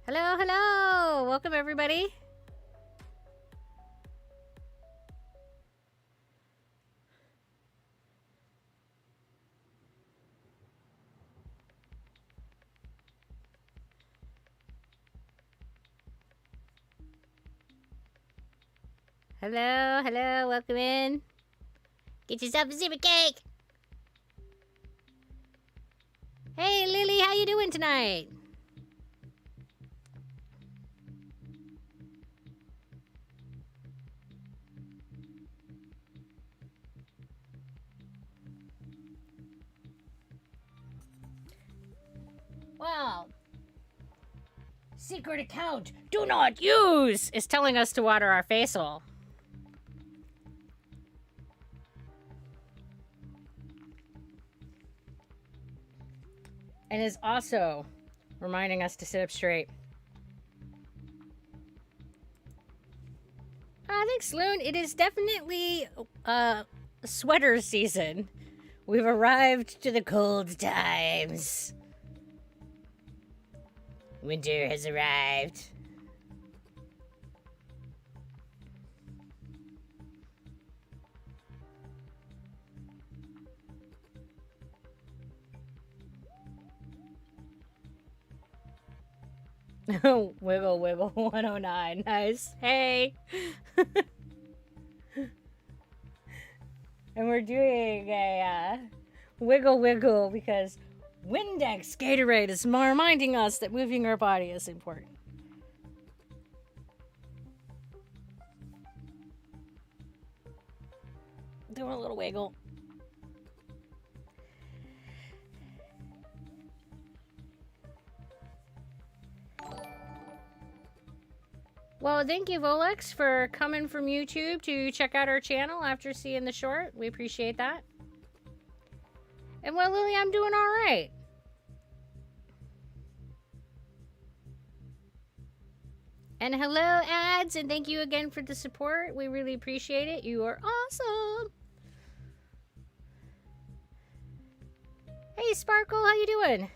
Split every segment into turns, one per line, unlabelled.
Hello, hello! Welcome, everybody. Hello, hello, welcome in. Get yourself a zebra cake! Hey, Lily, how you doing tonight? Well, secret account do not use is telling us to water our facial. And is also reminding us to sit up straight. Thanks, Loon. It is definitely sweater season. We've arrived to the cold times. Winter has arrived. Wiggle, wiggle, 109. Nice. Hey. And we're doing a wiggle, wiggle because Windex Gatorade is reminding us that moving our body is important. Doing a little wiggle. Well, thank you, Volex, for coming from YouTube to check out our channel after seeing the short. We appreciate that. And well, Lily, I'm doing all right. And hello, ads, and thank you again for the support. We really appreciate it. You are awesome. Hey, Sparkle, how you doing?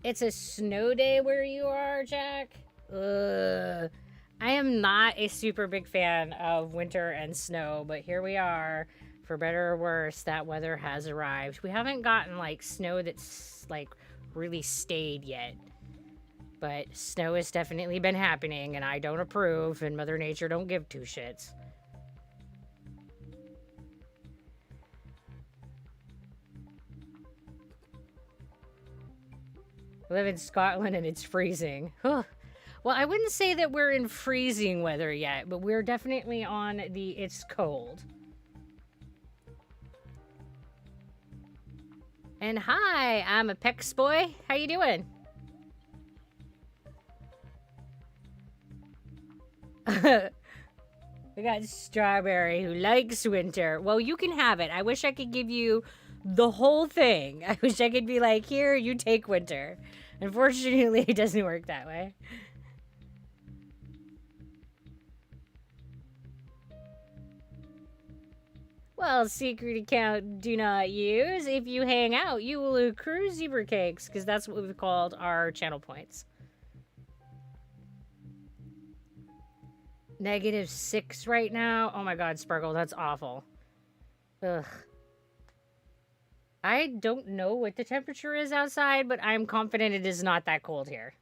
It's a snow day where you are, Jack? I am not a super big fan of winter and snow, but here we are. For better or worse, that weather has arrived. We haven't gotten, like, snow that's, like, really stayed yet. But snow has definitely been happening, and I don't approve, and Mother Nature don't give two shits. I live in Scotland and it's freezing. Well, I wouldn't say that we're in freezing weather yet, but we're definitely on the it's cold. And hi, I'm a Pex boy. How you doing? We got Strawberry who likes winter. Well, you can have it. I wish I could give you the whole thing. I wish I could be like, here, you take winter. Unfortunately, it doesn't work that way. Well, secret account do not use. If you hang out, you will accrue zebra cakes, because that's what we've called our channel points. -6 right now. Oh my god, Sparkle, that's awful. Ugh. I don't know what the temperature is outside, but I'm confident it is not that cold here.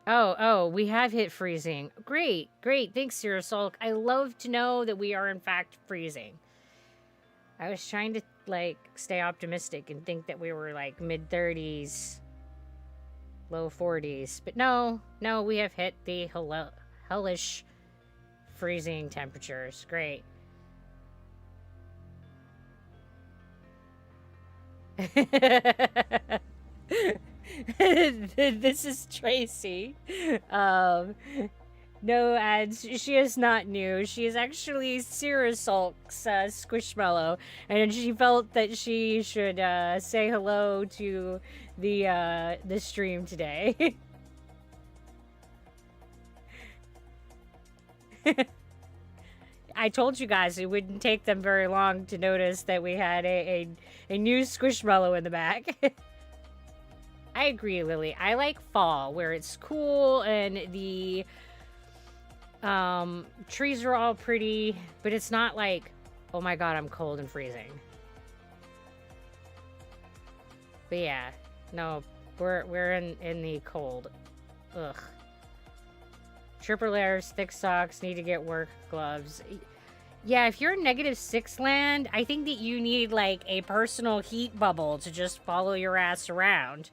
Oh, we have hit freezing. Great, great. Thanks, Sirisulk. I love to know that we are in fact freezing. I was trying to, like, stay optimistic and think that we were, like, mid-30s, low 40s. But no, we have hit the hellish freezing temperatures. Great. This is Tracy. No ads. She is not new. She is actually Sirisulk's Squishmallow, and she felt that she should say hello to the stream today. I told you guys it wouldn't take them very long to notice that we had a new Squishmallow in the back. I agree, Lily. I like fall, where it's cool and the trees are all pretty, but it's not like, oh my god, I'm cold and freezing. But yeah, no, we're in the cold. Ugh. Triple layers, thick socks, need to get work gloves. Yeah, if you're in -6 land, I think that you need like a personal heat bubble to just follow your ass around.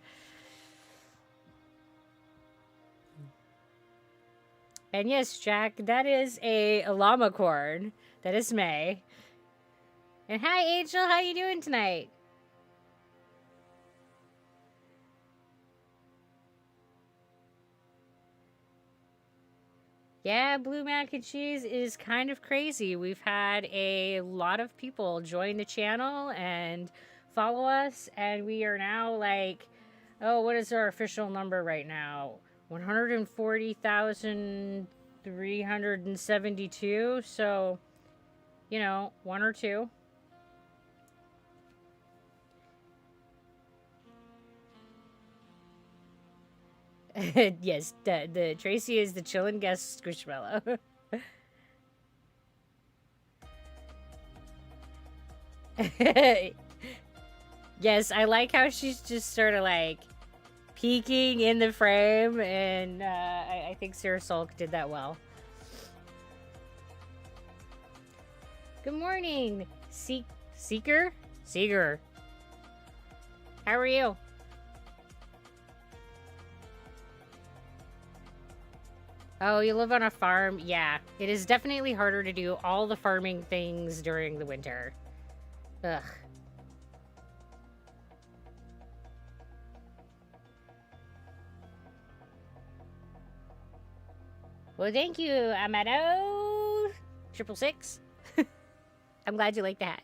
And yes, Jack, that is a llama corn. That is May. And hi, Angel, how you doing tonight? Yeah, blue mac and cheese is kind of crazy. We've had a lot of people join the channel and follow us, and we are now like, oh, what is our official number right now? 140,372. So, you know, one or two. Yes, the Tracy is the chillin' guest Squishmallow. Yes, I like how she's just sort of like peeking in the frame, and I think Sarah Sulk did that well. Good morning, Seeker? Seeger. How are you? Oh, you live on a farm? Yeah. It is definitely harder to do all the farming things during the winter. Ugh. Well, thank you, Amado. 666. I'm glad you like that.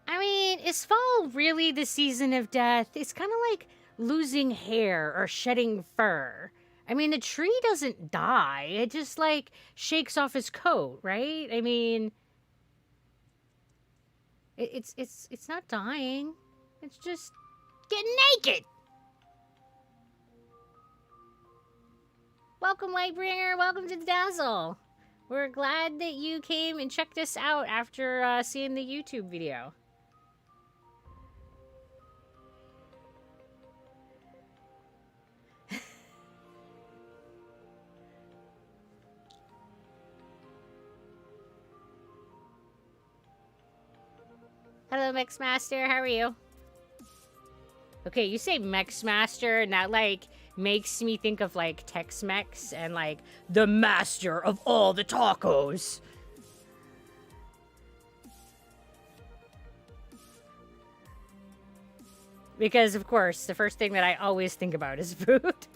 I mean, is fall really the season of death? It's kind of like losing hair or shedding fur. I mean, the tree doesn't die. It just like shakes off its coat, right? I mean, it's not dying. It's just getting naked. Welcome, Lightbringer. Welcome to the Dazzle. We're glad that you came and checked us out after seeing the YouTube video. Hello, Mixmaster. How are you? Okay, you say Mixmaster, and that, like, makes me think of, like, Tex-Mex and, like, the master of all the tacos. Because, of course, the first thing that I always think about is food.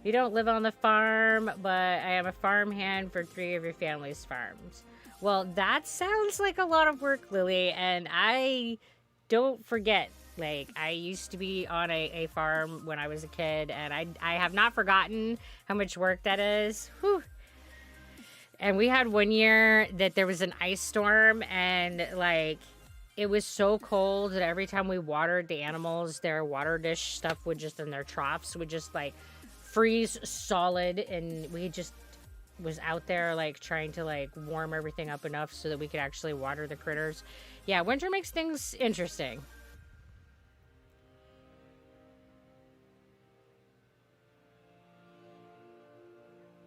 You don't live on the farm, but I am a farmhand for 3 of your family's farms. Well, that sounds like a lot of work, Lily, and I don't forget. Like, I used to be on a farm when I was a kid, and I have not forgotten how much work that is. Whew. And we had one year that there was an ice storm, and, like, it was so cold that every time we watered the animals, their water dish stuff would just, in their troughs, would just, like, freeze solid, and we just was out there like trying to like warm everything up enough so that we could actually water the critters. Yeah, winter makes things interesting.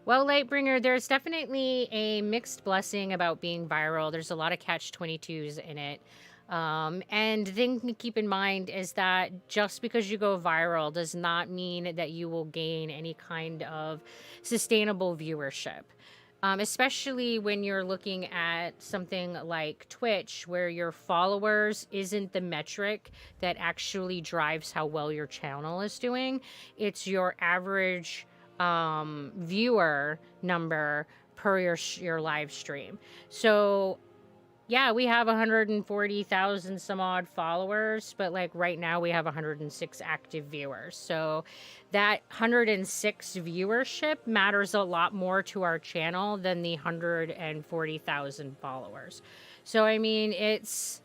Well, Lightbringer, there's definitely a mixed blessing about being viral. There's a lot of catch-22s in it. And the thing to keep in mind is that just because you go viral does not mean that you will gain any kind of sustainable viewership. Especially when you're looking at something like Twitch, where your followers isn't the metric that actually drives how well your channel is doing. It's your average viewer number per your live stream. So yeah, we have 140,000 some odd followers, but like right now we have 106 active viewers. So that 106 viewership matters a lot more to our channel than the 140,000 followers. So I mean, it's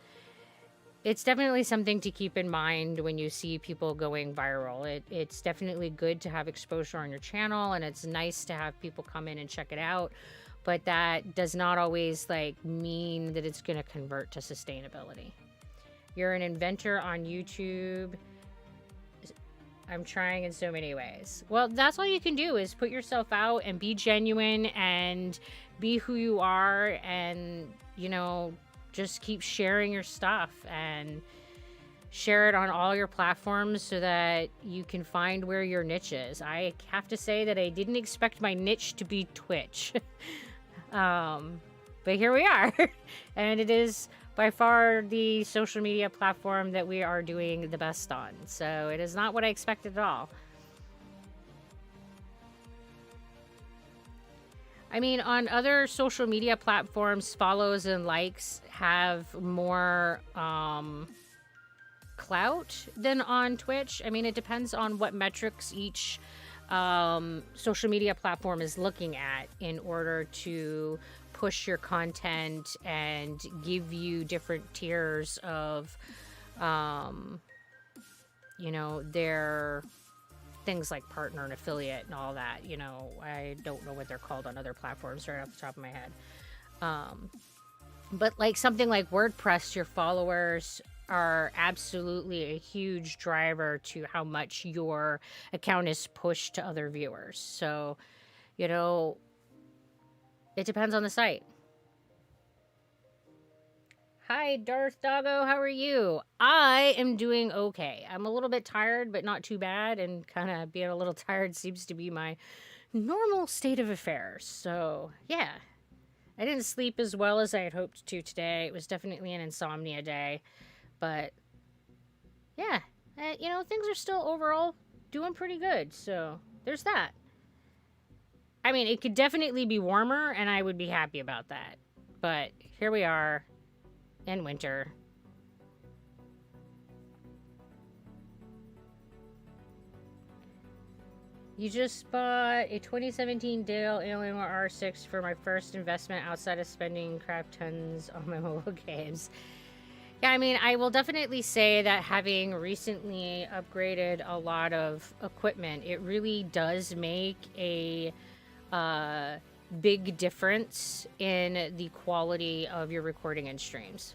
definitely something to keep in mind when you see people going viral. It's definitely good to have exposure on your channel, and it's nice to have people come in and check it out. But that does not always like mean that it's going to convert to sustainability. You're an inventor on YouTube. I'm trying in so many ways. Well, that's all you can do is put yourself out and be genuine and be who you are, and, you know, just keep sharing your stuff and share it on all your platforms so that you can find where your niche is. I have to say that I didn't expect my niche to be Twitch. But here we are. And it is by far the social media platform that we are doing the best on. So it is not what I expected at all. I mean, on other social media platforms, follows and likes have more clout than on Twitch. I mean, it depends on what metrics each social media platform is looking at in order to push your content and give you different tiers of, you know, their things like partner and affiliate and all that. You know, I don't know what they're called on other platforms right off the top of my head. But like something like WordPress, your followers are absolutely a huge driver to how much your account is pushed to other viewers. So, you know, it depends on the site. Hi, Darth Doggo. How are you? I am doing okay. I'm a little bit tired, but not too bad. And kind of being a little tired seems to be my normal state of affairs. So, yeah. I didn't sleep as well as I had hoped to today. It was definitely an insomnia day. But, yeah. You know, things are still overall doing pretty good. So, there's that. I mean, it could definitely be warmer, and I would be happy about that. But here we are. In winter. You just bought a 2017 Dale Alienware R6 for my first investment outside of spending crap tons on my mobile games. Yeah, I mean, I will definitely say that having recently upgraded a lot of equipment, it really does make a big difference in the quality of your recording and streams.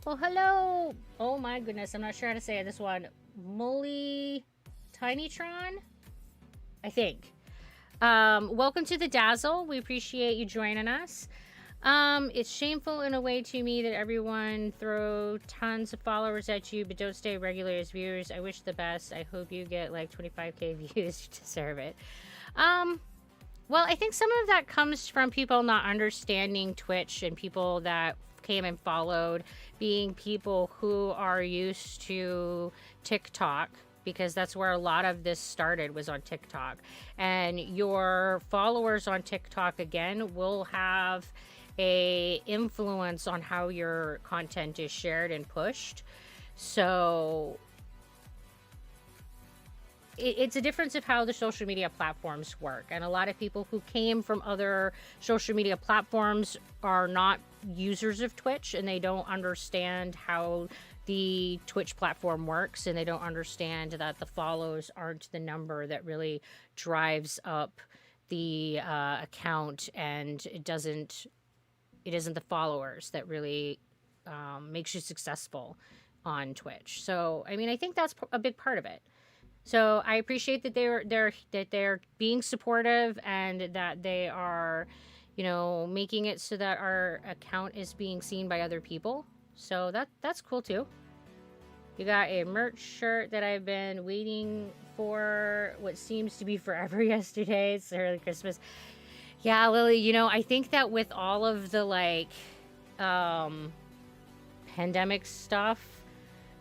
Well, hello. Oh my goodness, I'm not sure how to say this one. Mully Tinytron, I think. Welcome to the Dazzle. We appreciate you joining us. It's shameful in a way to me that everyone throw tons of followers at you but don't stay regular as viewers. I wish the best. I hope you get like 25k views. You deserve it. Well, I think some of that comes from people not understanding Twitch and people that came and followed being people who are used to TikTok, because that's where a lot of this started, was on TikTok. And your followers on TikTok, again, will have a influence on how your content is shared and pushed. So it's a difference of how the social media platforms work. And a lot of people who came from other social media platforms are not users of Twitch, and they don't understand how the Twitch platform works, and they don't understand that the follows aren't the number that really drives up the account, and it isn't the followers that really makes you successful on Twitch. So I mean, I think that's a big part of it. So I appreciate that they're being supportive, and that they are, you know, making it so that our account is being seen by other people. So that's cool too. You got a merch shirt that I've been waiting for what seems to be forever yesterday. It's early Christmas. Yeah, Lily, you know, I think that with all of the like pandemic stuff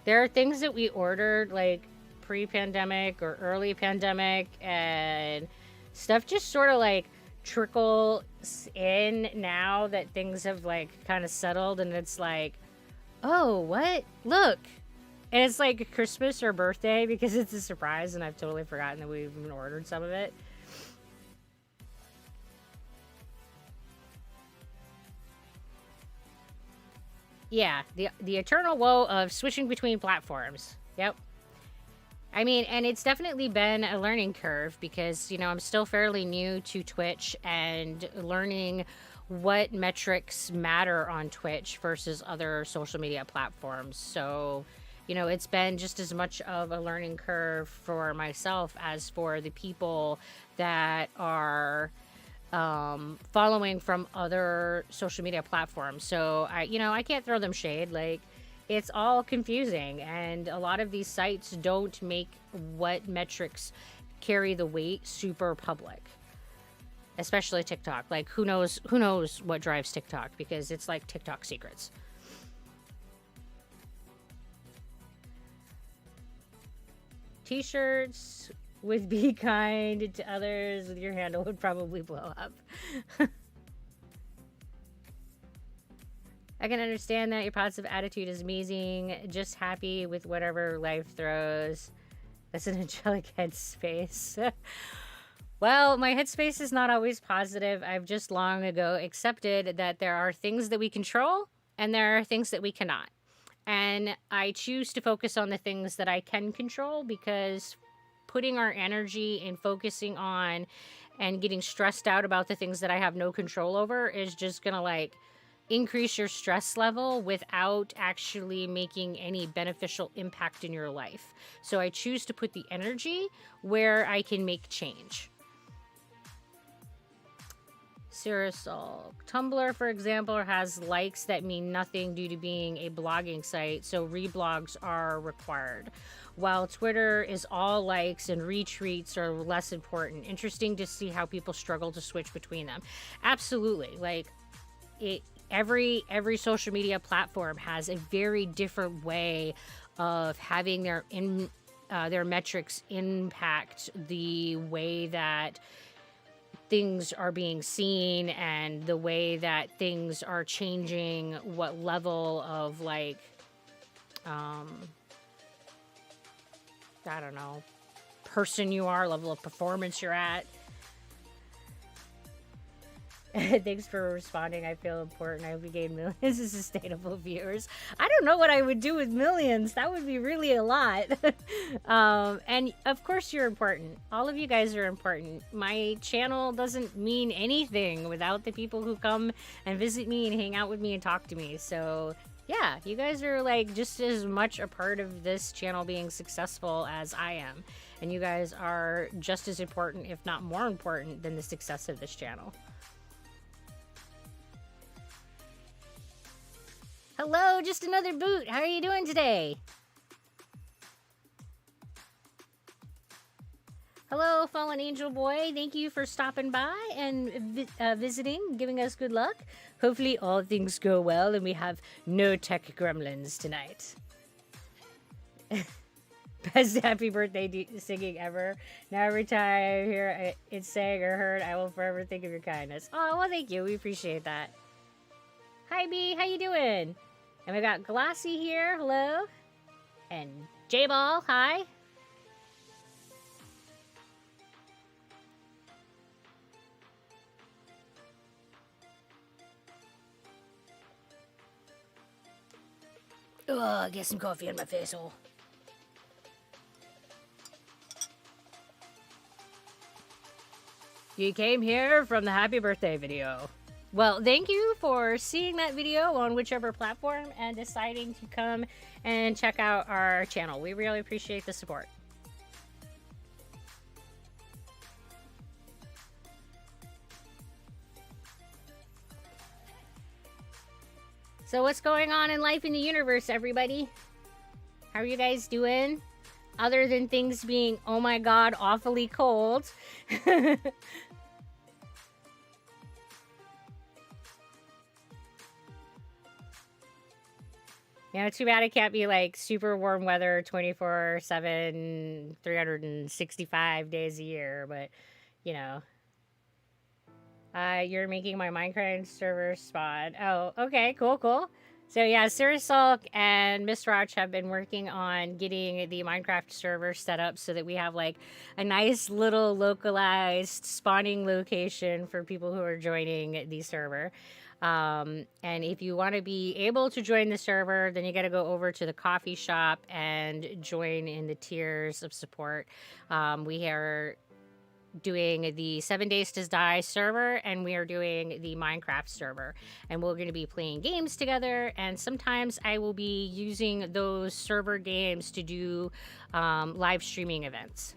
There are things that we ordered like pre-pandemic or early pandemic, and stuff just sort of like trickles in now that things have like kind of settled, and it's like, oh, what? Look. And it's like Christmas or birthday because it's a surprise, and I've totally forgotten that we even ordered some of it. Yeah, the eternal woe of switching between platforms. Yep. I mean, and it's definitely been a learning curve because, I'm still fairly new to Twitch and learning what metrics matter on Twitch versus other social media platforms. So, it's been just as much of a learning curve for myself as for the people that are following from other social media platforms. So I can't throw them shade. Like, it's all confusing, and a lot of these sites don't make what metrics carry the weight super public, especially TikTok. Like, who knows what drives TikTok, because it's like TikTok secrets. T-shirts with "be kind to others" with your handle would probably blow up. I can understand that your positive attitude is amazing. Just happy with whatever life throws. That's an angelic headspace. Well, my headspace is not always positive. I've just long ago accepted that there are things that we control and there are things that we cannot. And I choose to focus on the things that I can control, because putting our energy and focusing on and getting stressed out about the things that I have no control over is just going to like increase your stress level without actually making any beneficial impact in your life. So I choose to put the energy where I can make change. Cyrusol. Tumblr, for example, has likes that mean nothing due to being a blogging site, so reblogs are required. While Twitter is all likes and retweets are less important. Interesting to see how people struggle to switch between them. Absolutely. Like, every social media platform has a very different way of having their metrics impact the way that things are being seen and the way that things are changing, what level of like I don't know, person you are, level of performance you're at. Thanks for responding. I feel important. I hope we gain millions of sustainable viewers. I don't know what I would do with millions. That would be really a lot. And of course you're important. All of you guys are important. My channel doesn't mean anything without the people who come and visit me and hang out with me and talk to me. So yeah, you guys are like just as much a part of this channel being successful as I am. And you guys are just as important, if not more important, than the success of this channel. Hello, just another boot. How are you doing today? Hello, Fallen Angel Boy. Thank you for stopping by and visiting, giving us good luck. Hopefully all things go well and we have no tech gremlins tonight. Best happy birthday singing ever. Now every time I hear it sang or heard, I will forever think of your kindness. Oh, well, thank you. We appreciate that. Hi, B. How you doing? And we got Glassy here, hello. And J-Ball, hi. Ugh, get some coffee in my face hole. You came here from the happy birthday video. Well, thank you for seeing that video on whichever platform and deciding to come and check out our channel. We really appreciate the support. So what's going on in life in the universe, everybody? How are you guys doing? Other than things being, oh my god, awfully cold. You know, too bad it can't be like super warm weather 24/7, 365 days a year. But, you know, you're making my Minecraft server spawn. Oh, okay, cool, cool. So yeah, Sir Sulk and Miss Roach have been working on getting the Minecraft server set up so that we have like a nice little localized spawning location for people who are joining the server. And if you want to be able to join the server, then you got to go over to the coffee shop and join in the tiers of support. We are doing the 7 Days to Die server, and we are doing the Minecraft server, and we're going to be playing games together, and sometimes I will be using those server games to do live streaming events.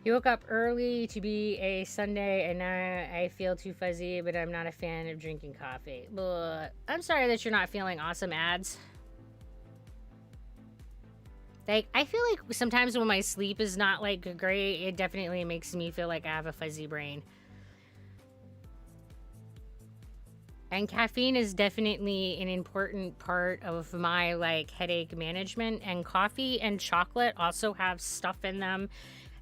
You woke up early to be a Sunday, and now I feel too fuzzy, but I'm not a fan of drinking coffee. But I'm sorry that you're not feeling awesome, ads. Like, I feel like sometimes when my sleep is not, like, great, it definitely makes me feel like I have a fuzzy brain. And caffeine is definitely an important part of my, like, headache management. And coffee and chocolate also have stuff in them.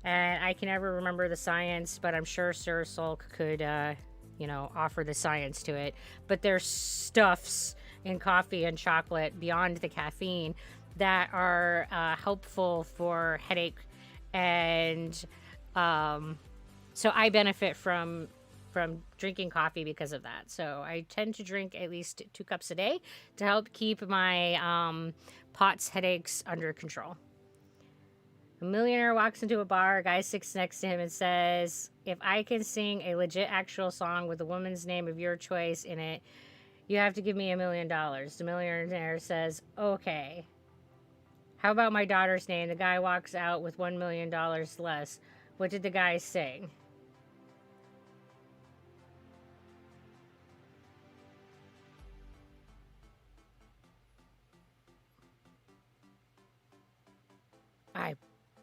And I can never remember the science, but I'm sure Sir Sulk could, you know, offer the science to it. But there's stuffs in coffee and chocolate beyond the caffeine that are helpful for headache, and so I benefit from drinking coffee because of that. So I tend to drink at least 2 cups a day to help keep my POTS headaches under control. A millionaire walks into a bar, a guy sits next to him and says, "If I can sing a legit actual song with a woman's name of your choice in it, you have to give me $1 million." The millionaire says, "Okay. How about my daughter's name?" The guy walks out with $1 million less. What did the guy sing?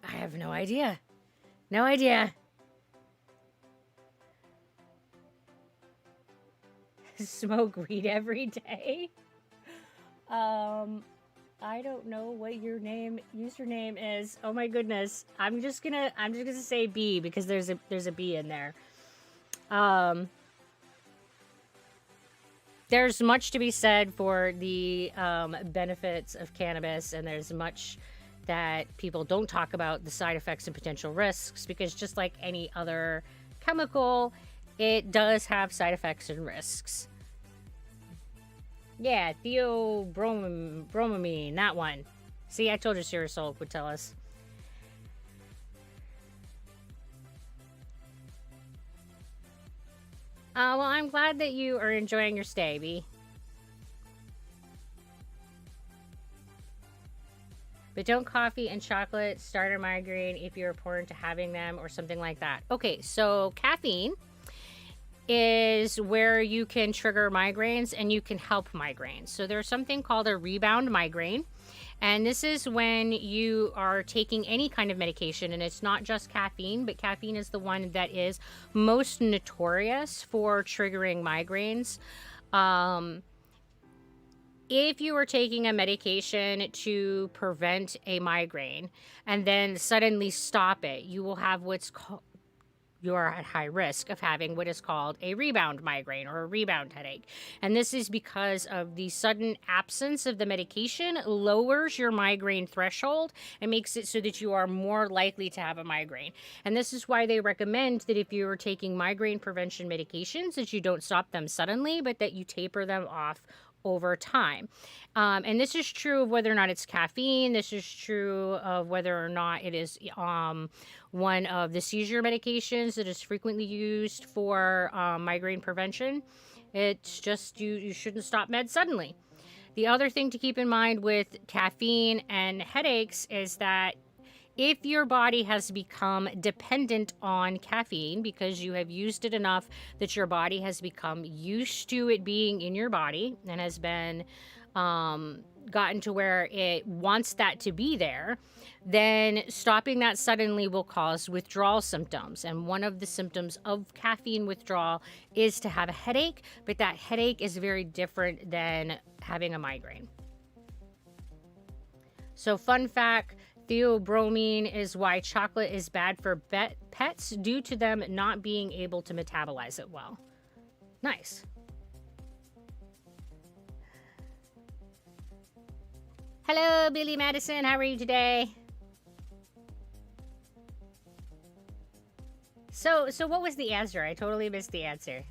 I have no idea. No idea. Smoke weed every day. I don't know what your username is. Oh my goodness. I'm just gonna say B because there's a B in there. There's much to be said for the benefits of cannabis, and there's much that people don't talk about, the side effects and potential risks, because just like any other chemical, it does have side effects and risks. Yeah, theobromamine, that one. See, I told you Sir Sulk would tell us. Well, I'm glad that you are enjoying your stay, B. But don't coffee and chocolate start a migraine if you're prone to having them or something like that. Okay, so caffeine is where you can trigger migraines and you can help migraines. So there's something called a rebound migraine. And this is when you are taking any kind of medication, and it's not just caffeine, but caffeine is the one that is most notorious for triggering migraines. If you are taking a medication to prevent a migraine and then suddenly stop it, you will have what's called, you are at high risk of having what is called a rebound migraine or a rebound headache. And this is because of the sudden absence of the medication lowers your migraine threshold and makes it so that you are more likely to have a migraine. And this is why they recommend that if you are taking migraine prevention medications, that you don't stop them suddenly, but that you taper them off over time. And this is true of whether or not it's caffeine. This is true of whether or not it is one of the seizure medications that is frequently used for migraine prevention. It's just you shouldn't stop meds suddenly. The other thing to keep in mind with caffeine and headaches is that if your body has become dependent on caffeine because you have used it enough that your body has become used to it being in your body and has been gotten to where it wants that to be there, then stopping that suddenly will cause withdrawal symptoms. And one of the symptoms of caffeine withdrawal is to have a headache, but that headache is very different than having a migraine. So, fun fact, theobromine is why chocolate is bad for pets due to them not being able to metabolize it well. Nice. Hello, Billy Madison. How are you today? So what was the answer? I totally missed the answer.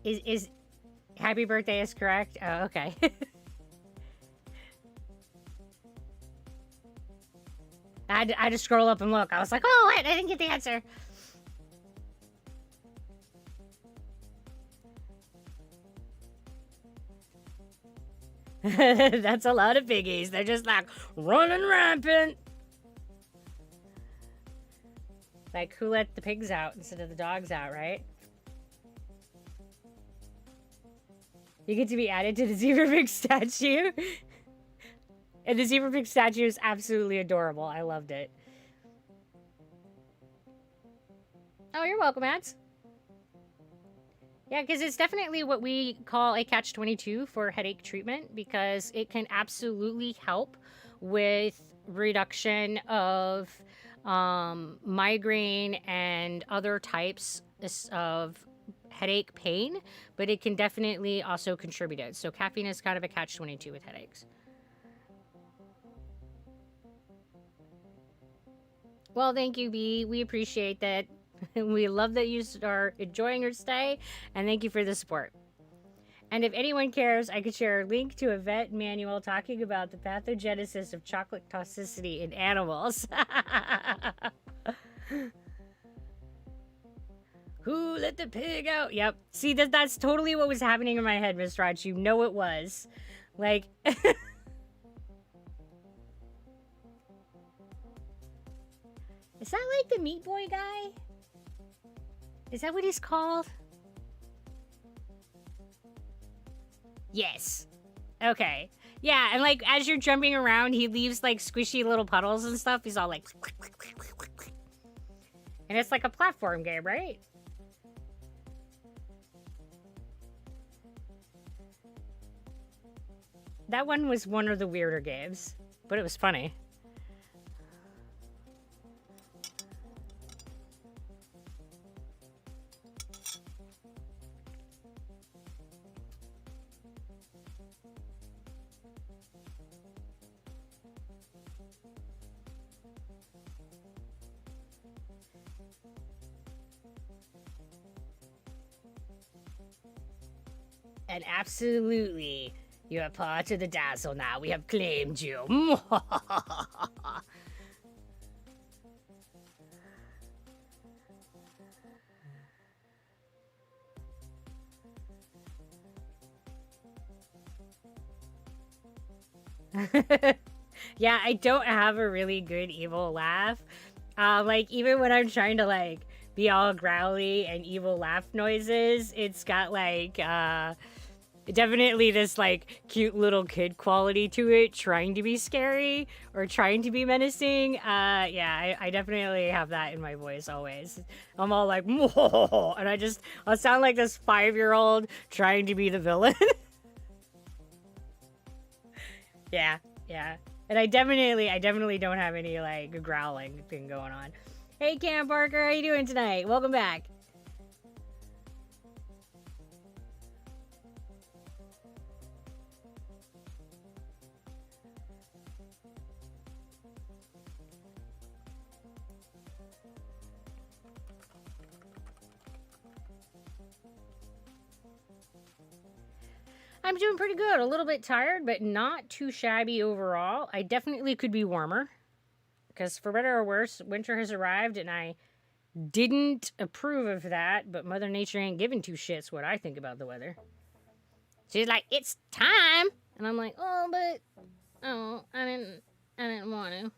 Is happy birthday is correct? Oh, okay. I had to scroll up and look. I was like, oh, wait, I didn't get the answer. That's a lot of piggies. They're just like running rampant. Like, who let the pigs out instead of the dogs out, right? You get to be added to the zebra pig statue. And the zebra pig statue is absolutely adorable. I loved it. Oh, you're welcome, Ads. Yeah, because it's definitely what we call a catch-22 for headache treatment, because it can absolutely help with reduction of migraine and other types of headache pain, but it can definitely also contribute it. So caffeine is kind of a catch-22 with headaches. Well, thank you, B. We appreciate that. We love that you are enjoying your stay, and thank you for the support. And if anyone cares, I could share a link to a vet manual talking about the pathogenesis of chocolate toxicity in animals. Who let the pig out? Yep. See, that's totally what was happening in my head, Miss Raj. You know it was. Like... Is that like the Meat Boy guy? Is that what he's called? Yes. Okay. Yeah, and like as you're jumping around, he leaves like squishy little puddles and stuff. He's all like... And it's like a platform game, right? That one was one of the weirder games, but it was funny. And absolutely, you are part of the dazzle now. We have claimed you. Yeah, I don't have a really good evil laugh. Like, even when I'm trying to, like, be all growly and evil laugh noises, it's got, like, definitely this, like, cute little kid quality to it, trying to be scary or trying to be menacing. Yeah, I definitely have that in my voice always. I'm all like, whoa, and I'll sound like this 5-year-old trying to be the villain. Yeah. And I definitely don't have any, like, growling thing going on. Hey, Cam Parker, how you doing tonight? Welcome back. I'm doing pretty good. A little bit tired, but not too shabby overall. I definitely could be warmer, because for better or worse, winter has arrived, and I didn't approve of that, but Mother Nature ain't giving two shits what I think about the weather. She's like, it's time! And I'm like, oh, but... Oh, I didn't want to.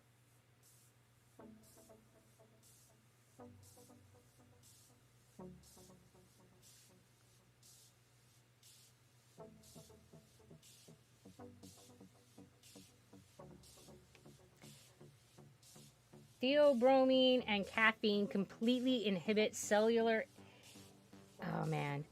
Theobromine and caffeine completely inhibit cellular, oh man,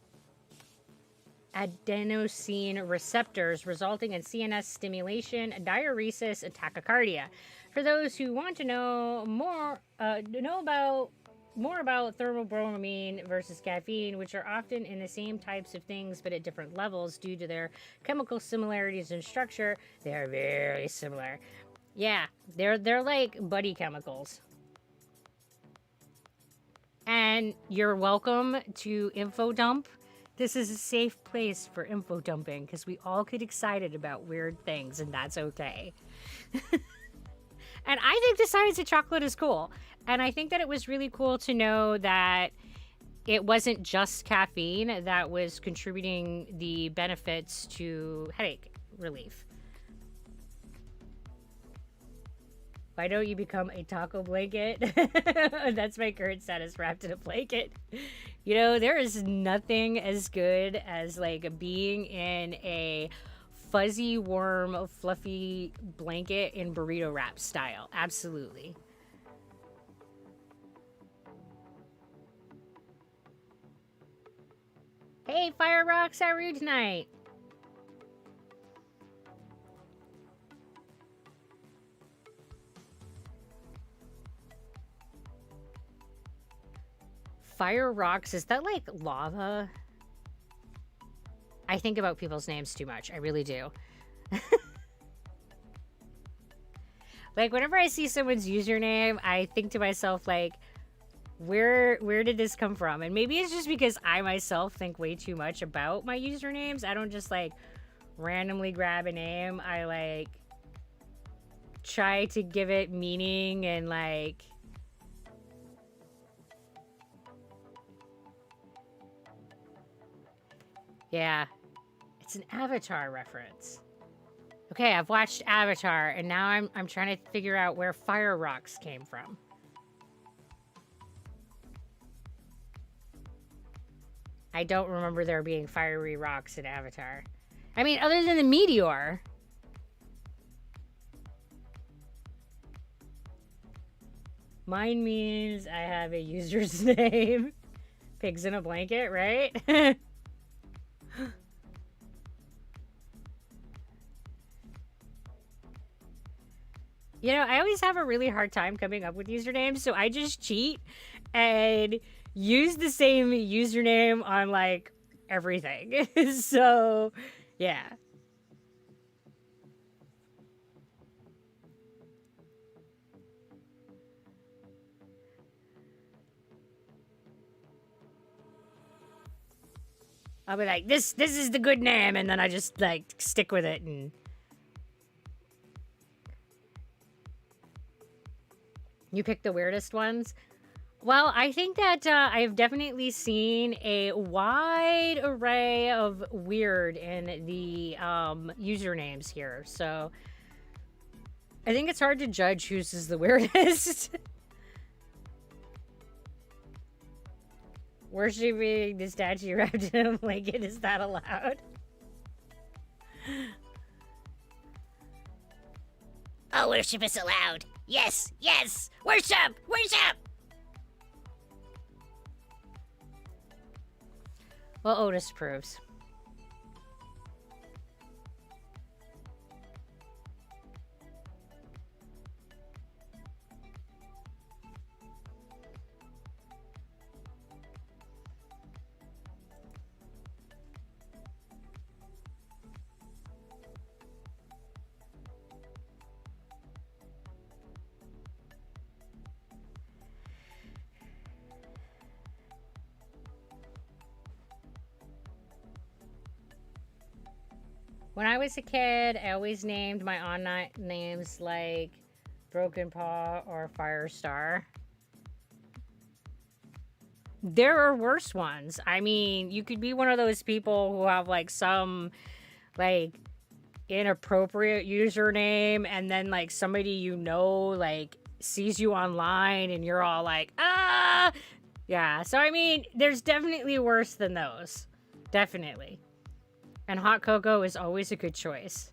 adenosine receptors, resulting in CNS stimulation, diuresis, and tachycardia. For those who want to know more about thermobromine versus caffeine, which are often in the same types of things but at different levels due to their chemical similarities and structure, they are very similar. Yeah, they're like buddy chemicals. And you're welcome to info dump. This is a safe place for info dumping because we all get excited about weird things, and that's okay. And I think the science of chocolate is cool. And I think that it was really cool to know that it wasn't just caffeine that was contributing the benefits to headache relief. Why don't you become a taco blanket? That's my current status, wrapped in a blanket. You know, there is nothing as good as like being in a fuzzy, warm, fluffy blanket in burrito wrap style. Absolutely. Hey, Fire Rocks, how are you tonight? Fire Rocks, is that like lava? I think about people's names too much. I really do. Like, whenever I see someone's username, I think to myself, like, where did this come from? And maybe it's just because I myself think way too much about my usernames. I don't just, like, randomly grab a name. I, like, try to give it meaning and, like... Yeah. It's an Avatar reference. Okay, I've watched Avatar, and now I'm trying to figure out where Fire Rocks came from. I don't remember there being fiery rocks in Avatar. I mean, other than the meteor. Mine means I have a user's name. Pigs in a blanket, right? You know, I always have a really hard time coming up with usernames, so I just cheat and use the same username on like everything. So, yeah. I'll be like, this is the good name, and then I just like stick with it. And you pick the weirdest ones. Well, I think that I have definitely seen a wide array of weird in the usernames here. So I think it's hard to judge whose is the weirdest. Worshipping the statue wrapped in a blanket, is that allowed?
Oh, worship is allowed. Yes, yes! Worship! Worship!
Well, Otis approves. When I was a kid, I always named my online names like Broken Paw or Firestar. There are worse ones. I mean, you could be one of those people who have like some like inappropriate username, and then like somebody you know like sees you online and you're all like, ah! Yeah, so I mean, there's definitely worse than those. Definitely. And hot cocoa is always a good choice.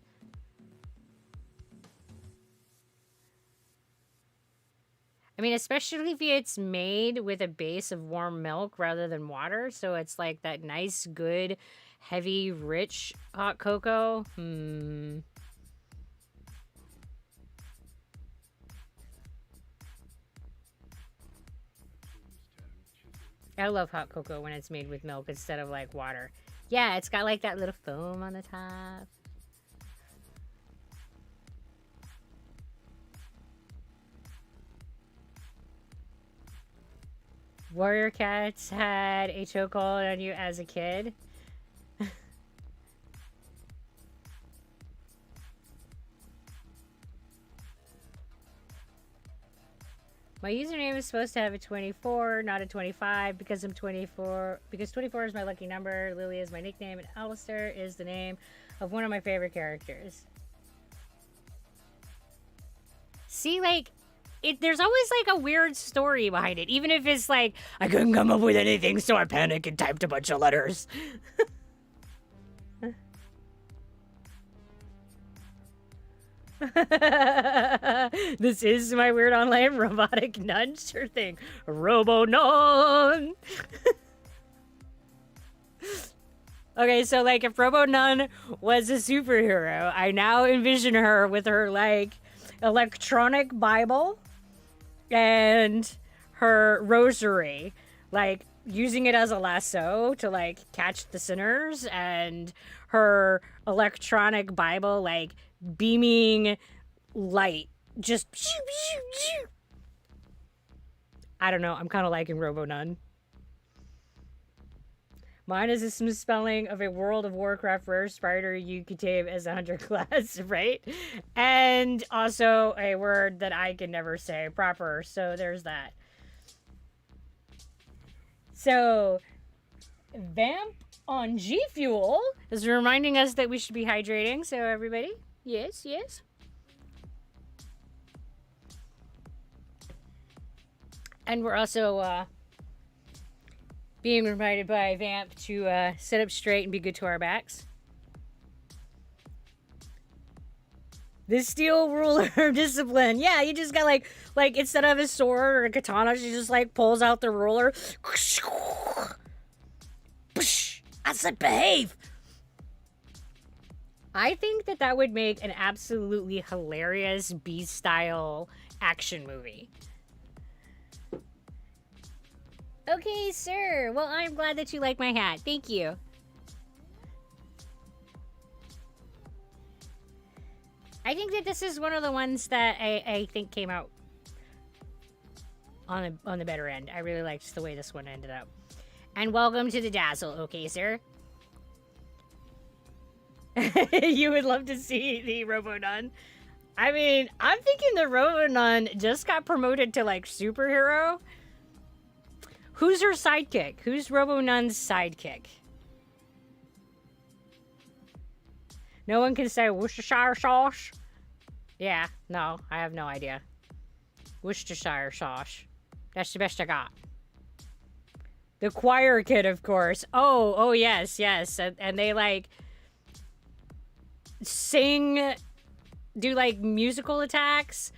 I mean, especially if it's made with a base of warm milk rather than water. So it's like that nice, good, heavy, rich hot cocoa. I love hot cocoa when it's made with milk instead of like water. Yeah, it's got like that little foam on the top. Warrior Cats had a chokehold on you as a kid. My username is supposed to have a 24, not a 25, because I'm 24. Because 24 is my lucky number, Lily is my nickname, and Alistair is the name of one of my favorite characters. See, like, there's always like a weird story behind it, even if it's like, I couldn't come up with anything, so I panicked and typed a bunch of letters. This is my weird online robotic nun. Sure thing. Robo Nun. Okay, so like if Robo Nun was a superhero, I now envision her with her like electronic Bible and her rosary, like using it as a lasso to like catch the sinners, and her electronic Bible like beaming light just I don't know, I'm kind of liking Robo Nun. Mine is a misspelling of a World of Warcraft rare spider you could tame as a hunter class, right? And also a word that I can never say proper, so there's that. So, Vamp on G Fuel is reminding us that we should be hydrating, so everybody, yes, yes. And we're also being reminded by Vamp to sit up straight and be good to our backs. The steel ruler of discipline. Yeah, you just got like instead of a sword or a katana, she just like pulls out the ruler.
I said behave.
I think that would make an absolutely hilarious B-style action movie. Okay, sir. Well, I'm glad that you like my hat. Thank you. I think that this is one of the ones that I think came out on the better end. I really liked the way this one ended up. And welcome to the Dazzle, okay, sir? You would love to see the Robo Nun. I mean, I'm thinking the Robo Nun just got promoted to like superhero. Who's her sidekick? Who's Robo Nun's sidekick? No one can say Worcestershire sauce? Yeah, no, I have no idea. Worcestershire sauce. That's the best I got. The choir kid, of course. Oh, yes. And they like sing, do like musical attacks.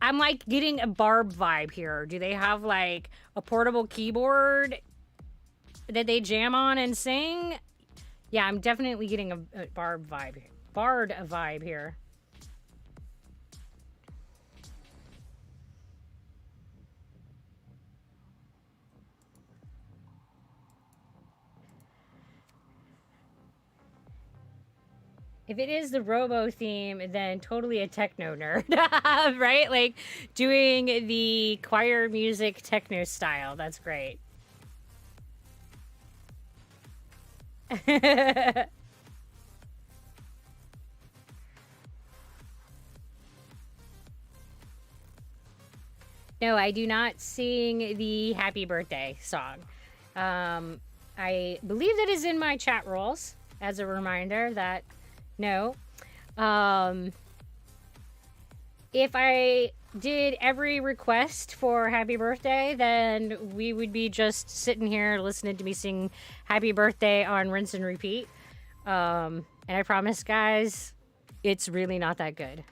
I'm like getting a Barb vibe here. Do they have like a portable keyboard that they jam on and sing? Yeah, I'm definitely getting a Barb vibe here. Bard vibe here. If it is the Robo theme, then totally a techno nerd, right? Like doing the choir music techno style. That's great. No, I do not sing the happy birthday song. I believe that is in my chat rules as a reminder that no. If I did every request for happy birthday, then we would be just sitting here listening to me sing happy birthday on rinse and repeat. And I promise, guys, it's really not that good.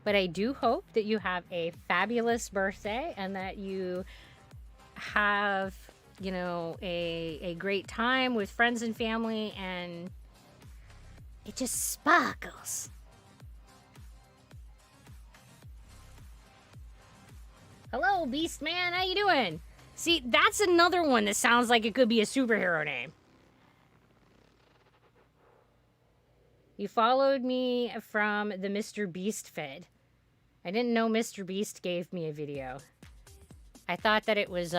But I do hope that you have a fabulous birthday and that you have, you know, a great time with friends and family, and it just sparkles. Hello, Beast Man. How you doing? See, that's another one that sounds like it could be a superhero name. You followed me from the Mr. Beast feed. I didn't know Mr. Beast gave me a video. I thought that it was,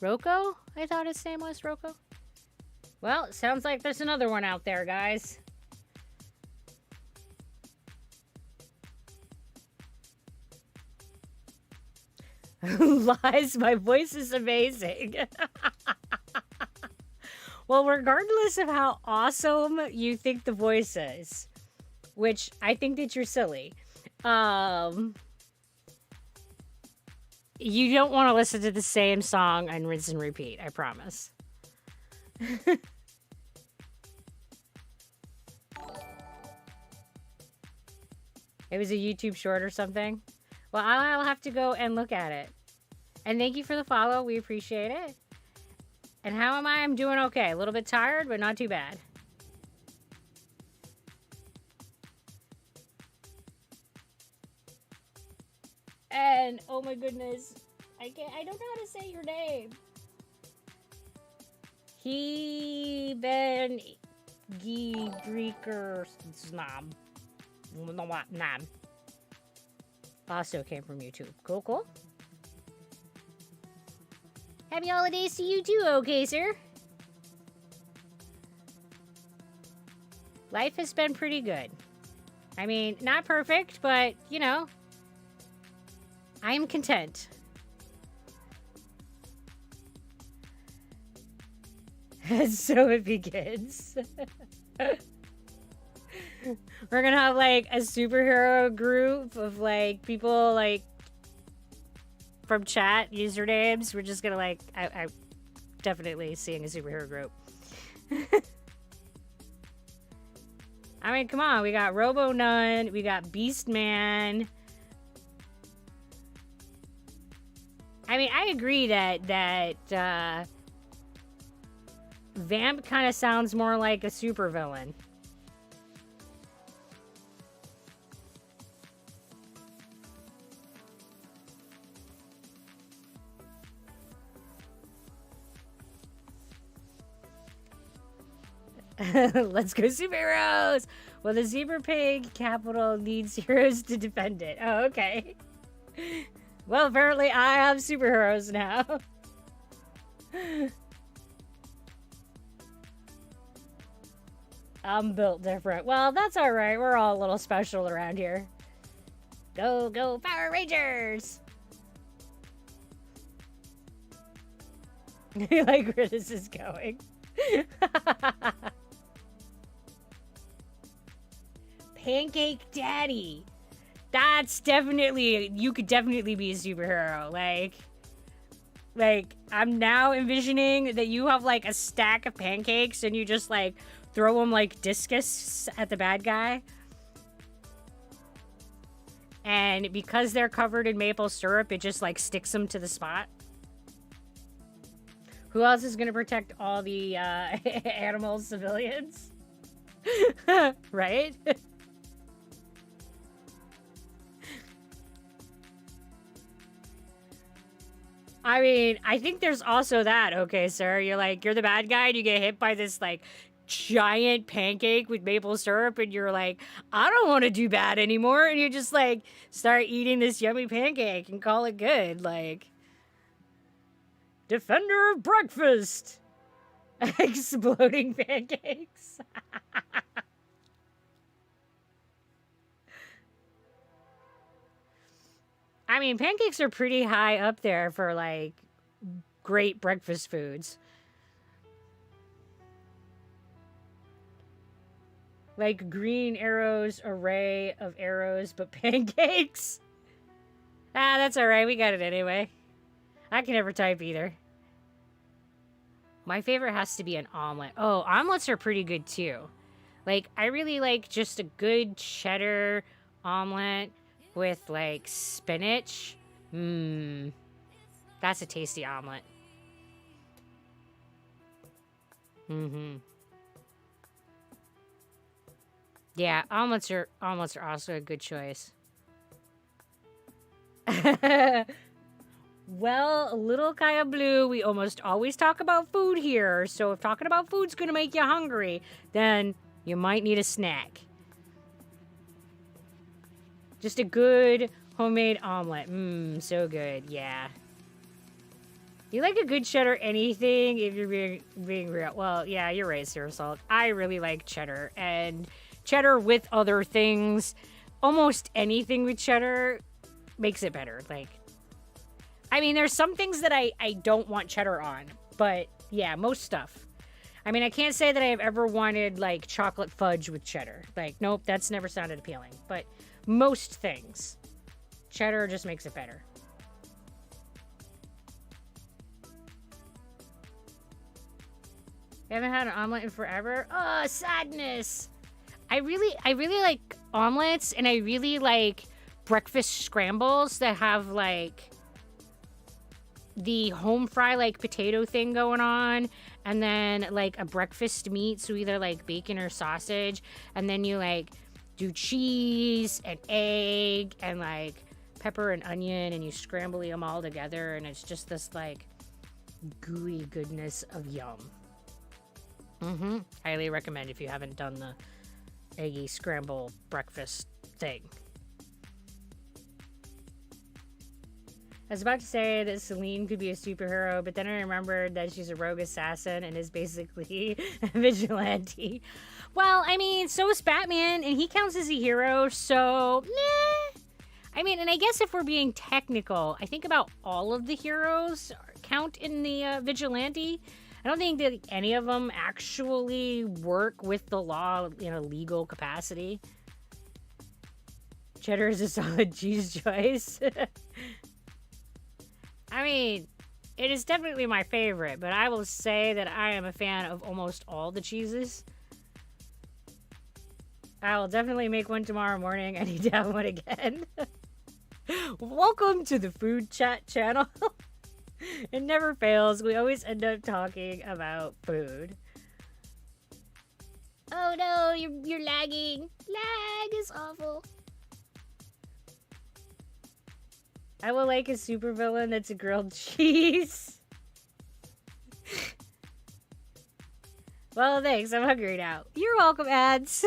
Rocco? I thought his name was Rocco. Well, it sounds like there's another one out there, guys. Lies, my voice is amazing. Well, regardless of how awesome you think the voice is, which I think that you're silly, you don't want to listen to the same song and rinse and repeat, I promise. It was a YouTube short or something? Well, I'll have to go and look at it. And thank you for the follow. We appreciate it. And how am I? I'm doing okay. A little bit tired, but not too bad. And, oh my goodness, I don't know how to say your name. He ben Greeker Snob. Nam. Also came from YouTube. Cool, cool. Happy holidays to you too, okay, sir? Life has been pretty good. I mean, not perfect, but, you know, I am content. So it begins. We're gonna have, like, a superhero group of, like, people, like, from chat usernames. We're just gonna, like, I'm definitely seeing a superhero group. I mean, come on. We got Robo Nun. We got Beast Man. I mean, I agree that Vamp kind of sounds more like a supervillain. Let's go superheroes! Well, the zebra pig capital needs heroes to defend it. Oh, okay. Well, apparently I have superheroes now. I'm built different. Well, that's alright. We're all a little special around here. Go, go, Power Rangers! I like where this is going. Pancake Daddy. That's definitely, you could definitely be a superhero. Like, I'm now envisioning that you have, like, a stack of pancakes and you just, like, throw them like discus at the bad guy. And because they're covered in maple syrup, it just, like, sticks them to the spot. Who else is going to protect all the animals, civilians? Right? I mean, I think there's also that, okay, sir. You're the bad guy and you get hit by this, like, giant pancake with maple syrup and you're like, I don't want to do bad anymore. And you just, like, start eating this yummy pancake and call it good. Like, defender of breakfast. Exploding pancakes. I mean, pancakes are pretty high up there for, like, great breakfast foods. Like green arrows, array of arrows, but pancakes? Ah, that's alright. We got it anyway. I can never type either. My favorite has to be an omelet. Oh, omelets are pretty good too. Like, I really like just a good cheddar omelet with like spinach. Mmm. That's a tasty omelet. Mm-hmm. Yeah, omelets are also a good choice. Well, little Kaya Blue, we almost always talk about food here. So if talking about food's gonna make you hungry, then you might need a snack. Just a good homemade omelet. Mmm, so good. Yeah. You like a good cheddar anything if you're being real. Well, yeah, you're right, Sarah Salt. I really like cheddar. And cheddar with other things, almost anything with cheddar makes it better. Like, I mean, there's some things that I don't want cheddar on. But yeah, most stuff. I mean, I can't say that I've ever wanted like chocolate fudge with cheddar. Like, nope, that's never sounded appealing. But most things, cheddar just makes it better. I haven't had an omelet in forever. Oh, sadness. I really like omelets, and I really like breakfast scrambles that have like the home fry like potato thing going on, and then like a breakfast meat, so either like bacon or sausage, and then you like do cheese and egg and like pepper and onion, and you scramble them all together, and it's just this like gooey goodness of yum. Mm-hmm. Highly recommend if you haven't done the eggy scramble breakfast thing. I was about to say that Celine could be a superhero, but then I remembered that she's a rogue assassin and is basically a vigilante. Well, I mean, so is Batman, and he counts as a hero, so meh. I mean, and I guess if we're being technical, I think about all of the heroes count in the vigilante. I don't think that any of them actually work with the law in a legal capacity. Cheddar is a solid cheese choice. I mean, it is definitely my favorite, but I will say that I am a fan of almost all the cheeses. I will definitely make one tomorrow morning. I need to have one again. Welcome to the Food Chat channel. It never fails. We always end up talking about food.
Oh no, you're lagging. Lag is awful.
I will like a supervillain that's a grilled cheese. Well, thanks. I'm hungry now. You're welcome, ads.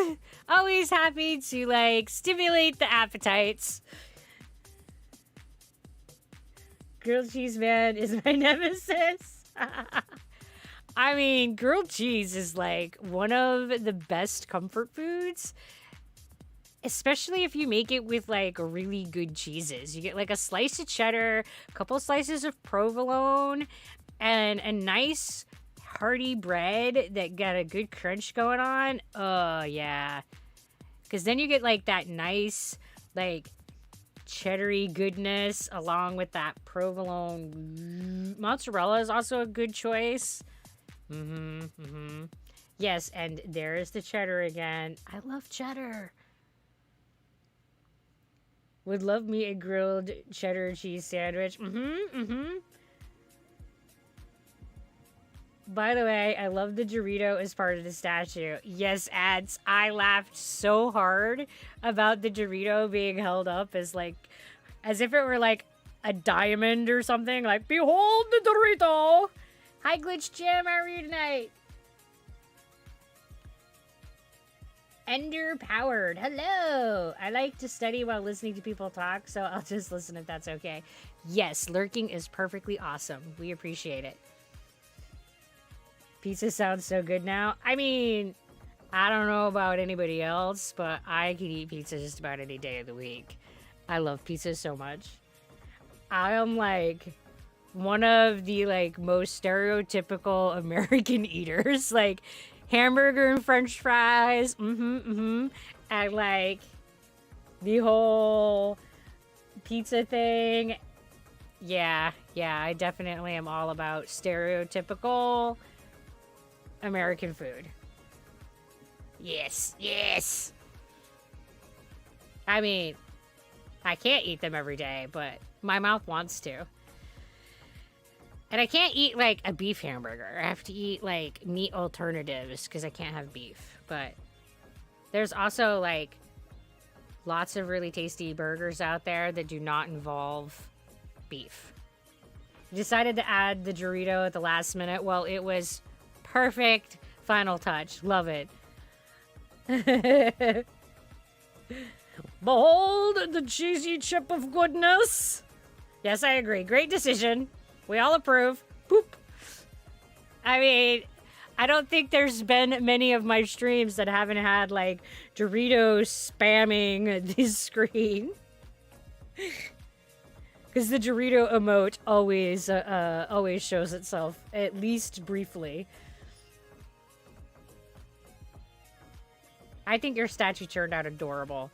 Always happy to, like, stimulate the appetites. Grilled cheese man is my nemesis. I mean, grilled cheese is, like, one of the best comfort foods. Especially if you make it with, like, really good cheeses. You get, like, a slice of cheddar, a couple slices of provolone, and a nice hearty bread that got a good crunch going on. Oh, yeah. Because then you get, like, that nice, like, cheddary goodness along with that provolone. Mozzarella is also a good choice. Yes, and there's the cheddar again. I love cheddar. Would love me a grilled cheddar cheese sandwich. By the way, I love the Dorito as part of the statue. Yes, ads. I laughed so hard about the Dorito being held up as like, as if it were like a diamond or something. Like, behold the Dorito. Hi, Glitch Jim. How are you tonight? Ender Powered. Hello. I like to study while listening to people talk, so I'll just listen if that's okay. Yes, lurking is perfectly awesome. We appreciate it. Pizza sounds so good now. I mean, I don't know about anybody else, but I can eat pizza just about any day of the week. I love pizza so much. I am like one of the like most stereotypical American eaters. Like hamburger and french fries. And like the whole pizza thing. Yeah, I definitely am all about stereotypical American food.
Yes, yes.
I mean, I can't eat them every day, but my mouth wants to. And I can't eat, like, a beef hamburger. I have to eat, like, meat alternatives because I can't have beef. But there's also, like, lots of really tasty burgers out there that do not involve beef. Decided to add the Dorito at the last minute. Well, it was perfect final touch. Love it. Behold the cheesy chip of goodness. Yes, I agree. Great decision. We all approve. Boop. I mean, I don't think there's been many of my streams that haven't had, like, Doritos spamming the screen. Because the Dorito emote always shows itself, at least briefly. I think your statue turned out adorable.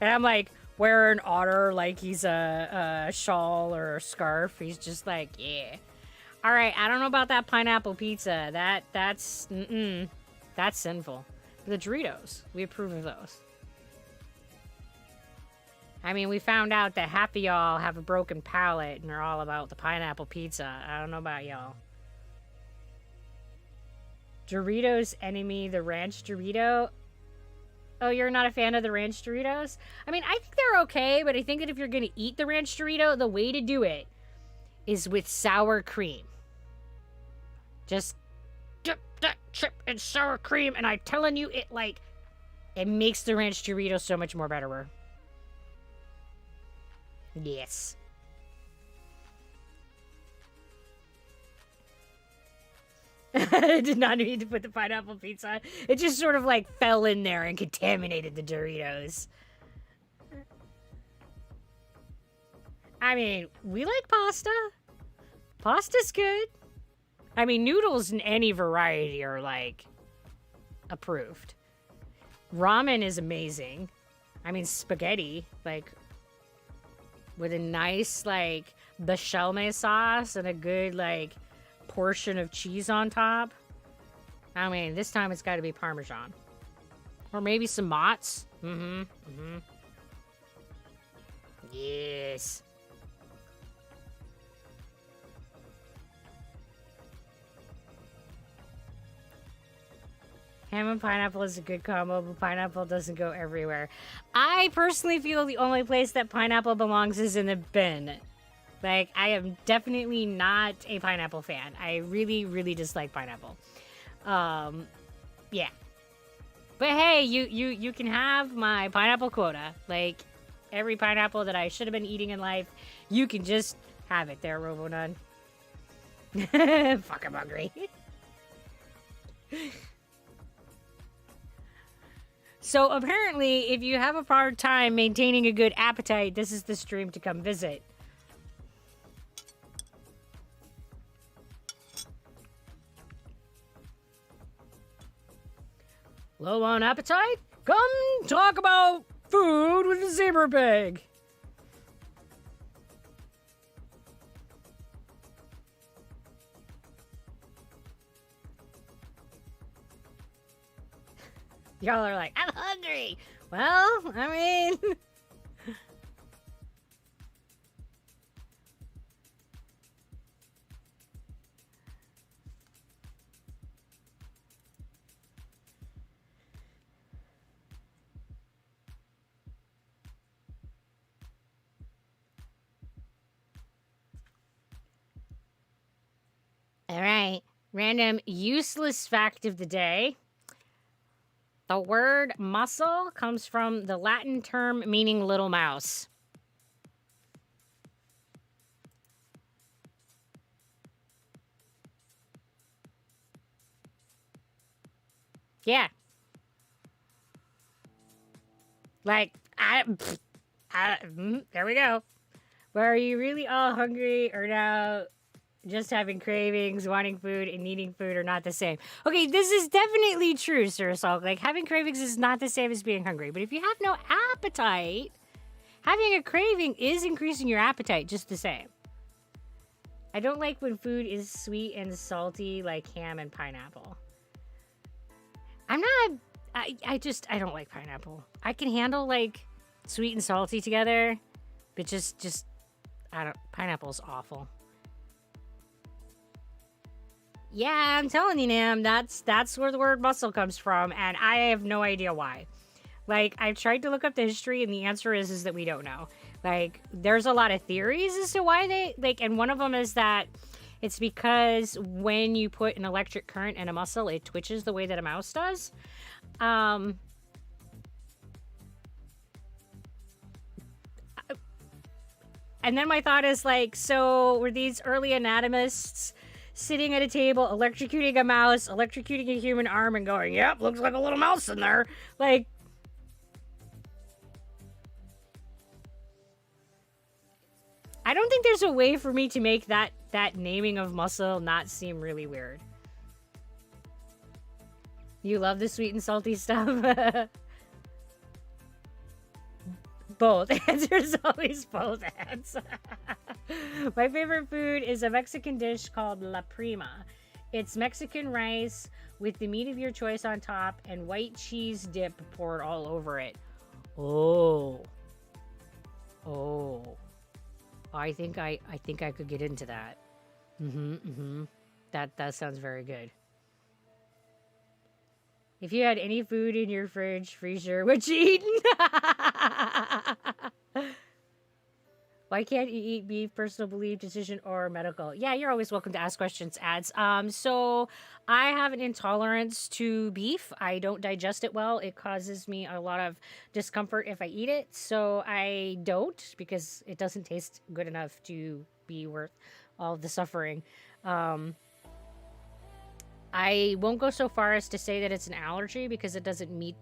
And I'm like, wearing Otter like he's a shawl or a scarf. He's just like, yeah. All right, I don't know about that pineapple pizza. That's sinful. The Doritos, we approve of those. I mean, we found out that half of y'all have a broken palate and are all about the pineapple pizza. I don't know about y'all. Doritos enemy, the ranch Dorito. Oh, you're not a fan of the ranch Doritos? I mean, I think they're okay, but I think that if you're going to eat the ranch Dorito, the way to do it is with sour cream. Just dip that chip in sour cream, and I'm telling you, it makes the ranch Dorito so much more better. Yes. I did not need to put the pineapple pizza. It just sort of like fell in there and contaminated the Doritos. I mean, we like pasta. Pasta's good. I mean, noodles in any variety are, like, approved. Ramen is amazing. I mean, spaghetti, like, with a nice, like, bechamel sauce and a good, like, portion of cheese on top. I mean, this time it's got to be Parmesan. Or maybe some mozz. Yes. Ham and pineapple is a good combo, but pineapple doesn't go everywhere. I personally feel the only place that pineapple belongs is in the bin. Like, I am definitely not a pineapple fan. I really, really dislike pineapple. Yeah. But hey, you can have my pineapple quota. Like, every pineapple that I should have been eating in life, you can just have it there, RoboNun. Fuck, I'm hungry. So apparently, if you have a hard time maintaining a good appetite, this is the stream to come visit. Low on appetite? Come talk about food with the zebra pig. Y'all are like, I'm hungry. Well, I mean... All right. Random useless fact of the day. The word muscle comes from the Latin term meaning little mouse. Yeah. Like, there we go. But are you really all hungry or now just having cravings, wanting food, and needing food are not the same? Okay, this is definitely true, Sir Salk. Like, having cravings is not the same as being hungry. But if you have no appetite, having a craving is increasing your appetite just the same. I don't like when food is sweet and salty like ham and pineapple. I'm not I don't like pineapple. I can handle like sweet and salty together, but just I don't. Pineapple's awful. Yeah, I'm telling you, Nam. That's where the word muscle comes from, and I have no idea why. Like, I've tried to look up the history, and the answer is that we don't know. Like, there's a lot of theories as to why they like, and one of them is that it's because when you put an electric current in a muscle, it twitches the way that a mouse does. Um, and then my thought is like, so were these early anatomists sitting at a table, electrocuting a mouse, electrocuting a human arm, and going, "Yep, looks like a little mouse in there." Like, I don't think there's a way for me to make that naming of muscle not seem really weird. You love the sweet and salty stuff? Both. Answer's always both hands. My favorite food is a Mexican dish called La Prima. It's Mexican rice with the meat of your choice on top and white cheese dip poured all over it. Oh. Oh. I think I could get into that. That sounds very good. If you had any food in your fridge, freezer, what you eating? Why can't you eat beef? Personal belief, decision, or medical? Yeah, you're always welcome to ask questions, ads. So I have an intolerance to beef. I don't digest it well. It causes me a lot of discomfort if I eat it. So I don't, because it doesn't taste good enough to be worth all the suffering. I won't go so far as to say that it's an allergy because it doesn't meet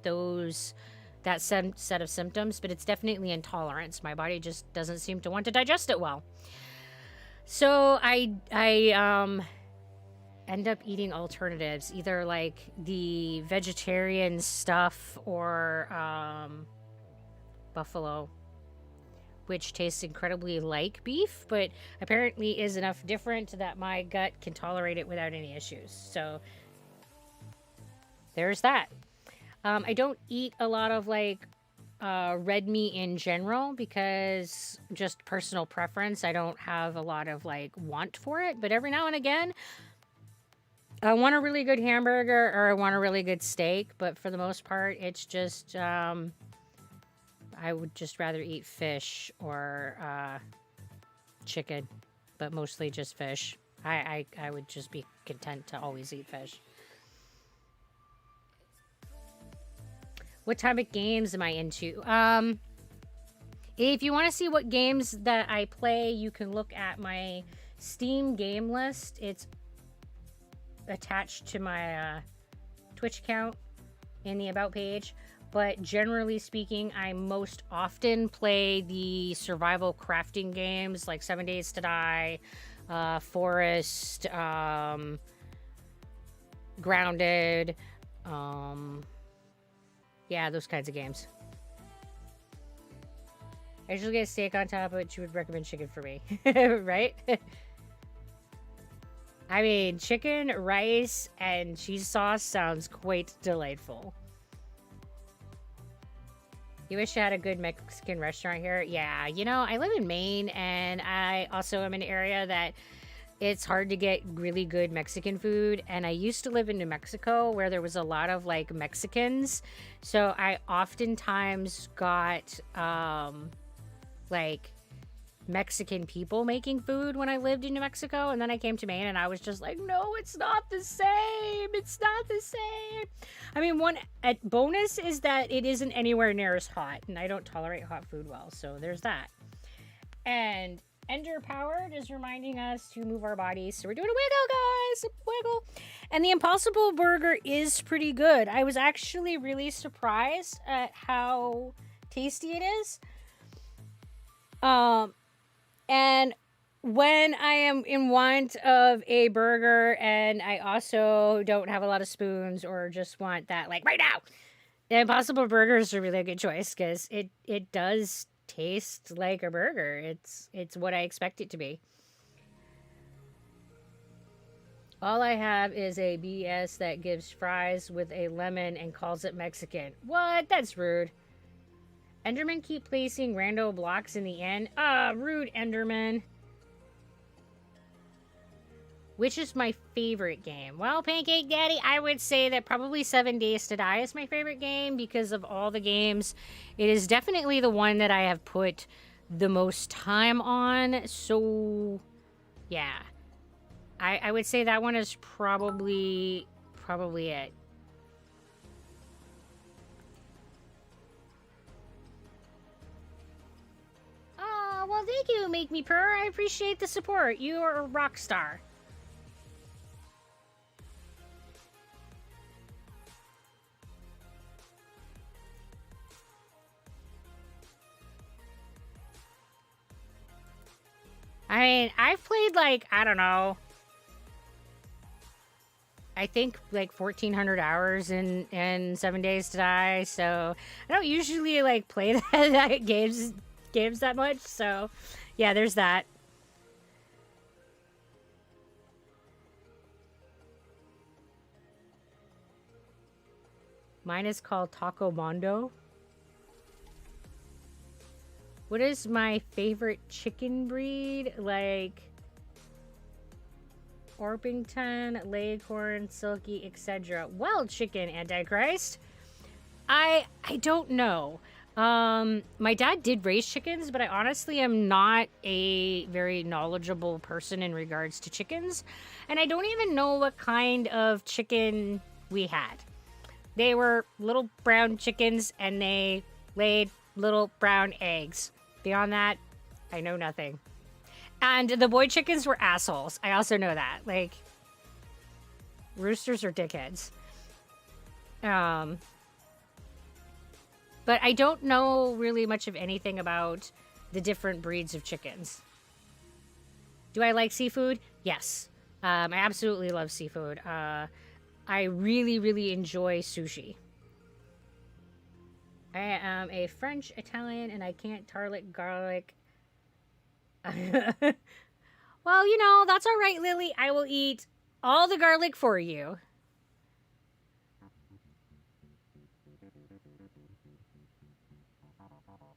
that set of symptoms, but it's definitely intolerance. My body just doesn't seem to want to digest it well. So I end up eating alternatives, either like the vegetarian stuff or buffalo, which tastes incredibly like beef, but apparently is enough different that my gut can tolerate it without any issues. So there's that. I don't eat a lot of like red meat in general because just personal preference. I don't have a lot of like want for it, but every now and again, I want a really good hamburger or I want a really good steak, but for the most part, it's just I would just rather eat fish or chicken, but mostly just fish. I would just be content to always eat fish. What type of games am I into? If you want to see what games that I play, you can look at my Steam game list. It's attached to my Twitch account in the About page. But generally speaking, I most often play the survival crafting games like 7 Days to Die, Forest, Grounded, yeah, those kinds of games. I usually get a steak on top, but you would recommend chicken for me, right? I mean, chicken, rice, and cheese sauce sounds quite delightful. You wish you had a good Mexican restaurant here? Yeah, you know, I live in Maine, and I also am in an area that it's hard to get really good Mexican food. And I used to live in New Mexico where there was a lot of like Mexicans. So I oftentimes got like Mexican people making food when I lived in New Mexico. And then I came to Maine and I was just like, no, it's not the same. It's not the same. I mean, one bonus is that it isn't anywhere near as hot. And I don't tolerate hot food well. So there's that. And Ender Powered is reminding us to move our bodies. So we're doing a wiggle, guys. A wiggle. And the Impossible Burger is pretty good. I was actually really surprised at how tasty it is. And when I am in want of a burger and I also don't have a lot of spoons or just want that like right now, the Impossible Burger is a really good choice because it does taste like a burger. It's what I expect it to be. All I have is a BS that gives fries with a lemon and calls it Mexican. What? That's rude. Endermen keep placing rando blocks in the end. Ah, rude Enderman. Which is my favorite game? Well, Pancake Daddy, I would say that probably 7 Days to Die is my favorite game because of all the games. It is definitely the one that I have put the most time on. So, yeah. I would say that one is probably it. Oh, well, thank you, Make Me Purr. I appreciate the support. You are a rock star. I mean, I've played like, I don't know, I think like 1,400 hours in 7 Days to Die. So I don't usually like play that games that much. So yeah, there's that. Mine is called Taco Mondo. What is my favorite chicken breed? Like Orpington, Leghorn, Silky, etc. Wild chicken, Antichrist. I don't know. My dad did raise chickens, but I honestly am not a very knowledgeable person in regards to chickens, and I don't even know what kind of chicken we had. They were little brown chickens, and they laid little brown eggs. Beyond that, I know nothing. And the boy chickens were assholes. I also know that. Like, roosters are dickheads. But I don't know really much of anything about the different breeds of chickens. Do I like seafood? Yes. I absolutely love seafood. I really, really enjoy sushi. I am a French Italian and I can't tarlet garlic. Well, you know, that's all right, Lily. I will eat all the garlic for you.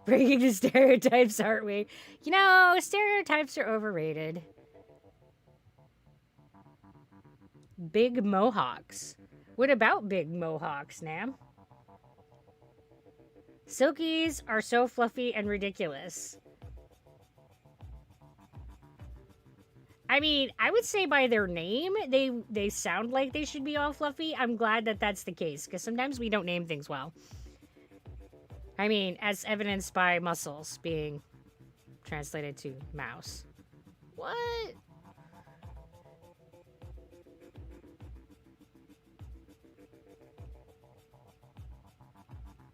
Breaking the stereotypes, aren't we? You know, stereotypes are overrated. Big mohawks. What about big mohawks, Nam? Silkies are so fluffy and ridiculous. I mean, I would say by their name, they sound like they should be all fluffy. I'm glad that that's the case, because sometimes we don't name things well. I mean, as evidenced by muscles being translated to mouse. What?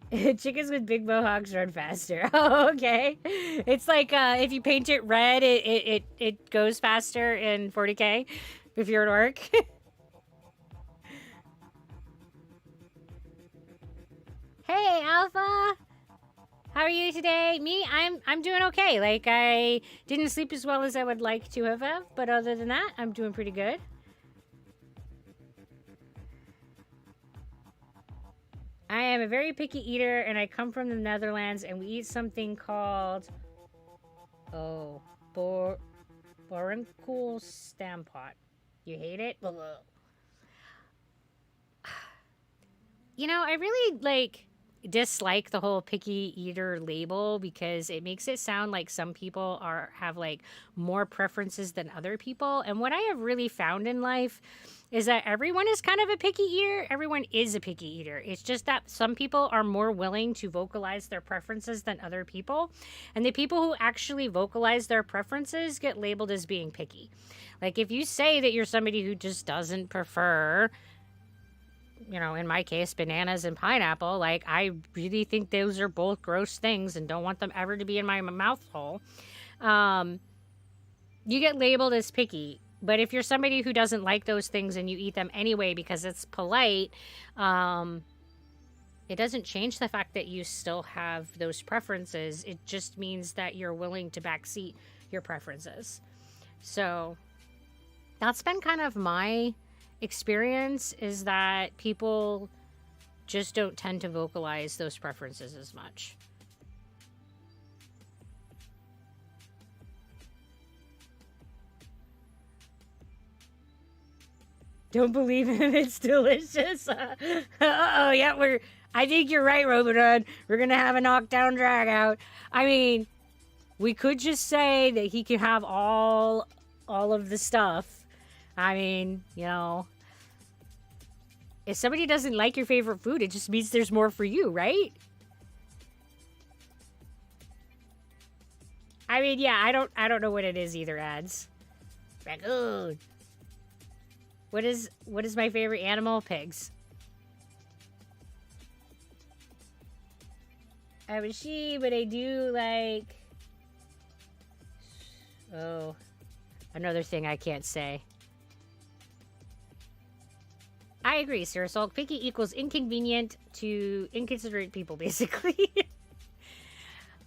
Chickens with big mohawks run faster. Oh, okay. It's like if you paint it red, it goes faster in 40K if you're an orc. Hey, Alpha. How are you today? Me, I'm doing okay. Like I didn't sleep as well as I would like to have, but other than that, I'm doing pretty good. I am a very picky eater, and I come from the Netherlands, and we eat something called Borenkool Stampot. You hate it? You know, I really dislike the whole picky eater label because it makes it sound like some people have like more preferences than other people. And what I have really found in life is that everyone is kind of a picky eater. Everyone is a picky eater. It's just that some people are more willing to vocalize their preferences than other people. And the people who actually vocalize their preferences get labeled as being picky. Like if you say that you're somebody who just doesn't prefer, you know, in my case, bananas and pineapple, like I really think those are both gross things and don't want them ever to be in my mouth hole. You get labeled as picky. But if you're somebody who doesn't like those things and you eat them anyway because it's polite, it doesn't change the fact that you still have those preferences. It just means that you're willing to backseat your preferences. So, That's been kind of my experience, is that people just don't tend to vocalize those preferences as much. Don't believe him, it's delicious. Oh, yeah, I think you're right, Robodon. We're gonna have a knockdown drag out. I mean, we could just say that he can have all of the stuff. I mean, if somebody doesn't like your favorite food, it just means there's more for you, right? I mean, yeah, I don't know what it is either, ads. Raccoon. What is my favorite animal? Pigs. I'm a she, but I do like... Oh. Another thing I can't say. I agree, Sir Sulk. Picky equals inconvenient to inconsiderate people, basically.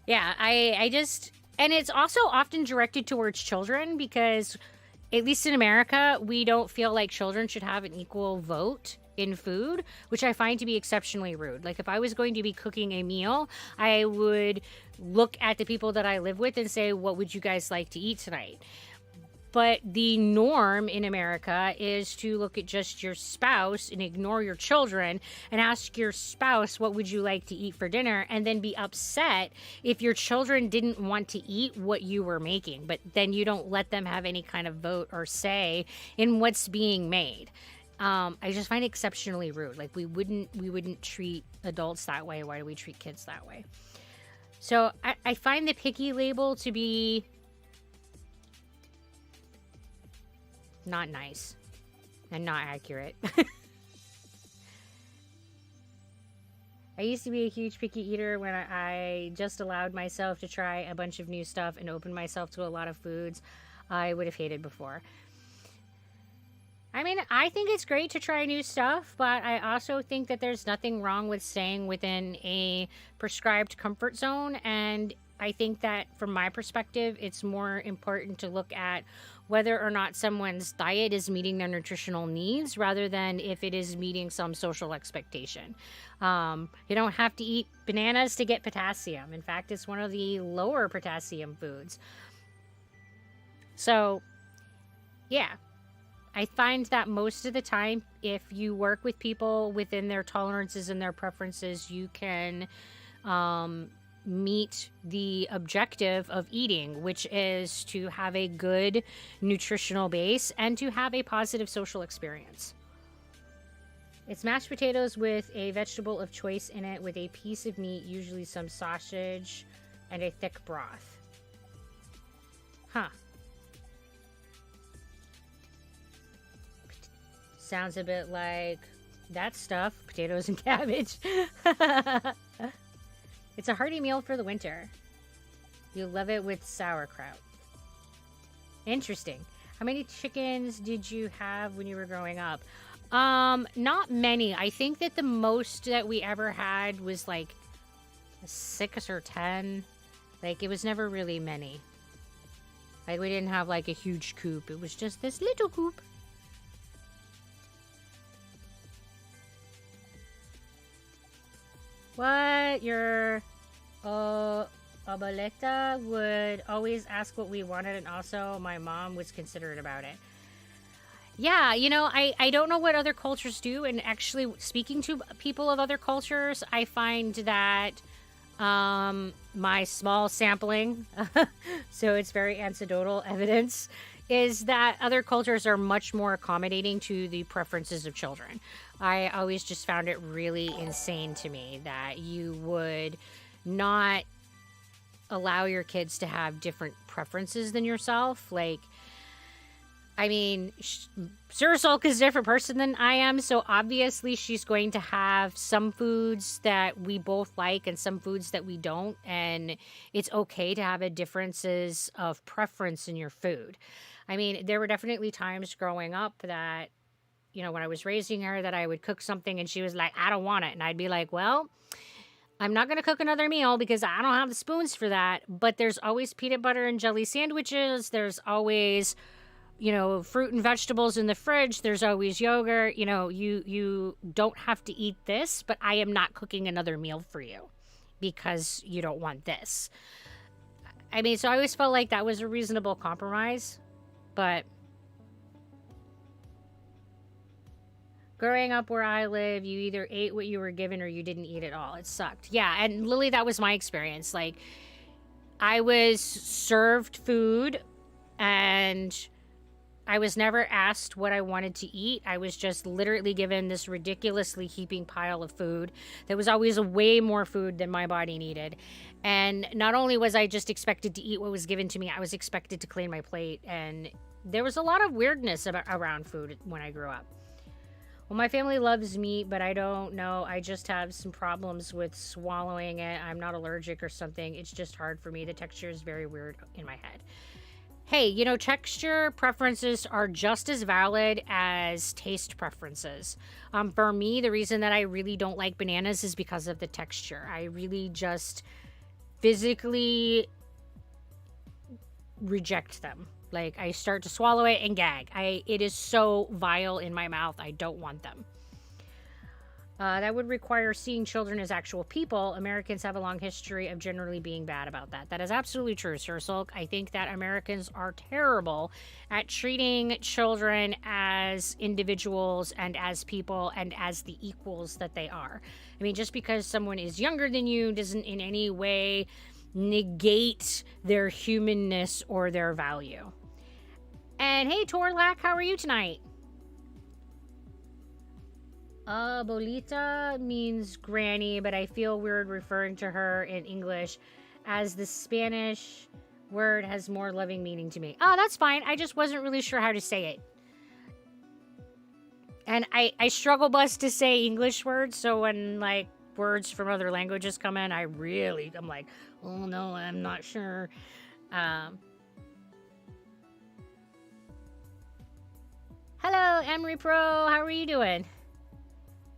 Yeah, I just... And it's also often directed towards children because, at least in America, we don't feel like children should have an equal vote in food, which I find to be exceptionally rude. Like, if I was going to be cooking a meal, I would look at the people that I live with and say, what would you guys like to eat tonight? But the norm in America is to look at just your spouse and ignore your children and ask your spouse, what would you like to eat for dinner? And then be upset if your children didn't want to eat what you were making. But then you don't let them have any kind of vote or say in what's being made. I just find it exceptionally rude. Like, we wouldn't treat adults that way. Why do we treat kids that way? So I find the picky label to be not nice and not accurate. I used to be a huge picky eater when I just allowed myself to try a bunch of new stuff and open myself to a lot of foods I would have hated before. I mean, I think it's great to try new stuff, but I also think that there's nothing wrong with staying within a prescribed comfort zone. And I think that from my perspective, it's more important to look at whether or not someone's diet is meeting their nutritional needs rather than if it is meeting some social expectation. You don't have to eat bananas to get potassium. In fact, it's one of the lower potassium foods. So, yeah. I find that most of the time, if you work with people within their tolerances and their preferences, you can meet the objective of eating, which is to have a good nutritional base and to have a positive social experience. It's mashed potatoes with a vegetable of choice in it with a piece of meat, usually some sausage, and a thick broth. Huh. Sounds a bit like that stuff, potatoes and cabbage. It's a hearty meal for the winter. You love it with sauerkraut. Interesting. How many chickens did you have when you were growing up? Not many. I think that the most that we ever had was like 6 or 10. Like, it was never really many. Like, we didn't have like a huge coop. It was just this little coop. What? Your abuelita would always ask what we wanted, and also my mom was considerate about it. Yeah, I don't know what other cultures do, and actually speaking to people of other cultures, I find that my small sampling, so it's very anecdotal evidence, is that other cultures are much more accommodating to the preferences of children. I always just found it really insane to me that you would not allow your kids to have different preferences than yourself. Like, I mean, Sir Sulk is a different person than I am, so obviously she's going to have some foods that we both like and some foods that we don't, and it's okay to have a differences of preference in your food. I mean, there were definitely times growing up that, when I was raising her, that I would cook something and she was like, I don't want it. And I'd be like, well, I'm not going to cook another meal because I don't have the spoons for that. But there's always peanut butter and jelly sandwiches. There's always you know, fruit and vegetables in the fridge. There's always yogurt. You know, you don't have to eat this, but I am not cooking another meal for you because you don't want this. I mean, so I always felt like that was a reasonable compromise, but growing up where I live, you either ate what you were given or you didn't eat at all. It sucked. Yeah, and Lily, that was my experience. Like, I was served food and I was never asked what I wanted to eat. I was just literally given this ridiculously heaping pile of food that was always way more food than my body needed. And not only was I just expected to eat what was given to me, I was expected to clean my plate. And there was a lot of weirdness around food when I grew up. Well, my family loves meat, but I don't know. I just have some problems with swallowing it. I'm not allergic or something. It's just hard for me. The texture is very weird in my head. Hey, you know, texture preferences are just as valid as taste preferences. For me, the reason that I really don't like bananas is because of the texture. I really just physically reject them. Like, I start to swallow it and gag. It is so vile in my mouth. I don't want them. That would require seeing children as actual people. Americans have a long history of generally being bad about that. That is absolutely true, Sir Sulk. I think that Americans are terrible at treating children as individuals and as people and as the equals that they are. I mean, just because someone is younger than you doesn't in any way negate their humanness or their value. And hey, Torlak, how are you tonight? Abuelita means granny, but I feel weird referring to her in English as the Spanish word has more loving meaning to me. Oh, that's fine. I just wasn't really sure how to say it. And I struggle bus to say English words, so when like words from other languages come in, I'm like, oh no, I'm not sure. Hello, Emery Pro. How are you doing?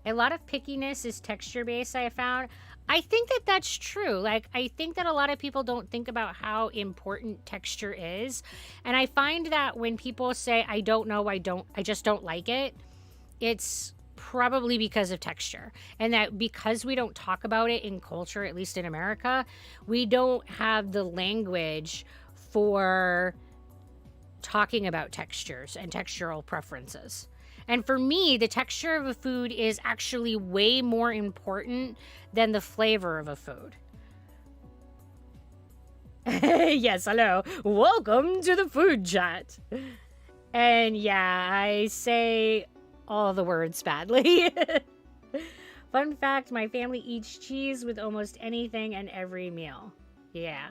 A lot of pickiness is texture-based, I have found. I think that that's true. Like, I think that a lot of people don't think about how important texture is. And I find that when people say, I don't know, I just don't like it, it's probably because of texture. And that because we don't talk about it in culture, at least in America, we don't have the language for talking about textures and textural preferences. And for me, the texture of a food is actually way more important than the flavor of a food. Yes, hello. Welcome to the food chat. And yeah, I say all the words badly. Fun fact, my family eats cheese with almost anything and every meal. Yeah.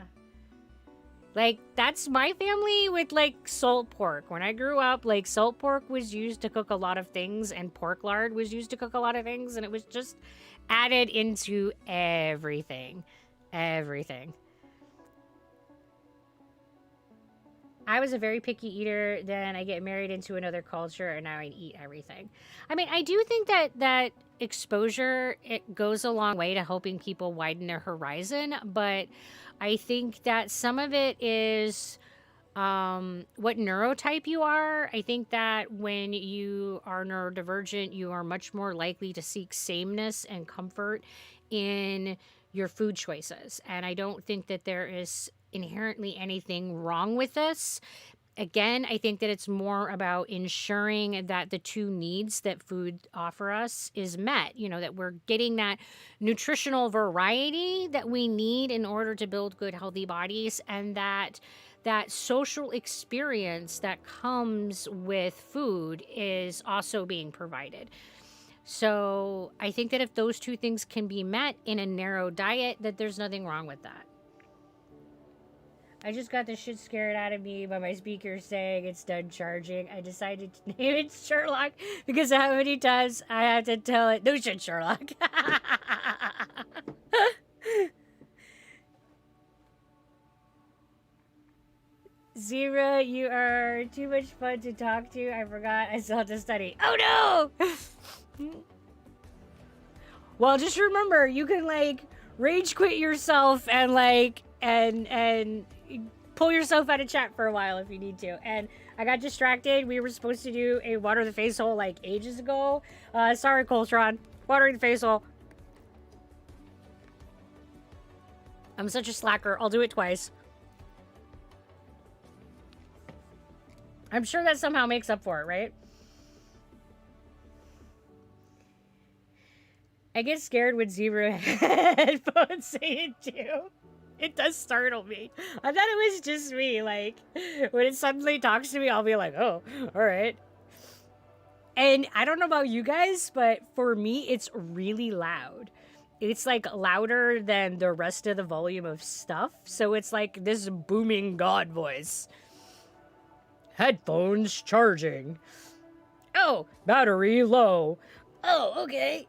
Like, that's my family with, like, salt pork. When I grew up, like, salt pork was used to cook a lot of things, and pork lard was used to cook a lot of things, and it was just added into everything. Everything. I was a very picky eater, then I get married into another culture, and now I eat everything. I mean, I do think that exposure, it goes a long way to helping people widen their horizon, but I think that some of it is what neurotype you are. I think that when you are neurodivergent, you are much more likely to seek sameness and comfort in your food choices. And I don't think that there is inherently anything wrong with this. Again, I think that it's more about ensuring that the two needs that food offer us is met. You know, that we're getting that nutritional variety that we need in order to build good, healthy bodies, and that social experience that comes with food is also being provided. So I think that if those two things can be met in a narrow diet, that there's nothing wrong with that. I just got the shit scared out of me by my speaker saying it's done charging. I decided to name it Sherlock because how many times I have to tell it, no shit, Sherlock. Zira, you are too much fun to talk to. I forgot I still have to study. Oh no! Well, just remember, you can like rage quit yourself and like and pull yourself out of chat for a while if you need to. And I got distracted. We were supposed to do a water the face hole like ages ago. Sorry, Coltron. Watering the face hole. I'm such a slacker. I'll do it twice. I'm sure that somehow makes up for it, right? I get scared when zebra headphones say it too. It does startle me. I thought it was just me. Like, when it suddenly talks to me, I'll be like, oh, all right. And I don't know about you guys, but for me, it's really loud. It's like louder than the rest of the volume of stuff. So it's like this booming God voice. Headphones charging. Oh, battery low. Oh, okay.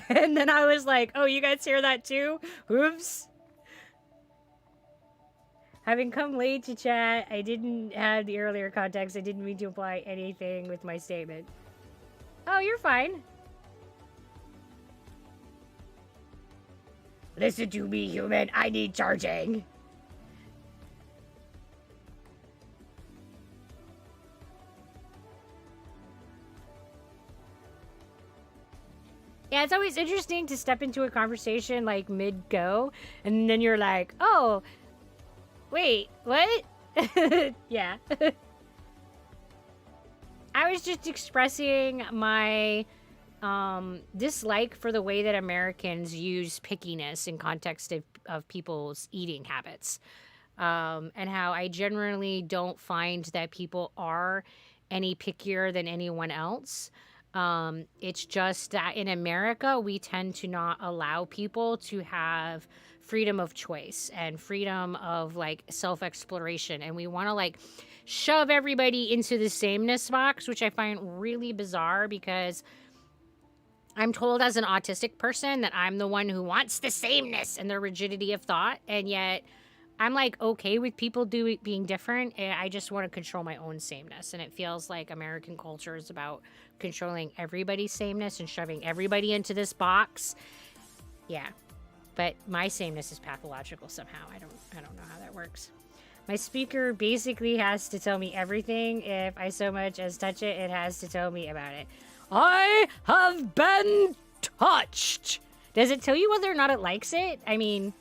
And then I was like, oh, you guys hear that too? Oops. Having come late to chat, I didn't have the earlier context. I didn't mean to imply anything with my statement. Oh, you're fine. Listen to me, human. I need charging. Yeah, it's always interesting to step into a conversation like mid-go, and then you're like, oh, wait, what? Yeah. I was just expressing my dislike for the way that Americans use pickiness in context of people's eating habits. And how I generally don't find that people are any pickier than anyone else. It's just that in America, we tend to not allow people to have freedom of choice and freedom of like self-exploration. And we want to like shove everybody into the sameness box, which I find really bizarre because I'm told as an autistic person that I'm the one who wants the sameness and the rigidity of thought. And yet I'm like okay with people being different. And I just want to control my own sameness. And it feels like American culture is about controlling everybody's sameness and shoving everybody into this box. Yeah. But my sameness is pathological somehow. I don't know how that works. My speaker basically has to tell me everything. If I so much as touch it, it has to tell me about it. I have been touched. Does it tell you whether or not it likes it? I mean,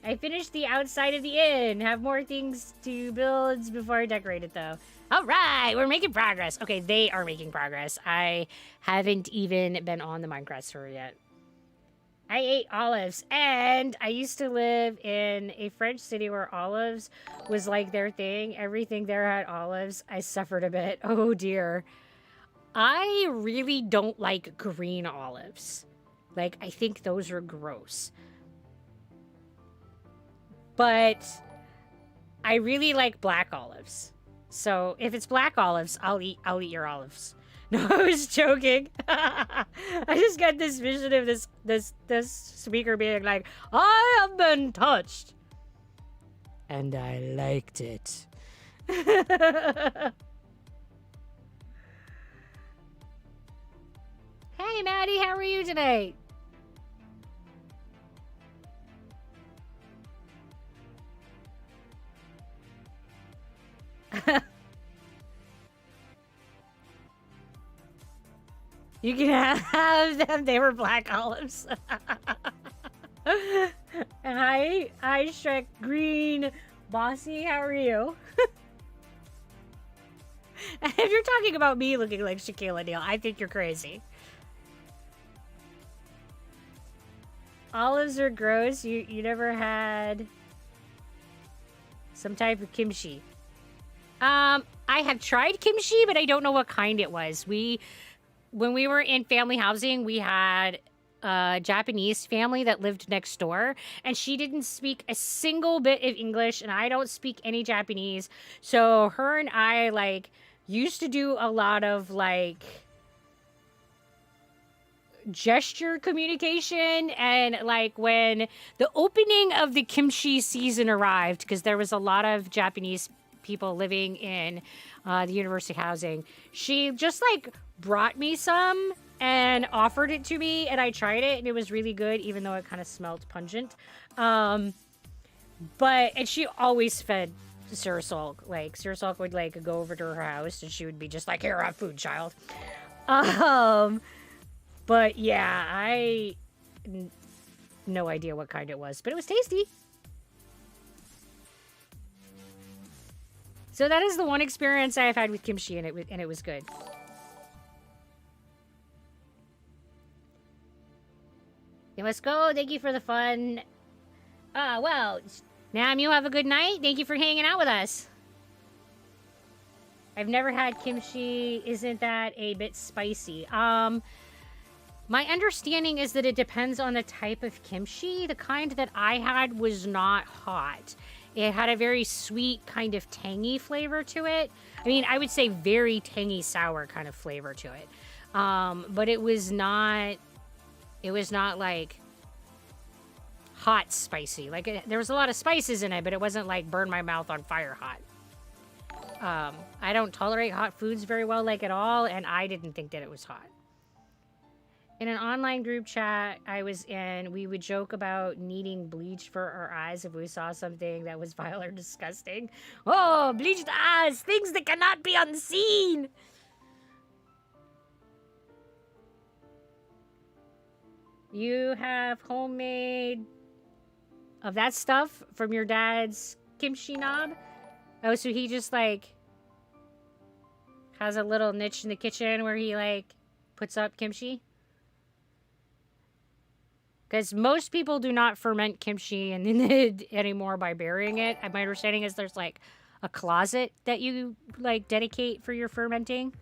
I finished the outside of the inn. Have more things to build before I decorate it, though. All right, we're making progress. Okay, they are making progress. I haven't even been on the Minecraft server yet. I ate olives, and I used to live in a French city where olives was like their thing. Everything there had olives. I suffered a bit. Oh, dear. I really don't like green olives. Like, I think those are gross. But I really like black olives. So if it's black olives, I'll eat your olives. No, I was joking. I just got this vision of this speaker being like, I have been touched. And I liked it. Hey, Maddie, how are you today? You can have them. They were black olives. Hi, Shrek Green. Bossy, how are you? If you're talking about me looking like Shaquille O'Neal, I think you're crazy. Olives are gross. You never had some type of kimchi. I have tried kimchi, but I don't know what kind it was. When we were in family housing, we had a Japanese family that lived next door, and she didn't speak a single bit of English, and I don't speak any Japanese. So her and I, like, used to do a lot of, like, gesture communication. And, like, when the opening of the kimchi season arrived, because there was a lot of Japanese people living in the university housing, she just, like, brought me some, and offered it to me, and I tried it, and it was really good, even though it kind of smelled pungent. And she always fed Sir Sulk. Like, Sir Sulk would, like, go over to her house, and she would be just like, here, have food, child. But yeah, no idea what kind it was, but it was tasty. So that is the one experience I've had with kimchi, and it was good. You must go. Thank you for the fun. Well, Nam, you have a good night. Thank you for hanging out with us. I've never had kimchi. Isn't that a bit spicy? My understanding is that it depends on the type of kimchi. The kind that I had was not hot. It had a very sweet, kind of tangy flavor to it. I mean, I would say very tangy, sour kind of flavor to it. But it was not like hot spicy. Like, there was a lot of spices in it, but it wasn't like burn my mouth on fire hot. I don't tolerate hot foods very well, like, at all, and I didn't think that it was hot. In an online group chat I was in, we would joke about needing bleach for our eyes if we saw something that was vile or disgusting. Oh, bleached eyes! Things that cannot be unseen! You have homemade of that stuff from your dad's kimchi knob? Oh, so he just, like, has a little niche in the kitchen where he, like, puts up kimchi? Because most people do not ferment kimchi anymore by burying it. My understanding is there's, like, a closet that you, like, dedicate for your fermenting.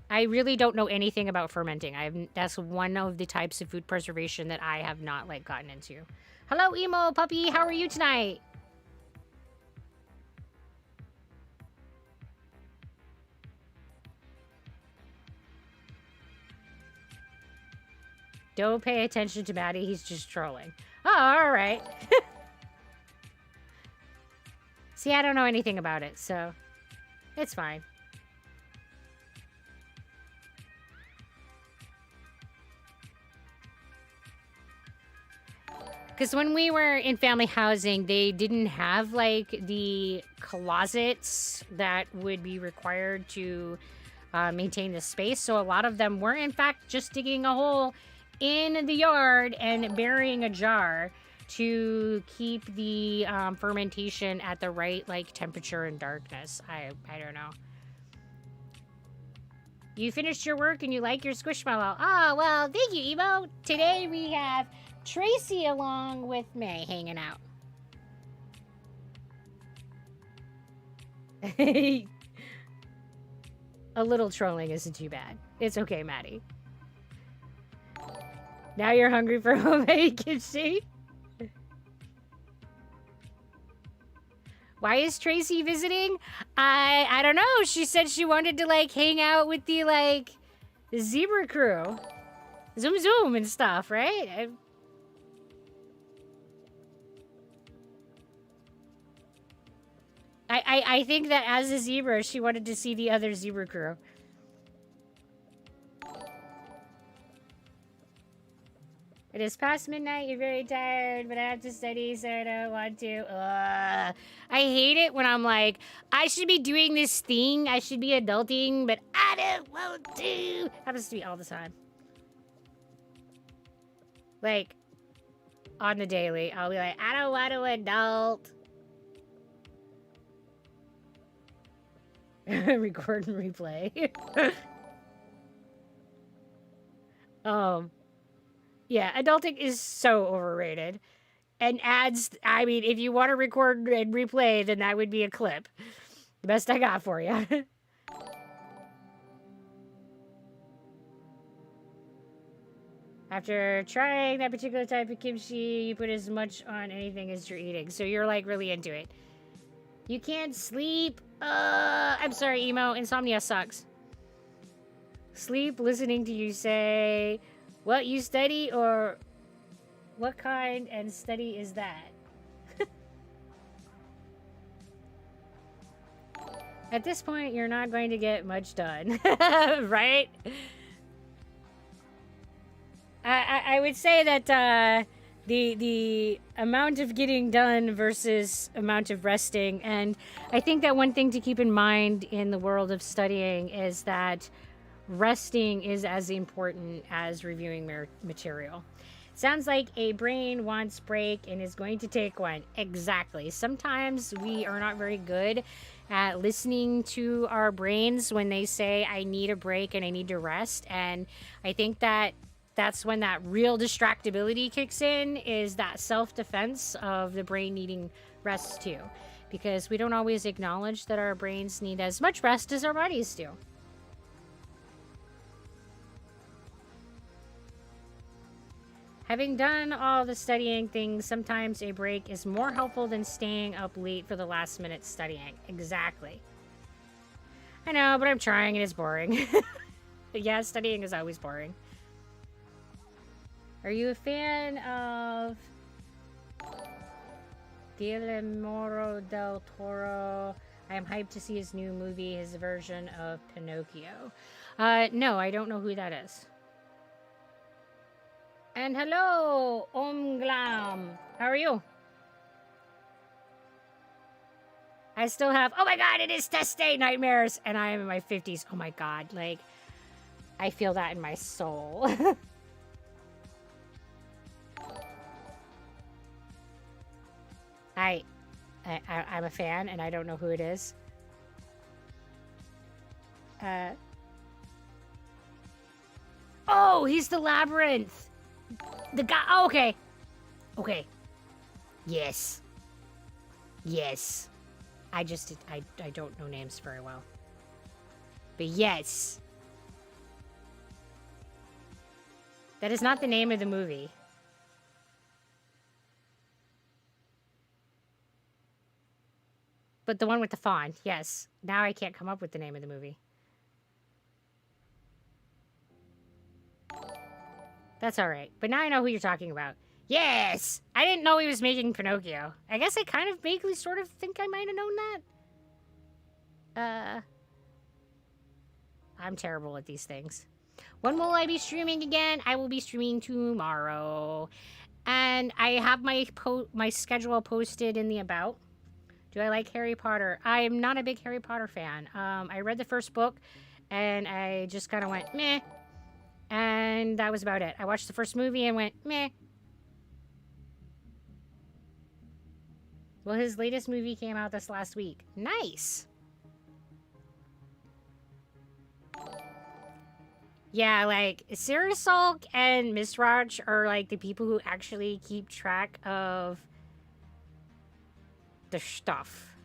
I really don't know anything about fermenting. That's one of the types of food preservation that I have not, like, gotten into. Hello, Emo Puppy. How are you tonight? Don't pay attention to Maddie. He's just trolling. Oh, all right. See, I don't know anything about it, so it's fine. Because when we were in family housing, they didn't have, like, the closets that would be required to maintain the space. So a lot of them were, in fact, just digging a hole in the yard and burying a jar to keep the fermentation at the right, like, temperature and darkness. I don't know. You finished your work and you like your squishmallow. Oh, well, thank you, Emo. Today we have Tracy along with me hanging out. A little trolling isn't too bad. It's okay, Maddie. Now you're hungry for homemade kimchi? Why is Tracy visiting? I don't know. She said she wanted to, like, hang out with the, like, zebra crew. Zoom zoom and stuff, right? I think that as a zebra, she wanted to see the other zebra crew. It is past midnight, you're very tired, but I have to study, so I don't want to. I hate it when I'm like, I should be doing this thing, I should be adulting, but I don't want to. Happens to me all the time. Like, on the daily, I'll be like, I don't want to adult. Record and replay. Yeah, adulting is so overrated. And ads, I mean, if you want to record and replay, then that would be a clip. The best I got for you. After trying that particular type of kimchi, you put as much on anything as you're eating. So you're, like, really into it. You can't sleep. I'm sorry, Emo. Insomnia sucks. Sleep listening to you say, what, you study, or what kind and study is that? At this point, you're not going to get much done, right? I would say that the amount of getting done versus amount of resting, and I think that one thing to keep in mind in the world of studying is that resting is as important as reviewing material. Sounds like a brain wants break and is going to take one. Exactly. Sometimes we are not very good at listening to our brains when they say, I need a break and I need to rest. And I think that that's when that real distractibility kicks in, is that self-defense of the brain needing rest too. Because we don't always acknowledge that our brains need as much rest as our bodies do. Having done all the studying things, sometimes a break is more helpful than staying up late for the last minute studying. Exactly. I know, but I'm trying and it's boring. Yeah, studying is always boring. Are you a fan of Guillermo del Toro? I am hyped to see his new movie, his version of Pinocchio. No, I don't know who that is. And hello, Glam. How are you? I still have, oh my god, it is test day nightmares, and I am in my 50s. Oh my god, like, I feel that in my soul. I'm a fan, and I don't know who it is. Oh, he's the labyrinth. The guy. Oh, okay. Okay. Yes. Yes. I don't know names very well. But yes. That is not the name of the movie. But the one with the fawn, yes. Now I can't come up with the name of the movie. That's all right. But now I know who you're talking about. Yes! I didn't know he was making Pinocchio. I guess I kind of vaguely sort of think I might have known that. I'm terrible at these things. When will I be streaming again? I will be streaming tomorrow. And I have my schedule posted in the About. Do I like Harry Potter? I am not a big Harry Potter fan. I read the first book, and I just kind of went, meh. And that was about it. I watched the first movie and went, meh. Well, his latest movie came out this last week. Nice. Yeah, like, Sarah Salk and Miss Raj are, like, the people who actually keep track of the stuff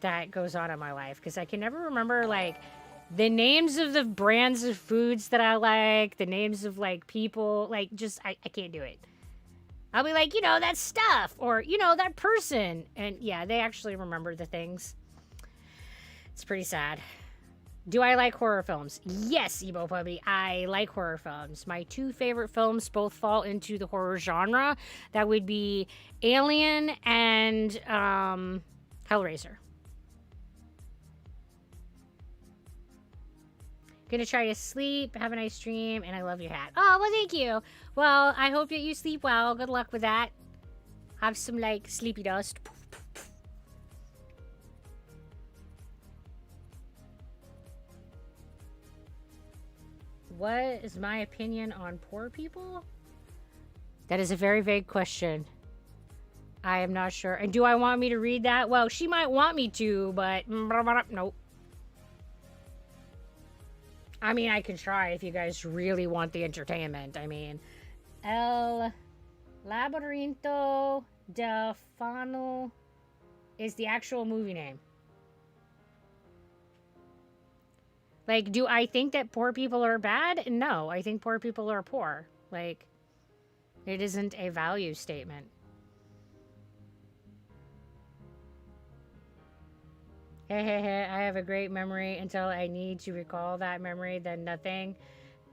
that goes on in my life. Because I can never remember, like, the names of the brands of foods that I like, the names of, like, people. Like, just, I can't do it. I'll be like, that stuff. Or, that person. And, yeah, they actually remember the things. It's pretty sad. Do I like horror films? Yes, Ebo Puppy, I like horror films. My two favorite films both fall into the horror genre. That would be Alien and Hellraiser. Gonna try to sleep, have a nice dream, and I love your hat. Oh, well, thank you. Well, I hope that you sleep well. Good luck with that. Have some, like, sleepy dust. What is my opinion on poor people? That is a very vague question. I am not sure. And do I want me to read that? Well, she might want me to, but nope. I mean, I can try if you guys really want the entertainment. I mean, El Labyrinto del Fauno is the actual movie name. Like, do I think that poor people are bad? No, I think poor people are poor. Like, it isn't a value statement. Hey, I have a great memory until I need to recall that memory, then nothing.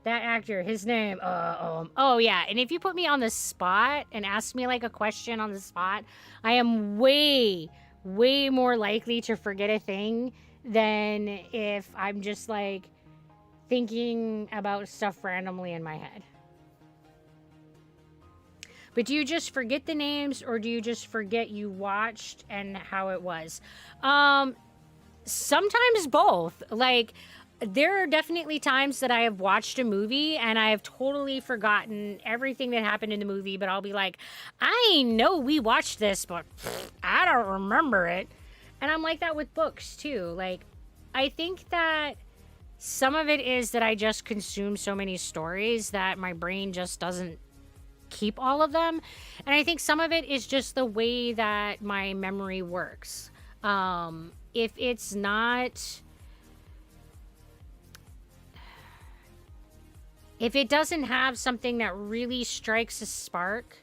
That actor, his name, oh yeah, and if you put me on the spot and ask me, like, a question on the spot, I am way more likely to forget a thing than if I'm just, like, thinking about stuff randomly in my head. But do you just forget the names, or do you just forget you watched and how it was? Sometimes both. Like, there are definitely times that I have watched a movie and I have totally forgotten everything that happened in the movie, but I'll be like, I know we watched this, but I don't remember it. And I'm like that with books too. Like, I think that some of it is that I just consume so many stories that my brain just doesn't keep all of them. And I think some of it is just the way that my memory works. If it's not, if it doesn't have something that really strikes a spark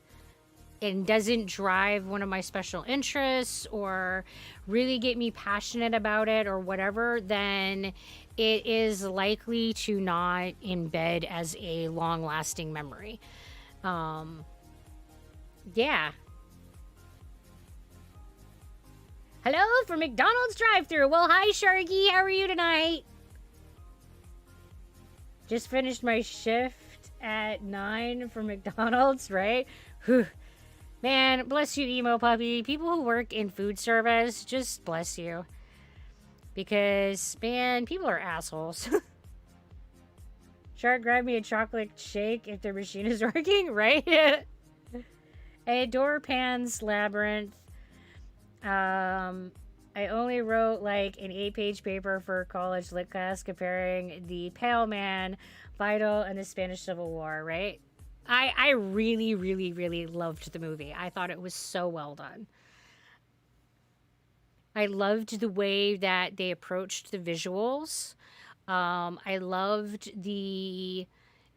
and doesn't drive one of my special interests or really get me passionate about it or whatever, then it is likely to not embed as a long lasting memory. Yeah. Hello from McDonald's drive-thru. Well, hi, Sharky. How are you tonight? Just finished my shift at 9 for McDonald's, right? Whew. Man, bless you, emo puppy. People who work in food service, just bless you. Because, man, people are assholes. Shark, grab me a chocolate shake if their machine is working, right? I adore Pan's Labyrinth. I only wrote like an 8-page paper for college lit class comparing the Pale Man, Vital, and the Spanish Civil War, right? I really, really, really loved the movie. I thought it was so well done. I loved the way that they approached the visuals. I loved the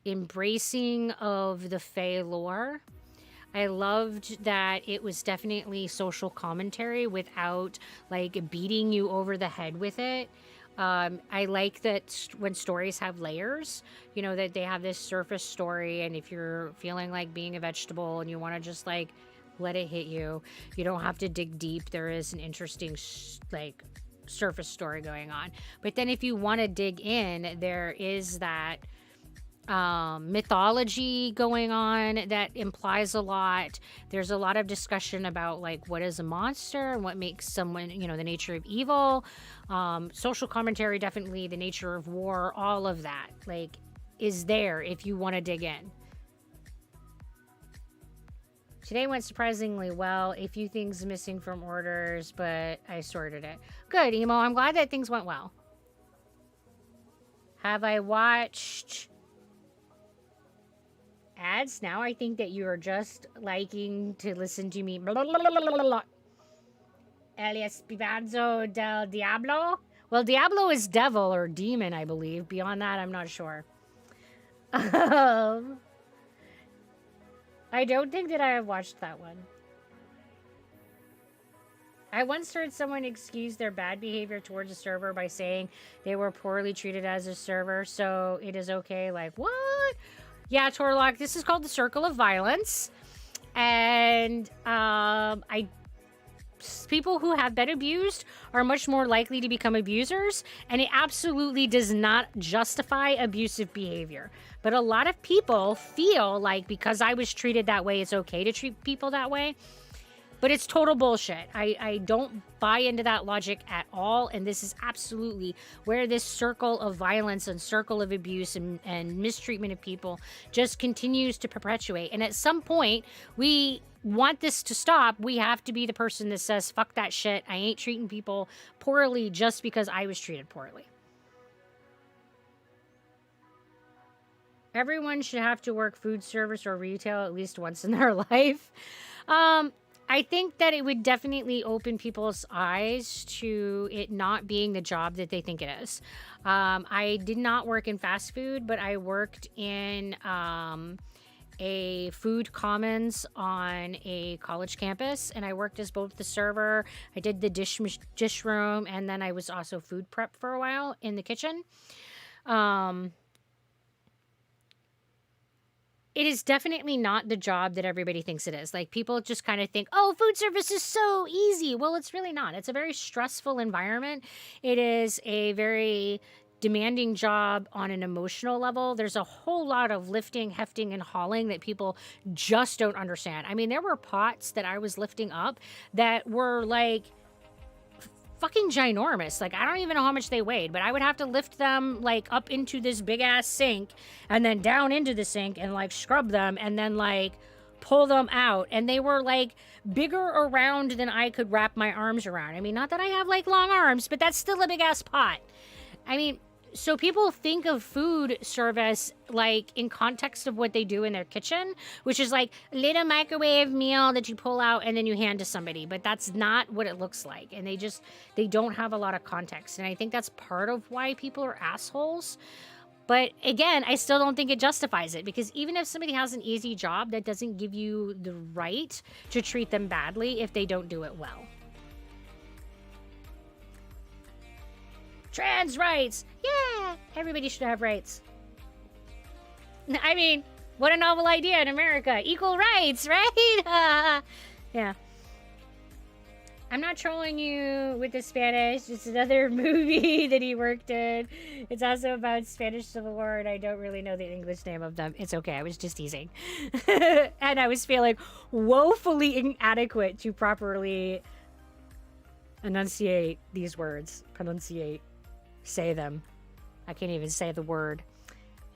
embracing of the Fae lore. I loved that it was definitely social commentary without like beating you over the head with it. I like that when stories have layers, you know, that they have this surface story, and if you're feeling like being a vegetable and you want to just like let it hit you, you don't have to dig deep. There is an interesting like surface story going on. But then if you want to dig in, there is that mythology going on that implies a lot. There's a lot of discussion about like what is a monster and what makes someone, you know, the nature of evil. Social commentary, definitely the nature of war, all of that like is there if you want to dig in. Today went surprisingly well. A few things missing from orders, but I sorted it. Good, Emo. I'm glad that things went well. Have I watched ads? Now I think that you are just liking to listen to me. El Espinazo del Diablo? Well, Diablo is devil or demon, I believe. Beyond that, I'm not sure. I don't think that I have watched that one. I once heard someone excuse their bad behavior towards a server by saying they were poorly treated as a server, so it is okay. Like, what? Yeah, Torlock, this is called the Circle of Violence. And people who have been abused are much more likely to become abusers, and it absolutely does not justify abusive behavior. But a lot of people feel like because I was treated that way, it's okay to treat people that way. But it's total bullshit. I don't buy into that logic at all. And this is absolutely where this circle of violence and circle of abuse and mistreatment of people just continues to perpetuate. And at some point, we want this to stop. We have to be the person that says, fuck that shit. I ain't treating people poorly just because I was treated poorly. Everyone should have to work food service or retail at least once in their life. I think that it would definitely open people's eyes to it not being the job that they think it is. I did not work in fast food, but I worked in a food commons on a college campus, and I worked as both the server, I did the dish room, and then I was also food prep for a while in the kitchen. It is definitely not the job that everybody thinks it is. Like, people just kind of think, oh, food service is so easy. Well, it's really not. It's a very stressful environment. It is a very demanding job on an emotional level. There's a whole lot of lifting, hefting, and hauling that people just don't understand. I mean, there were pots that I was lifting up that were like fucking ginormous. Like, I don't even know how much they weighed, but I would have to lift them like up into this big ass sink and then down into the sink and like scrub them and then like pull them out. And they were like bigger around than I could wrap my arms around. I mean, not that I have like long arms, but that's still a big ass pot. I mean, so people think of food service like in context of what they do in their kitchen, which is like a little microwave meal that you pull out and then you hand to somebody, but that's not what it looks like. And they don't have a lot of context. And I think that's part of why people are assholes. But again, I still don't think it justifies it, because even if somebody has an easy job, that doesn't give you the right to treat them badly if they don't do it well. Trans rights! Yeah! Everybody should have rights. I mean, what a novel idea in America. Equal rights, right? Yeah. I'm not trolling you with the Spanish. It's another movie that he worked in. It's also about Spanish Civil War, and I don't really know the English name of them. It's okay. I was just teasing. And I was feeling woefully inadequate to properly enunciate these words. Pronunciate. Say them. I can't even say the word.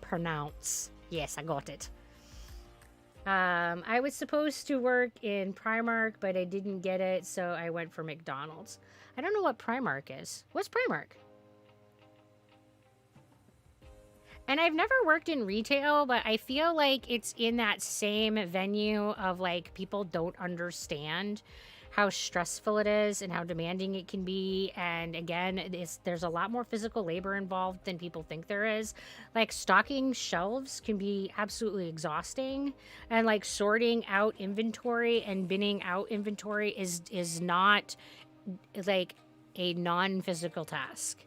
Pronounce. Yes, I got it. I was supposed to work in Primark, but I didn't get it, so I went for McDonald's. I don't know what Primark is. What's Primark? And I've never worked in retail, but I feel like it's in that same venue of like people don't understand how stressful it is and how demanding it can be. And again, there's a lot more physical labor involved than people think there is. Like stocking shelves can be absolutely exhausting, and like sorting out inventory and binning out inventory is not like a non-physical task.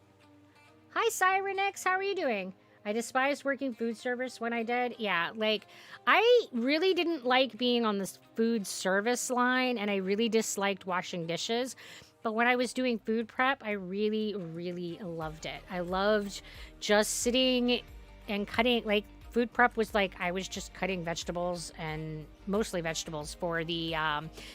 Hi Cyrenix, how are you doing? I despised working food service when I did. Yeah, like, I really didn't like being on this food service line, and I really disliked washing dishes. But when I was doing food prep, I really, really loved it. I loved just sitting and cutting, like, food prep was like, I was just cutting vegetables, and mostly vegetables for the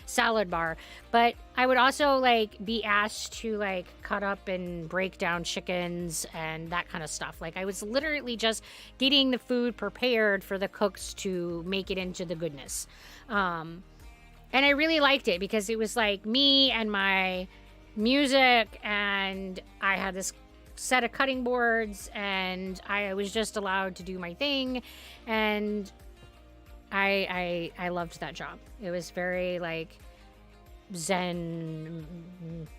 salad bar. But I would also like be asked to like cut up and break down chickens and that kind of stuff. Like I was literally just getting the food prepared for the cooks to make it into the goodness. And I really liked it because it was like me and my music, and I had this set of cutting boards, and I was just allowed to do my thing, and I loved that job. It was very like Zen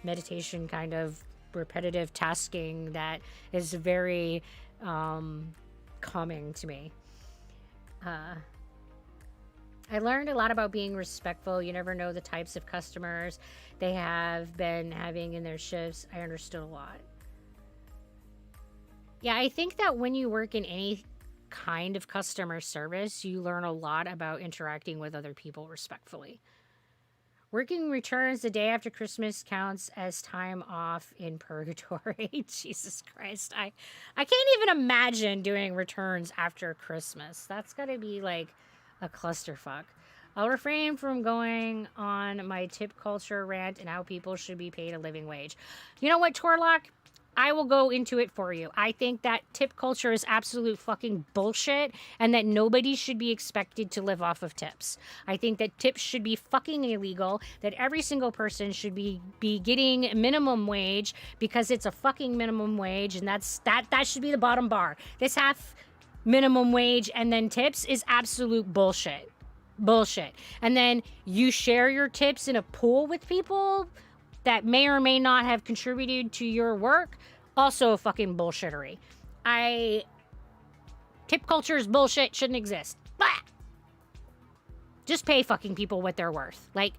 meditation kind of repetitive tasking that is very calming to me. I learned a lot about being respectful. You never know the types of customers they have been having in their shifts. I understood a lot. Yeah, I think that when you work in any kind of customer service, you learn a lot about interacting with other people respectfully. Working returns the day after Christmas counts as time off in purgatory. Jesus Christ. I can't even imagine doing returns after Christmas. That's got to be like a clusterfuck. I'll refrain from going on my tip culture rant and how people should be paid a living wage. You know what, Torlock? I will go into it for you. I think that tip culture is absolute fucking bullshit, and that nobody should be expected to live off of tips. I think that tips should be fucking illegal, that every single person should be getting minimum wage because it's a fucking minimum wage, and that should be the bottom bar. This half minimum wage and then tips is absolute bullshit. Bullshit. And then you share your tips in a pool with people that may or may not have contributed to your work, also fucking bullshittery. Tip culture is bullshit, shouldn't exist. Blah! Just pay fucking people what they're worth. Like,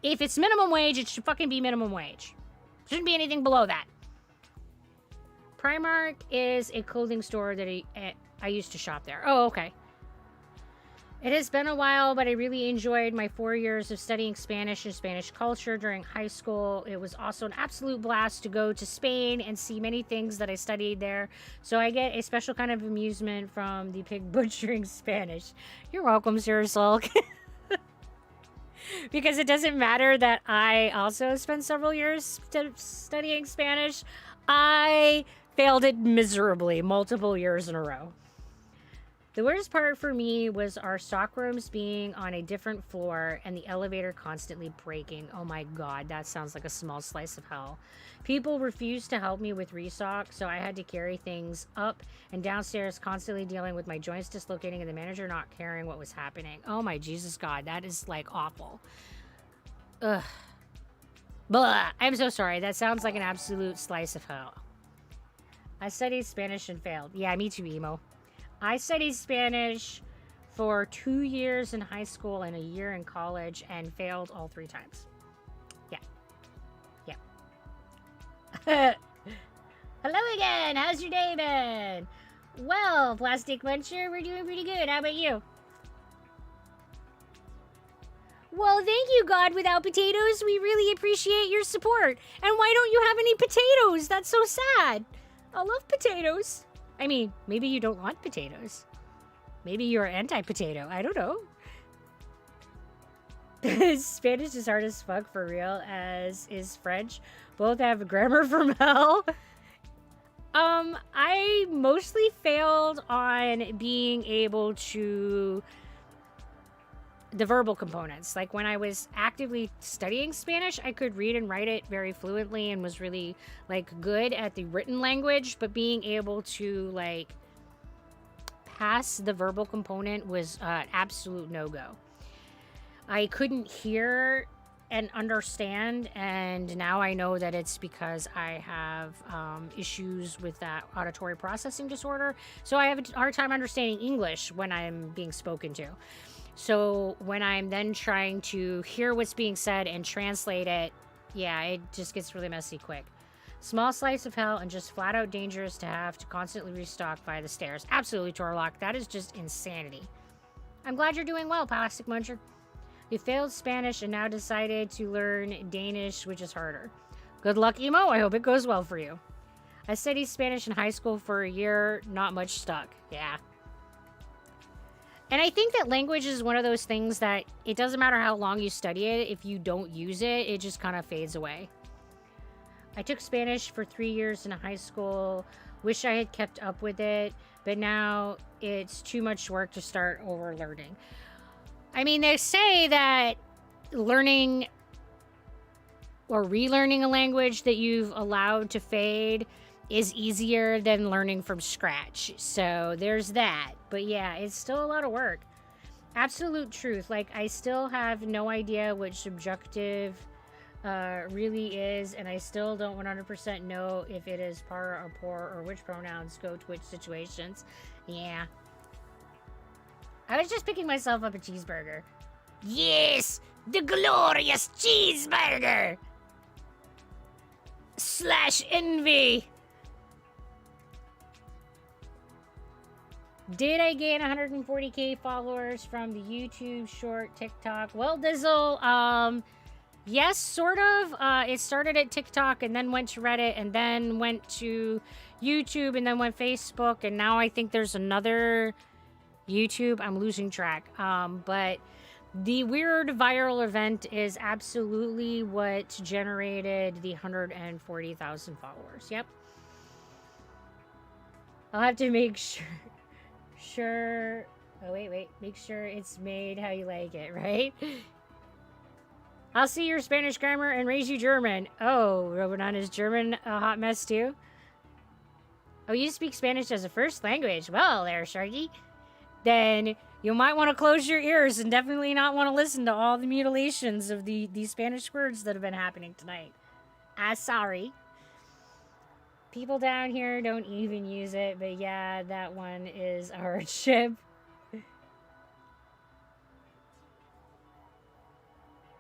if it's minimum wage, it should fucking be minimum wage. Shouldn't be anything below that. Primark is a clothing store that I used to shop there. Oh, okay. It has been a while, but I really enjoyed my 4 years of studying Spanish and Spanish culture during high school. It was also an absolute blast to go to Spain and see many things that I studied there. So I get a special kind of amusement from the pig butchering Spanish. You're welcome, Sir Sulk. Because it doesn't matter that I also spent several years studying Spanish. I failed it miserably multiple years in a row. The worst part for me was our stockrooms being on a different floor and the elevator constantly breaking. Oh my god, that sounds like a small slice of hell. People refused to help me with restock, so I had to carry things up and downstairs, constantly dealing with my joints dislocating and the manager not caring what was happening. Oh my Jesus God, that is like awful. Ugh. Blah. I'm so sorry. That sounds like an absolute slice of hell. I studied Spanish and failed. Yeah, me too, emo. I studied Spanish for 2 years in high school and a year in college and failed all 3 times. Yeah. Yeah. Hello again. How's your day been? Well, Plastic Muncher, we're doing pretty good. How about you? Well, thank you, God Without Potatoes. We really appreciate your support. And why don't you have any potatoes? That's so sad. I love potatoes. I mean, maybe you don't want potatoes. Maybe you're anti-potato. I don't know. Spanish is hard as fuck for real, as is French. Both have grammar from hell. I mostly failed on being able to the verbal components. Like when I was actively studying Spanish, I could read and write it very fluently and was really like good at the written language, but being able to like pass the verbal component was an absolute no-go. I couldn't hear and understand, and now I know that it's because I have issues with that auditory processing disorder, so I have a hard time understanding English when I'm being spoken to. So when I'm then trying to hear what's being said and translate it, yeah, it just gets really messy quick. Small slice of hell and just flat out dangerous to have to constantly restock via the stairs. Absolutely, Torlock. That is just insanity. I'm glad you're doing well, Plastic Muncher. You failed Spanish and now decided to learn Danish, which is harder. Good luck, Emo. I hope it goes well for you. I studied Spanish in high school for a year. Not much stuck. Yeah. And I think that language is one of those things that it doesn't matter how long you study it, if you don't use it, it just kind of fades away. I took Spanish for 3 years in high school. Wish I had kept up with it, but now it's too much work to start over learning. I mean, they say that learning or relearning a language that you've allowed to fade is easier than learning from scratch. So there's that. But yeah, it's still a lot of work. Absolute truth. Like, I still have no idea what subjunctive really is, and I still don't 100% know if it is para or por or which pronouns go to which situations. Yeah. I was just picking myself up a cheeseburger.
Yes, the glorious cheeseburger!
/ envy. Did I gain 140k followers from the YouTube short TikTok? Well, Dizzle, yes, sort of. It started at TikTok and then went to Reddit and then went to YouTube and then went Facebook, and now I think there's another YouTube. I'm losing track. But the weird viral event is absolutely what generated the 140,000 followers. Yep. I'll have to make sure. Oh, wait. Make sure it's made how you like it, right? I'll see your Spanish grammar and raise you German. Oh, Robonon, is German a hot mess too? Oh, you speak Spanish as a first language. Well, there, Sharky. Then you might want to close your ears and definitely not want to listen to all the mutilations of the Spanish words that have been happening tonight. Sorry. People down here don't even use it, but yeah, that one is a hardship.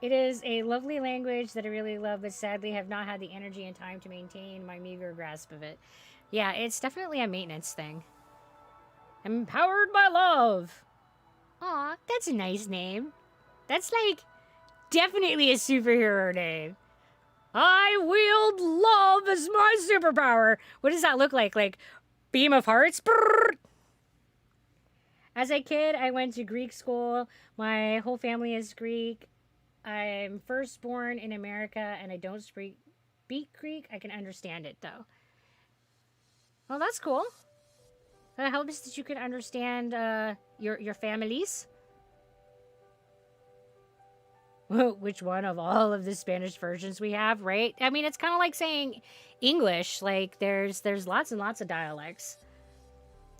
It is a lovely language that I really love, but sadly have not had the energy and time to maintain my meager grasp of it. Yeah, it's definitely a maintenance thing. I'm empowered by love. Aw, that's a nice name. That's like definitely a superhero name. I wield love as my superpower. What does that look like? Like beam of hearts? Brrr. As a kid, I went to Greek school. My whole family is Greek. I'm first born in America and I don't speak Greek. I can understand it though. Well, that's cool. That helps that you can understand your families. Which one of all of the Spanish versions we have, right? I mean, it's kind of like saying English. Like there's lots and lots of dialects.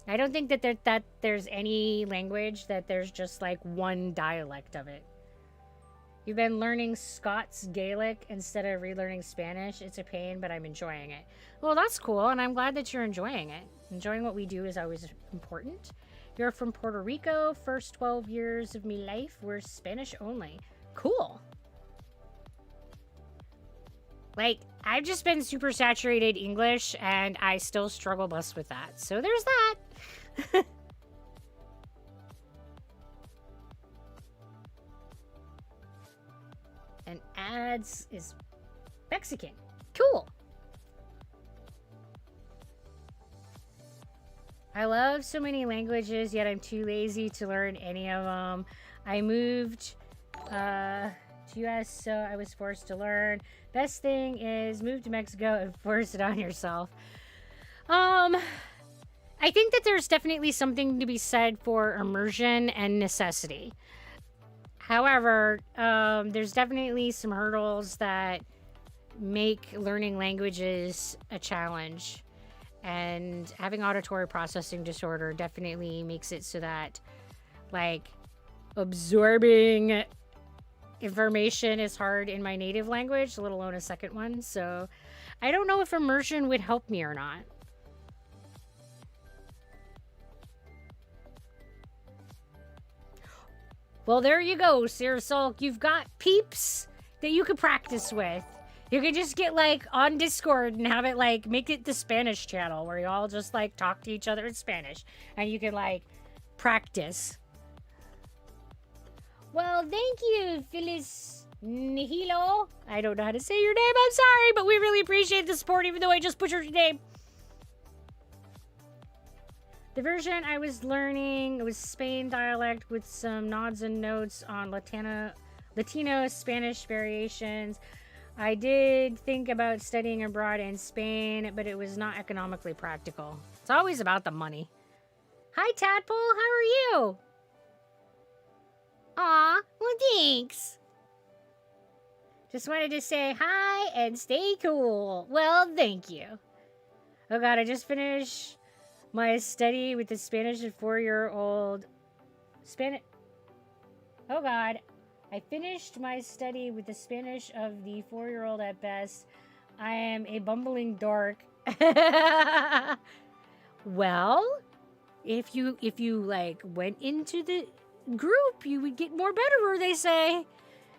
I don't think that there's any language that there's just like one dialect of it. You've been learning Scots Gaelic instead of relearning Spanish. It's a pain, but I'm enjoying it. Well, that's cool, and I'm glad that you're enjoying it. Enjoying what we do is always important. You're from Puerto Rico. First 12 years of me life were Spanish only. Cool. Like, I've just been super saturated English, and I still struggle best with that. So there's that. And ads is Mexican. Cool. I love so many languages, yet I'm too lazy to learn any of them. I moved to US, so I was forced to learn. Best thing is move to Mexico and force it on yourself. I think that there's definitely something to be said for immersion and necessity. However, there's definitely some hurdles that make learning languages a challenge. And having auditory processing disorder definitely makes it so that, like, absorbing information is hard in my native language, let alone a second one. So I don't know if immersion would help me or not. Well, there you go, Sir Sulk. You've got peeps that you could practice with. You could just get, like, on Discord and have it, like, make it the Spanish channel where you all just, like, talk to each other in Spanish. And you can, like, practice. Well, thank you, Phyllis Nihilo. I don't know how to say your name. I'm sorry, but we really appreciate the support, even though I just butchered your name. The version I was learning was Spain dialect with some nods and notes on Latino Spanish variations. I did think about studying abroad in Spain, but it was not economically practical. It's always about the money. Hi, Tadpole. How are you? Aw, well, thanks. Just wanted to say hi and stay cool. Well, thank you. Oh, God, I just finished my study with the Spanish and 4-year-old Spanish. Oh, God. I finished my study with the Spanish of the 4-year-old at best. I am a bumbling dork. Well, if you like went into the group, you would get more better, they say.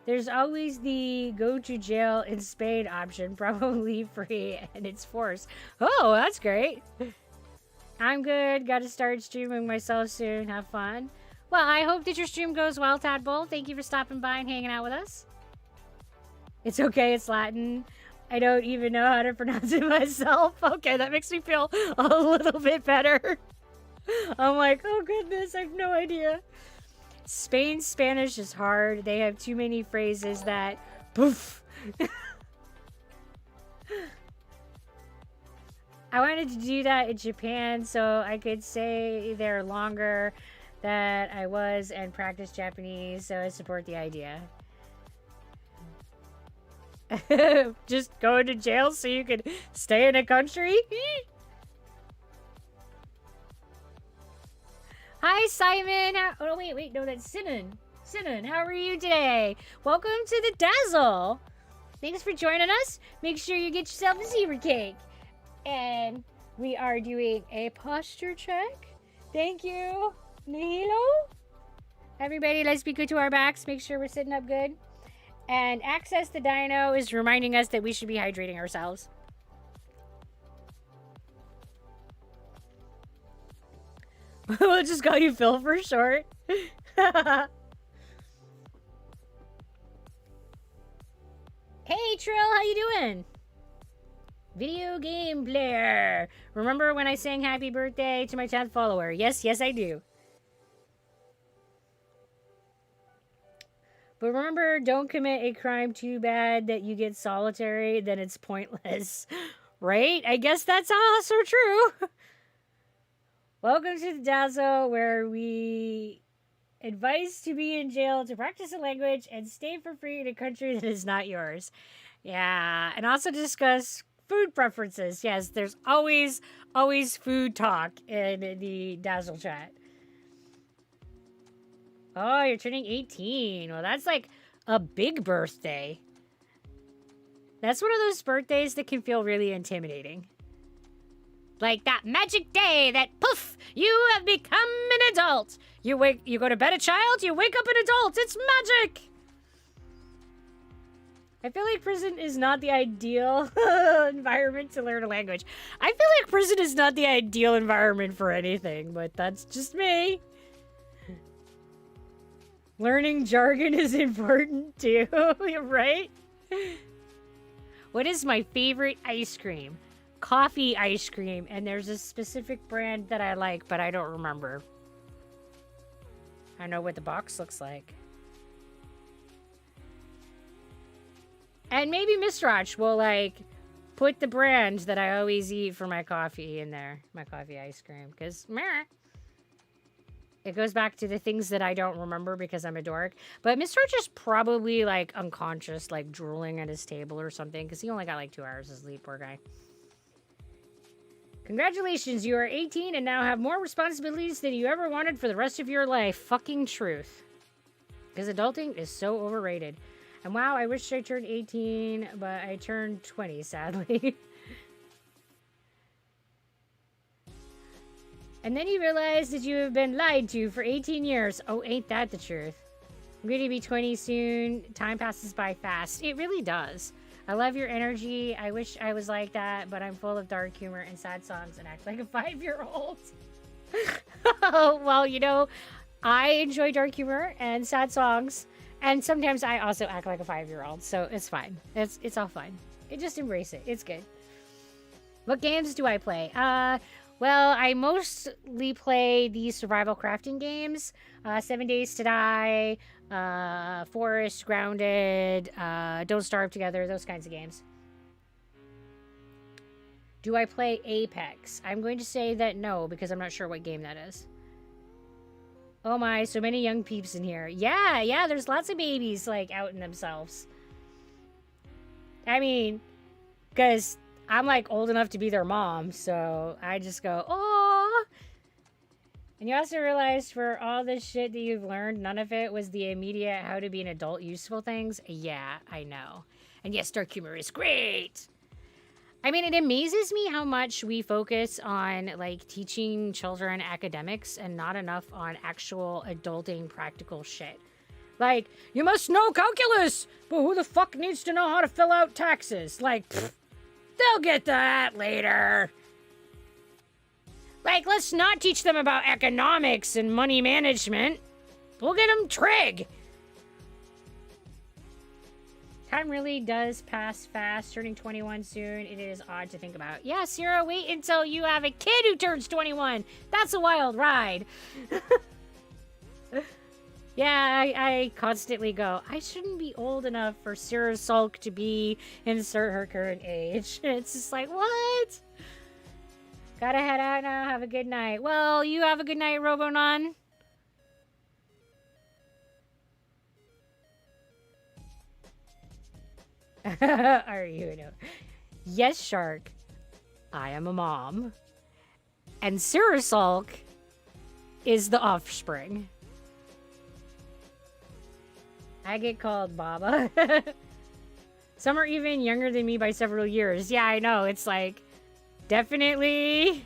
There's always the go to jail in Spain option, probably free, and it's forced. Oh, that's great. I'm good. Got to start streaming myself soon. Have fun. Well, I hope that your stream goes well, Tadpole. Thank you for stopping by and hanging out with us. It's okay, it's Latin. I don't even know how to pronounce it myself. Okay, that makes me feel a little bit better. I'm like, oh goodness, I have no idea. Spain Spanish is hard. They have too many phrases that poof. I wanted to do that in Japan so I could say there longer that I was and practice Japanese, so I support the idea. Just go to jail so you can stay in a country? Hi, Simon. Oh, wait, no, that's Sinan. Sinan, how are you today? Welcome to the Dazzle. Thanks for joining us. Make sure you get yourself a zebra cake. And we are doing a posture check. Thank you, Nihilo. Everybody, let's be good to our backs. Make sure we're sitting up good. And Access the Dino is reminding us that we should be hydrating ourselves. We'll just call you Phil for short. Hey, Trill, how you doing? Video game player. Remember when I sang happy birthday to my 10th follower? Yes, I do. But remember, don't commit a crime too bad that you get solitary, then it's pointless. Right? I guess that's also true. Welcome to the Dazzle, where we advise to be in jail to practice a language and stay for free in a country that is not yours. Yeah, and also discuss food preferences. Yes, there's always food talk in the Dazzle chat. Oh, you're turning 18. Well, that's like a big birthday. That's one of those birthdays that can feel really intimidating. Like that magic day that, poof, you have become an adult. You go to bed a child, you wake up an adult. It's magic. I feel like prison is not the ideal environment to learn a language. I feel like prison is not the ideal environment for anything, but that's just me. Learning jargon is important too, right? What is my favorite ice cream? Coffee ice cream, and there's a specific brand that I like, but I don't remember. I know what the box looks like. And maybe Miss Roch will, like, put the brand that I always eat for my coffee in there. My coffee ice cream. Because, meh. It goes back to the things that I don't remember because I'm a dork. But Miss Roch is probably, like, unconscious, like, drooling at his table or something. Because he only got, like, 2 hours of sleep, poor guy. Congratulations, you are 18 and now have more responsibilities than you ever wanted for the rest of your life. Fucking truth. Because adulting is so overrated. And wow, I wish I turned 18, but I turned 20, sadly. And then you realize that you have been lied to for 18 years. Oh, ain't that the truth? I'm going to be 20 soon. Time passes by fast. It really does. I love your energy. I wish I was like that, but I'm full of dark humor and sad songs and act like a 5-year-old. Oh, well, you know, I enjoy dark humor and sad songs. And sometimes I also act like a 5-year-old, so it's fine. It's all fine. Just embrace it. It's good. What games do I play? Well, I mostly play the survival crafting games. 7 Days to Die, Forest, Grounded, Don't Starve Together, those kinds of games. Do I play Apex? I'm going to say that no, because I'm not sure what game that is. Oh my, so many young peeps in here. Yeah, there's lots of babies, like, outing themselves. I mean, because I'm, like, old enough to be their mom, so I just go, oh. And you also realize for all this shit that you've learned, none of it was the immediate how to be an adult useful things. Yeah, I know. And yes, dark humor is great. I mean, it amazes me how much we focus on, like, teaching children academics and not enough on actual adulting practical shit. Like, you must know calculus, but who the fuck needs to know how to fill out taxes? Like, pfft, they'll get to that later. Like, let's not teach them about economics and money management. We'll get them trig. Time really does pass fast. Turning 21 soon. It is odd to think about. Yeah, Sierra, wait until you have a kid who turns 21. That's a wild ride. Yeah, I constantly go, I shouldn't be old enough for Sierra Sulk to be, insert her current age. It's just like, what? Gotta head out now. Have a good night. Well, you have a good night, Robonon. Are you? No. Yes, Shark. I am a mom. And Sierra Sulk is the offspring. I get called Baba. Some are even younger than me by several years. Yeah, I know. It's like, definitely,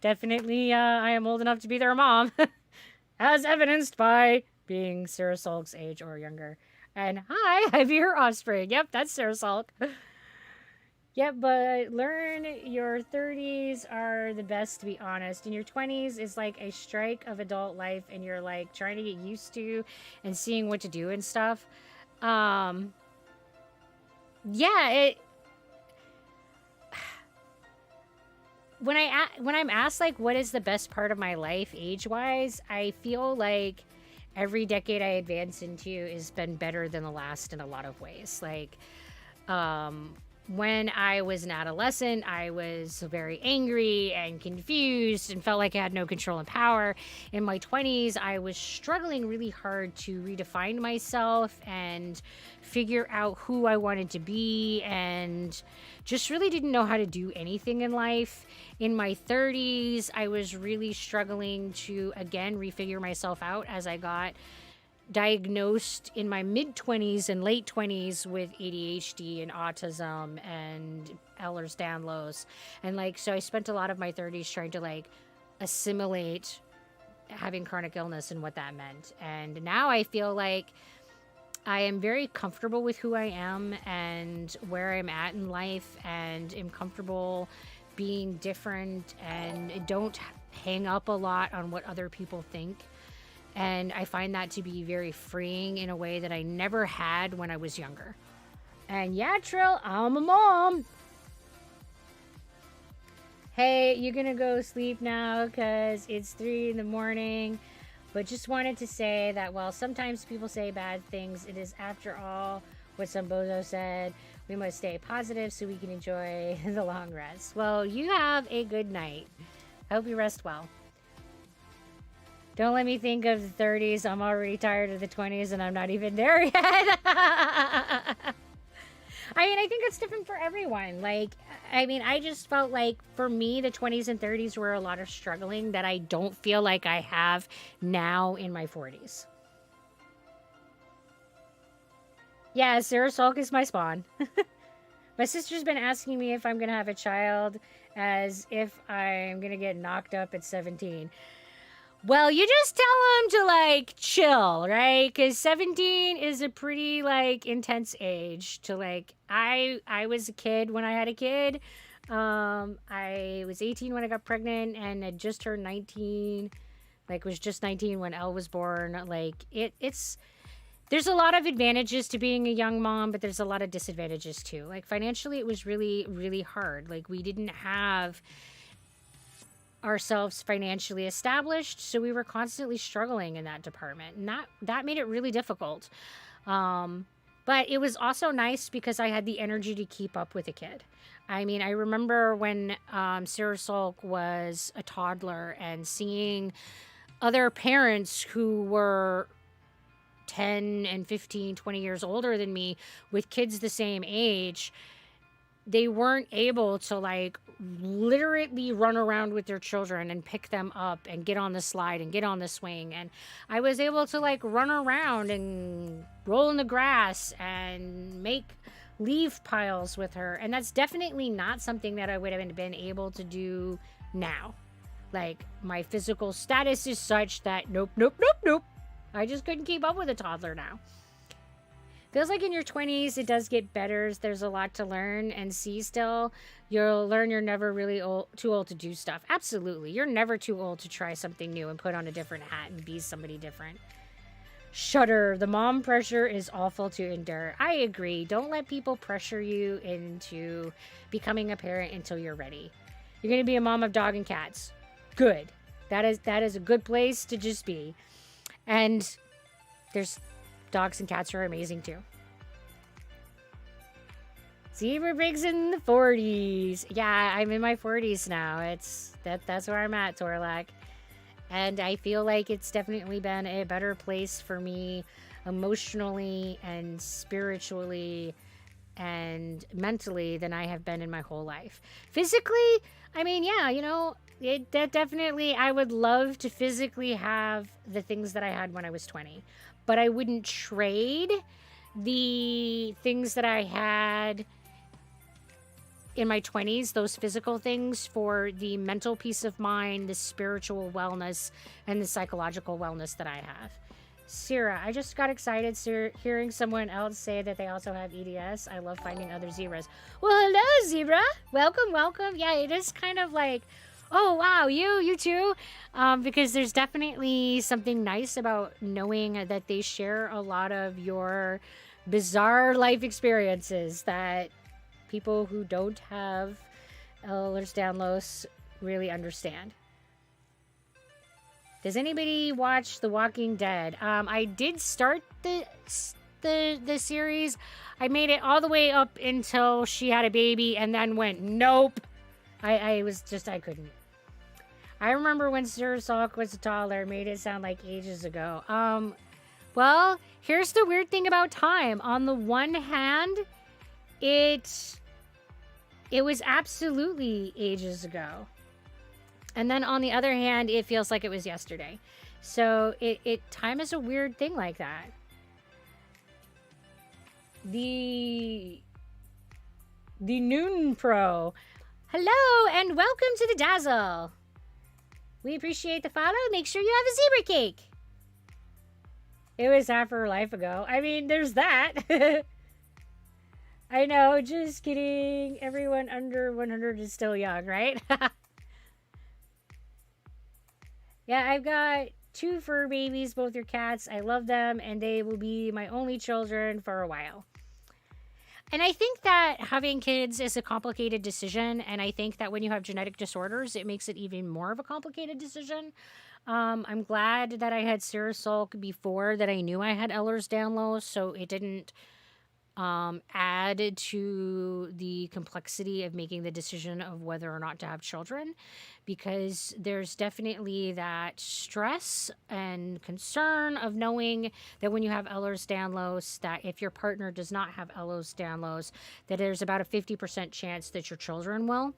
I am old enough to be their mom. As evidenced by being Sierra Sulk's age or younger. And hi, I'm your offspring. Yep, that's Sierra Sulk. Yeah, but learn your 30s are the best, to be honest. And your 20s is like a strike of adult life, and you're like trying to get used to and seeing what to do and stuff. Um, yeah, when I'm asked like what is the best part of my life age wise, I feel like every decade I advance into has been better than the last in a lot of ways. Like um, when I was an adolescent, I was very angry and confused and felt like I had no control and power. In my 20s, I was struggling really hard to redefine myself and figure out who I wanted to be, and just really didn't know how to do anything in life. In my 30s, I was really struggling to again refigure myself out as I got diagnosed in my mid 20s and late 20s with ADHD and autism and Ehlers-Danlos. And like, so I spent a lot of my 30s trying to like assimilate having chronic illness and what that meant. And now I feel like I am very comfortable with who I am and where I'm at in life, and am comfortable being different and don't hang up a lot on what other people think. And I find that to be very freeing in a way that I never had when I was younger. And yeah, Trill, I'm a mom. Hey, you're gonna go sleep now because it's 3 in the morning. But just wanted to say that while sometimes people say bad things, it is after all what some bozo said. We must stay positive so we can enjoy the long rest. Well, you have a good night. I hope you rest well. Don't let me think of the 30s. I'm already tired of the 20s and I'm not even there yet. I mean, I think it's different for everyone. Like, I mean, I just felt like for me, the 20s and 30s were a lot of struggling that I don't feel like I have now in my 40s. Yeah, Sarah Salk is my spawn. My sister's been asking me if I'm going to have a child, as if I'm going to get knocked up at 17. Well, you just tell them to like chill, right? Because 17 is a pretty like intense age to like. I was a kid when I had a kid. I was 18 when I got pregnant and had just turned 19. Like was just 19 when Elle was born. Like it's there's a lot of advantages to being a young mom, but there's a lot of disadvantages too. Like financially, it was really really hard. Like we didn't have ourselves financially established, so we were constantly struggling in that department, and that made it really difficult. But it was also nice because I had the energy to keep up with a kid. I mean, I remember when Sarah Salk was a toddler and seeing other parents who were 10 and 15, 20 years older than me with kids the same age. They weren't able to like literally run around with their children and pick them up and get on the slide and get on the swing. And I was able to like run around and roll in the grass and make leaf piles with her. And that's definitely not something that I would have been able to do now. Like my physical status is such that nope. I just couldn't keep up with a toddler now. Feels like in your 20s, it does get better. There's a lot to learn and see still. You'll learn you're never really too old to do stuff. Absolutely. You're never too old to try something new and put on a different hat and be somebody different. Shudder. The mom pressure is awful to endure. I agree. Don't let people pressure you into becoming a parent until you're ready. You're going to be a mom of dog and cats. Good. That is a good place to just be. And there's dogs and cats are amazing too. Zebra pigs in the 40s. Yeah, I'm in my 40s now. That's where I'm at, Torlak. And I feel like it's definitely been a better place for me emotionally and spiritually and mentally than I have been in my whole life. Physically, I mean, yeah, you know, that definitely, I would love to physically have the things that I had when I was 20. But I wouldn't trade the things that I had in my 20s, those physical things, for the mental peace of mind, the spiritual wellness, and the psychological wellness that I have. Sierra, I just got excited hearing someone else say that they also have EDS. I love finding other zebras. Well, hello, zebra. Welcome, welcome. Yeah, it is kind of like, oh, wow, you too. Because there's definitely something nice about knowing that they share a lot of your bizarre life experiences that people who don't have Ehlers-Danlos really understand. Does anybody watch The Walking Dead? I did start the series. I made it all the way up until she had a baby and then went, nope. I couldn't. I remember when Sir Salk was a toddler, made it sound like ages ago. Well, here's the weird thing about time. On the one hand, it was absolutely ages ago. And then on the other hand, it feels like it was yesterday. So time is a weird thing like that. The Noon Pro. Hello and welcome to the Dazzle. We appreciate the follow. Make sure you have a zebra cake. It was half her life ago. I mean, there's that. I know, just kidding. Everyone under 100 is still young, right? Yeah, I've got 2 fur babies, both are cats. I love them, and they will be my only children for a while. And I think that having kids is a complicated decision, and I think that when you have genetic disorders, it makes it even more of a complicated decision. I'm glad that I had Sarah Sulk before that I knew I had Ehlers-Danlos, so it didn't add to the complexity of making the decision of whether or not to have children, because there's definitely that stress and concern of knowing that when you have Ehlers-Danlos, that if your partner does not have Ehlers-Danlos, that there's about a 50% chance that your children will.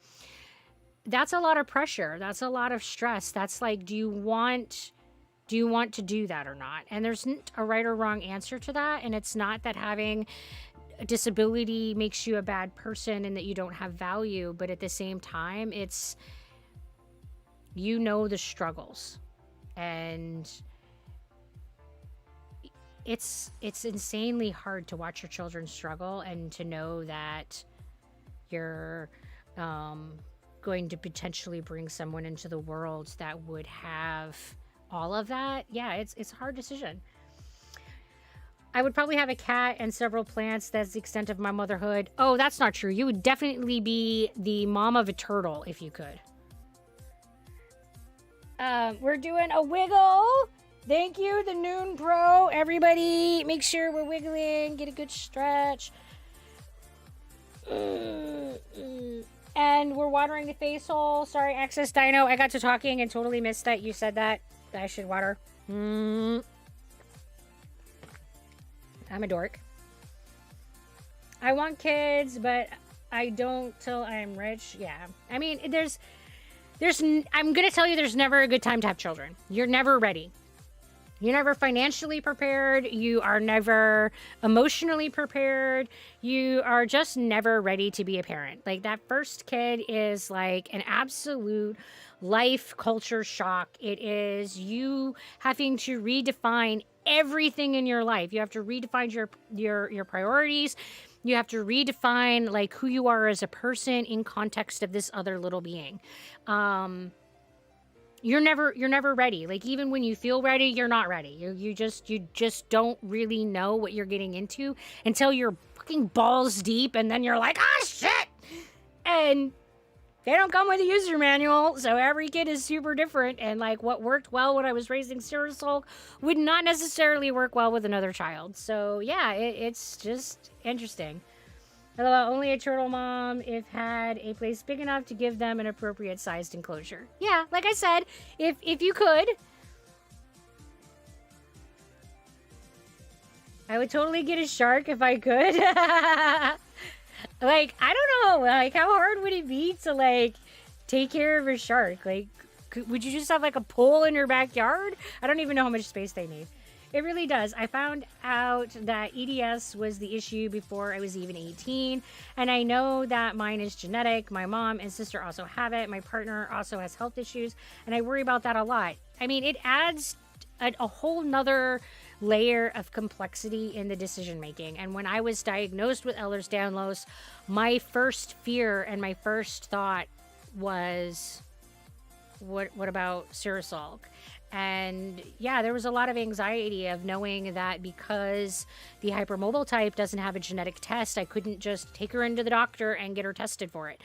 That's a lot of pressure. That's a lot of stress. That's like, do you want to do that or not? And there's a right or wrong answer to that. And it's not that having a disability makes you a bad person and that you don't have value. But at the same time, it's, the struggles. And it's insanely hard to watch your children struggle and to know that you're going to potentially bring someone into the world that would have all of that. Yeah, it's a hard decision. I would probably have a cat and several plants. That's the extent of my motherhood. Oh, that's not true. You would definitely be the mom of a turtle if you could. We're doing a wiggle. Thank you, the Noon Pro. Everybody, make sure we're wiggling. Get a good stretch. And we're watering the face hole. Sorry, Access Dino. I got to talking and totally missed that you said that I should water. I'm a dork. I want kids, but I don't till I'm rich. Yeah. I mean, I'm going to tell you there's never a good time to have children. You're never ready. You're never financially prepared. You are never emotionally prepared. You are just never ready to be a parent. Like, that first kid is like an absolute life culture shock. It is you having to redefine everything in your life. You have to redefine your priorities. You have to redefine like who you are as a person in context of this other little being. You're never ready. Like, even when you feel ready, you're not ready. You just don't really know what you're getting into until you're fucking balls deep, and then you're like, ah, shit. And they don't come with a user manual, so every kid is super different. And like, what worked well when I was raising Sarah Sulk would not necessarily work well with another child. So yeah, it's just interesting. LOL, only a turtle mom if had a place big enough to give them an appropriate sized enclosure. Yeah, like I said, if you could. I would totally get a shark if I could. Like, I don't know, like, how hard would it be to, like, take care of a shark? Like, would you just have, like, a pool in your backyard? I don't even know how much space they need. It really does. I found out that EDS was the issue before I was even 18, and I know that mine is genetic. My mom and sister also have it. My partner also has health issues, and I worry about that a lot. I mean, it adds a whole nother layer of complexity in the decision making. And when I was diagnosed with Ehlers-Danlos, my first fear and my first thought was, what about Sirasalk? And yeah, there was a lot of anxiety of knowing that because the hypermobile type doesn't have a genetic test, I couldn't just take her into the doctor and get her tested for it.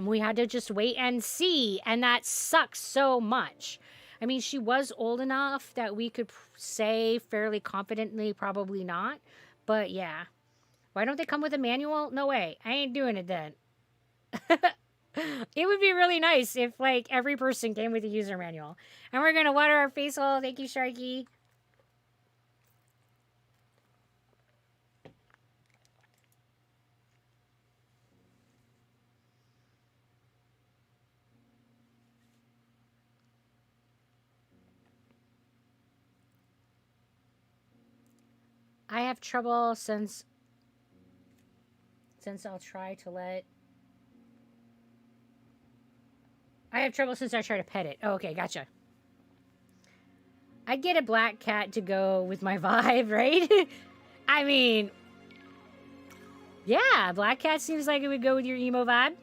We had to just wait and see, and that sucks so much. I mean, she was old enough that we could say fairly confidently, probably not. But yeah, why don't they come with a manual? No way. I ain't doing it then. It would be really nice if, like, every person came with a user manual. And we're going to water our face hole. Thank you, Sharky. I have trouble since I'll try to let... I have trouble since I try to pet it. Oh, okay, gotcha. I'd get a black cat to go with my vibe, right? I mean, yeah, black cat seems like it would go with your emo vibe.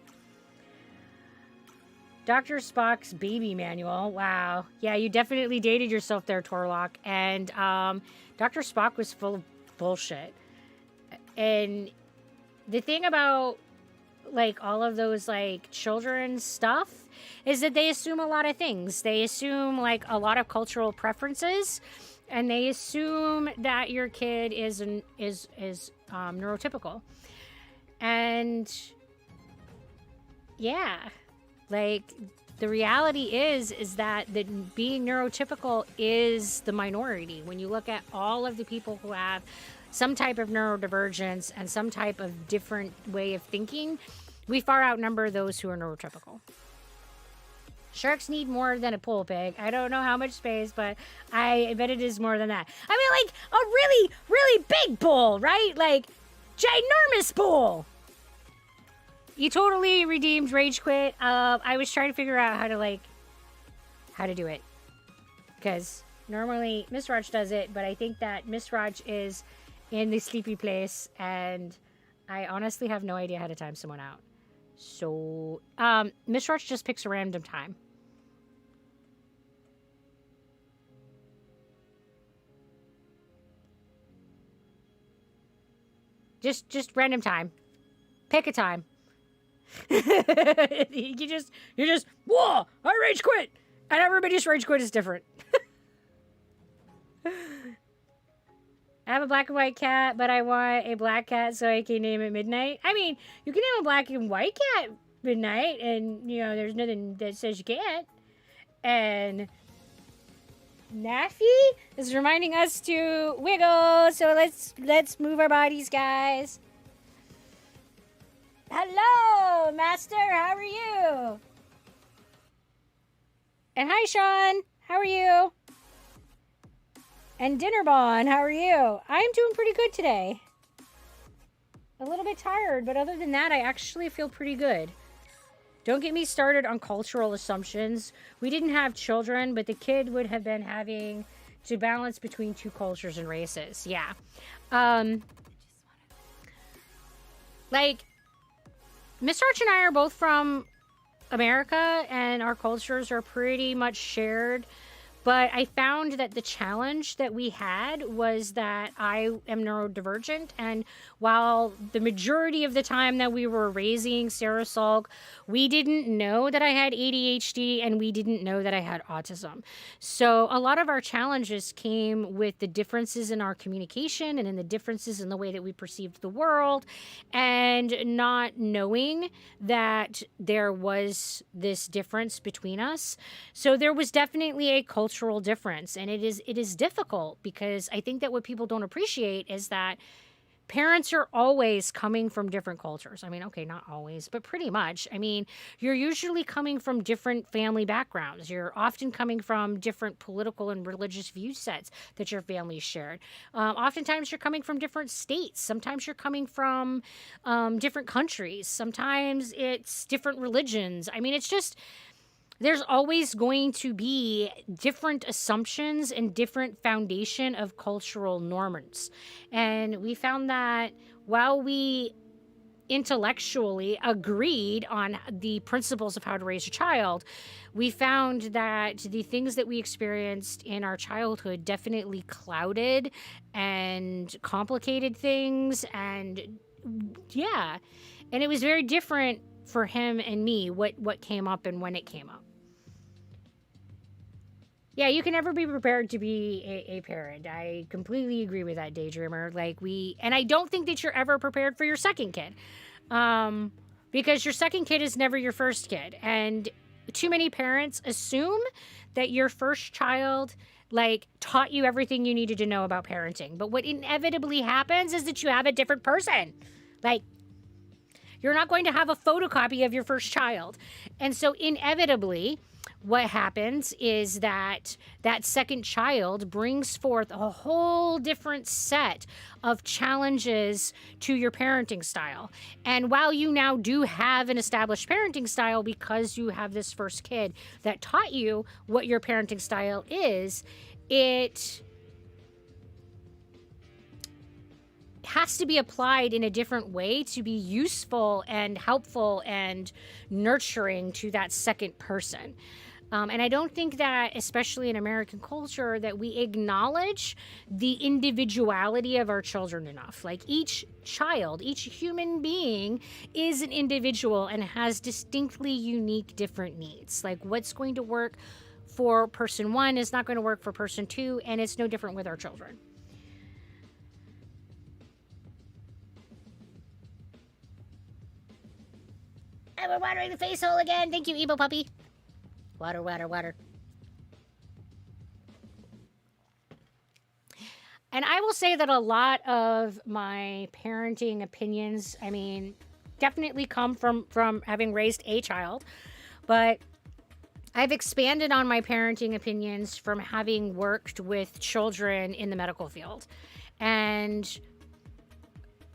Dr. Spock's baby manual. Wow. Yeah, you definitely dated yourself there, Torlock. And Dr. Spock was full of bullshit. And the thing about, like, all of those, like, children's stuff is that they assume a lot of things. They assume, like, a lot of cultural preferences, and they assume that your kid is neurotypical. And yeah, like, the reality is that being neurotypical is the minority. When you look at all of the people who have some type of neurodivergence and some type of different way of thinking, we far outnumber those who are neurotypical. Sharks need more than a pool pig. I don't know how much space, but I bet it is more than that. I mean, like, a really, really big bull, right? Like, ginormous bull. You totally redeemed Rage Quit. I was trying to figure out how to do it. Because normally Miss Raj does it, but I think that Miss Raj is in the sleepy place, and I honestly have no idea how to time someone out. So, Miss Raj just picks a random time. Just random time. Pick a time. you just, whoa, I rage quit. And everybody's rage quit is different. I have a black and white cat, but I want a black cat so I can name it Midnight. I mean, you can name a black and white cat Midnight, and, you know, there's nothing that says you can't. And Naffy is reminding us to wiggle, so let's move our bodies, guys. Hello, Master, how are you? And hi, Sean, how are you? And Dinnerbon, how are you? I'm doing pretty good today. A little bit tired, but other than that, I actually feel pretty good. Don't get me started on cultural assumptions. We didn't have children, but the kid would have been having to balance between two cultures and races. Yeah. Like, Miss Arch and I are both from America, and our cultures are pretty much shared. But I found that the challenge that we had was that I am neurodivergent, and while the majority of the time that we were raising Sarah Salk, we didn't know that I had ADHD and we didn't know that I had autism. So a lot of our challenges came with the differences in our communication and in the differences in the way that we perceived the world, and not knowing that there was this difference between us. So there was definitely a cultural difference, and it is difficult, because I think that what people don't appreciate is that parents are always coming from different cultures. I mean, okay, not always, but pretty much. I mean, you're usually coming from different family backgrounds. You're often coming from different political and religious view sets that your family shared. Oftentimes you're coming from different states. Sometimes you're coming from different countries. Sometimes it's different religions. I mean, it's just, there's always going to be different assumptions and different foundation of cultural norms. And we found that while we intellectually agreed on the principles of how to raise a child, we found that the things that we experienced in our childhood definitely clouded and complicated things. And yeah, and it was very different for him and me, what came up and when it came up. Yeah, you can never be prepared to be a parent. I completely agree with that, Daydreamer. And I don't think that you're ever prepared for your second kid. Because your second kid is never your first kid. And too many parents assume that your first child taught you everything you needed to know about parenting. But what inevitably happens is that you have a different person. You're not going to have a photocopy of your first child. And so inevitably, what happens is that second child brings forth a whole different set of challenges to your parenting style. And while you now do have an established parenting style because you have this first kid that taught you what your parenting style is, it has to be applied in a different way to be useful and helpful and nurturing to that second person. And I don't think that, especially in American culture, that we acknowledge the individuality of our children enough. Each child, each human being is an individual and has distinctly unique different needs. What's going to work for person one is not going to work for person two, and it's no different with our children.
And we're watering the face hole again. Thank you, Ebo Puppy.
Water, water, water. And I will say that a lot of my parenting opinions, definitely come from having raised a child, but I've expanded on my parenting opinions from having worked with children in the medical field. And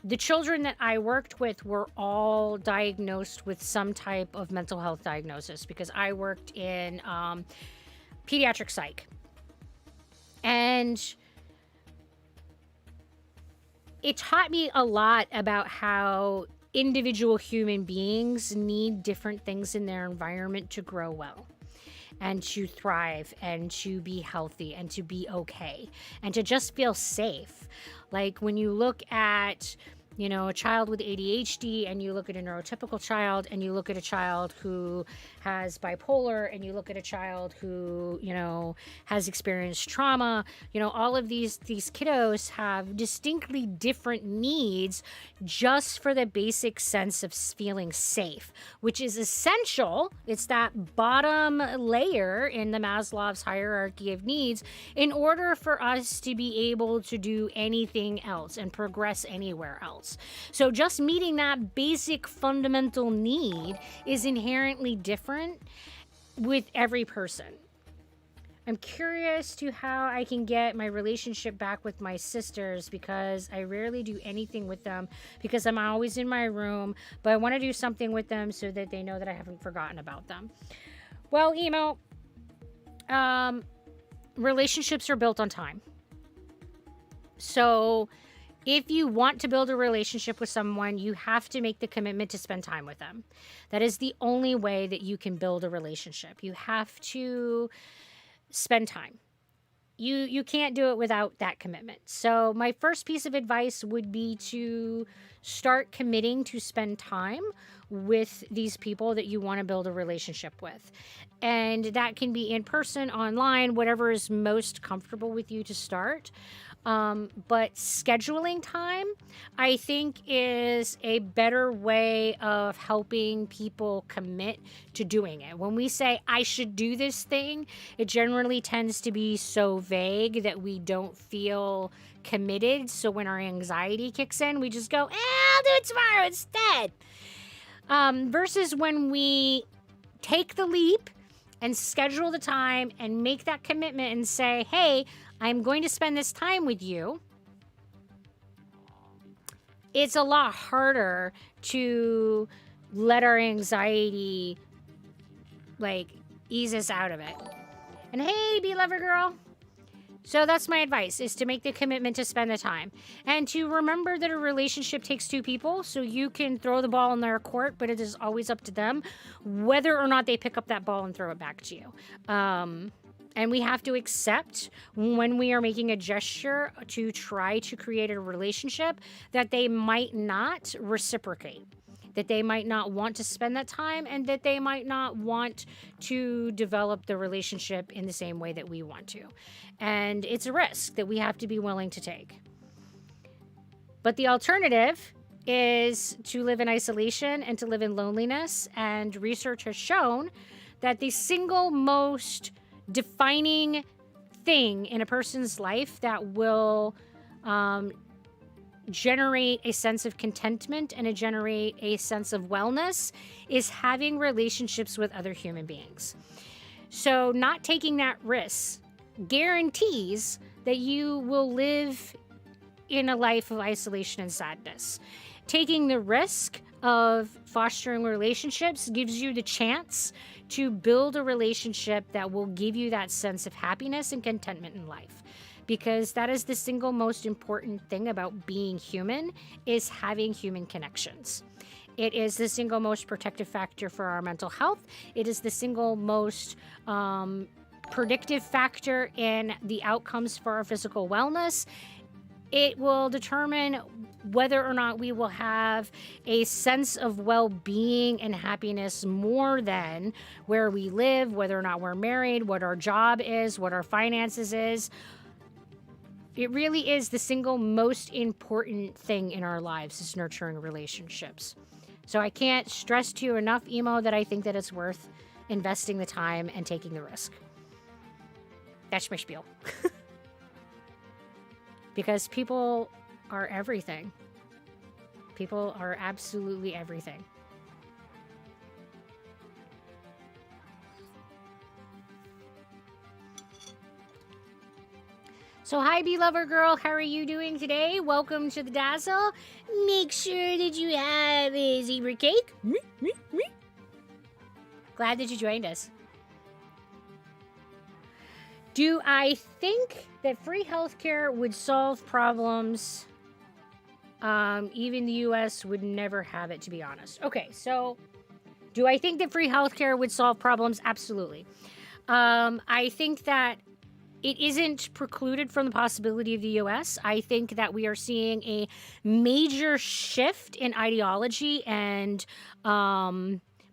the children that I worked with were all diagnosed with some type of mental health diagnosis because I worked in pediatric psych. And it taught me a lot about how individual human beings need different things in their environment to grow well and to thrive and to be healthy and to be okay and to just feel safe. When you look at, a child with ADHD and you look at a neurotypical child and you look at a child who has bipolar and you look at a child who, has experienced trauma, all of these kiddos have distinctly different needs just for the basic sense of feeling safe, which is essential. It's that bottom layer in the Maslow's hierarchy of needs in order for us to be able to do anything else and progress anywhere else. So just meeting that basic fundamental need is inherently different with every person. I'm curious to how I can get my relationship back with my sisters because I rarely do anything with them because I'm always in my room, but I want to do something with them so that they know that I haven't forgotten about them. Well, Emo, relationships are built on time. So if you want to build a relationship with someone, you have to make the commitment to spend time with them. That is the only way that you can build a relationship. You have to spend time. You can't do it without that commitment. So my first piece of advice would be to start committing to spend time with these people that you want to build a relationship with. And that can be in person, online, whatever is most comfortable with you to start. But scheduling time, I think, is a better way of helping people commit to doing it. When we say, I should do this thing, it generally tends to be so vague that we don't feel committed. So when our anxiety kicks in, we just go, I'll do it tomorrow instead. Versus when we take the leap and schedule the time and make that commitment and say, hey, I'm going to spend this time with you. It's a lot harder to let our anxiety ease us out of it. And hey, Bee Lover Girl. So that's my advice, is to make the commitment to spend the time. And to remember that a relationship takes two people, so you can throw the ball in their court, but it is always up to them whether or not they pick up that ball and throw it back to you. And we have to accept when we are making a gesture to try to create a relationship that they might not reciprocate, that they might not want to spend that time, and that they might not want to develop the relationship in the same way that we want to. And it's a risk that we have to be willing to take. But the alternative is to live in isolation and to live in loneliness. And research has shown that the single most defining thing in a person's life that will generate a sense of contentment and generate a sense of wellness is having relationships with other human beings. So not taking that risk guarantees that you will live in a life of isolation and sadness. Taking the risk of fostering relationships gives you the chance to build a relationship that will give you that sense of happiness and contentment in life. Because that is the single most important thing about being human, is having human connections. It is the single most protective factor for our mental health. It is the single most predictive factor in the outcomes for our physical wellness. It will determine whether or not we will have a sense of well-being and happiness more than where we live, whether or not we're married, what our job is, what our finances is. It really is the single most important thing in our lives, is nurturing relationships. So I can't stress to you enough, Emo, that I think that it's worth investing the time and taking the risk. That's my spiel. Because people are everything. People are absolutely everything. So hi, Bee Lover Girl. How are you doing today? Welcome to the Dazzle. Make sure that you have a zebra cake. Glad that you joined us. Do I think that free healthcare would solve problems? Even the U.S. would never have it, to be honest. Okay, so do I think that free healthcare would solve problems? Absolutely. I think that it isn't precluded from the possibility of the U.S. I think that we are seeing a major shift in ideology and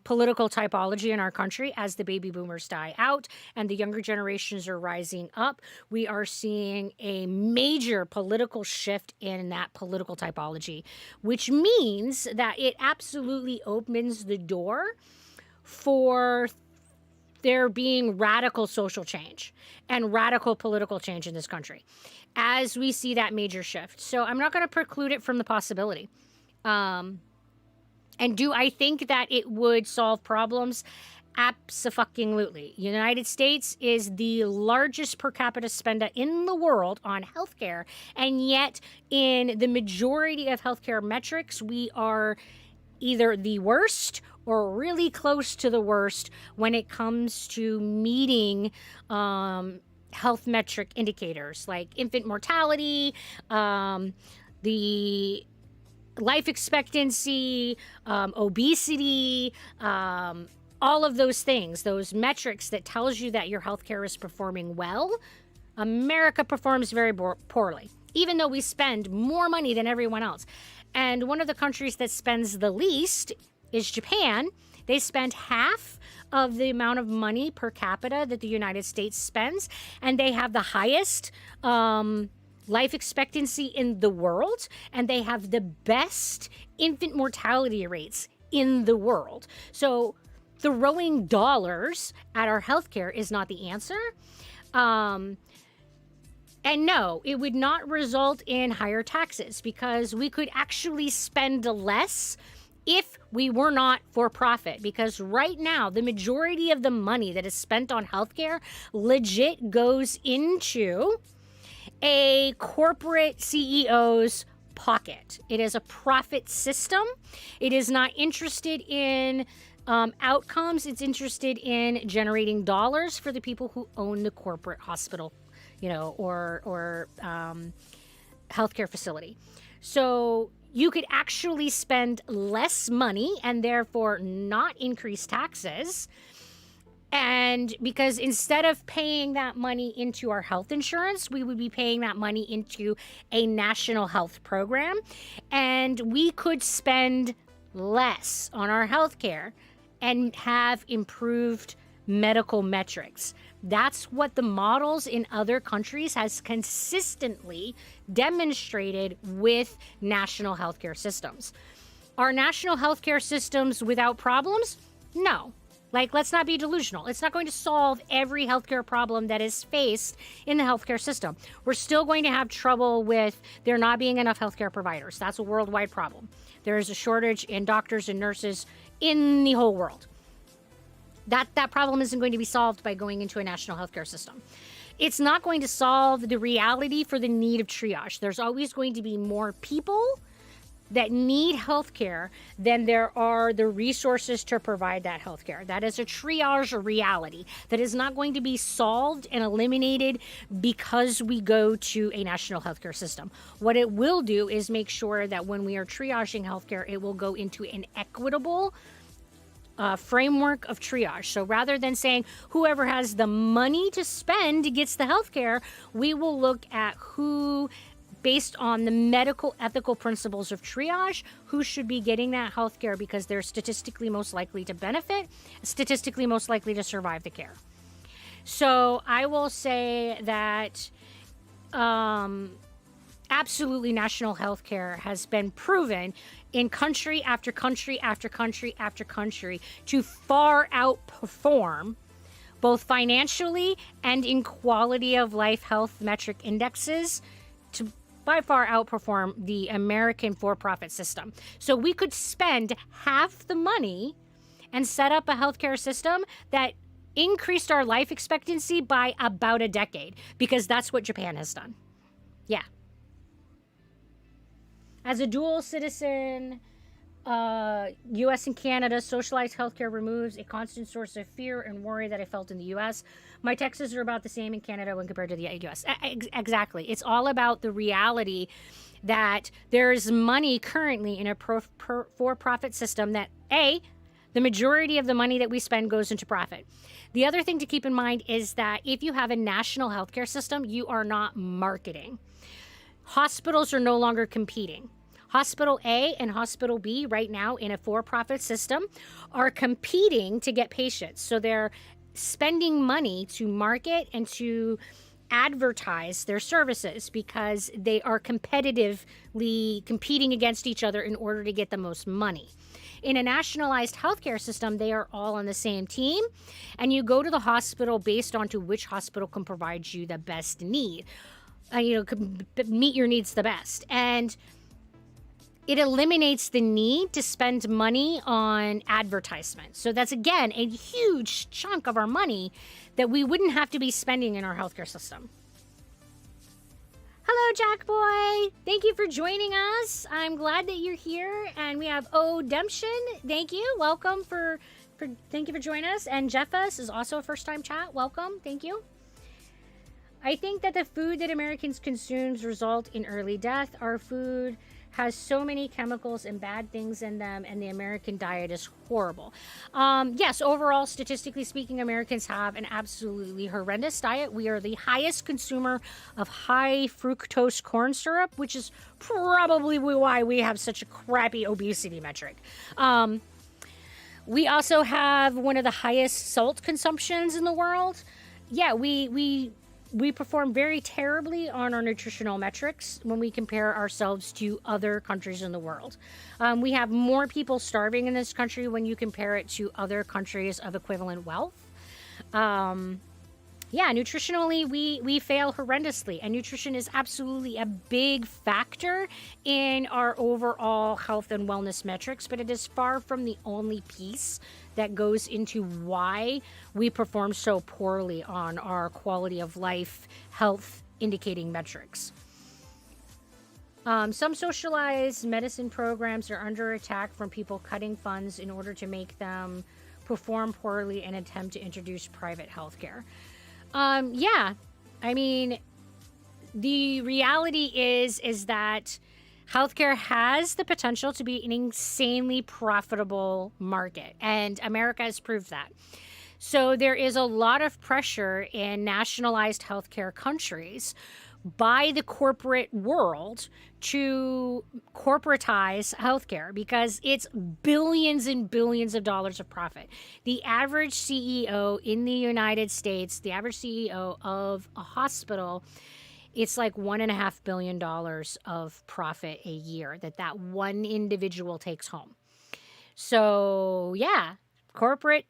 political typology in our country as the baby boomers die out and the younger generations are rising up. We are seeing a major political shift in that political typology, which means that it absolutely opens the door for there being radical social change and radical political change in this country as we see that major shift. So I'm not going to preclude it from the possibility. And do I think that it would solve problems? Abso-fucking-lutely. United States is the largest per capita spender in the world on healthcare, and yet in the majority of healthcare metrics, we are either the worst or really close to the worst when it comes to meeting health metric indicators like infant mortality, the life expectancy, obesity, all of those things, those metrics that tells you that your healthcare is performing well. America performs very poorly, even though we spend more money than everyone else. And one of the countries that spends the least is Japan. They spend half of the amount of money per capita that the United States spends, and they have the highest life expectancy in the world, and they have the best infant mortality rates in the world. So throwing dollars at our healthcare is not the answer. And no, it would not result in higher taxes, because we could actually spend less if we were not for profit. Because right now, the majority of the money that is spent on healthcare legit goes into a corporate CEO's pocket. It is a profit system. It is not interested in Outcomes, it's interested in generating dollars for the people who own the corporate hospital, or healthcare facility. So you could actually spend less money and therefore not increase taxes. And because instead of paying that money into our health insurance, we would be paying that money into a national health program. And we could spend less on our health care and have improved medical metrics. That's what the models in other countries has consistently demonstrated with national healthcare systems. Are national healthcare systems without problems? No. Let's not be delusional. It's not going to solve every healthcare problem that is faced in the healthcare system. We're still going to have trouble with there not being enough healthcare providers. That's a worldwide problem. There is a shortage in doctors and nurses in the whole world. That problem isn't going to be solved by going into a national healthcare system. It's not going to solve the reality for the need of triage. There's always going to be more people that need healthcare than there are the resources to provide that healthcare. That is a triage reality that is not going to be solved and eliminated because we go to a national healthcare system. What it will do is make sure that when we are triaging healthcare, it will go into an equitable framework of triage. So rather than saying whoever has the money to spend gets the healthcare, we will look at who, based on the medical ethical principles of triage, who should be getting that healthcare because they're statistically most likely to benefit, statistically most likely to survive the care. So I will say that absolutely national health care has been proven in country after country after country after country to far outperform, both financially and in quality of life health metric indexes, to by far outperform the American for-profit system. So we could spend half the money and set up a healthcare system that increased our life expectancy by about a decade, because that's what Japan has done. Yeah. As a dual citizen, U.S. and Canada, socialized healthcare removes a constant source of fear and worry that I felt in the U.S. My taxes are about the same in Canada when compared to the U.S. Exactly. It's all about the reality that there's money currently in a for-profit system that, the majority of the money that we spend goes into profit. The other thing to keep in mind is that if you have a national healthcare system, you are not marketing. Hospitals are no longer competing. Hospital A and Hospital B right now in a for-profit system are competing to get patients. So they're spending money to market and to advertise their services because they are competitively competing against each other in order to get the most money. In a nationalized healthcare system, they are all on the same team, and you go to the hospital based on to which hospital can provide you the best need, can meet your needs the best. And it eliminates the need to spend money on advertisement. So that's, again, a huge chunk of our money that we wouldn't have to be spending in our healthcare system. Hello, Jack Boy. Thank you for joining us. I'm glad that you're here. And we have O'Demption. Thank you. Welcome thank you for joining us. And Jeffus is also a first-time chat. Welcome. Thank you. I think that the food that Americans consume result in early death. Our food has so many chemicals and bad things in them, and the American diet is horrible. Yes, overall, statistically speaking, Americans have an absolutely horrendous diet. We are the highest consumer of high fructose corn syrup, which is probably why we have such a crappy obesity metric. We also have one of the highest salt consumptions in the world. Yeah, we perform very terribly on our nutritional metrics when we compare ourselves to other countries in the world. We have more people starving in this country when you compare it to other countries of equivalent wealth. Nutritionally, we fail horrendously, and nutrition is absolutely a big factor in our overall health and wellness metrics, but it is far from the only piece that goes into why we perform so poorly on our quality of life, health indicating metrics. Some socialized medicine programs are under attack from people cutting funds in order to make them perform poorly and attempt to introduce private healthcare. Yeah, I mean, the reality is that healthcare has the potential to be an insanely profitable market, and America has proved that. So there is a lot of pressure in nationalized healthcare countries by the corporate world to corporatize healthcare because it's billions and billions of dollars of profit. The average CEO in the United States, the average CEO of a hospital, it's like $1.5 billion of profit a year that one individual takes home. So yeah, corporate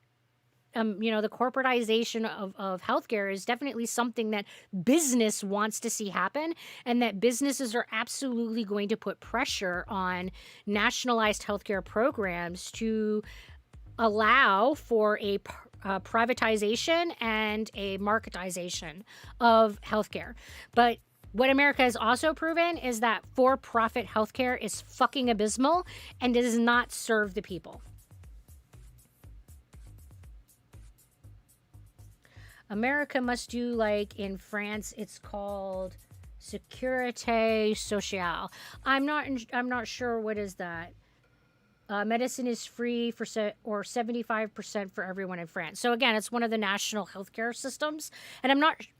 the corporatization of healthcare is definitely something that business wants to see happen, and that businesses are absolutely going to put pressure on nationalized healthcare programs to allow for a privatization and a marketization of healthcare. But what America has also proven is that for-profit healthcare is fucking abysmal and does not serve the people. America must do like in France, it's called Sécurité Sociale. I'm not sure what is that. Medicine is free for 75% for everyone in France. So again, it's one of the national healthcare systems, and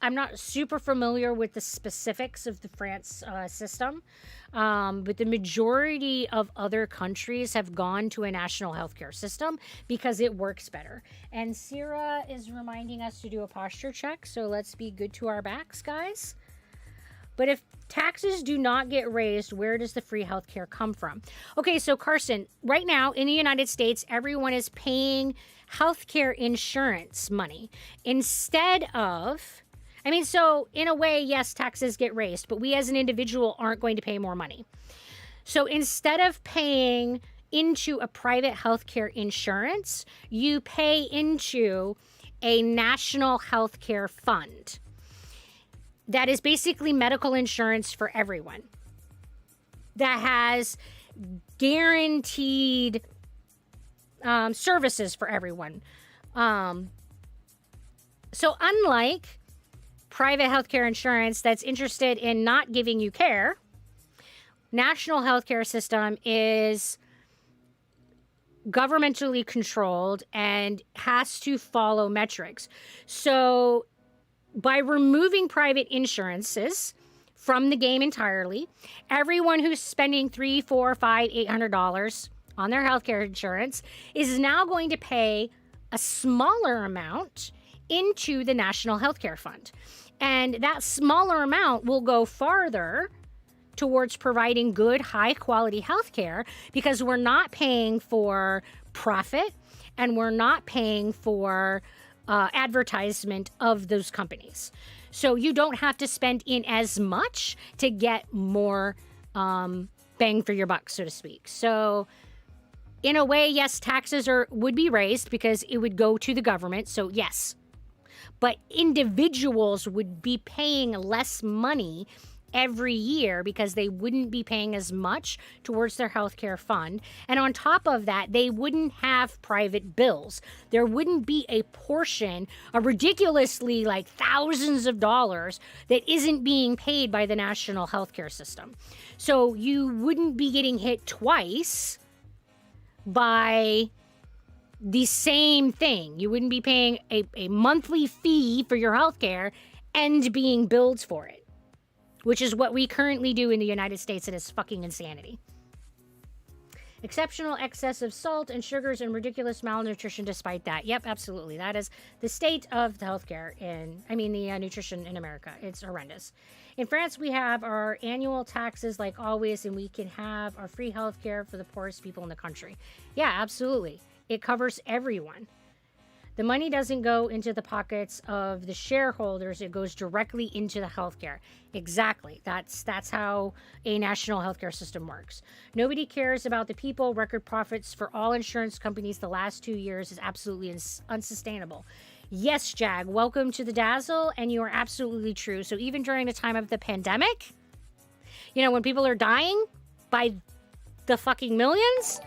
I'm not super familiar with the specifics of the France system, but the majority of other countries have gone to a national healthcare system because it works better. And Sierra is reminding us to do a posture check, so let's be good to our backs, guys. But if taxes do not get raised, where does the free healthcare come from? Okay, so Carson, right now in the United States, everyone is paying healthcare insurance money instead of, so in a way, yes, taxes get raised, but we as an individual aren't going to pay more money. So instead of paying into a private healthcare insurance, you pay into a national healthcare fund. That is basically medical insurance for everyone. That has guaranteed services for everyone. So unlike private healthcare insurance that's interested in not giving you care, national healthcare system is governmentally controlled and has to follow metrics. So by removing private insurances from the game entirely, everyone who's spending $300, $400, $500, $800 on their healthcare insurance is now going to pay a smaller amount into the National Healthcare Fund. And that smaller amount will go farther towards providing good, high-quality healthcare because we're not paying for profit and we're not paying for advertisement of those companies. So you don't have to spend in as much to get more bang for your buck, so to speak. So in a way, yes, taxes would be raised because it would go to the government. So yes, but individuals would be paying less money every year because they wouldn't be paying as much towards their healthcare fund. And on top of that, they wouldn't have private bills. There wouldn't be a portion, a ridiculously like thousands of dollars that isn't being paid by the national healthcare system. So you wouldn't be getting hit twice by the same thing. You wouldn't be paying a monthly fee for your healthcare and being billed for it, which is what we currently do in the United States. It is fucking insanity. Exceptional excess of salt and sugars and ridiculous malnutrition despite that. Yep, absolutely. That is the state of the healthcare the nutrition in America. It's horrendous. In France, we have our annual taxes like always, and we can have our free healthcare for the poorest people in the country. Yeah, absolutely. It covers everyone. The money doesn't go into the pockets of the shareholders. It goes directly into the healthcare. Exactly. That's how a national healthcare system works. Nobody cares about the people. Record profits for all insurance companies the last 2 years is absolutely unsustainable. Yes, Jag, welcome to the Dazzle, and you are absolutely true. So even during the time of the pandemic, when people are dying by the fucking millions,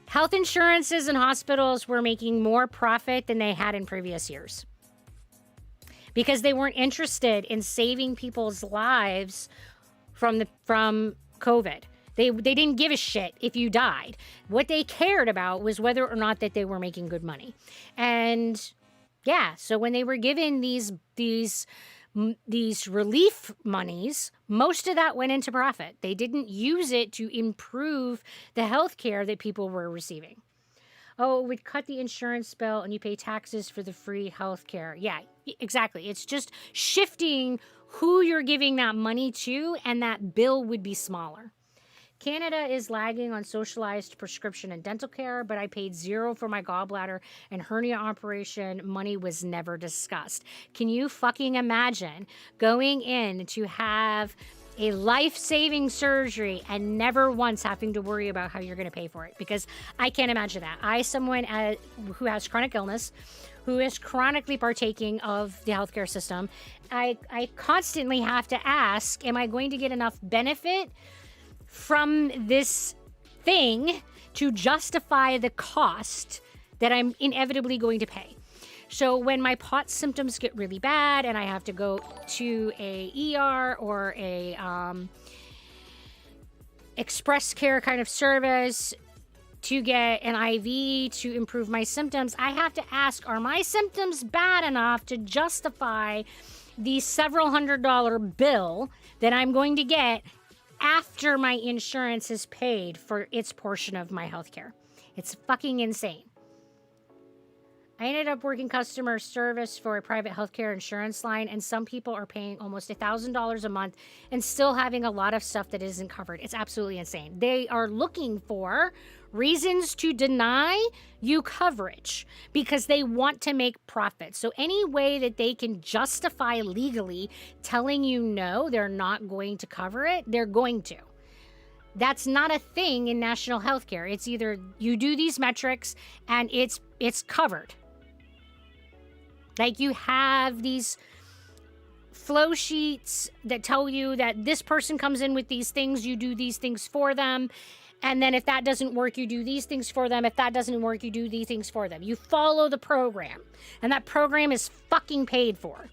health insurances and hospitals were making more profit than they had in previous years because they weren't interested in saving people's lives from COVID. They didn't give a shit if you died. What they cared about was whether or not that they were making good money. And yeah, so when they were given these relief monies, most of that went into profit. They didn't use it to improve the health care that people were receiving. Oh, it would cut the insurance bill and you pay taxes for the free health care. Yeah, exactly. It's just shifting who you're giving that money to, and that bill would be smaller. Canada is lagging on socialized prescription and dental care, but I paid $0 for my gallbladder and hernia operation. Money was never discussed. Can you fucking imagine going in to have a life-saving surgery and never once having to worry about how you're going to pay for it? Because I can't imagine that. Someone who has chronic illness, who is chronically partaking of the healthcare system, I constantly have to ask, am I going to get enough benefit from this thing to justify the cost that I'm inevitably going to pay? So when my POTS symptoms get really bad and I have to go to a ER or a express care kind of service to get an IV to improve my symptoms, I have to ask, are my symptoms bad enough to justify the several $100 bill that I'm going to get after my insurance has paid for its portion of my healthcare? It's fucking insane. I ended up working customer service for a private healthcare insurance line, and some people are paying almost $1,000 a month and still having a lot of stuff that isn't covered. It's absolutely insane. They are looking for reasons to deny you coverage because they want to make profit. So any way that they can justify legally telling you no, they're not going to cover it, they're going to. That's not a thing in national healthcare. It's either you do these metrics and it's covered. Like you have these flow sheets that tell you that this person comes in with these things, you do these things for them. And then if that doesn't work, you do these things for them. If that doesn't work, you do these things for them. You follow the program. And that program is fucking paid for.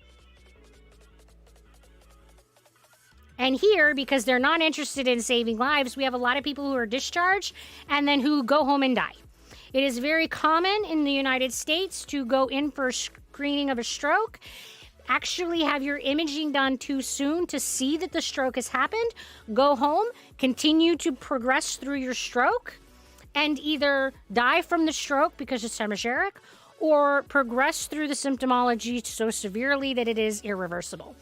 And here, because they're not interested in saving lives, we have a lot of people who are discharged and then who go home and die. It is very common in the United States to go in for a screening of a stroke, actually have your imaging done too soon to see that the stroke has happened, go home, continue to progress through your stroke, and either die from the stroke because it's hemorrhagic or progress through the symptomology so severely that it is irreversible.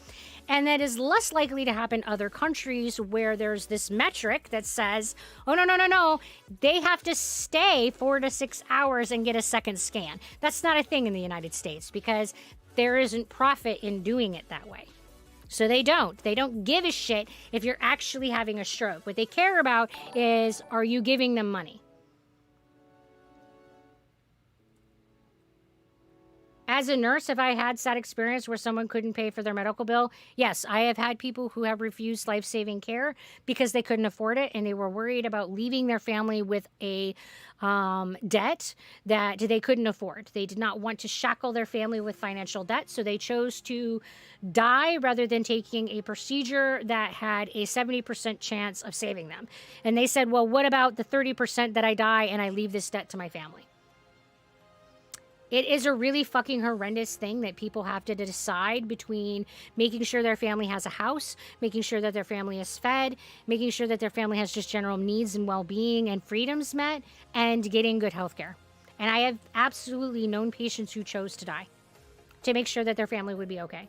And that is less likely to happen in other countries where there's this metric that says, oh, no, they have to stay 4 to 6 hours and get a second scan. That's not a thing in the United States because there isn't profit in doing it that way. So they don't give a shit if you're actually having a stroke. What they care about is, are you giving them money? As a nurse, have I had sad experience where someone couldn't pay for their medical bill? Yes, I have had people who have refused life-saving care because they couldn't afford it and they were worried about leaving their family with a debt that they couldn't afford. They did not want to shackle their family with financial debt, so they chose to die rather than taking a procedure that had a 70% chance of saving them. And they said, well, what about the 30% that I die and I leave this debt to my family? It is a really fucking horrendous thing that people have to decide between making sure their family has a house, making sure that their family is fed, making sure that their family has just general needs and well-being and freedoms met, and getting good health care. And I have absolutely known patients who chose to die to make sure that their family would be okay.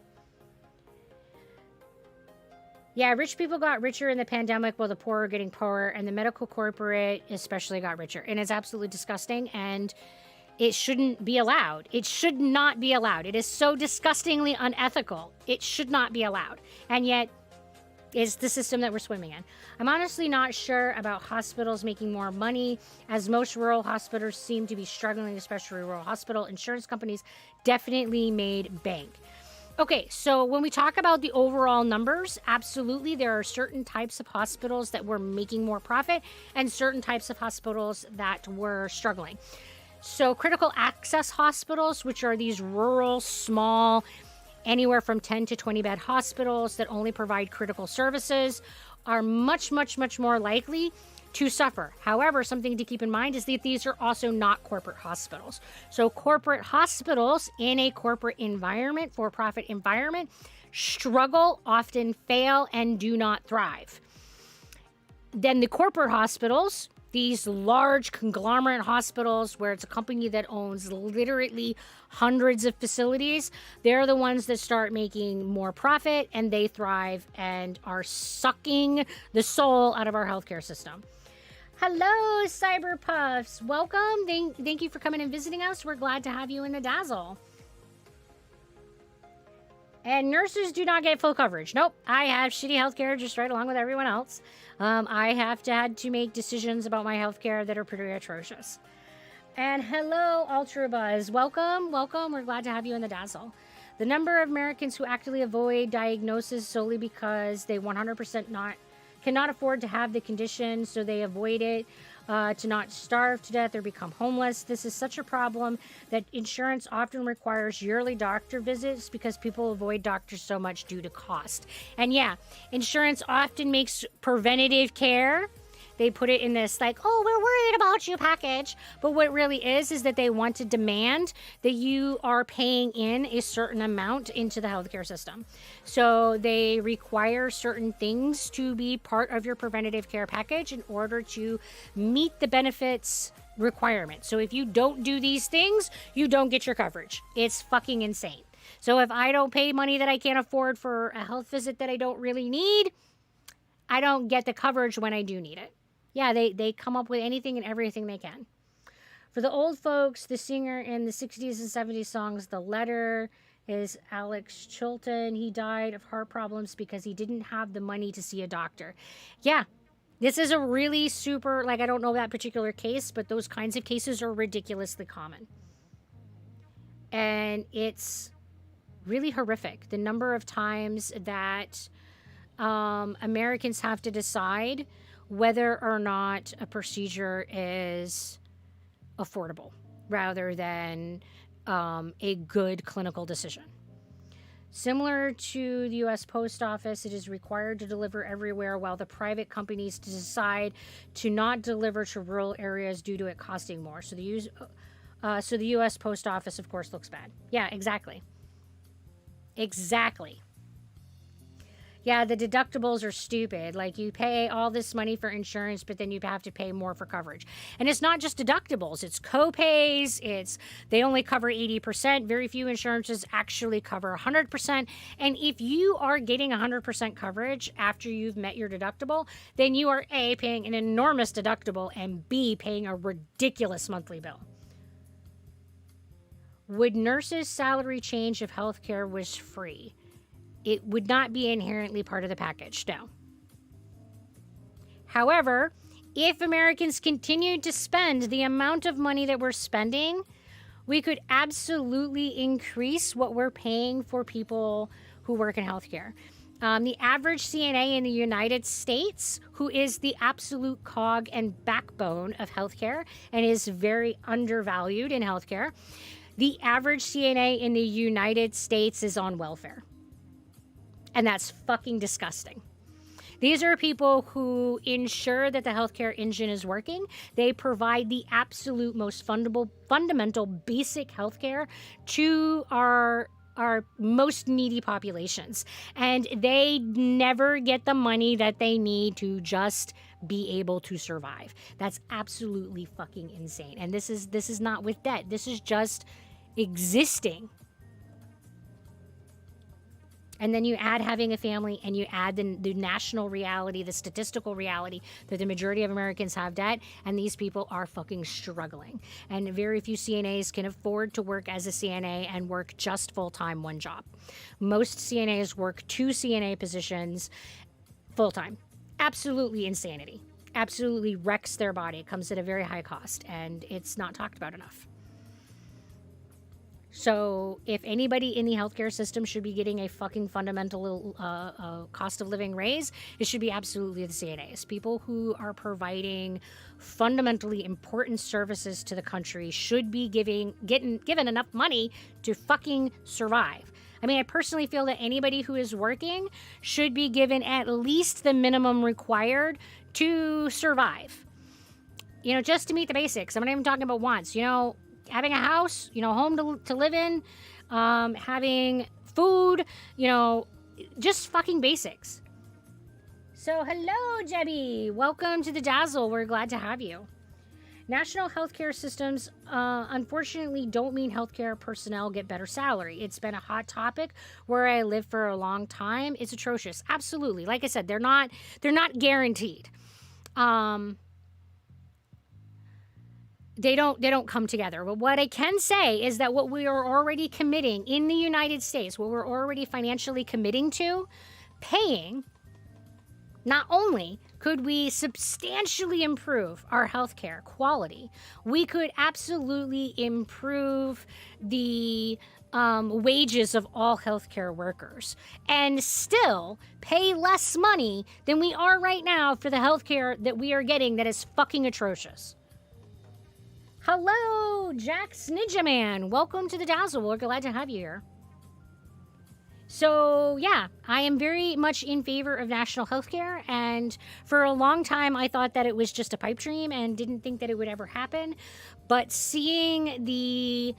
Yeah, rich people got richer in the pandemic while the poor are getting poorer, and the medical corporate especially got richer. And it's absolutely disgusting, and it shouldn't be allowed. It should not be allowed. It is so disgustingly unethical. It should not be allowed. And yet, it's the system that we're swimming in. I'm honestly not sure about hospitals making more money, as most rural hospitals seem to be struggling, especially rural hospital. Insurance companies definitely made bank. Okay, so when we talk about the overall numbers, absolutely, there are certain types of hospitals that were making more profit and certain types of hospitals that were struggling. So, critical access hospitals, which are these rural, small, anywhere from 10 to 20 bed hospitals that only provide critical services, are much, much, much more likely to suffer. However, something to keep in mind is that these are also not corporate hospitals. So, corporate hospitals in a corporate environment, for profit environment, struggle, often fail, and do not thrive. Then the corporate hospitals, these large conglomerate hospitals where it's a company that owns literally hundreds of facilities, they're the ones that start making more profit and they thrive and are sucking the soul out of our healthcare system. Hello, Cyberpuffs. Welcome. Thank you for coming and visiting us. We're glad to have you in the Dazzle. And nurses do not get full coverage. Nope. I have shitty healthcare just right along with everyone else. I have had to make decisions about my healthcare that are pretty atrocious. And hello, Ultra Buzz. Welcome. We're glad to have you in the Dazzle. The number of Americans who actively avoid diagnosis solely because they 100% cannot afford to have the condition, so they avoid it to not starve to death or become homeless. This is such a problem that insurance often requires yearly doctor visits because people avoid doctors so much due to cost. And yeah, insurance often makes preventative care. They put it in this like, oh, we're worried about you package. But what it really is that they want to demand that you are paying in a certain amount into the healthcare system. So they require certain things to be part of your preventative care package in order to meet the benefits requirement. So if you don't do these things, you don't get your coverage. It's fucking insane. So if I don't pay money that I can't afford for a health visit that I don't really need, I don't get the coverage when I do need it. Yeah, they come up with anything and everything they can. For the old folks, the singer in the 60s and 70s songs, The Letter, is Alex Chilton. He died of heart problems because he didn't have the money to see a doctor. Yeah, this is a really super, like, I don't know that particular case, but those kinds of cases are ridiculously common. And it's really horrific. The number of times that Americans have to decide whether or not a procedure is affordable rather than a good clinical decision. Similar to the U.S. Post Office, it is required to deliver everywhere while the private companies decide to not deliver to rural areas due to it costing more. So the U.S. Post Office, of course, looks bad. Yeah, exactly. Exactly. Yeah, the deductibles are stupid. Like, you pay all this money for insurance, but then you have to pay more for coverage. And it's not just deductibles. It's co-pays. They only cover 80%. Very few insurances actually cover 100%. And if you are getting 100% coverage after you've met your deductible, then you are A, paying an enormous deductible, and B, paying a ridiculous monthly bill. Would nurses' salary change if healthcare was free? It would not be inherently part of the package, no. However, if Americans continued to spend the amount of money that we're spending, we could absolutely increase what we're paying for people who work in healthcare. The average CNA in the United States, who is the absolute cog and backbone of healthcare and is very undervalued in healthcare, the average CNA in the United States is on welfare. And that's fucking disgusting. These are people who ensure that the healthcare engine is working. They provide the absolute most fundamental basic healthcare to our most needy populations. And they never get the money that they need to just be able to survive. That's absolutely fucking insane. And this is not with debt. This is just existing. And then you add having a family and you add the national reality, the statistical reality that the majority of Americans have debt, and these people are fucking struggling. And very few CNAs can afford to work as a CNA and work just full-time one job. Most CNAs work 2 CNA positions full-time. Absolutely insanity. Absolutely wrecks their body. It comes at a very high cost, and it's not talked about enough. So if anybody in the healthcare system should be getting a fucking fundamental cost of living raise, it should be absolutely the CNAs. People who are providing fundamentally important services to the country should be given enough money to fucking survive. I mean, I personally feel that anybody who is working should be given at least the minimum required to survive. You know, just to meet the basics. I'm not even talking about wants. You know, having a house, you know, home to live in, having food, you know, just fucking basics. So, hello, Jebby. Welcome to the Dazzle. We're glad to have you. National healthcare systems, unfortunately, don't mean healthcare personnel get better salary. It's been a hot topic where I live for a long time. It's atrocious. Absolutely. Like I said, they're not guaranteed. They don't come together. But what I can say is that what we are already committing in the United States, what we're already financially committing to, paying, not only could we substantially improve our healthcare quality, we could absolutely improve the wages of all healthcare workers and still pay less money than we are right now for the healthcare that we are getting that is fucking atrocious. Hello, Jack Ninja Man. Welcome to the Dazzle. We're glad to have you here. So, yeah, I am very much in favor of national health care, and for a long time I thought that it was just a pipe dream and didn't think that it would ever happen. But seeing the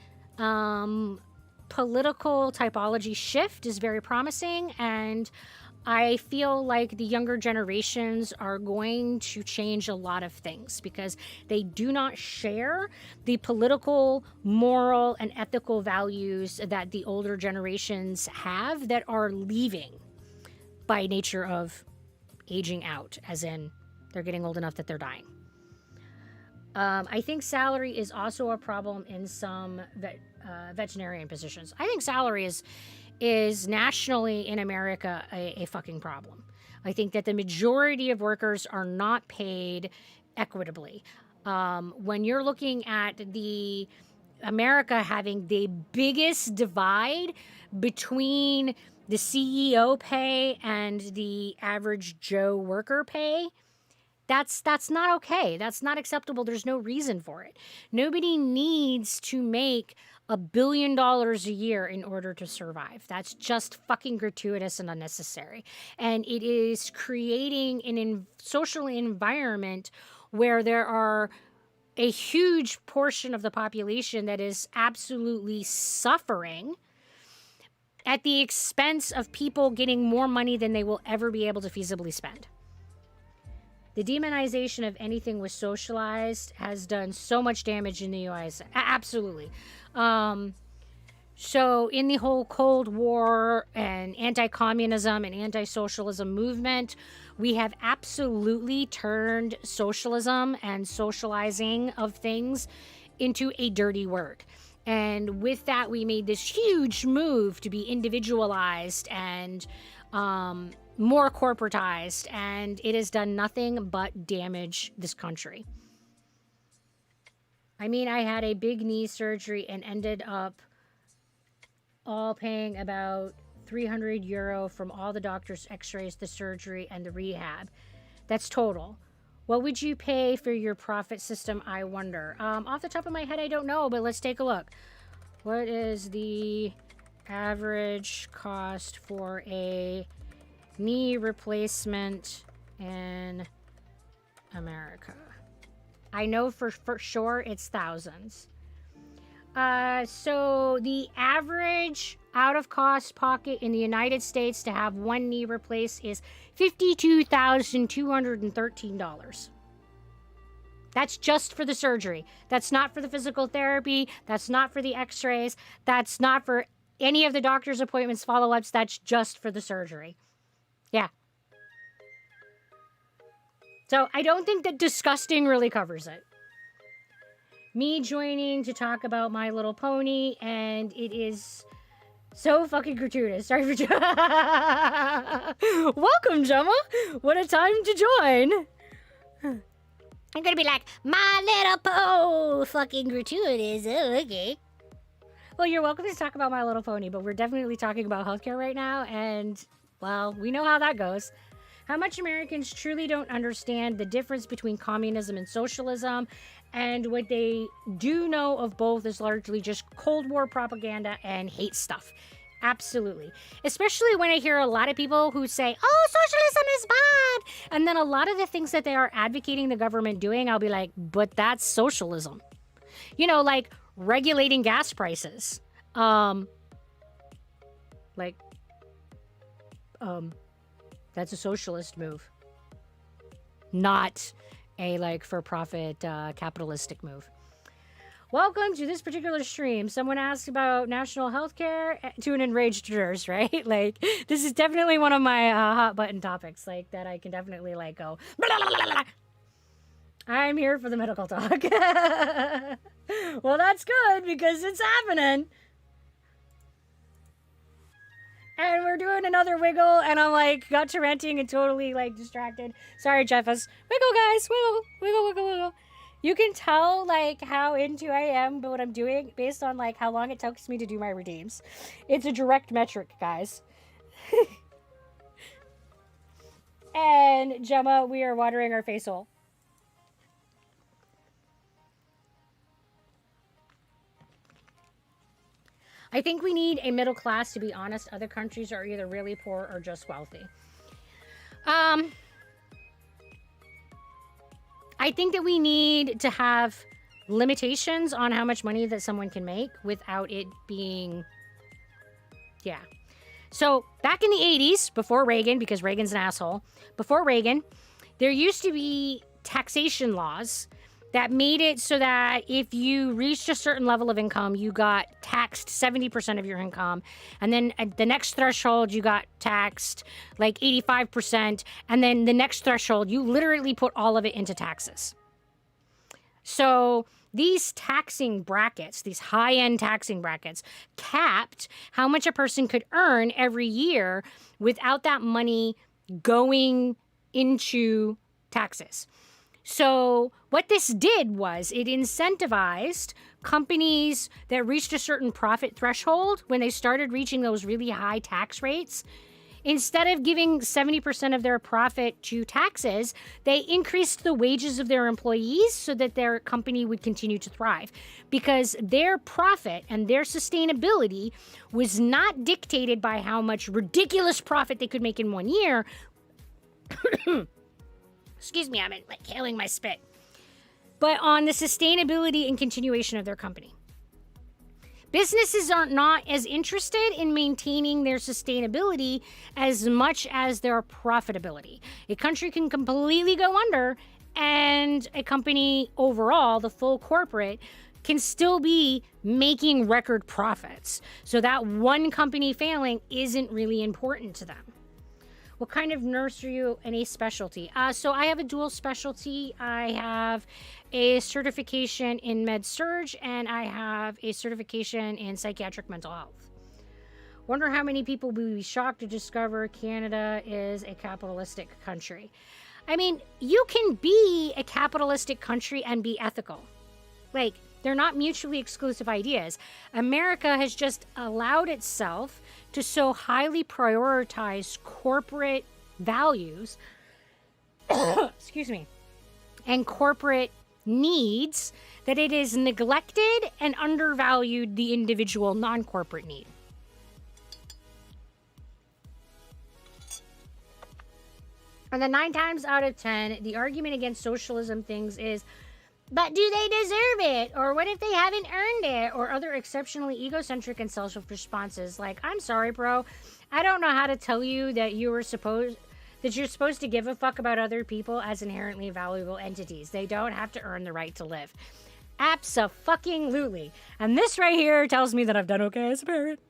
political typology shift is very promising, and I feel like the younger generations are going to change a lot of things because they do not share the political, moral, and ethical values that the older generations have that are leaving by nature of aging out, as in they're getting old enough that they're dying. I think salary is also a problem in some veterinarian positions. I think salary is nationally in America a fucking problem. I think that the majority of workers are not paid equitably. When you're looking at the America having the biggest divide between the CEO pay and the average Joe worker pay, that's not okay. That's not acceptable. There's no reason for it. Nobody needs to make $1 billion a year in order to survive. That's just fucking gratuitous and unnecessary. And it is creating an social environment where there are a huge portion of the population that is absolutely suffering at the expense of people getting more money than they will ever be able to feasibly spend. The demonization of anything with socialized has done so much damage in the US. Absolutely. So in the whole Cold War and anti-communism and anti-socialism movement, we have absolutely turned socialism and socializing of things into a dirty word. And with that, we made this huge move to be individualized and more corporatized, and it has done nothing but damage this country. I mean, I had a big knee surgery and ended up all paying about €300 from all the doctor's x-rays, the surgery, and the rehab. That's total. What would you pay for your profit system, I wonder? Off the top of my head, I don't know, but let's take a look. What is the average cost for a knee replacement in America? I know for sure it's thousands. So the average out-of-cost pocket in the United States to have one knee replaced is $52,213. That's just for the surgery. That's not for the physical therapy. That's not for the x-rays. That's not for any of the doctor's appointments, follow-ups. That's just for the surgery. Yeah. So I don't think that disgusting really covers it. Me joining to talk about My Little Pony, and it is so fucking gratuitous. Sorry for Welcome, Gemma. What a time to join.
I'm gonna be like, My Little Po, fucking gratuitous. Oh, okay.
Well, you're welcome to talk about My Little Pony, but we're definitely talking about healthcare right now, and, well, we know how that goes. How much Americans truly don't understand the difference between communism and socialism, and what they do know of both is largely just Cold War propaganda and hate stuff. Absolutely. Especially when I hear a lot of people who say, oh, socialism is bad. And then a lot of the things that they are advocating the government doing, I'll be like, but that's socialism. You know, like regulating gas prices. Like, that's a socialist move. Not a, like, for-profit capitalistic move. Welcome to this particular stream. Someone asked about national health care to an enraged nurse, right? Like, this is definitely one of my hot button topics, like, that I can definitely, like, go, blah, blah, blah, blah. I'm here for the medical talk. Well, that's good, because it's happening. And we're doing another wiggle, and I'm, like, got to ranting and totally, like, distracted. Sorry, Jeffus. Wiggle, guys. Wiggle, wiggle, wiggle, wiggle. You can tell, like, how into I am what I'm doing based on, like, how long it takes me to do my redeems. It's a direct metric, guys. And, Gemma, we are watering our face hole. I think we need a middle class, to be honest. Other countries are either really poor or just wealthy. I think that we need to have limitations on how much money that someone can make without it being, yeah. So back in the 80s, before Reagan, because Reagan's an asshole, before Reagan, there used to be taxation laws that made it so that if you reached a certain level of income, you got taxed 70% of your income. And then at the next threshold, you got taxed like 85%. And then the next threshold, you literally put all of it into taxes. So these taxing brackets, these high-end taxing brackets, capped how much a person could earn every year without that money going into taxes. So what this did was it incentivized companies that reached a certain profit threshold when they started reaching those really high tax rates. Instead of giving 70% of their profit to taxes, they increased the wages of their employees so that their company would continue to thrive. Because their profit and their sustainability was not dictated by how much ridiculous profit they could make in 1 year. Excuse me, I'm like hailing my spit. But on the sustainability and continuation of their company. Businesses are not as interested in maintaining their sustainability as much as their profitability. A country can completely go under, and a company overall, the full corporate, can still be making record profits. So that one company failing isn't really important to them. What kind of nurse are you in a specialty? So I have a dual specialty. I have a certification in med-surg, and I have a certification in psychiatric mental health. Wonder how many people will be shocked to discover Canada is a capitalistic country. I mean, you can be a capitalistic country and be ethical. Like, they're not mutually exclusive ideas. America has just allowed itself to so highly prioritize corporate values, excuse me, and corporate needs that it has neglected and undervalued the individual non-corporate need. And then 9 times out of 10, the argument against socialism things is, but do they deserve it? Or what if they haven't earned it? Or other exceptionally egocentric and selfish responses like, I'm sorry, bro. I don't know how to tell you that you're supposed to give a fuck about other people as inherently valuable entities. They don't have to earn the right to live. Abso-fucking-lutely. And this right here tells me that I've done okay as a parent.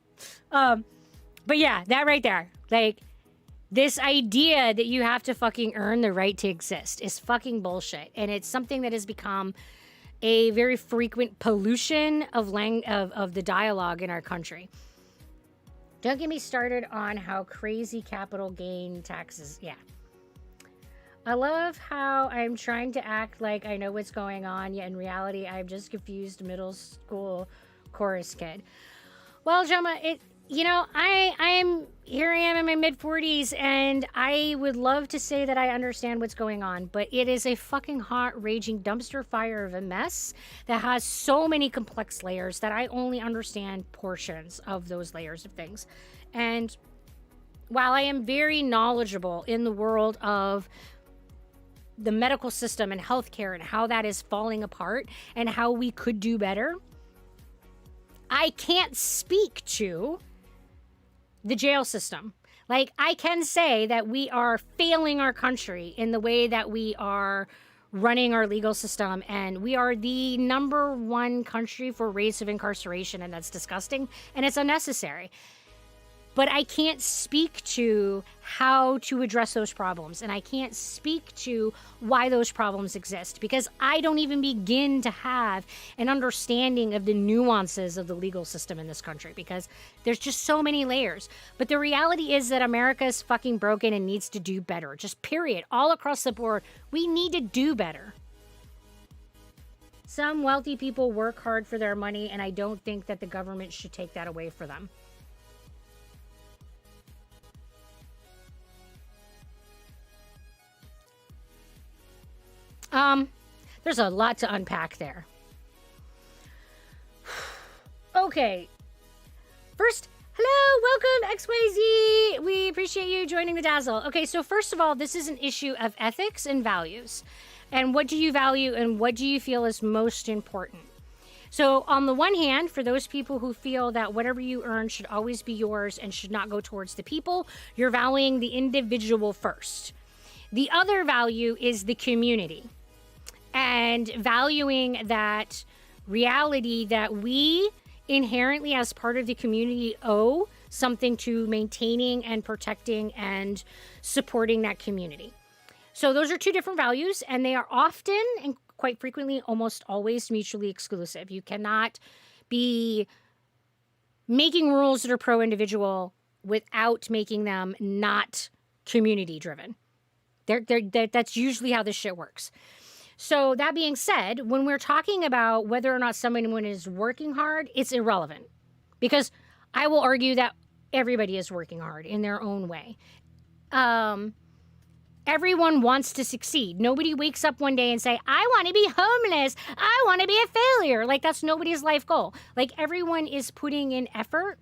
But yeah, that right there. Like, this idea that you have to fucking earn the right to exist is fucking bullshit. And it's something that has become a very frequent pollution of the dialogue in our country. Don't get me started on how crazy capital gain taxes. Yeah. I love how I'm trying to act like I know what's going on, yet in reality, I'm just confused middle school chorus kid. Well, Joma, here I am in my mid 40s, and I would love to say that I understand what's going on, but it is a fucking hot, raging dumpster fire of a mess that has so many complex layers that I only understand portions of those layers of things. And while I am very knowledgeable in the world of the medical system and healthcare and how that is falling apart and how we could do better, I can't speak to the jail system. Like, I can say that we are failing our country in the way that we are running our legal system, and we are the number one country for rates of incarceration, and that's disgusting, and it's unnecessary. But I can't speak to how to address those problems, and I can't speak to why those problems exist, because I don't even begin to have an understanding of the nuances of the legal system in this country, because there's just so many layers. But the reality is that America is fucking broken and needs to do better. Just period. All across the board, we need to do better. Some wealthy people work hard for their money, and I don't think that the government should take that away from them. There's a lot to unpack there. Okay. First, hello, welcome, XYZ. We appreciate you joining the Dazzle. Okay, so first of all, this is an issue of ethics and values. And what do you value and what do you feel is most important? So on the one hand, for those people who feel that whatever you earn should always be yours and should not go towards the people, you're valuing the individual first. The other value is the community. And valuing that reality that we inherently, as part of the community, owe something to maintaining and protecting and supporting that community. So those are two different values, and they are often and quite frequently, almost always, mutually exclusive. You cannot be making rules that are pro-individual without making them not community-driven. That's usually how this shit works. So that being said, when we're talking about whether or not someone is working hard, it's irrelevant. Because I will argue that everybody is working hard in their own way. Everyone wants to succeed. Nobody wakes up one day and say, I want to be homeless. I want to be a failure. Like, that's nobody's life goal. Like, everyone is putting in effort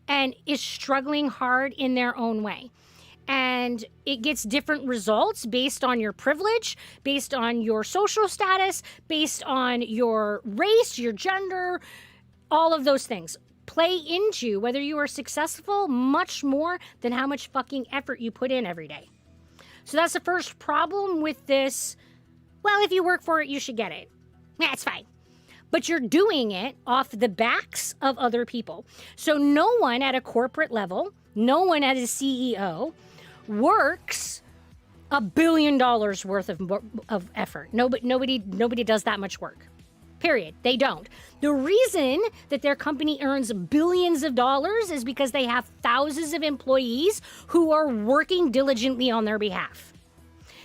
and is struggling hard in their own way. And it gets different results based on your privilege, based on your social status, based on your race, your gender, all of those things play into whether you are successful much more than how much fucking effort you put in every day. So that's the first problem with this. Well, if you work for it, you should get it. That's fine. But you're doing it off the backs of other people. So no one at a corporate level, no one as a CEO works $1 billion worth of effort. Nobody does that much work. Period. They don't. The reason that their company earns billions of dollars is because they have thousands of employees who are working diligently on their behalf.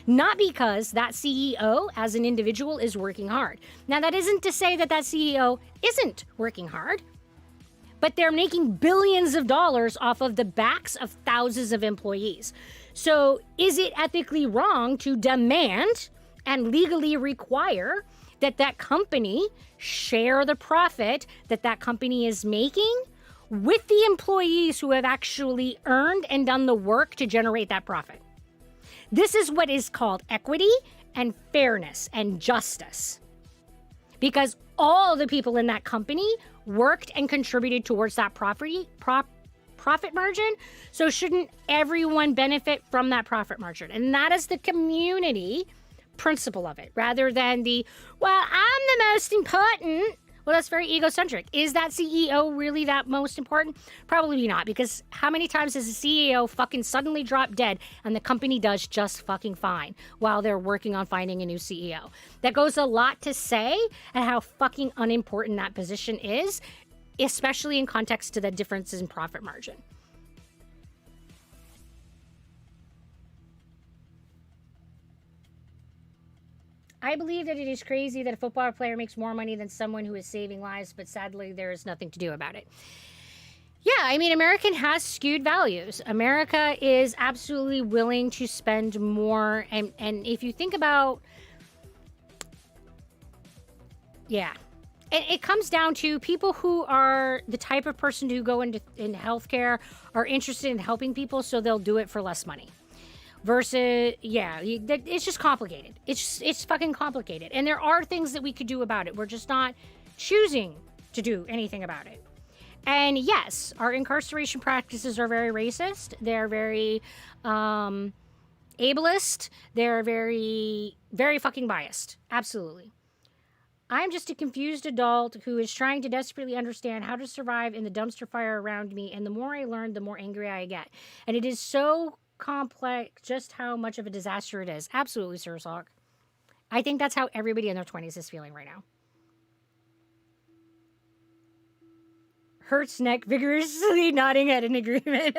Not because that CEO as an individual is working hard. Now, that isn't to say that that CEO isn't working hard, but they're making billions of dollars off of the backs of thousands of employees. So is it ethically wrong to demand and legally require that that company share the profit that that company is making with the employees who have actually earned and done the work to generate that profit? This is what is called equity and fairness and justice. Because all the people in that company worked and contributed towards that profit margin. So shouldn't everyone benefit from that profit margin? And that is the community principle of it, rather than the, well, I'm the most important. Well, that's very egocentric. Is that CEO really that most important? Probably not, because how many times has a CEO fucking suddenly dropped dead and the company does just fucking fine while they're working on finding a new CEO? That goes a lot to say at how fucking unimportant that position is, especially in context to the differences in profit margin. I believe that it is crazy that a football player makes more money than someone who is saving lives, but sadly, there is nothing to do about it. Yeah, I mean, American has skewed values. America is absolutely willing to spend more. And if you think about, yeah, it comes down to people who are the type of person who go in healthcare are interested in helping people, so they'll do it for less money. Versus, yeah, it's just complicated. It's fucking complicated. And there are things that we could do about it. We're just not choosing to do anything about it. And yes, our incarceration practices are very racist. They're very ableist. They're very, very fucking biased. Absolutely. I'm just a confused adult who is trying to desperately understand how to survive in the dumpster fire around me. And the more I learn, the more angry I get. And it is so complex just how much of a disaster it is. Absolutely, Sir Sock. I think that's how everybody in their 20s is feeling right now. Hurts neck vigorously nodding at an agreement.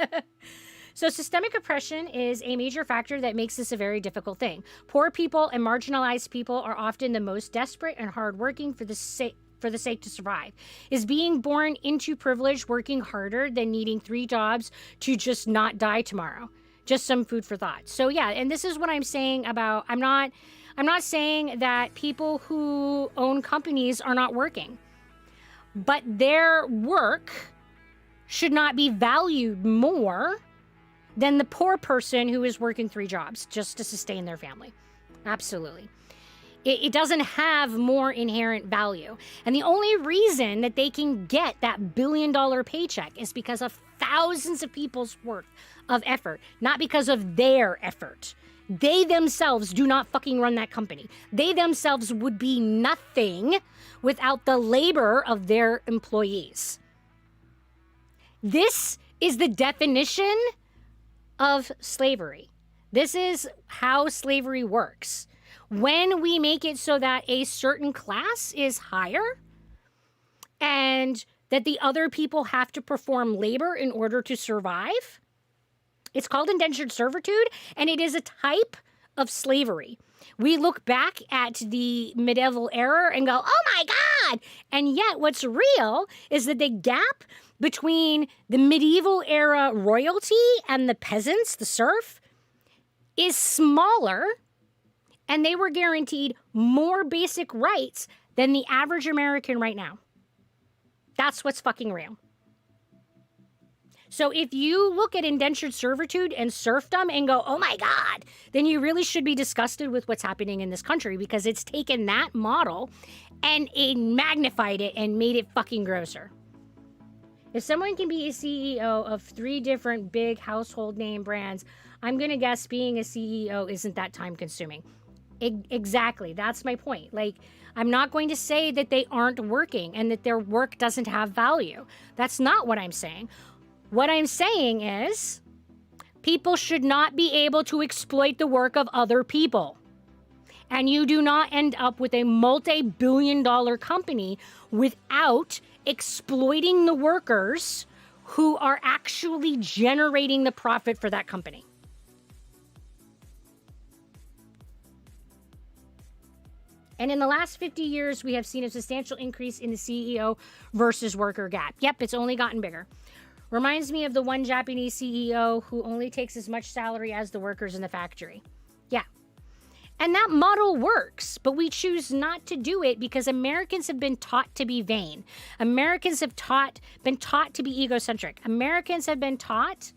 So systemic oppression is a major factor that makes this a very difficult thing. Poor people and marginalized people are often the most desperate and hardworking for the sake to survive. Is being born into privilege working harder than needing 3 jobs to just not die tomorrow? Just some food for thought. So yeah, and this is what I'm saying about I'm not saying that people who own companies are not working. But their work should not be valued more than the poor person who is working 3 jobs just to sustain their family. Absolutely. It doesn't have more inherent value. And the only reason that they can get that billion-dollar paycheck is because of thousands of people's worth of effort, not because of their effort. They themselves do not fucking run that company. They themselves would be nothing without the labor of their employees. This is the definition of slavery. This is how slavery works. When we make it so that a certain class is higher and that the other people have to perform labor in order to survive, it's called indentured servitude, and it is a type of slavery. We look back at the medieval era and go, oh my God! And yet what's real is that the gap between the medieval era royalty and the peasants, the serf, is smaller, and they were guaranteed more basic rights than the average American right now. That's what's fucking real. So if you look at indentured servitude and serfdom and go, oh my God, then you really should be disgusted with what's happening in this country, because it's taken that model and it magnified it and made it fucking grosser. If someone can be a CEO of 3 different big household name brands, I'm going to guess being a CEO isn't that time consuming. Exactly. That's my point. Like, I'm not going to say that they aren't working and that their work doesn't have value. That's not what I'm saying. What I'm saying is people should not be able to exploit the work of other people. And you do not end up with a multi-billion-dollar company without exploiting the workers who are actually generating the profit for that company. And in the last 50 years, we have seen a substantial increase in the CEO versus worker gap. Yep, it's only gotten bigger. Reminds me of the one Japanese CEO who only takes as much salary as the workers in the factory. Yeah. And that model works, but we choose not to do it because Americans have been taught to be vain. Americans have been taught to be egocentric. Americans have been taught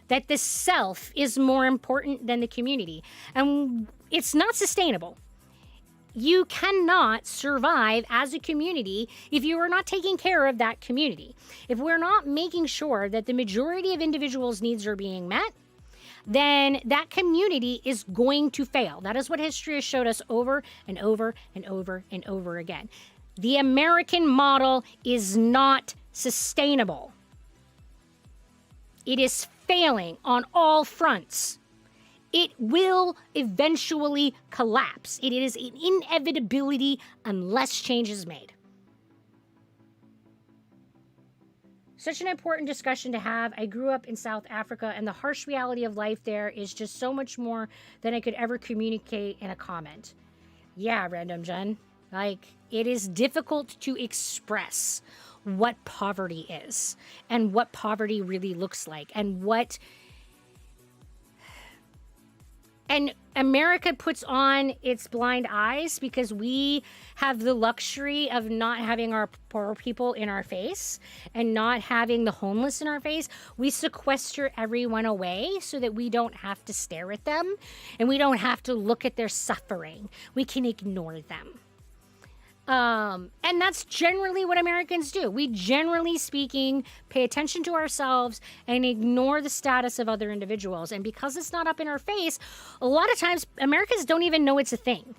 that the self is more important than the community. And it's not sustainable. You cannot survive as a community if you are not taking care of that community. If we're not making sure that the majority of individuals' needs are being met, then that community is going to fail. That is what history has showed us over and over and over and over again. The American model is not sustainable. It is failing on all fronts. It will eventually collapse. It is an inevitability unless change is made. Such an important discussion to have. I grew up in South Africa, and the harsh reality of life there is just so much more than I could ever communicate in a comment. Yeah, Random Jen. Like, it is difficult to express what poverty is and what poverty really looks like and America puts on its blind eyes because we have the luxury of not having our poor people in our face and not having the homeless in our face. We sequester everyone away so that we don't have to stare at them and we don't have to look at their suffering. We can ignore them. And that's generally what Americans do. We, generally speaking, pay attention to ourselves and ignore the status of other individuals. And because it's not up in our face, a lot of times Americans don't even know it's a thing.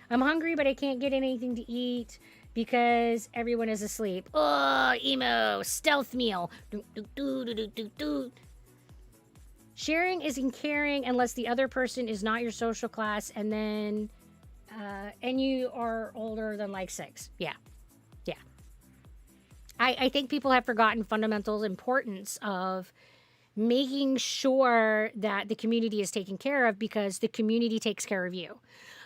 I'm hungry, but I can't get anything to eat because everyone is asleep. Oh, emo, stealth meal. Sharing isn't caring unless the other person is not your social class, and you are older than like 6. Yeah. I think people have forgotten fundamental importance of making sure that the community is taken care of because the community takes care of you.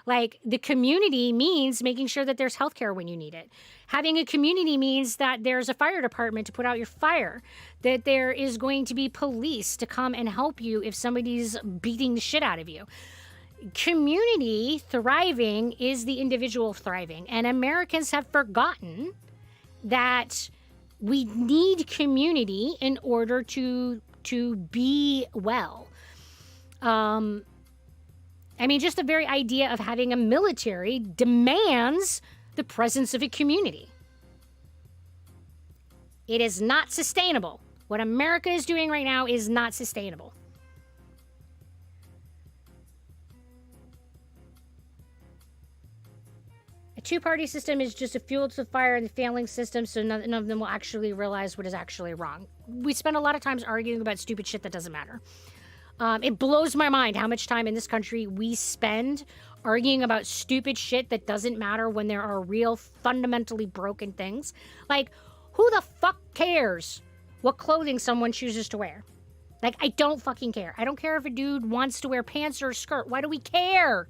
Like, the community means making sure that there's healthcare when you need it. Having a community means that there's a fire department to put out your fire, that there is going to be police to come and help you if somebody's beating the shit out of you. Community thriving is the individual thriving, and Americans have forgotten that we need community in order to be well. I mean, just the very idea of having a military demands the presence of a community. It is not sustainable. What America is doing right now is not sustainable. A two-party system is just a fuel to the fire in the failing system, so none of them will actually realize what is actually wrong. We spend a lot of times arguing about stupid shit that doesn't matter. It blows my mind how much time in this country we spend arguing about stupid shit that doesn't matter when there are real fundamentally broken things. Like, who the fuck cares what clothing someone chooses to wear? Like, I don't fucking care. I don't care if a dude wants to wear pants or a skirt. Why do we care?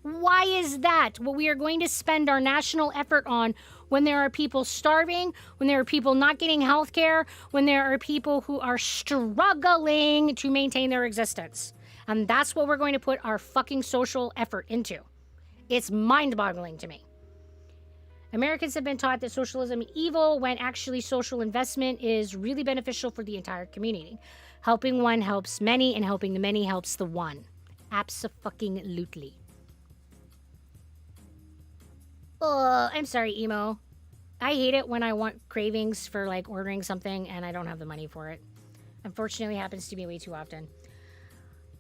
Why is that what we are going to spend our national effort on when there are people starving, when there are people not getting health care, when there are people who are struggling to maintain their existence? And that's what we're going to put our fucking social effort into. It's mind-boggling to me. Americans have been taught that socialism is evil when actually social investment is really beneficial for the entire community. Helping one helps many, and helping the many helps the one. Abso-fucking-lutely. Oh, I'm sorry, emo. I hate it when I want cravings for, like, ordering something and I don't have the money for it. Unfortunately, it happens to me way too often.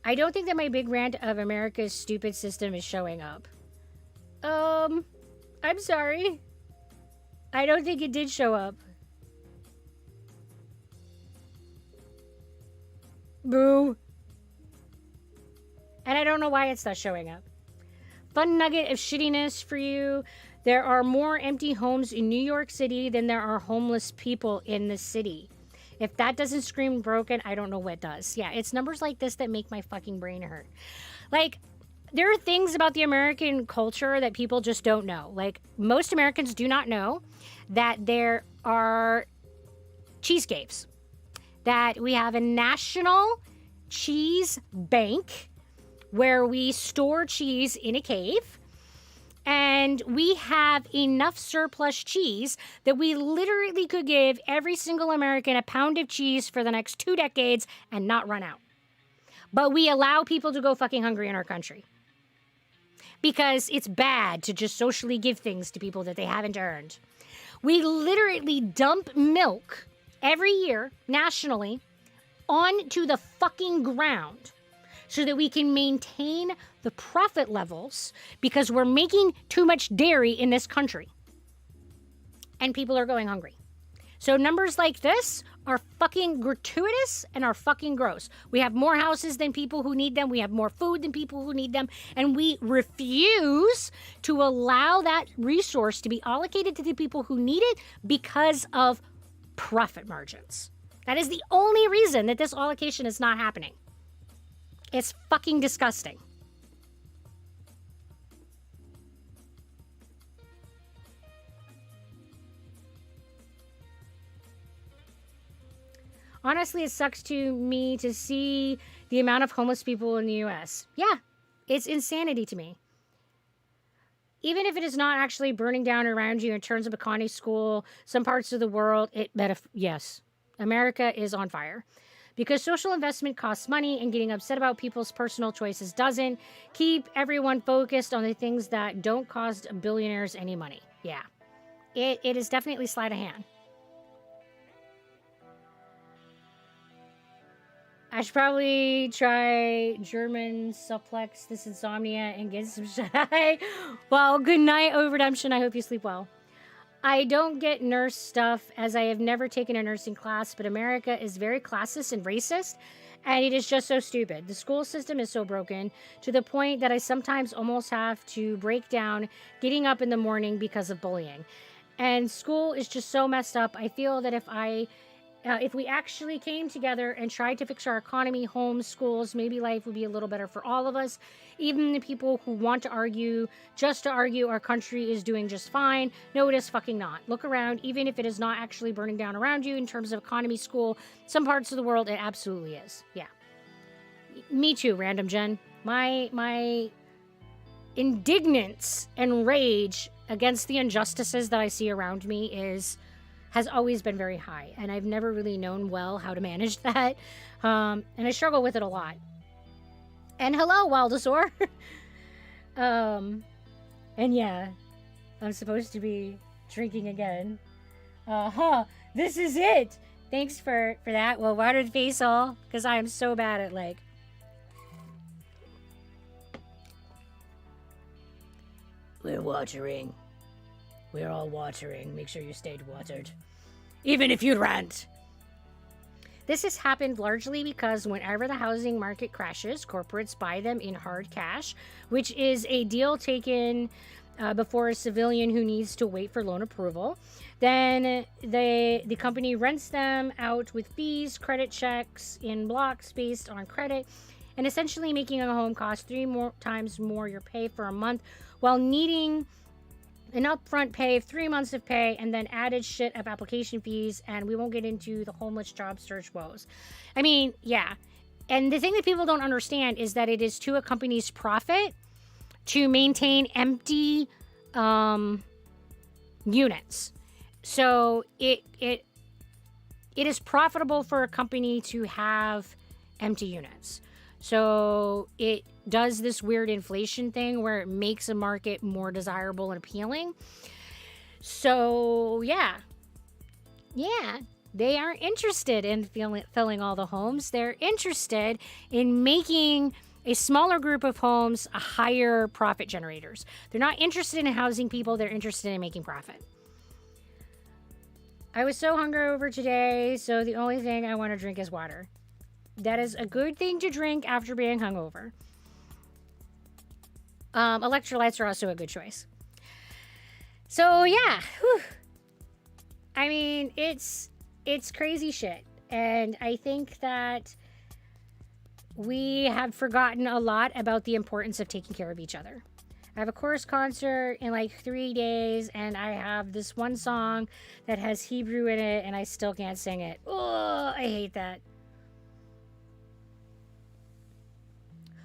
I don't think that my big rant of America's stupid system is showing up. I'm sorry. I don't think it did show up. Boo. And I don't know why it's not showing up. Fun nugget of shittiness for you. There are more empty homes in New York City than there are homeless people in the city. If that doesn't scream broken, I don't know what does. Yeah, it's numbers like this that make my fucking brain hurt. Like, there are things about the American culture that people just don't know. Like, most Americans do not know that there are cheesecapes, that we have a national cheese bank where we store cheese in a cave, and we have enough surplus cheese that we literally could give every single American a pound of cheese for the next 2 decades and not run out. But we allow people to go fucking hungry in our country because it's bad to just socially give things to people that they haven't earned. We literally dump milk every year nationally onto the fucking ground so that we can maintain the profit levels because we're making too much dairy in this country. And people are going hungry. So numbers like this are fucking gratuitous and are fucking gross. We have more houses than people who need them. We have more food than people who need them. And we refuse to allow that resource to be allocated to the people who need it because of profit margins. That is the only reason that this allocation is not happening. It's fucking disgusting. Honestly, it sucks to me to see the amount of homeless people in the US. Yeah, it's insanity to me. Even if it is not actually burning down around you in terms of Bakani school, some parts of the world, yes, America is on fire. Because social investment costs money and getting upset about people's personal choices doesn't. Keep everyone focused on the things that don't cost billionaires any money. Yeah, it is definitely sleight of hand. I should probably try German suplex this insomnia and get some shut eye. Well, good night, O Redemption. I hope you sleep well. I don't get nurse stuff as I have never taken a nursing class, but America is very classist and racist, and it is just so stupid. The school system is so broken to the point that I sometimes almost have to break down getting up in the morning because of bullying. And school is just so messed up. I feel that if we actually came together and tried to fix our economy, homes, schools, maybe life would be a little better for all of us. Even the people who want to argue, just to argue our country is doing just fine. No, it is fucking not. Look around, even if it is not actually burning down around you in terms of economy, school, some parts of the world, it absolutely is. Yeah. Me too, Random Jen. My indignance and rage against the injustices that I see around me has always been very high, and I've never really known well how to manage that, and I struggle with it a lot. And hello, Wildosaur. And yeah, I'm supposed to be drinking again. This is it. Thanks for that. Well, water the face all, because I am so bad at We're watering. We're all watering. Make sure you stayed watered. Even if you rant. This has happened largely because whenever the housing market crashes, corporates buy them in hard cash, which is a deal taken before a civilian who needs to wait for loan approval. Then the company rents them out with fees, credit checks in blocks based on credit, and essentially making a home cost 3 times more your pay for a month while needing an upfront pay of 3 months of pay and then added shit of application fees, and we won't get into the homeless job search woes. I mean, yeah. And the thing that people don't understand is that it is to a company's profit to maintain empty units. So it is profitable for a company to have empty units. So it does this weird inflation thing where it makes a market more desirable and appealing. So yeah, they aren't interested in filling all the homes. They're interested in making a smaller group of homes a higher profit generators. They're not interested in housing people. They're interested in making profit. I was so hungover today, so the only thing I want to drink is water. That is a good thing to drink after being hungover. Electrolytes are also a good choice. So yeah, whew. I mean, it's crazy shit. And I think that we have forgotten a lot about the importance of taking care of each other. I have a chorus concert in like 3 days, and I have this one song that has Hebrew in it, and I still can't sing it. Oh, I hate that.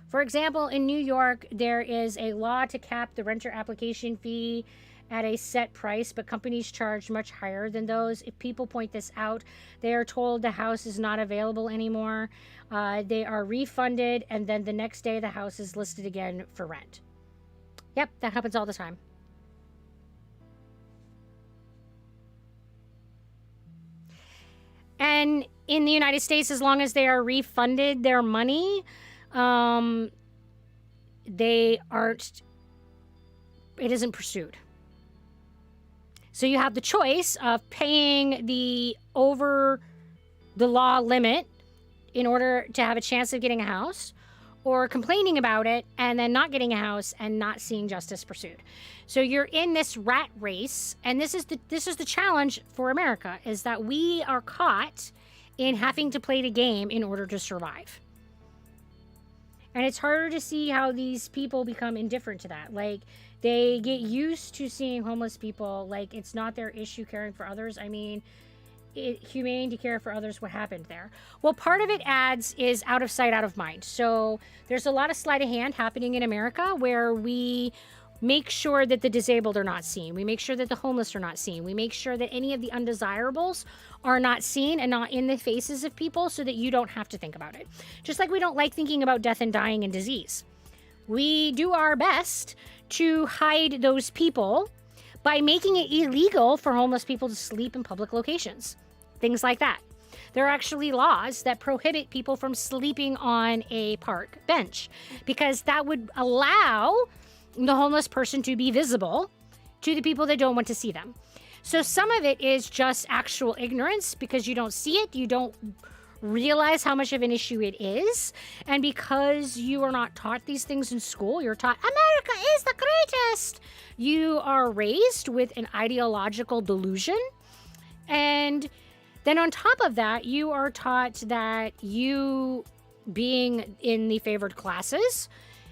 For example, in New York, there is a law to cap the renter application fee at a set price, but companies charge much higher than those. If people point this out, they are told the house is not available anymore. They are refunded, and then the next day the house is listed again for rent. Yep, that happens all the time. And in the United States, as long as they are refunded their money, they aren't, it isn't pursued. So you have the choice of paying the over the law limit in order to have a chance of getting a house, or complaining about it and then not getting a house and not seeing justice pursued. So you're in this rat race, and this is the challenge for America, is that we are caught in having to play the game in order to survive. And it's harder to see how these people become indifferent to that. Like, they get used to seeing homeless people like it's not their issue caring for others. I mean, humane to care for others? What happened there? Well, part of it is out of sight, out of mind. So there's a lot of sleight of hand happening in America where we make sure that the disabled are not seen. We make sure that the homeless are not seen. We make sure that any of the undesirables are not seen and not in the faces of people so that you don't have to think about it. Just like we don't like thinking about death and dying and disease. We do our best to hide those people by making it illegal for homeless people to sleep in public locations. Things like that. There are actually laws that prohibit people from sleeping on a park bench because that would allow the homeless person to be visible to the people that don't want to see them. So some of it is just actual ignorance because you don't see it, you don't realize how much of an issue it is, and because you are not taught these things in school, you're taught America is the greatest. You are raised with an ideological delusion, and then on top of that, you are taught that you being in the favored classes,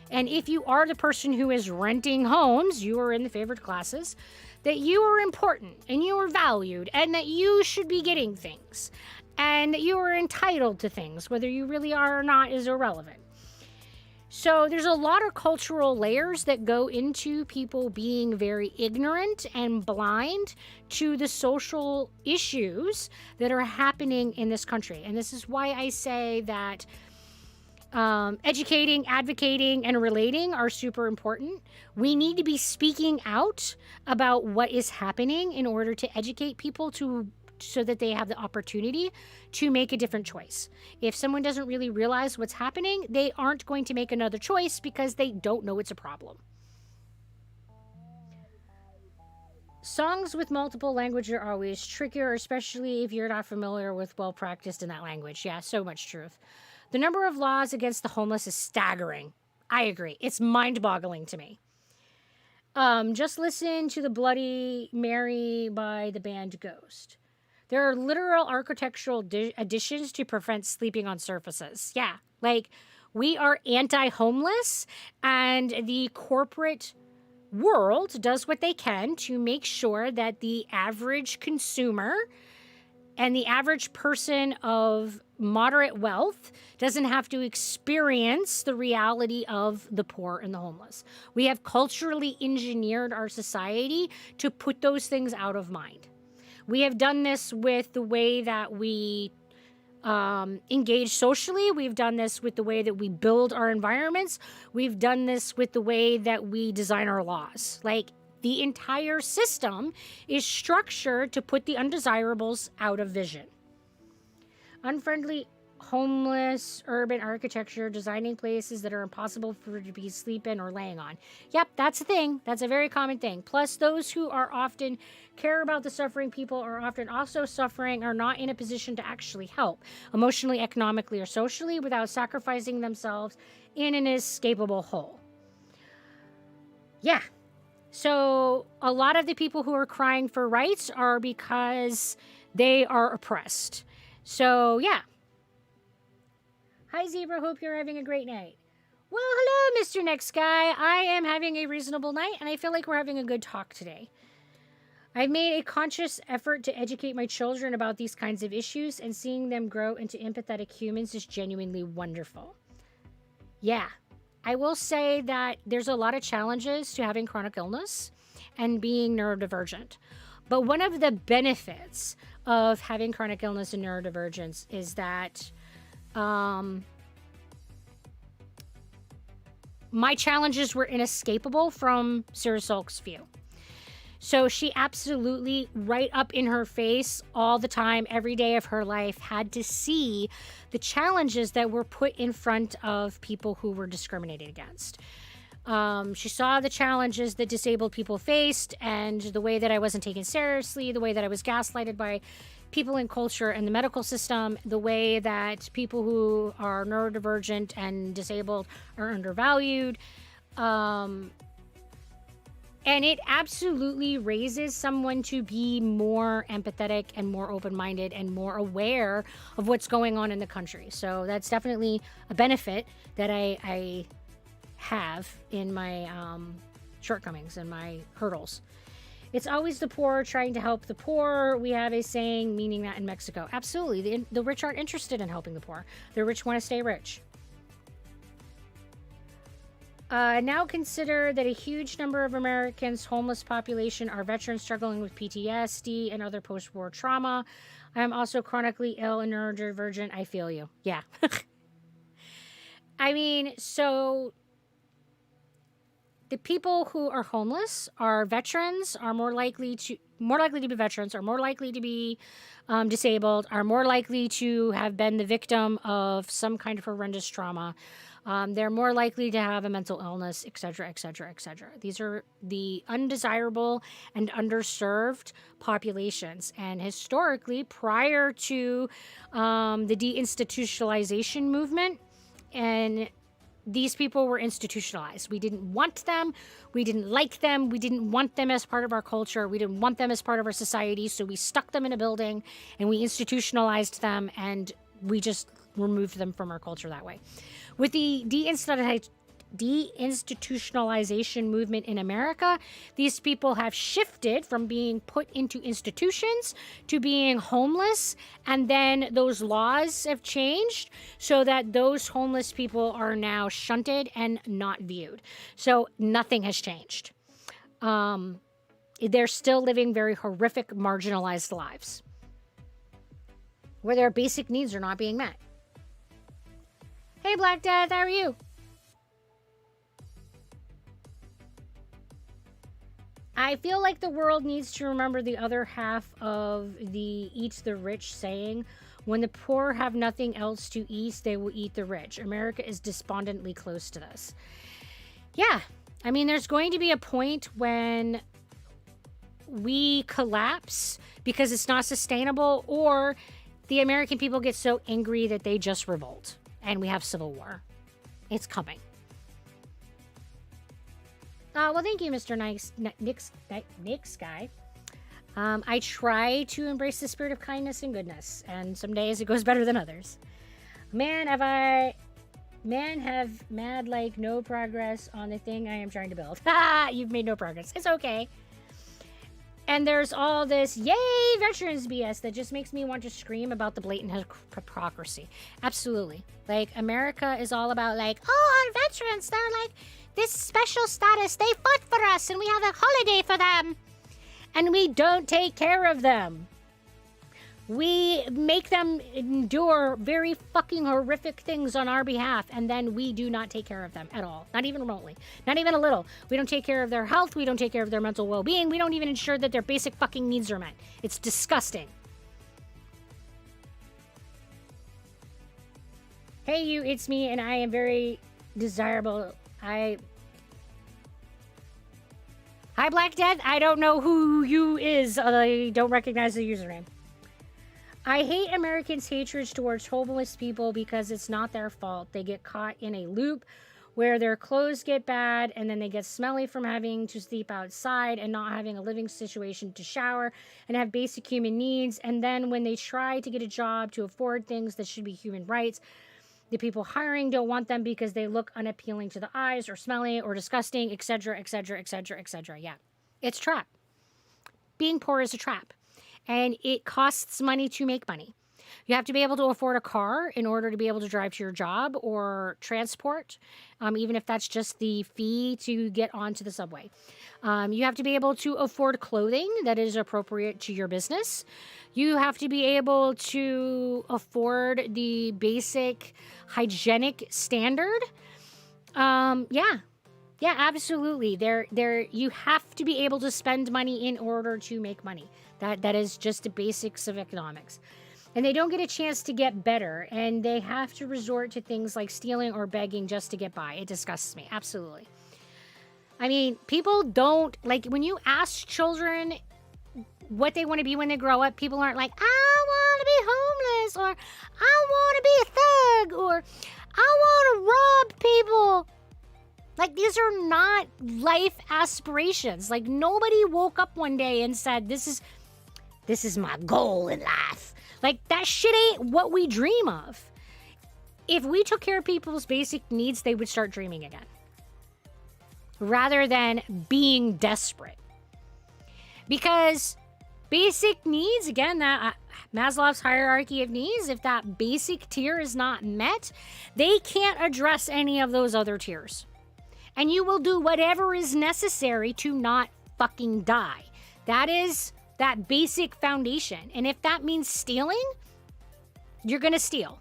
and if you are the person who is renting homes, you are in the favored classes, that you are important and you are valued and that you should be getting things and that you are entitled to things. Whether you really are or not is irrelevant. So there's a lot of cultural layers that go into people being very ignorant and blind to the social issues that are happening in this country. And this is why I say that educating, advocating, and relating are super important. We need to be speaking out about what is happening in order to educate people so that they have the opportunity to make a different choice. If someone doesn't really realize what's happening, they aren't going to make another choice because they don't know it's a problem. Songs with multiple languages are always trickier, especially if you're not familiar with well practiced in that language. Yeah, so much truth. The number of laws against the homeless is staggering. I agree. It's mind-boggling to me. Just listen to the Bloody Mary by the band Ghost. There are literal architectural additions to prevent sleeping on surfaces. Yeah, like we are anti-homeless, and the corporate world does what they can to make sure that the average consumer and the average person of moderate wealth doesn't have to experience the reality of the poor and the homeless. We have culturally engineered our society to put those things out of mind. We have done this with the way that we engage socially. We've done this with the way that we build our environments. We've done this with the way that we design our laws. Like, the entire system is structured to put the undesirables out of vision. Unfriendly, homeless, urban architecture, designing places that are impossible for you to be sleeping or laying on. Yep, that's a thing. That's a very common thing. Plus, those who are often care about the suffering people are often also suffering, are not in a position to actually help, emotionally, economically, or socially, without sacrificing themselves in an inescapable hole. Yeah. So a lot of the people who are crying for rights are because they are oppressed. So, yeah. Hi, Zebra. Hope you're having a great night. Well, hello, Mr. Next Guy. I am having a reasonable night, and I feel like we're having a good talk today. I've made a conscious effort to educate my children about these kinds of issues, and seeing them grow into empathetic humans is genuinely wonderful. Yeah. I will say that there's a lot of challenges to having chronic illness and being neurodivergent. But one of the benefits of having chronic illness and neurodivergence is that my challenges were inescapable from Sarah Sulk's view. So she absolutely, right up in her face all the time, every day of her life, had to see the challenges that were put in front of people who were discriminated against. She saw the challenges that disabled people faced, and the way that I wasn't taken seriously, the way that I was gaslighted by people in culture and the medical system, the way that people who are neurodivergent and disabled are undervalued. And it absolutely raises someone to be more empathetic and more open-minded and more aware of what's going on in the country. So that's definitely a benefit that I have in my shortcomings and my hurdles. It's always the poor trying to help the poor. We have a saying meaning that in Mexico. Absolutely. The rich aren't interested in helping the poor. The rich want to stay rich. Now consider that a huge number of Americans' homeless population are veterans struggling with PTSD and other post-war trauma. I am also chronically ill and neurodivergent. I feel you. Yeah. I mean, so the people who are homeless are veterans, are more likely to be veterans, are more likely to be disabled, are more likely to have been the victim of some kind of horrendous trauma. They're more likely to have a mental illness, et cetera, et cetera, et cetera. These are the undesirable and underserved populations. And historically, prior to the deinstitutionalization movement, and these people were institutionalized. We didn't want them. We didn't like them. We didn't want them as part of our culture. We didn't want them as part of our society. So we stuck them in a building and we institutionalized them and we just removed them from our culture that way. With the deinstitutionalization movement in America, these people have shifted from being put into institutions to being homeless, and then those laws have changed so that those homeless people are now shunted and not viewed. So nothing has changed. They're still living very horrific, marginalized lives where their basic needs are not being met. Hey, Black Death, how are you? I feel like the world needs to remember the other half of the eat the rich saying. When the poor have nothing else to eat, they will eat the rich. America is despondently close to this. Yeah, I mean, there's going to be a point when we collapse because it's not sustainable, or the American people get so angry that they just revolt and we have civil war. It's coming. Well, thank you, Mr. Nick's guy. I try to embrace the spirit of kindness and goodness, and some days it goes better than others. Have like no progress on the thing I am trying to build. You've made no progress. It's okay. And there's all this, yay, veterans BS that just makes me want to scream about the blatant hypocrisy. Absolutely. Like, America is all about, like, oh, our veterans, they're like this special status. They fought for us, and we have a holiday for them. And we don't take care of them. We make them endure very fucking horrific things on our behalf, and then we do not take care of them at all. Not even remotely. Not even a little. We don't take care of their health. We don't take care of their mental well-being. We don't even ensure that their basic fucking needs are met. It's disgusting. Hey, you, it's me, and I am very desirable. Hi, Black Death. I don't know who you is. I don't recognize the username. I hate Americans' hatred towards homeless people because it's not their fault. They get caught in a loop where their clothes get bad and then they get smelly from having to sleep outside and not having a living situation to shower and have basic human needs. And then when they try to get a job to afford things that should be human rights, the people hiring don't want them because they look unappealing to the eyes or smelly or disgusting, etc., etc., etc., etc. Yeah, it's a trap. Being poor is a trap. And it costs money to make money. You have to be able to afford a car in order to be able to drive to your job or transport, even if that's just the fee to get onto the subway. You have to be able to afford clothing that is appropriate to your business. You have to be able to afford the basic hygienic standard. Yeah, absolutely. You have to be able to spend money in order to make money. That is just the basics of economics. And they don't get a chance to get better, and they have to resort to things like stealing or begging just to get by. It disgusts me. Absolutely. I mean, people don't, like, when you ask children what they want to be when they grow up, people aren't like, I want to be homeless, or I want to be a thug, or I want to rob people. Like, these are not life aspirations. Like, nobody woke up one day and said, this is my goal in life. Like, that shit ain't what we dream of. If we took care of people's basic needs, they would start dreaming again. Rather than being desperate. Because basic needs, again, that Maslow's hierarchy of needs, if that basic tier is not met, they can't address any of those other tiers. And you will do whatever is necessary to not fucking die. That is that basic foundation. And if that means stealing, you're going to steal.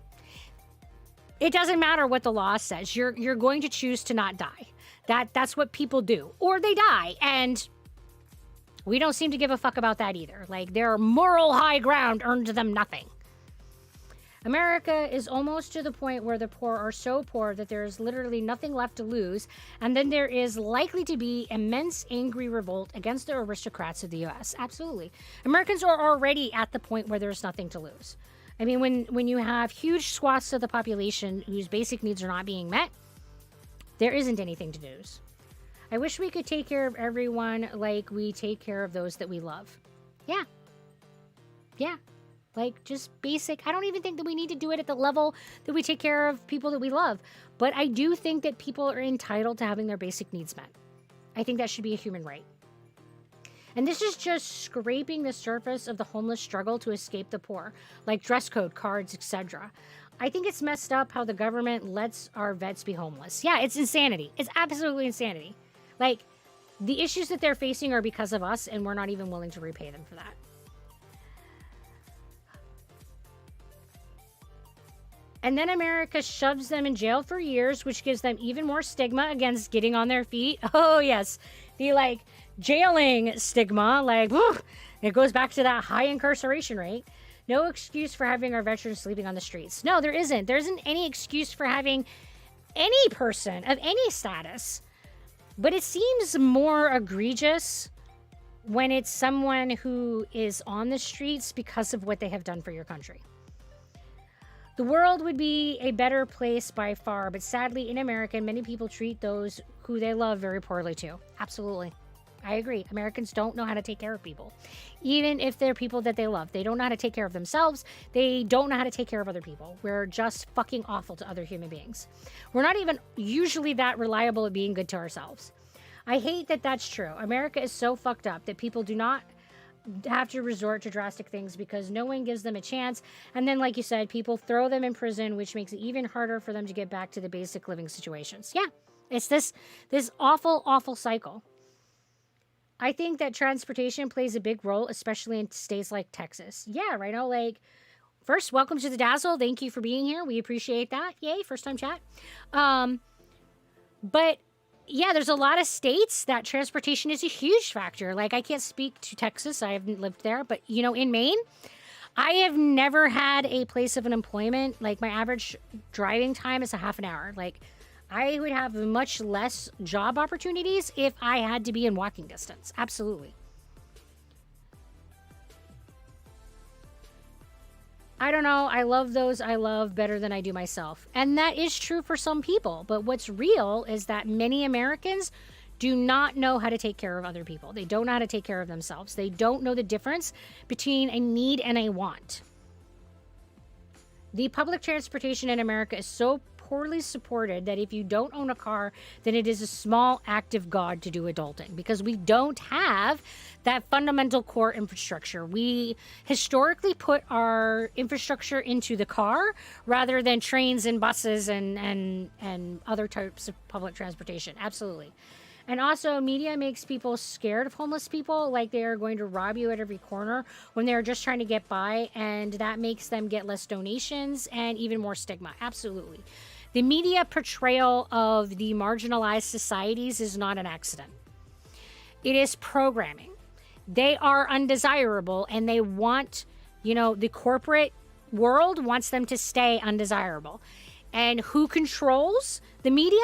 It doesn't matter what the law says. You're going to choose to not die. That's what people do. Or they die. And we don't seem to give a fuck about that either. Like, their moral high ground earned them nothing. America is almost to the point where the poor are so poor that there is literally nothing left to lose, and then there is likely to be immense angry revolt against the aristocrats of the U.S. Absolutely. Americans are already at the point where there's nothing to lose. I mean, when you have huge swaths of the population whose basic needs are not being met, there isn't anything to lose. I wish we could take care of everyone like we take care of those that we love. Yeah. Yeah. Like, just basic. I don't even think that we need to do it at the level that we take care of people that we love. But I do think that people are entitled to having their basic needs met. I think that should be a human right. And this is just scraping the surface of the homeless struggle to escape the poor, like dress code, cards, etc. I think it's messed up how the government lets our vets be homeless. Yeah, it's insanity. It's absolutely insanity. Like, the issues that they're facing are because of us, and we're not even willing to repay them for that. And then America shoves them in jail for years, which gives them even more stigma against getting on their feet. Oh, yes. The, like, jailing stigma. Like, whew, it goes back to that high incarceration rate. No excuse for having our veterans sleeping on the streets. No, there isn't. There isn't any excuse for having any person of any status. But it seems more egregious when it's someone who is on the streets because of what they have done for your country. The world would be a better place by far, but sadly in America, many people treat those who they love very poorly too. Absolutely. I agree. Americans don't know how to take care of people. Even if they're people that they love. They don't know how to take care of themselves. They don't know how to take care of other people. We're just fucking awful to other human beings. We're not even usually that reliable at being good to ourselves. I hate that that's true. America is so fucked up that people do not have to resort to drastic things because no one gives them a chance. And then, like you said, people throw them in prison, which makes it even harder for them to get back to the basic living situations. Yeah, it's this awful, awful cycle. I think that transportation plays a big role, especially in states like Texas. Yeah, right now, like, first, welcome to the Dazzle. Thank you for being here. We appreciate that. Yay, first time chat. But yeah, there's a lot of states that transportation is a huge factor. Like, I can't speak to Texas. I haven't lived there. But, you know, in Maine, I have never had a place of an employment. Like, my average driving time is a half an hour. Like, I would have much less job opportunities if I had to be in walking distance. Absolutely. I don't know. I love those I love better than I do myself. And that is true for some people. But what's real is that many Americans do not know how to take care of other people. They don't know how to take care of themselves. They don't know the difference between a need and a want. The public transportation in America is so poorly supported that if you don't own a car, then it is a small act of God to do adulting, because we don't have that fundamental core infrastructure. We historically put our infrastructure into the car rather than trains and buses and other types of public transportation. Absolutely. And also, media makes people scared of homeless people, like they are going to rob you at every corner when they're just trying to get by, and that makes them get less donations and even more stigma. Absolutely. The media portrayal of the marginalized societies is not an accident. It is programming. They are undesirable, and they want, you know, the corporate world wants them to stay undesirable. And who controls the media?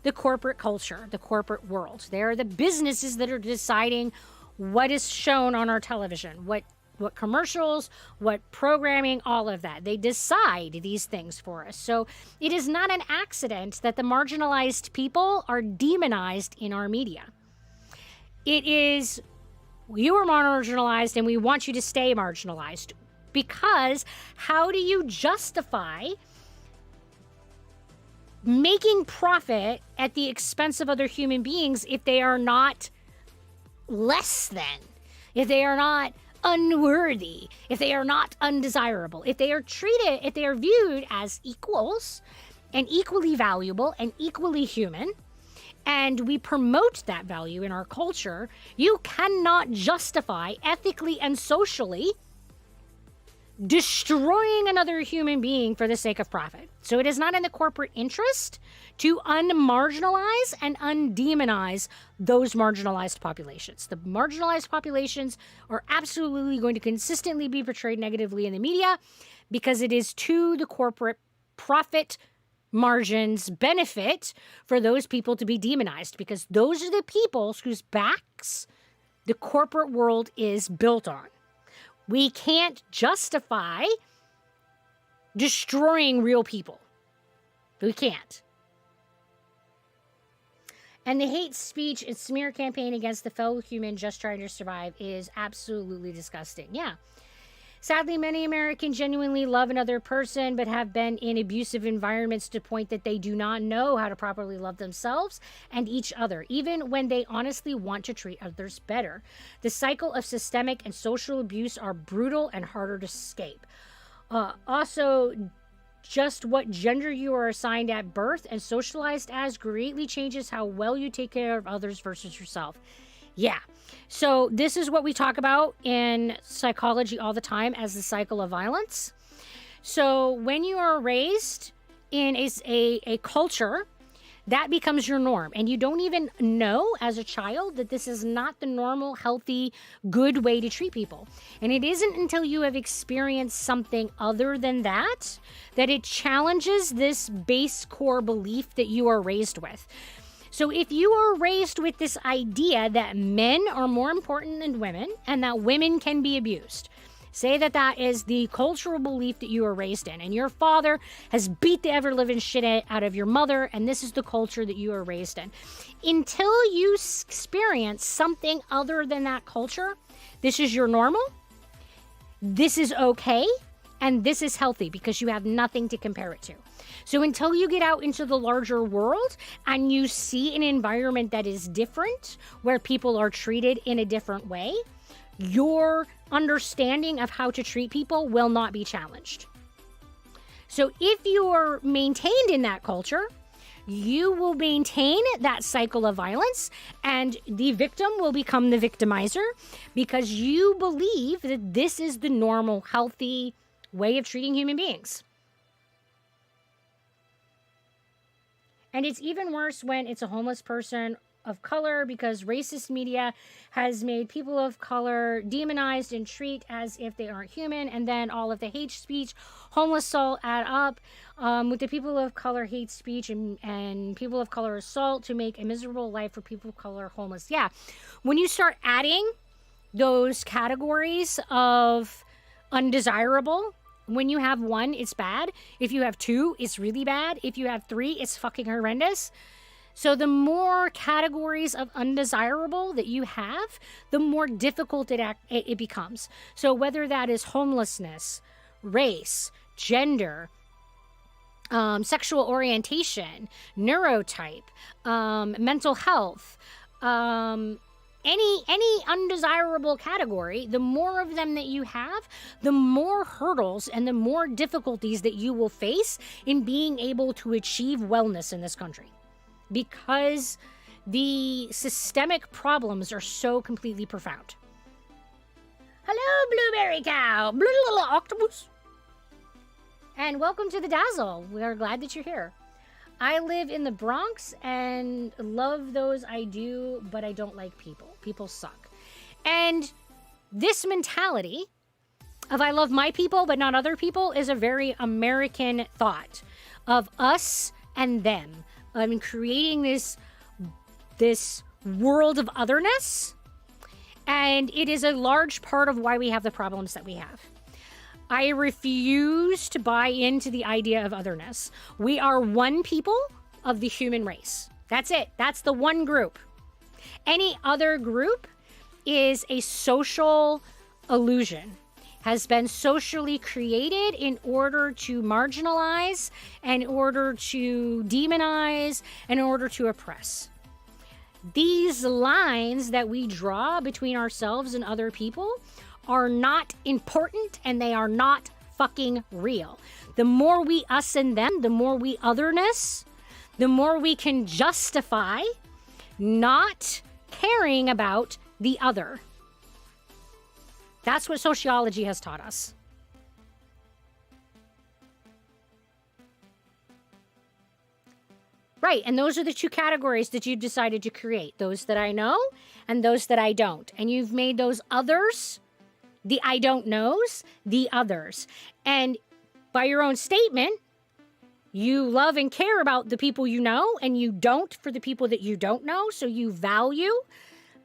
The corporate culture, the corporate world. They are the businesses that are deciding what is shown on our television, what commercials, what programming, all of that. They decide these things for us. So it is not an accident that the marginalized people are demonized in our media. It is, you are marginalized and we want you to stay marginalized, because how do you justify making profit at the expense of other human beings if they are not less than? if they are not unworthy, if they are not undesirable, if they are viewed as equals and equally valuable and equally human, and we promote that value in our culture, you cannot justify ethically and socially destroying another human being for the sake of profit. So it is not in the corporate interest to unmarginalize and undemonize those marginalized populations. The marginalized populations are absolutely going to consistently be portrayed negatively in the media because it is to the corporate profit margins benefit for those people to be demonized, because those are the people whose backs the corporate world is built on. We can't justify destroying real people. We can't. And the hate speech and smear campaign against the fellow human just trying to survive is absolutely disgusting. Yeah. Sadly, many Americans genuinely love another person but have been in abusive environments to the point that they do not know how to properly love themselves and each other, even when they honestly want to treat others better. The cycle of systemic and social abuse are brutal and harder to escape. Also, just what gender you are assigned at birth and socialized as greatly changes how well you take care of others versus yourself. Yeah. So this is what we talk about in psychology all the time as the cycle of violence. So when you are raised in a culture, that becomes your norm. And you don't even know as a child that this is not the normal, healthy, good way to treat people. And it isn't until you have experienced something other than that that it challenges this base core belief that you are raised with. So if you are raised with this idea that men are more important than women and that women can be abused, say that that is the cultural belief that you are raised in, and your father has beat the ever-living shit out of your mother, and this is the culture that you are raised in. Until you experience something other than that culture, this is your normal, this is okay, and this is healthy because you have nothing to compare it to. So until you get out into the larger world and you see an environment that is different, where people are treated in a different way, your understanding of how to treat people will not be challenged. So if you are maintained in that culture, you will maintain that cycle of violence, and the victim will become the victimizer because you believe that this is the normal, healthy way of treating human beings. And it's even worse when it's a homeless person of color, because racist media has made people of color demonized and treat as if they aren't human. And then all of the hate speech, homeless assault add up with the people of color hate speech and people of color assault to make a miserable life for people of color homeless. Yeah. When you start adding those categories of undesirable, when you have one, it's bad. If you have two, it's really bad. If you have three, it's fucking horrendous. So the more categories of undesirable that you have, the more difficult it becomes. So whether that is homelessness, race, gender, sexual orientation, neurotype, mental health, any undesirable category, the more of them that you have, the more hurdles and the more difficulties that you will face in being able to achieve wellness in this country. Because the systemic problems are so completely profound. Hello, blueberry cow, little octopus. And welcome to the Dazzle. We are glad that you're here. I live in the Bronx and love those I do, but I don't like people. People suck. And this mentality of I love my people, but not other people is a very American thought of us and them. I mean, creating this world of otherness. And it is a large part of why we have the problems that we have. I refuse to buy into the idea of otherness. We are one people of the human race. That's it. That's the one group. Any other group is a social illusion, has been socially created in order to marginalize, in order to demonize, in order to oppress. These lines that we draw between ourselves and other people are not important, and they are not fucking real. The more we us and them, the more we otherness, the more we can justify not caring about the other. That's what sociology has taught us. Right, and those are the two categories that you've decided to create. Those that I know and those that I don't. And you've made those others, the I don't knows, the others. And by your own statement, you love and care about the people you know, and you don't for the people that you don't know. So you value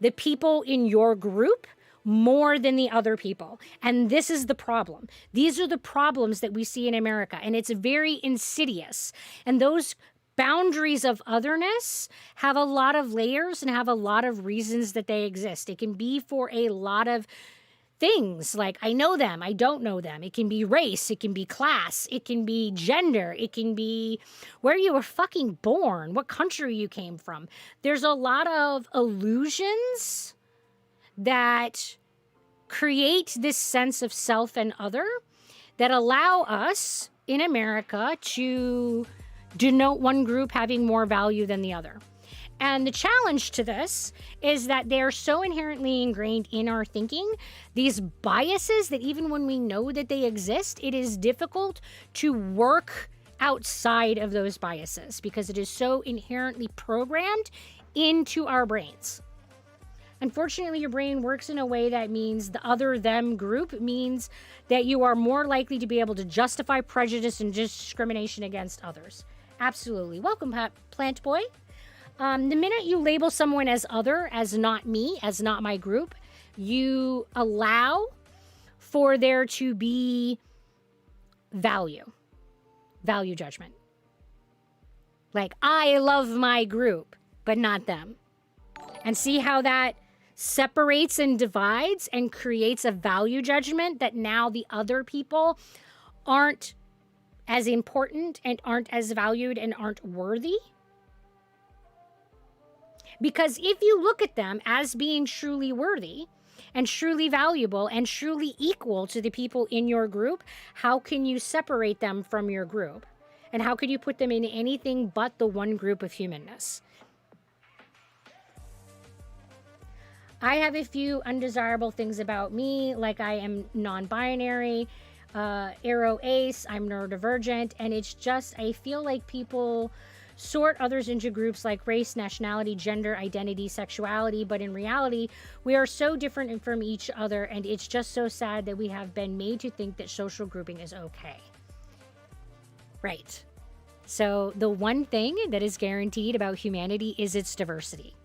the people in your group more than the other people. And this is the problem. These are the problems that we see in America, and it's very insidious. And those boundaries of otherness have a lot of layers and have a lot of reasons that they exist. It can be for a lot of things, like I know them, I don't know them. It can be race, it can be class, it can be gender, it can be where you were fucking born, what country you came from. There's a lot of illusions that create this sense of self and other that allow us in America to denote one group having more value than the other. And the challenge to this is that they're so inherently ingrained in our thinking, these biases, that even when we know that they exist, it is difficult to work outside of those biases because it is so inherently programmed into our brains. Unfortunately, your brain works in a way that means the other them group means that you are more likely to be able to justify prejudice and discrimination against others. Absolutely. Welcome, Plant Boy. The minute you label someone as other, as not me, as not my group, you allow for there to be value judgment. Like, I love my group, but not them. And see how that separates and divides and creates a value judgment that now the other people aren't as important and aren't as valued and aren't worthy? Because if you look at them as being truly worthy and truly valuable and truly equal to the people in your group, how can you separate them from your group? And how can you put them in anything but the one group of humanness? I have a few undesirable things about me, like I am non-binary, arrow ace, I'm neurodivergent, and it's just, I feel like people sort others into groups like race, nationality, gender, identity, sexuality, but in reality, we are so different from each other, and it's just so sad that we have been made to think that social grouping is okay. Right. So the one thing that is guaranteed about humanity is its diversity.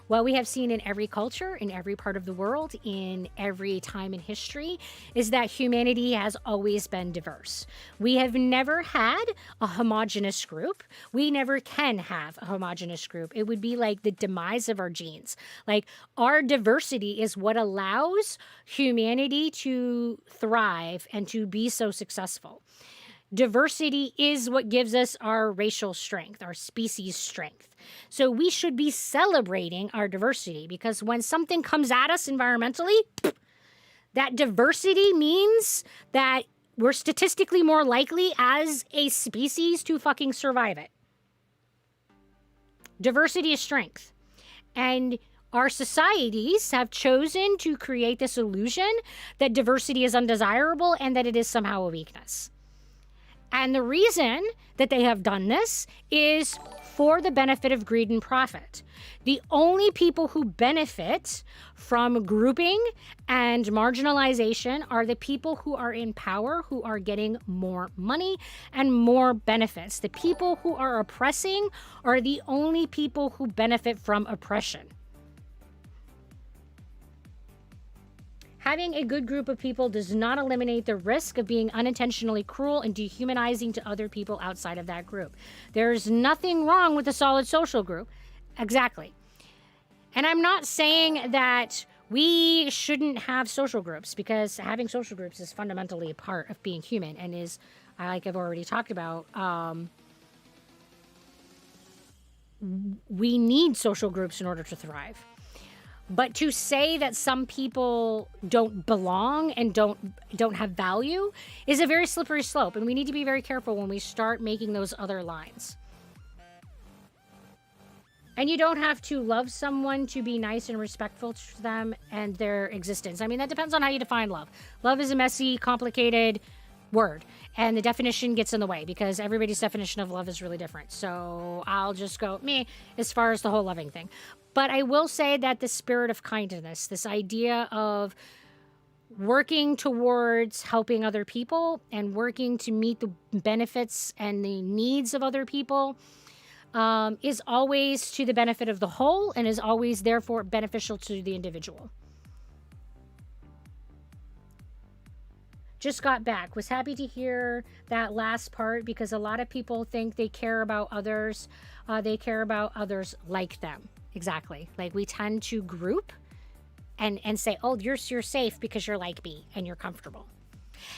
What we have seen in every culture, in every part of the world, in every time in history, is that humanity has always been diverse. We have never had a homogenous group. We never can have a homogenous group. It would be like the demise of our genes. Like, our diversity is what allows humanity to thrive and to be so successful. Diversity is what gives us our racial strength, our species strength. So we should be celebrating our diversity, because when something comes at us environmentally, that diversity means that we're statistically more likely as a species to fucking survive it. Diversity is strength. And our societies have chosen to create this illusion that diversity is undesirable and that it is somehow a weakness. And the reason that they have done this is for the benefit of greed and profit. The only people who benefit from grouping and marginalization are the people who are in power, who are getting more money and more benefits. The people who are oppressing are the only people who benefit from oppression. Having a good group of people does not eliminate the risk of being unintentionally cruel and dehumanizing to other people outside of that group. There's nothing wrong with a solid social group. Exactly. And I'm not saying that we shouldn't have social groups, because having social groups is fundamentally a part of being human and is, like I've already talked about, we need social groups in order to thrive. But to say that some people don't belong and don't have value is a very slippery slope, and we need to be very careful when we start making those other lines. And you don't have to love someone to be nice and respectful to them and their existence. I mean, that depends on how you define love. Love is a messy, complicated word, and the definition gets in the way because everybody's definition of love is really different. So I'll just go me as far as the whole loving thing. But I will say that the spirit of kindness, this idea of working towards helping other people and working to meet the benefits and the needs of other people, is always to the benefit of the whole and is always therefore beneficial to the individual. Just got back. Was happy to hear that last part because a lot of people think they care about others. They care about others like them. Exactly. Like we tend to group and say, oh, you're safe because you're like me and you're comfortable.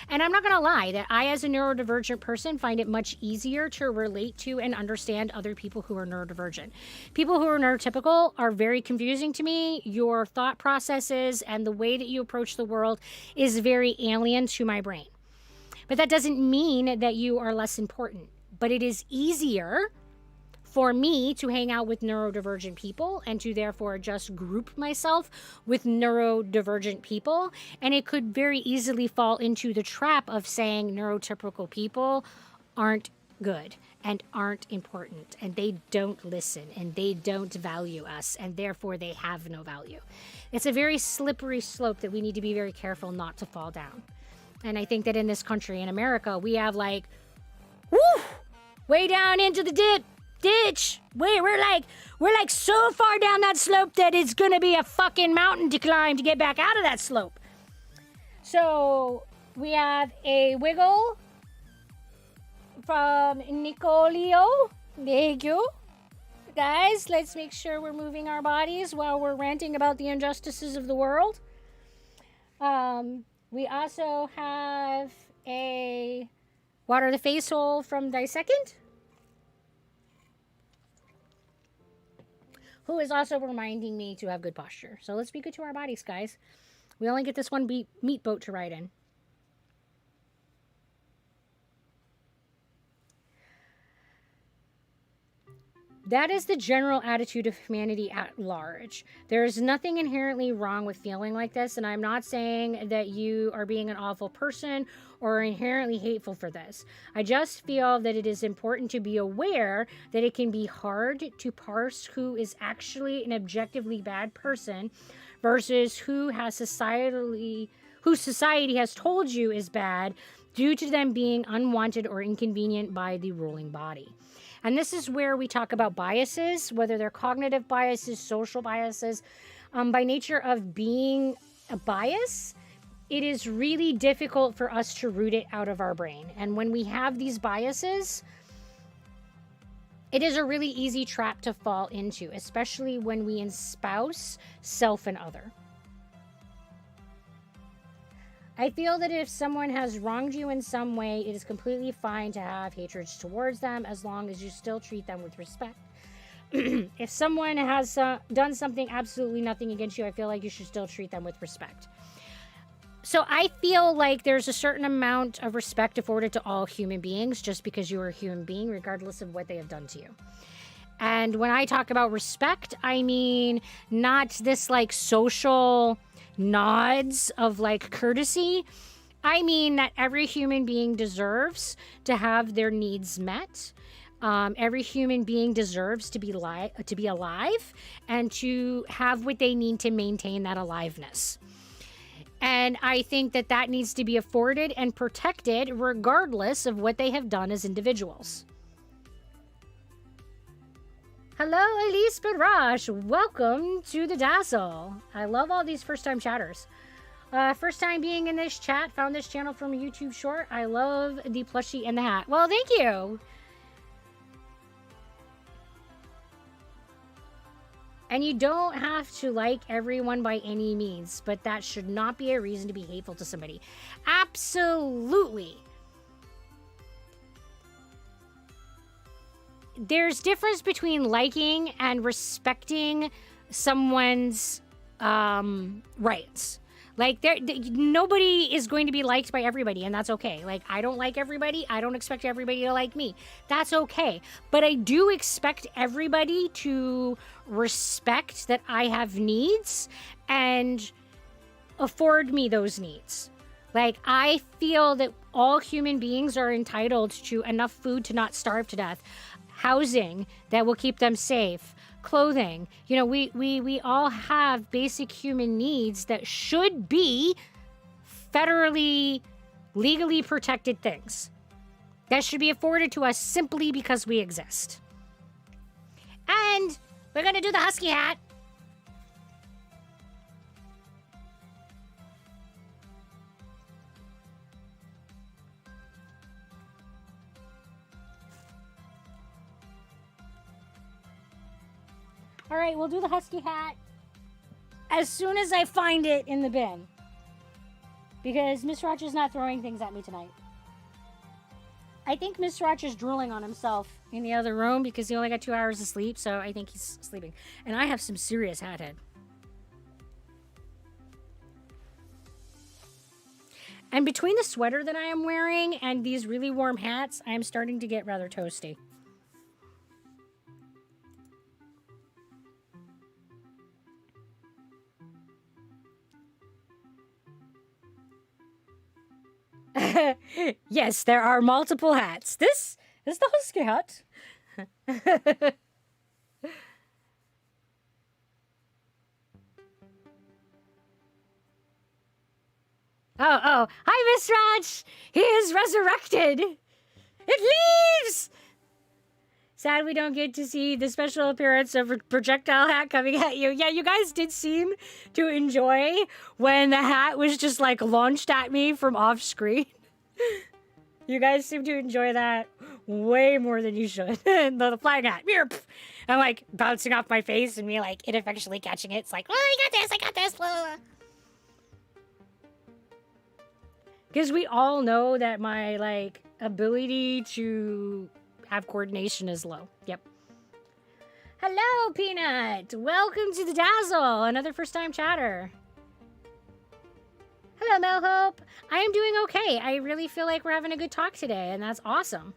And I'm not going to lie that I, as a neurodivergent person, find it much easier to relate to and understand other people who are neurodivergent. People who are neurotypical are very confusing to me. Your thought processes and the way that you approach the world is very alien to my brain. But that doesn't mean that you are less important. But it is easier for me to hang out with neurodivergent people and to therefore just group myself with neurodivergent people. And it could very easily fall into the trap of saying neurotypical people aren't good and aren't important and they don't listen and they don't value us and therefore they have no value. It's a very slippery slope that we need to be very careful not to fall down. And I think that in this country, in America, we have like, way down into the ditch. We're like so far down that slope that it's gonna be a fucking mountain to climb to get back out of that slope. So we have a wiggle from Nicolio. Thank you. Guys, let's make sure we're moving our bodies while we're ranting about the injustices of the world. We also have a water the face hole from Dissecond, who is also reminding me to have good posture. So let's be good to our bodies, guys. We only get this one meat boat to ride in. That is the general attitude of humanity at large. There is nothing inherently wrong with feeling like this, and I'm not saying that you are being an awful person or inherently hateful for this. I just feel that it is important to be aware that it can be hard to parse who is actually an objectively bad person versus who society has told you is bad due to them being unwanted or inconvenient by the ruling body. And this is where we talk about biases, whether they're cognitive biases, social biases. By nature of being a bias, it is really difficult for us to root it out of our brain. And when we have these biases, it is a really easy trap to fall into, especially when we espouse self and other. I feel that if someone has wronged you in some way, it is completely fine to have hatred towards them as long as you still treat them with respect. If someone has done something absolutely nothing against you, I feel like you should still treat them with respect. So I feel like there's a certain amount of respect afforded to all human beings just because you are a human being, regardless of what they have done to you. And when I talk about respect, I mean not this like social nods of like courtesy. I mean that every human being deserves to have their needs met. Every human being deserves to be alive and to have what they need to maintain that aliveness. And I think that that needs to be afforded and protected regardless of what they have done as individuals. Hello, Elise Barrage. Welcome to the Dazzle. I love all these first-time chatters. First time being in this chat. Found this channel from a YouTube short. I love the plushie and the hat. Well, thank you. And you don't have to like everyone by any means, but that should not be a reason to be hateful to somebody. Absolutely. there's difference between liking and respecting someone's rights. Like, nobody is going to be liked by everybody, and that's okay. Like, I don't like everybody. I don't expect everybody to like me. That's okay. But I do expect everybody to respect that I have needs and afford me those needs. Like, I feel that all human beings are entitled to enough food to not starve to death, housing that will keep them safe, clothing. You know, we all have basic human needs that should be federally, legally protected things that should be afforded to us simply because we exist. And we're going to do the husky hat. All right, we'll do the husky hat as soon as I find it in the bin. Because Miss Roch is not throwing things at me tonight. I think Miss Roch is drooling on himself in the other room because he only got 2 hours of sleep, so I think he's sleeping. And I have some serious hat head. And between the sweater that I am wearing and these really warm hats, I am starting to get rather toasty. Yes, there are multiple hats. This is the husky hat. Oh, hi, Miss Raj. He is resurrected. It leaves. Sad we don't get to see the special appearance of a projectile hat coming at you. Yeah, you guys did seem to enjoy when the hat was just like launched at me from off screen. You guys seem to enjoy that way more than you should. The flying hat. I'm like bouncing off my face and me like ineffectually catching it. It's like, oh, I got this. Because we all know that my like ability to have coordination is low. Yep. Hello, Peanut. Welcome to the Dazzle. Another first time chatter. Hello, Melhope. I am doing okay. I really feel like we're having a good talk today, and that's awesome.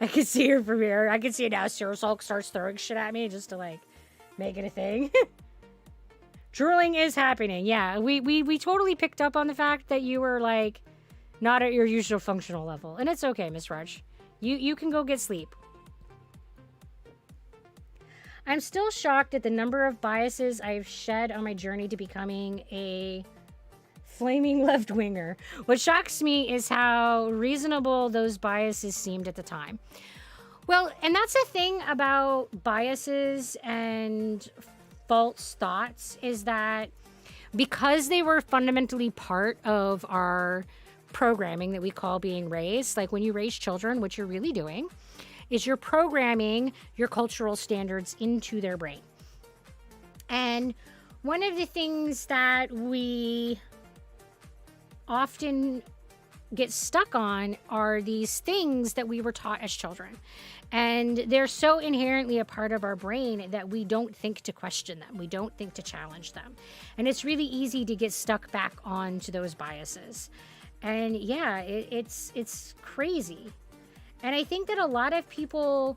I can see her from here. I can see it now. Sarah Sulk starts throwing shit at me just to, like, make it a thing. Drooling is happening. Yeah, we totally picked up on the fact that you were, like, not at your usual functional level. And it's okay, Miss Raj. You can go get sleep. I'm still shocked at the number of biases I've shed on my journey to becoming a flaming left-winger. What shocks me is how reasonable those biases seemed at the time. Well, and that's the thing about biases and false thoughts is that because they were fundamentally part of our programming that we call being raised, like when you raise children, what you're really doing is you're programming your cultural standards into their brain. And one of the things that we often get stuck on are these things that we were taught as children. And they're so inherently a part of our brain that we don't think to question them. We don't think to challenge them. And it's really easy to get stuck back onto those biases. And yeah, it's crazy. And I think that a lot of people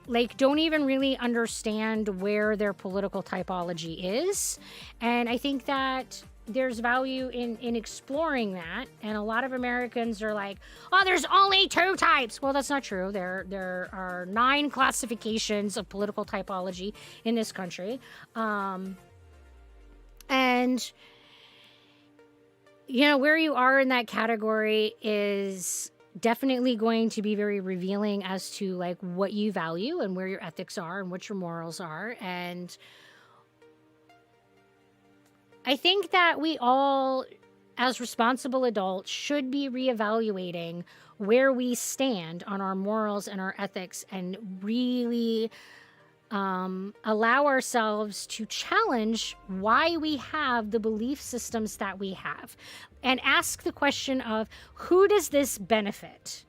like don't even really understand where their political typology is. And I think that there's value in exploring that. And a lot of Americans are like, oh, there's only 2 types. Well, that's not true. There are 9 classifications of political typology in this country. And you know, where you are in that category is definitely going to be very revealing as to like what you value and where your ethics are and what your morals are. And I think that we all, as responsible adults, should be reevaluating where we stand on our morals and our ethics and really allow ourselves to challenge why we have the belief systems that we have and ask the question of who does this benefit?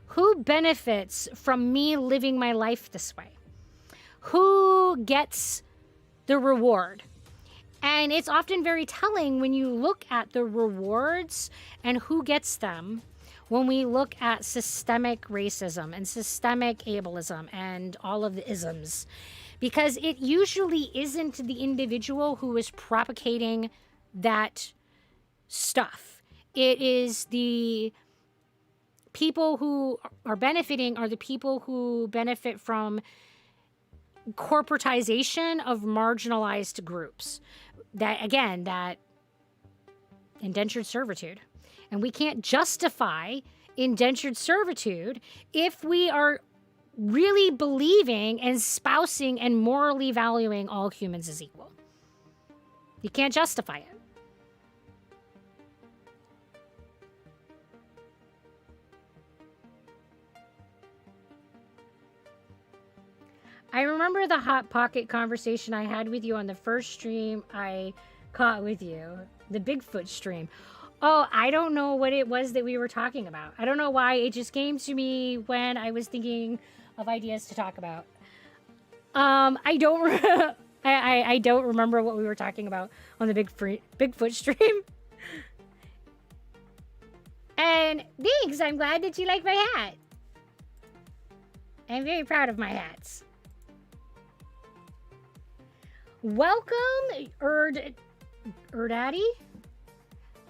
Who benefits from me living my life this way? Who gets the reward? And it's often very telling when you look at the rewards and who gets them when we look at systemic racism and systemic ableism and all of the isms. Because it usually isn't the individual who is propagating that stuff. It is the people who are benefiting are the people who benefit from corporatization of marginalized groups. That, again, that indentured servitude. And we can't justify indentured servitude if we are really believing and espousing and morally valuing all humans as equal. You can't justify it. I remember the Hot Pocket conversation I had with you on the first stream I caught with you, the Bigfoot stream. Oh, I don't know what it was that we were talking about. I don't know why. It just came to me when I was thinking of ideas to talk about. I don't I don't remember what we were talking about on the Bigfoot stream. And thanks, I'm glad that you like my hat. I'm very proud of my hats. Welcome, Erdaddy.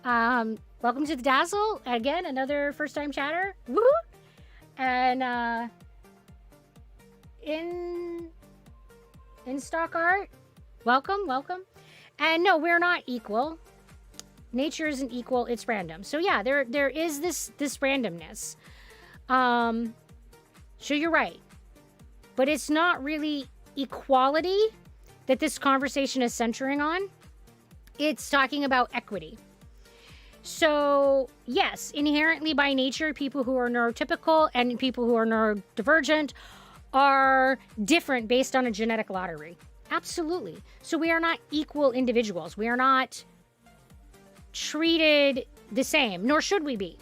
Welcome to the Dazzle. Again, another first-time chatter. Woohoo! And in stock art, welcome. And no, we're not equal. Nature isn't equal, it's random. So yeah, there is this randomness. So you're right. But it's not really equality that this conversation is centering on. It's talking about equity. So yes, inherently by nature, people who are neurotypical and people who are neurodivergent are different based on a genetic lottery. Absolutely. So we are not equal individuals. We are not treated the same, nor should we be.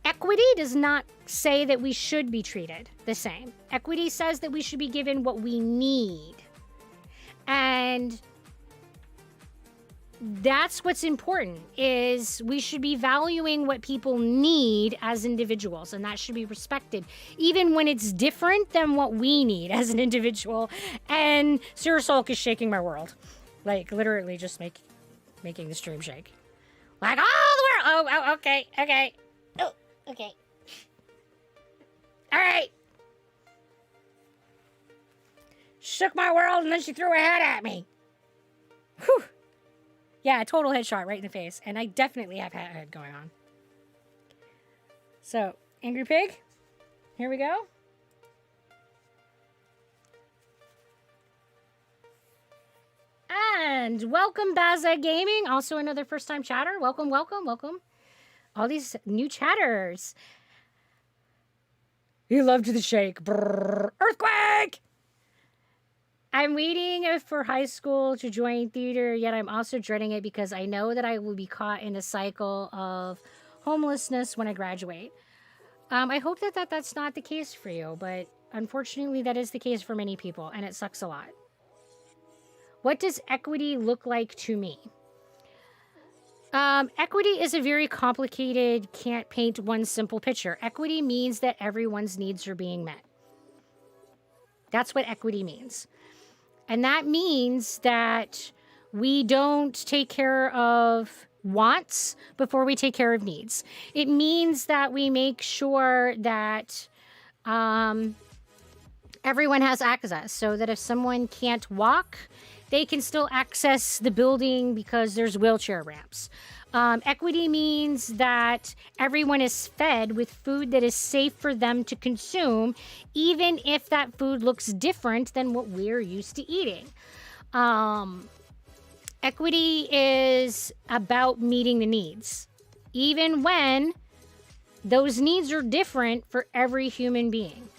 Equity does not say that we should be treated the same. Equity says that we should be given what we need. And that's what's important, is we should be valuing what people need as individuals, and that should be respected, even when it's different than what we need as an individual. And Sir Sulk is shaking my world. Like, literally just making the stream shake. Like, oh, the world! Oh, okay.
Oh, okay.
All right. Shook my world, and then she threw her hat at me. Whew. Yeah, a total headshot right in the face. And I definitely have hat head going on. So, Angry Pig, here we go. And welcome, Baza Gaming. Also another first-time chatter. Welcome. All these new chatters. You loved the shake. Brrr. Earthquake! I'm waiting for high school to join theater, yet I'm also dreading it because I know that I will be caught in a cycle of homelessness when I graduate. I hope that that's not the case for you, but unfortunately that is the case for many people, and it sucks a lot. What does equity look like to me? Equity is a very complicated, can't paint one simple picture. Equity means that everyone's needs are being met. That's what equity means. And that means that we don't take care of wants before we take care of needs. It means that we make sure that everyone has access, so that if someone can't walk, they can still access the building because there's wheelchair ramps. Equity means that everyone is fed with food that is safe for them to consume, even if that food looks different than what we're used to eating. Equity is about meeting the needs, even when those needs are different for every human being.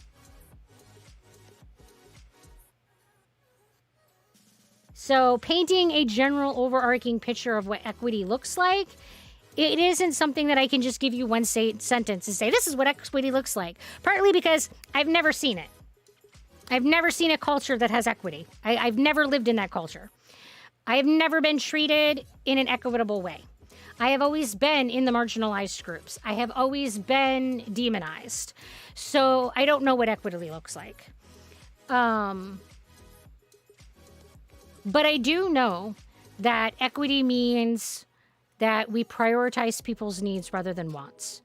So painting a general overarching picture of what equity looks like it isn't something that I can just give you one sentence and say, this is what equity looks like. Partly because I've never seen it. I've never seen a culture that has equity. I've never lived in that culture. I have never been treated in an equitable way. I have always been in the marginalized groups. I have always been demonized. So I don't know what equity looks like. But I do know that equity means that we prioritize people's needs rather than wants.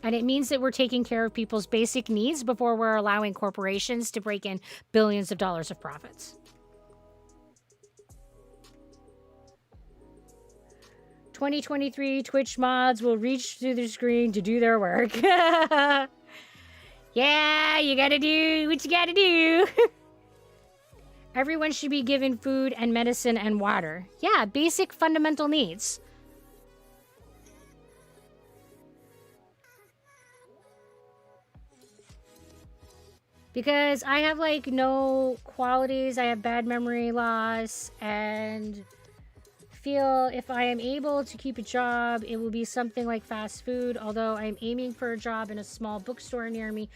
And it means that we're taking care of people's basic needs before we're allowing corporations to break in billions of dollars of profits. 2023 Twitch mods will reach through the screen to do their work. Yeah, you gotta do what you gotta do. Everyone should be given food and medicine and water. Yeah, basic fundamental needs. Because I have like no qualities, I have bad memory loss, and feel if I am able to keep a job, it will be something like fast food, although I'm aiming for a job in a small bookstore near me,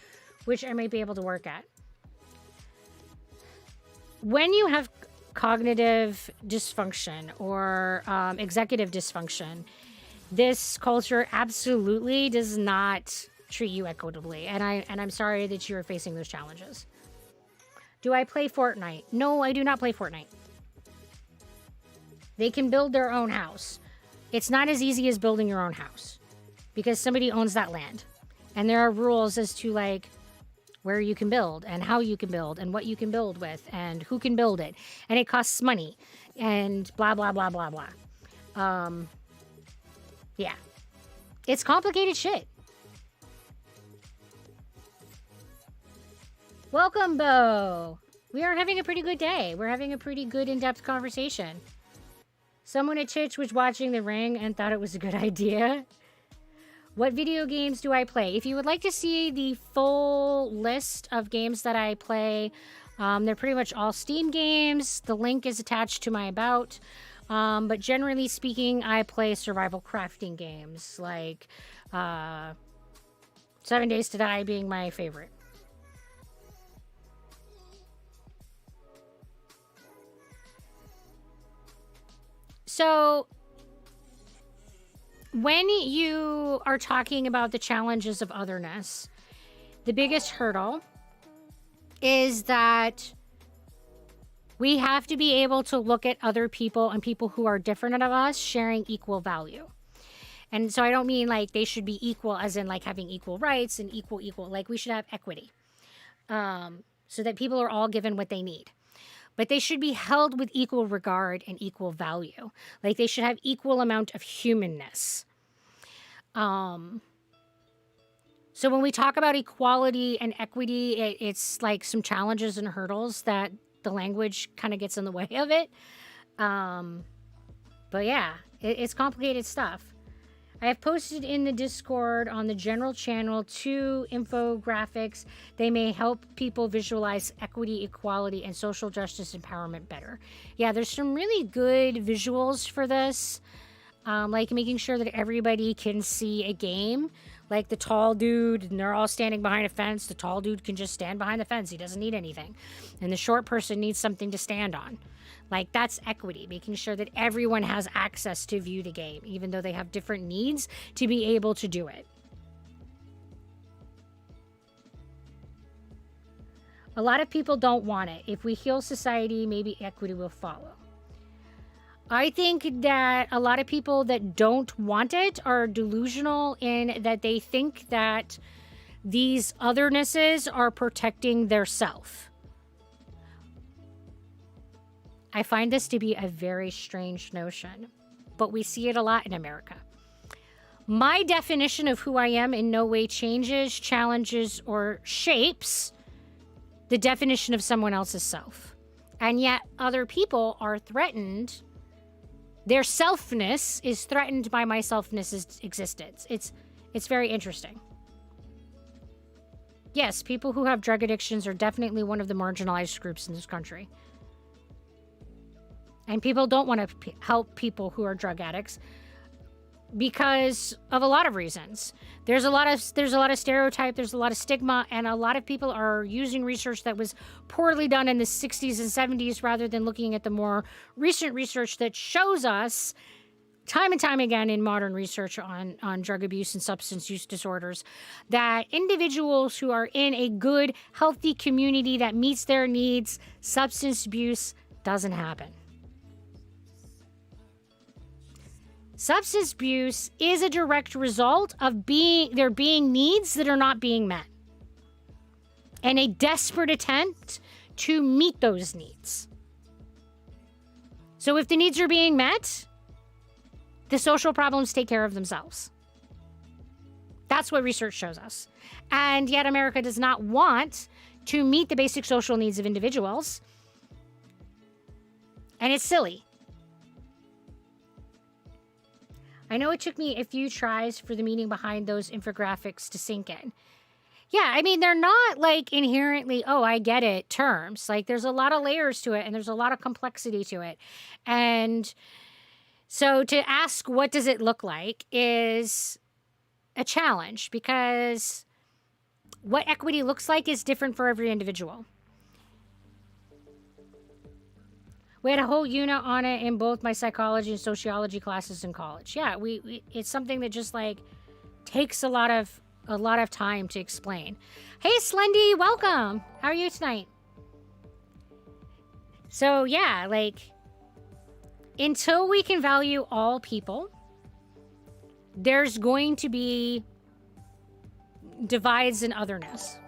which I might be able to work at. When you have cognitive dysfunction or executive dysfunction, this culture absolutely does not treat you equitably, and I'm sorry that you're facing those challenges. Do I play Fortnite? No, I do not play Fortnite. They can build their own house. It's not as easy as building your own house because somebody owns that land, and there are rules as to like where you can build and how you can build and what you can build with and who can build it, and it costs money and blah blah blah blah blah. Yeah, it's complicated shit. Welcome, Bo. We are having a pretty good day. We're having a pretty good in-depth conversation. Someone at Twitch was watching The Ring and thought it was a good idea. What video games do I play? If you would like to see the full list of games that I play, they're pretty much all Steam games. The link is attached to my About. But generally speaking, I play survival crafting games, like 7 Days to Die being my favorite. So when you are talking about the challenges of otherness, the biggest hurdle is that we have to be able to look at other people and people who are different of us sharing equal value. And so I don't mean like they should be equal as in like having equal rights and equal, like we should have equity so that people are all given what they need. But they should be held with equal regard and equal value. Like they should have equal amount of humanness. So when we talk about equality and equity, it's like some challenges and hurdles that the language kind of gets in the way of it. But yeah, it's complicated stuff. I have posted in the Discord on the general channel 2 infographics. They may help people visualize equity, equality, and social justice empowerment better. Yeah, there's some really good visuals for this. Like making sure that everybody can see a game. Like the tall dude, and they're all standing behind a fence. The tall dude can just stand behind the fence. He doesn't need anything. And the short person needs something to stand on. Like, that's equity, making sure that everyone has access to view the game, even though they have different needs to be able to do it. A lot of people don't want it. If we heal society, maybe equity will follow. I think that a lot of people that don't want it are delusional in that they think that these othernesses are protecting their self. I find this to be a very strange notion, but we see it a lot in America. My definition of who I am in no way changes, challenges, or shapes the definition of someone else's self. And yet other people are threatened. Their selfness is threatened by my selfness's existence. It's very interesting. Yes, people who have drug addictions are definitely one of the marginalized groups in this country. And people don't want to help people who are drug addicts. because of a lot of reasons. There's a lot of stereotype, there's a lot of stigma, and a lot of people are using research that was poorly done in the 60s and 70s rather than looking at the more recent research that shows us time and time again in modern research on drug abuse and substance use disorders that individuals who are in a good, healthy community that meets their needs, substance abuse doesn't happen. Substance abuse is a direct result of there being needs that are not being met and a desperate attempt to meet those needs. So if the needs are being met, the social problems take care of themselves. That's what research shows us. And yet America does not want to meet the basic social needs of individuals. And it's silly. I know it took me a few tries for the meaning behind those infographics to sink in. Yeah, I mean, they're not like inherently, oh, I get it, terms. Like there's a lot of layers to it and there's a lot of complexity to it. And so to ask what does it look like is a challenge because what equity looks like is different for every individual. We had a whole unit on it in both my psychology and sociology classes in college. Yeah, it's something that just like takes a lot of time to explain. Hey, Slendy, welcome. How are you tonight? So yeah, like until we can value all people, there's going to be divides and otherness.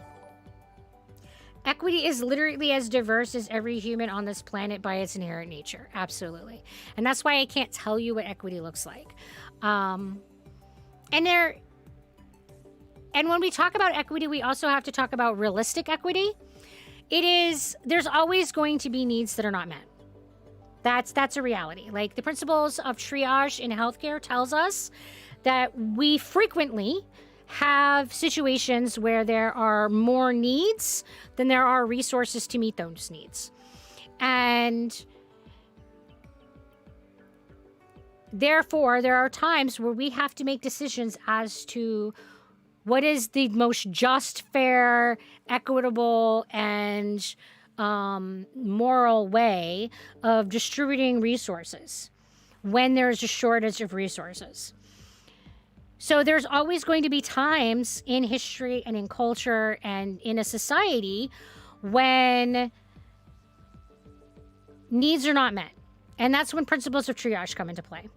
Equity is literally as diverse as every human on this planet by its inherent nature. Absolutely. And that's why I can't tell you what equity looks like. And when we talk about equity, we also have to talk about realistic equity. There's always going to be needs that are not met. That's a reality. Like the principles of triage in healthcare tells us that we frequently have situations where there are more needs than there are resources to meet those needs. And therefore, there are times where we have to make decisions as to what is the most just, fair, equitable, and moral way of distributing resources when there's a shortage of resources. So there's always going to be times in history and in culture and in a society when needs are not met. And that's when principles of triage come into play.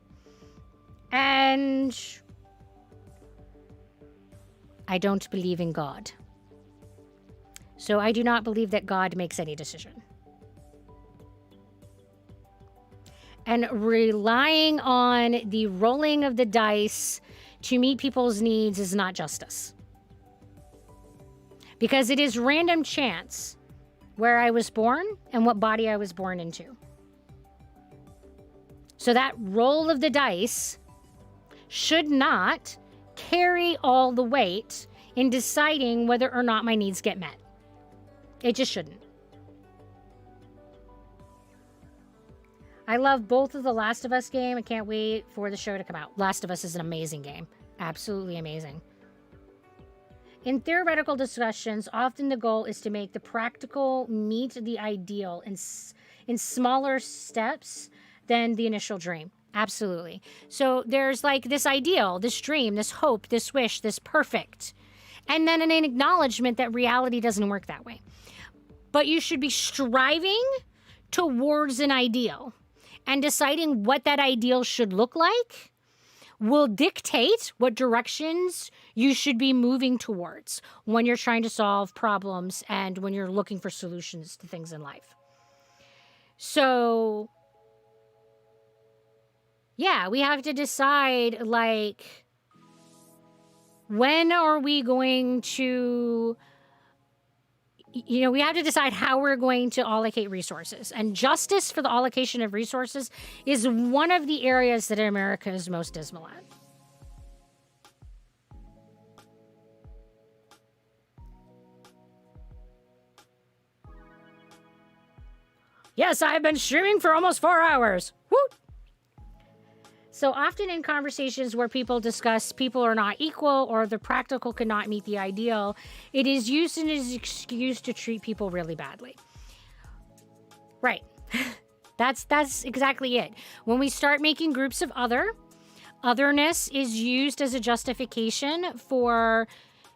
And I don't believe in God. So I do not believe that God makes any decision. And relying on the rolling of the dice to meet people's needs is not justice. Because it is random chance where I was born and what body I was born into. So that roll of the dice should not carry all the weight in deciding whether or not my needs get met. It just shouldn't. I love both of the Last of Us game. I can't wait for the show to come out. Last of Us is an amazing game. Absolutely amazing. In theoretical discussions, often the goal is to make the practical meet the ideal in smaller steps than the initial dream. Absolutely. So there's like this ideal, this dream, this hope, this wish, this perfect. And then an acknowledgement that reality doesn't work that way. But you should be striving towards an ideal. And deciding what that ideal should look like will dictate what directions you should be moving towards when you're trying to solve problems and when you're looking for solutions to things in life. So, yeah, we have to decide, like, when are we going to... we have to decide how we're going to allocate resources. And justice for the allocation of resources is one of the areas that America is most dismal at. Yes, I've been streaming for almost 4 hours. Woo! So often in conversations where people discuss people are not equal or the practical cannot meet the ideal, it is used as an excuse to treat people really badly. Right. That's exactly it. When we start making groups of otherness is used as a justification for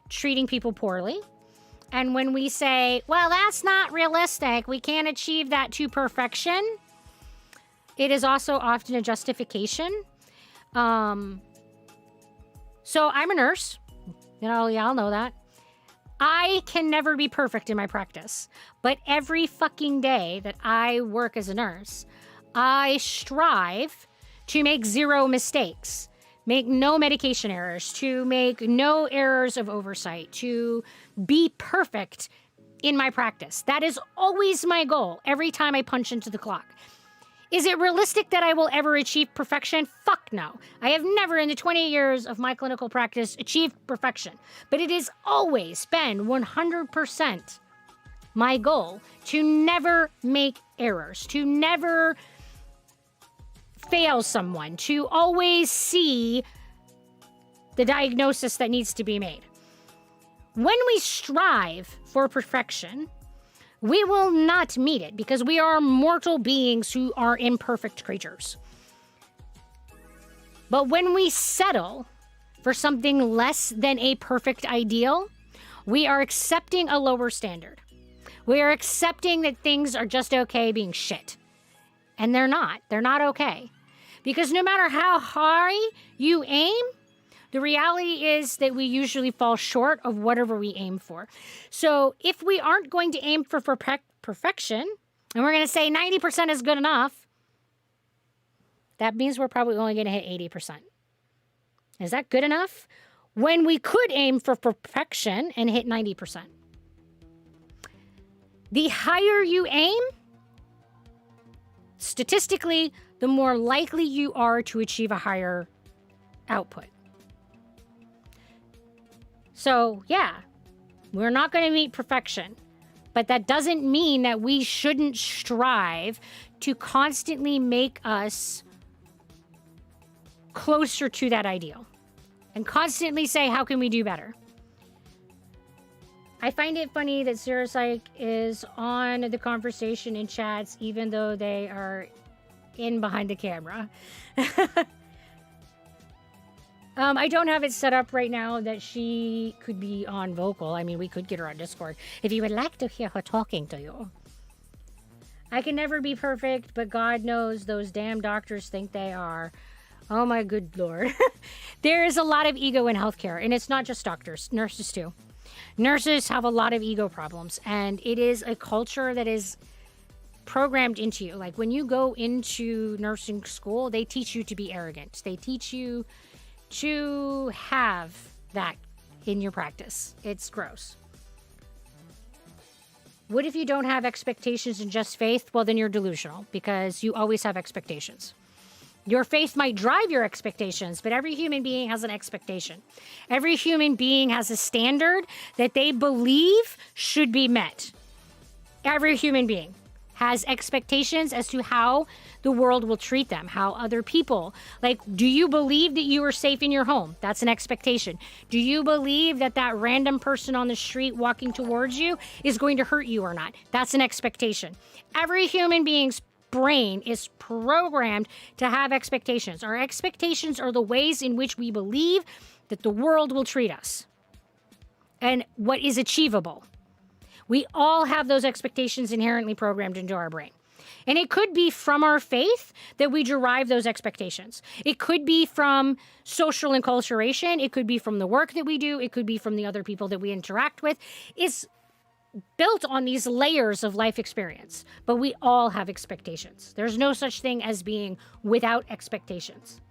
treating people poorly. And when we say, well, that's not realistic, we can't achieve that to perfection, it is also often a justification. So I'm a nurse. Y'all know that. I can never be perfect in my practice, but every fucking day that I work as a nurse, I strive to make zero mistakes, make no medication errors, to make no errors of oversight, to be perfect in my practice. That is always my goal every time I punch into the clock. Is it realistic that I will ever achieve perfection? Fuck no. I have never in the 20 years of my clinical practice achieved perfection, but it has always been 100% my goal to never make errors, to never fail someone, to always see the diagnosis that needs to be made. When we strive for perfection, we will not meet it because we are mortal beings who are imperfect creatures. But when we settle for something less than a perfect ideal, we are accepting a lower standard. We are accepting that things are just okay being shit. And they're not. They're not okay. Because no matter how high you aim, the reality is that we usually fall short of whatever we aim for. So if we aren't going to aim for perfection, and we're going to say 90% is good enough, that means we're probably only going to hit 80%. Is that good enough? When we could aim for perfection and hit 90%. The higher you aim, statistically, the more likely you are to achieve a higher output. So, yeah, we're not going to meet perfection, but that doesn't mean that we shouldn't strive to constantly make us closer to that ideal and constantly say, how can we do better? I find it funny that Sarah is on the conversation in chats, even though they are in behind the camera. I don't have it set up right now that she could be on vocal. I mean, we could get her on Discord if you would like to hear her talking to you. I can never be perfect, but God knows those damn doctors think they are. Oh my good Lord. There is a lot of ego in healthcare, and it's not just doctors, nurses too. Nurses have a lot of ego problems, and it is a culture that is programmed into you. Like when you go into nursing school, they teach you to be arrogant. They teach you to have that in your practice. It's gross. What if you don't have expectations and just faith? Well, then you're delusional because you always have expectations. Your faith might drive your expectations, but every human being has an expectation. Every human being has a standard that they believe should be met. Every human being has expectations as to how the world will treat them, how other people, like, do you believe that you are safe in your home? That's an expectation. Do you believe that that random person on the street walking towards you is going to hurt you or not? That's an expectation. Every human being's brain is programmed to have expectations. Our expectations are the ways in which we believe that the world will treat us and what is achievable. We all have those expectations inherently programmed into our brain. And it could be from our faith that we derive those expectations. It could be from social enculturation. It could be from the work that we do. It could be from the other people that we interact with. It's built on these layers of life experience. But we all have expectations. There's no such thing as being without expectations.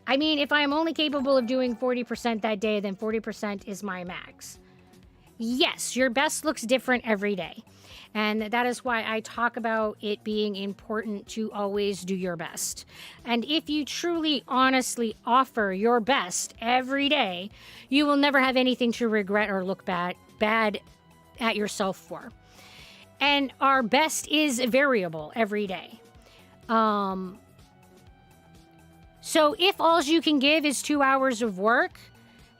I mean, if I'm only capable of doing 40% that day, then 40% is my max. Yes, your best looks different every day. And that is why I talk about it being important to always do your best. And if you truly, honestly offer your best every day, you will never have anything to regret or look bad at yourself for. And our best is variable every day. So if all you can give is 2 hours of work,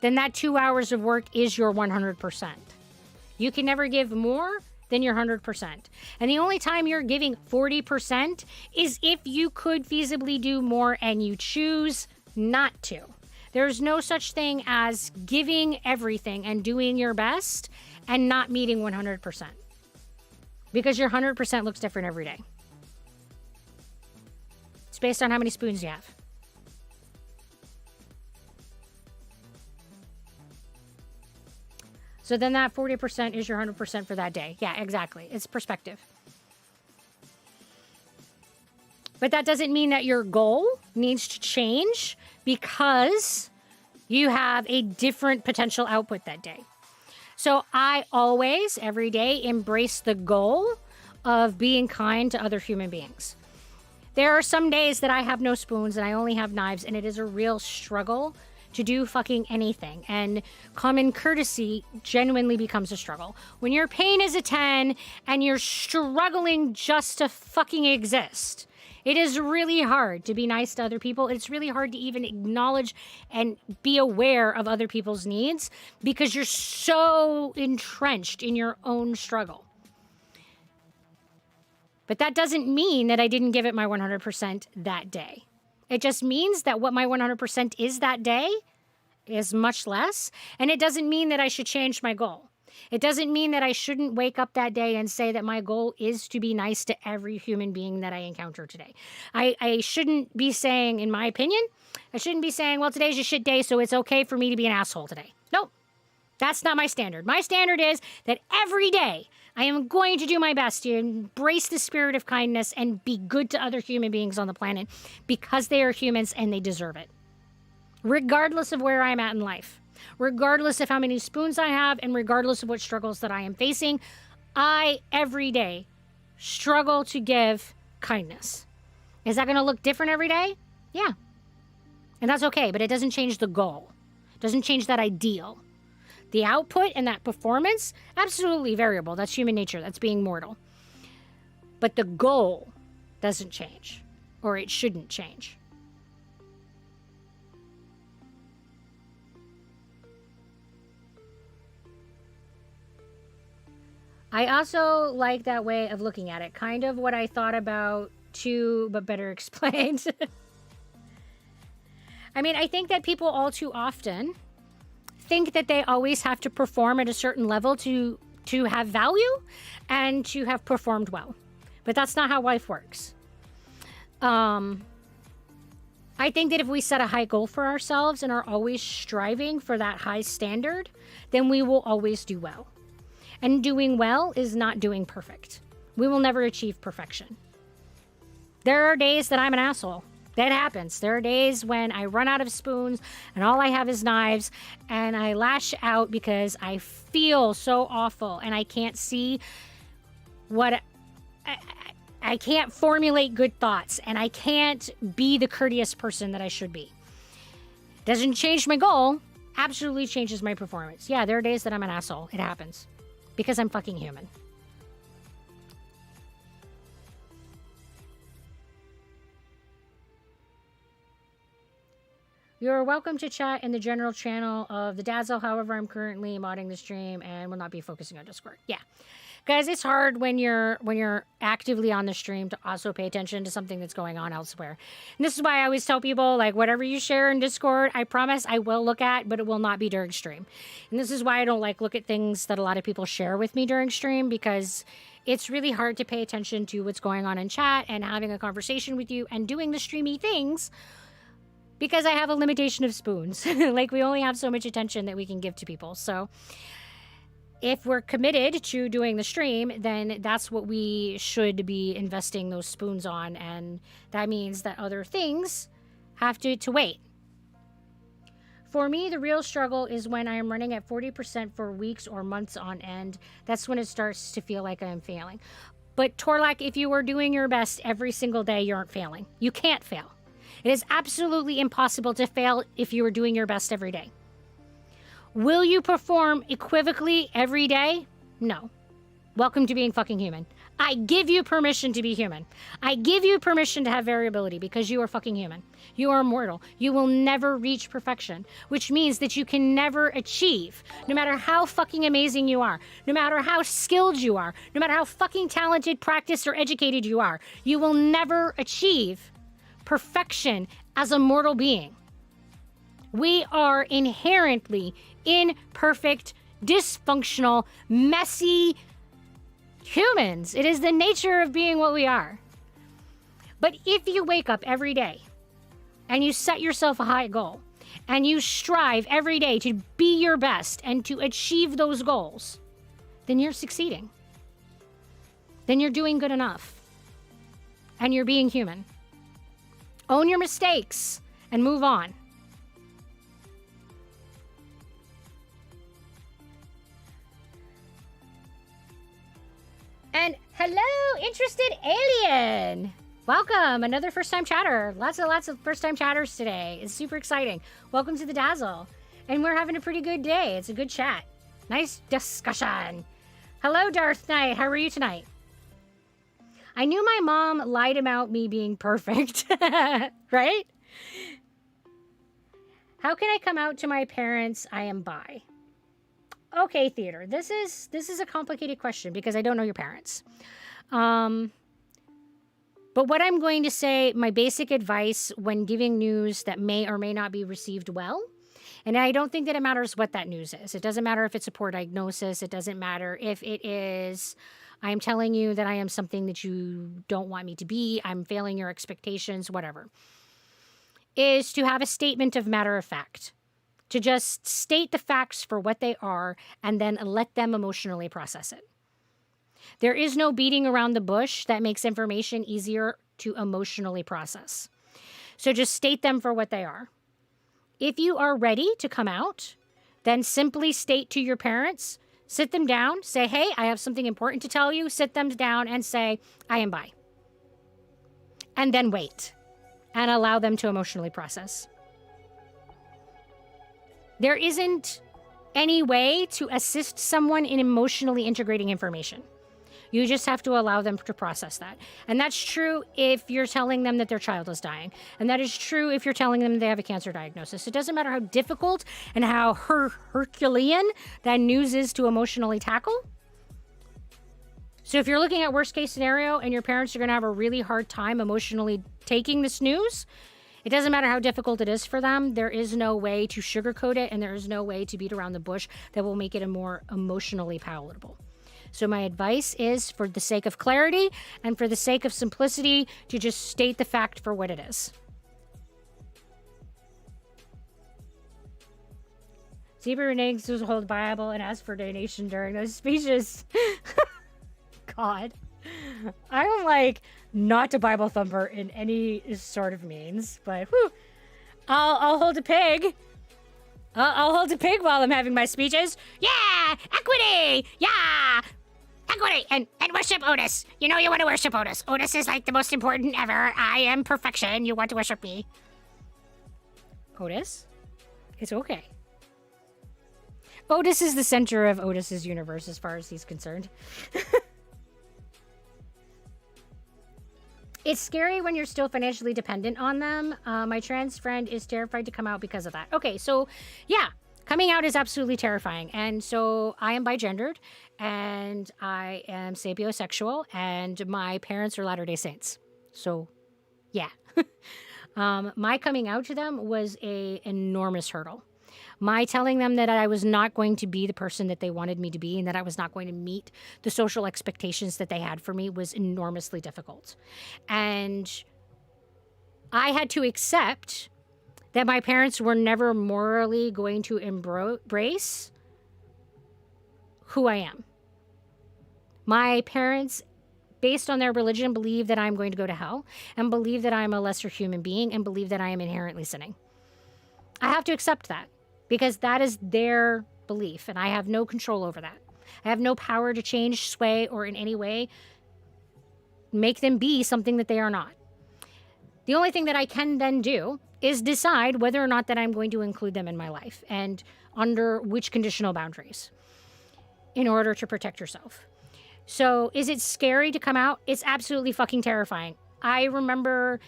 then that 2 hours of work is your 100%. You can never give more than your 100%. And the only time you're giving 40% is if you could feasibly do more and you choose not to. There's no such thing as giving everything and doing your best and not meeting 100%. Because your 100% looks different every day. It's based on how many spoons you have. So then that 40% is your 100% for that day. Yeah, exactly. It's perspective. But that doesn't mean that your goal needs to change because you have a different potential output that day. So I always, every day, embrace the goal of being kind to other human beings. There are some days that I have no spoons and I only have knives, and it is a real struggle to do fucking anything. And common courtesy genuinely becomes a struggle. When your pain is a 10 and you're struggling just to fucking exist, it is really hard to be nice to other people. It's really hard to even acknowledge and be aware of other people's needs because you're so entrenched in your own struggle. But that doesn't mean that I didn't give it my 100% that day. It just means that what my 100% is that day is much less. And it doesn't mean that I should change my goal. It doesn't mean that I shouldn't wake up that day and say that my goal is to be nice to every human being that I encounter today. I shouldn't be saying, in my opinion, I shouldn't be saying, well, today's a shit day, so it's okay for me to be an asshole today. Nope. That's not my standard. My standard is that every day I am going to do my best to embrace the spirit of kindness and be good to other human beings on the planet because they are humans and they deserve it. Regardless of where I'm at in life, regardless of how many spoons I have, and regardless of what struggles that I am facing, I, every day, struggle to give kindness. Is that going to look different every day? Yeah. And that's okay, but it doesn't change the goal. It doesn't change that ideal. The output and that performance, absolutely variable. That's human nature. That's being mortal. But the goal doesn't change, or it shouldn't change. I also like that way of looking at it. Kind of what I thought about too, but better explained. I mean, I think that people all too often think that they always have to perform at a certain level to have value and to have performed well. But that's not how life works. I think that if we set a high goal for ourselves and are always striving for that high standard, then we will always do well. And doing well is not doing perfect. We will never achieve perfection. There are days that I'm an asshole. That happens. There are days when I run out of spoons and all I have is knives and I lash out because I feel so awful and I can't see what... I can't formulate good thoughts and I can't be the courteous person that I should be. Doesn't change my goal. Absolutely changes my performance. Yeah, there are days that I'm an asshole. It happens. Because I'm fucking human. You're welcome to chat in the general channel of the Dazzle. However, I'm currently modding the stream and will not be focusing on Discord. Yeah. Guys, it's hard when you're actively on the stream to also pay attention to something that's going on elsewhere. And this is why I always tell people, like, whatever you share in Discord, I promise I will look at, but it will not be during stream. And this is why I don't look at things that a lot of people share with me during stream, because it's really hard to pay attention to what's going on in chat and having a conversation with you and doing the streamy things because I have a limitation of spoons. Like, we only have so much attention that we can give to people. So if we're committed to doing the stream, then that's what we should be investing those spoons on. And that means that other things have to wait. For me, the real struggle is when I am running at 40% for weeks or months on end. That's when it starts to feel like I am failing. But Torlak, if you are doing your best every single day, you aren't failing. You can't fail. It is absolutely impossible to fail if you are doing your best every day. Will you perform equivocally every day? No. Welcome to being fucking human. I give you permission to be human. I give you permission to have variability because you are fucking human. You are mortal. You will never reach perfection, which means that you can never achieve, no matter how fucking amazing you are, no matter how skilled you are, no matter how fucking talented, practiced, or educated you are, you will never achieve perfection as a mortal being. We are inherently imperfect, dysfunctional, messy humans. It is the nature of being what we are. But if you wake up every day and you set yourself a high goal and you strive every day to be your best and to achieve those goals, then you're succeeding. Then you're doing good enough. And you're being human. Own your mistakes and move on. And hello, interested alien. Welcome, another first-time chatter. Lots of first-time chatters today. It's super exciting. Welcome to the Dazzle. And we're having a pretty good day. It's a good chat. Nice discussion. Hello, Darth Knight. How are you tonight? I knew my mom lied about me being perfect, right? How can I come out to my parents I am bi? Okay, Theater, this is a complicated question because I don't know your parents. But what I'm going to say, my basic advice when giving news that may or may not be received well, and I don't think that it matters what that news is. It doesn't matter if it's a poor diagnosis. It doesn't matter if it is, I am telling you that I am something that you don't want me to be. I'm failing your expectations, whatever. Is to have a statement of matter of fact. To just state the facts for what they are and then let them emotionally process it. There is no beating around the bush that makes information easier to emotionally process. So just state them for what they are. If you are ready to come out, then simply state to your parents, sit them down, say, hey, I have something important to tell you, sit them down and say, I am bi. And then wait and allow them to emotionally process. There isn't any way to assist someone in emotionally integrating information. You just have to allow them to process that. And that's true if you're telling them that their child is dying. And that is true if you're telling them they have a cancer diagnosis. It doesn't matter how difficult and how Herculean that news is to emotionally tackle. So if you're looking at worst case scenario and your parents are going to have a really hard time emotionally taking this news, it doesn't matter how difficult it is for them. There is no way to sugarcoat it, and there is no way to beat around the bush that will make it a more emotionally palatable. So my advice is, for the sake of clarity and for the sake of simplicity, to just state the fact for what it is. Zebra reneges will hold Bible and ask for donation during those speeches. God. I'm like not a Bible thumper in any sort of means, but whew, I'll hold a pig. I'll hold a pig while I'm having my speeches.
Yeah! Equity! Yeah! Equity! And worship Otis. You know you want to worship Otis. Otis is like the most important ever. I am perfection. You want to worship me.
Otis? It's okay. Otis is the center of Otis's universe as far as he's concerned. It's scary when you're still financially dependent on them. My trans friend is terrified to come out because of that. Okay, so yeah, coming out is absolutely terrifying. And so I am bigendered and I am sapiosexual and my parents are Latter-day Saints. So yeah, my coming out to them was an enormous hurdle. My telling them that I was not going to be the person that they wanted me to be and that I was not going to meet the social expectations that they had for me was enormously difficult. And I had to accept that my parents were never morally going to embrace who I am. My parents, based on their religion, believe that I'm going to go to hell and believe that I'm a lesser human being and believe that I am inherently sinning. I have to accept that. Because that is their belief, and I have no control over that. I have no power to change, sway, or in any way make them be something that they are not. The only thing that I can then do is decide whether or not that I'm going to include them in my life and under which conditional boundaries in order to protect yourself. So is it scary to come out? It's absolutely fucking terrifying. I remember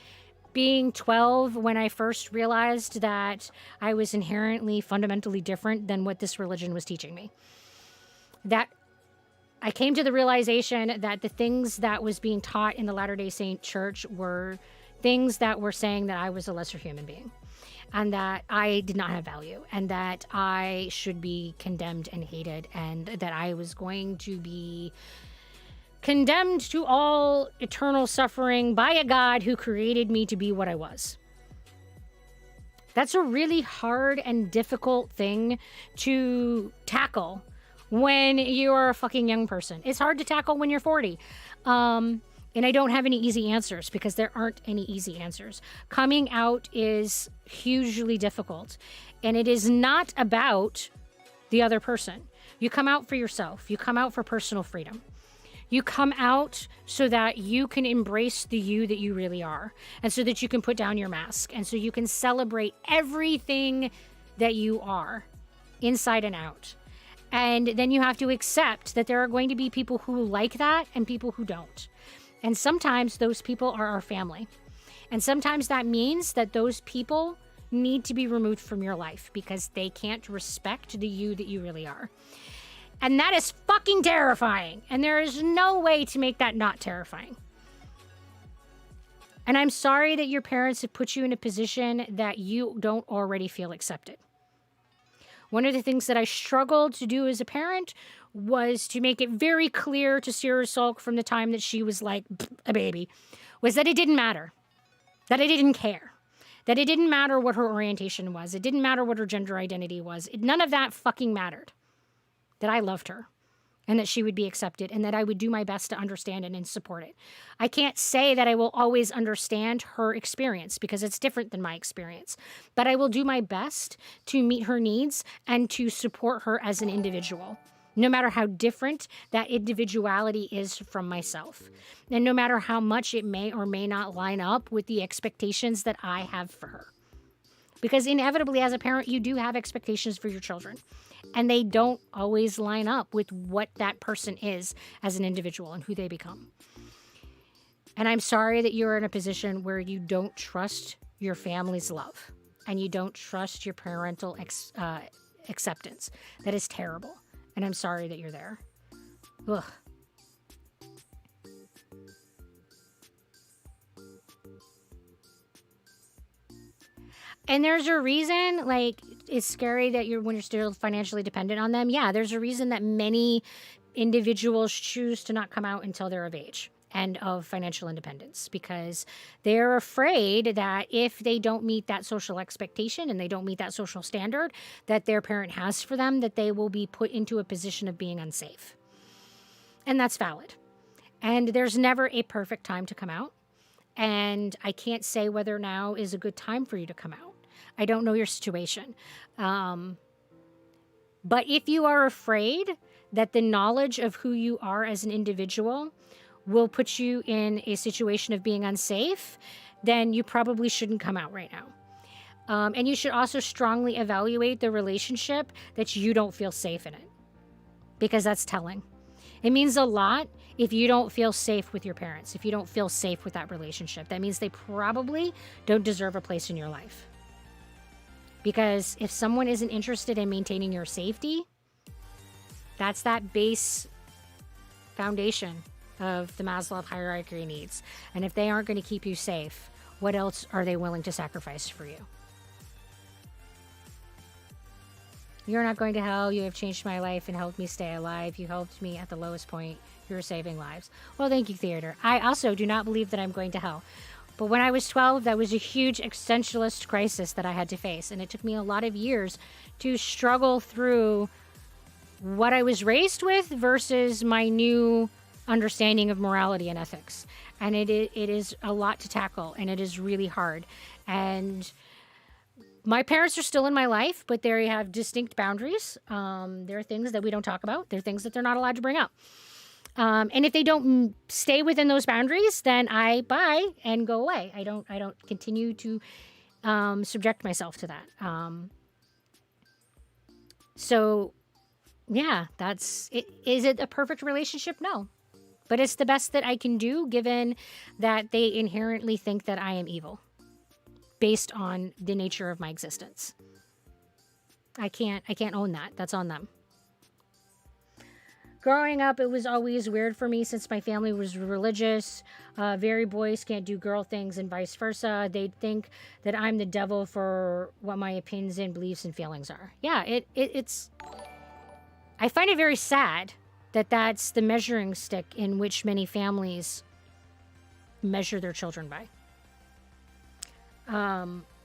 being 12 when I first realized that I was inherently fundamentally different than what this religion was teaching me. That I came to the realization that the things that was being taught in the Latter-day Saint Church were things that were saying that I was a lesser human being and that I did not have value and that I should be condemned and hated and that I was going to be condemned to all eternal suffering by a God who created me to be what I was. That's a really hard and difficult thing to tackle when you're a fucking young person. It's hard to tackle when you're 40. And I don't have any easy answers because there aren't any easy answers. Coming out is hugely difficult. And it is not about the other person. You come out for yourself. You come out for personal freedom. You come out so that you can embrace the you that you really are. And so that you can put down your mask. And so you can celebrate everything that you are, inside and out. And then you have to accept that there are going to be people who like that and people who don't. And sometimes those people are our family. And sometimes that means that those people need to be removed from your life because they can't respect the you that you really are. And that is fucking terrifying. And there is no way to make that not terrifying. And I'm sorry that your parents have put you in a position that you don't already feel accepted. One of the things that I struggled to do as a parent was to make it very clear to Sarah Sulk from the time that she was like a baby, was that it didn't matter, that I didn't care, that it didn't matter what her orientation was. It didn't matter what her gender identity was. None of that fucking mattered. That I loved her and that she would be accepted and that I would do my best to understand it and support it. I can't say that I will always understand her experience because it's different than my experience, but I will do my best to meet her needs and to support her as an individual, no matter how different that individuality is from myself, and no matter how much it may or may not line up with the expectations that I have for her. Because inevitably, as a parent, you do have expectations for your children. And they don't always line up with what that person is as an individual and who they become. And I'm sorry that you're in a position where you don't trust your family's love and you don't trust your parental acceptance. That is terrible. And I'm sorry that you're there. Ugh. And there's a reason, like, it's scary that when you're still financially dependent on them. Yeah, there's a reason that many individuals choose to not come out until they're of age and of financial independence because they're afraid that if they don't meet that social expectation and they don't meet that social standard that their parent has for them, that they will be put into a position of being unsafe. And that's valid. And there's never a perfect time to come out. And I can't say whether now is a good time for you to come out. I don't know your situation. But if you are afraid that the knowledge of who you are as an individual will put you in a situation of being unsafe, then you probably shouldn't come out right now. And you should also strongly evaluate the relationship that you don't feel safe in it, because that's telling. It means a lot if you don't feel safe with your parents, if you don't feel safe with that relationship. That means they probably don't deserve a place in your life. Because if someone isn't interested in maintaining your safety, that's that base foundation of the Maslow hierarchy of needs. And if they aren't going to keep you safe, what else are they willing to sacrifice for you? You're not going to hell. You have changed my life and helped me stay alive. You helped me at the lowest point. You're saving lives. Well, thank you, theater. I also do not believe that I'm going to hell. But when I was 12, that was a huge existentialist crisis that I had to face. And it took me a lot of years to struggle through what I was raised with versus my new understanding of morality and ethics. And it is a lot to tackle, and it is really hard. And my parents are still in my life, but they have distinct boundaries. There are things that we don't talk about. There are things that they're not allowed to bring up. And if they don't stay within those boundaries, then I bye and go away. I don't continue to subject myself to that. So, yeah, that's it. Is it a perfect relationship? No. But it's the best that I can do given that they inherently think that I am evil based on the nature of my existence. I can't own that. That's on them. Growing up, it was always weird for me since my family was religious. Very boys can't do girl things and vice versa. They'd think that I'm the devil for what my opinions and beliefs and feelings are. Yeah, it's... I find it very sad that that's the measuring stick in which many families measure their children by.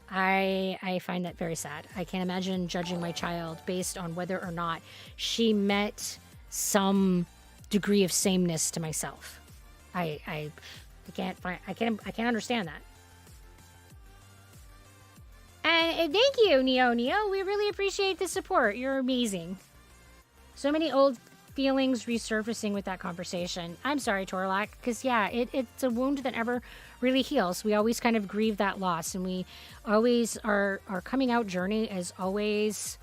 I find that very sad. I can't imagine judging my child based on whether or not she met some degree of sameness to myself. I can't understand that. And thank you, Neo. We really appreciate the support. You're amazing. So many old feelings resurfacing with that conversation. I'm sorry, Torlak, because yeah, it's a wound that never really heals. We always kind of grieve that loss, and we always our coming out journey is always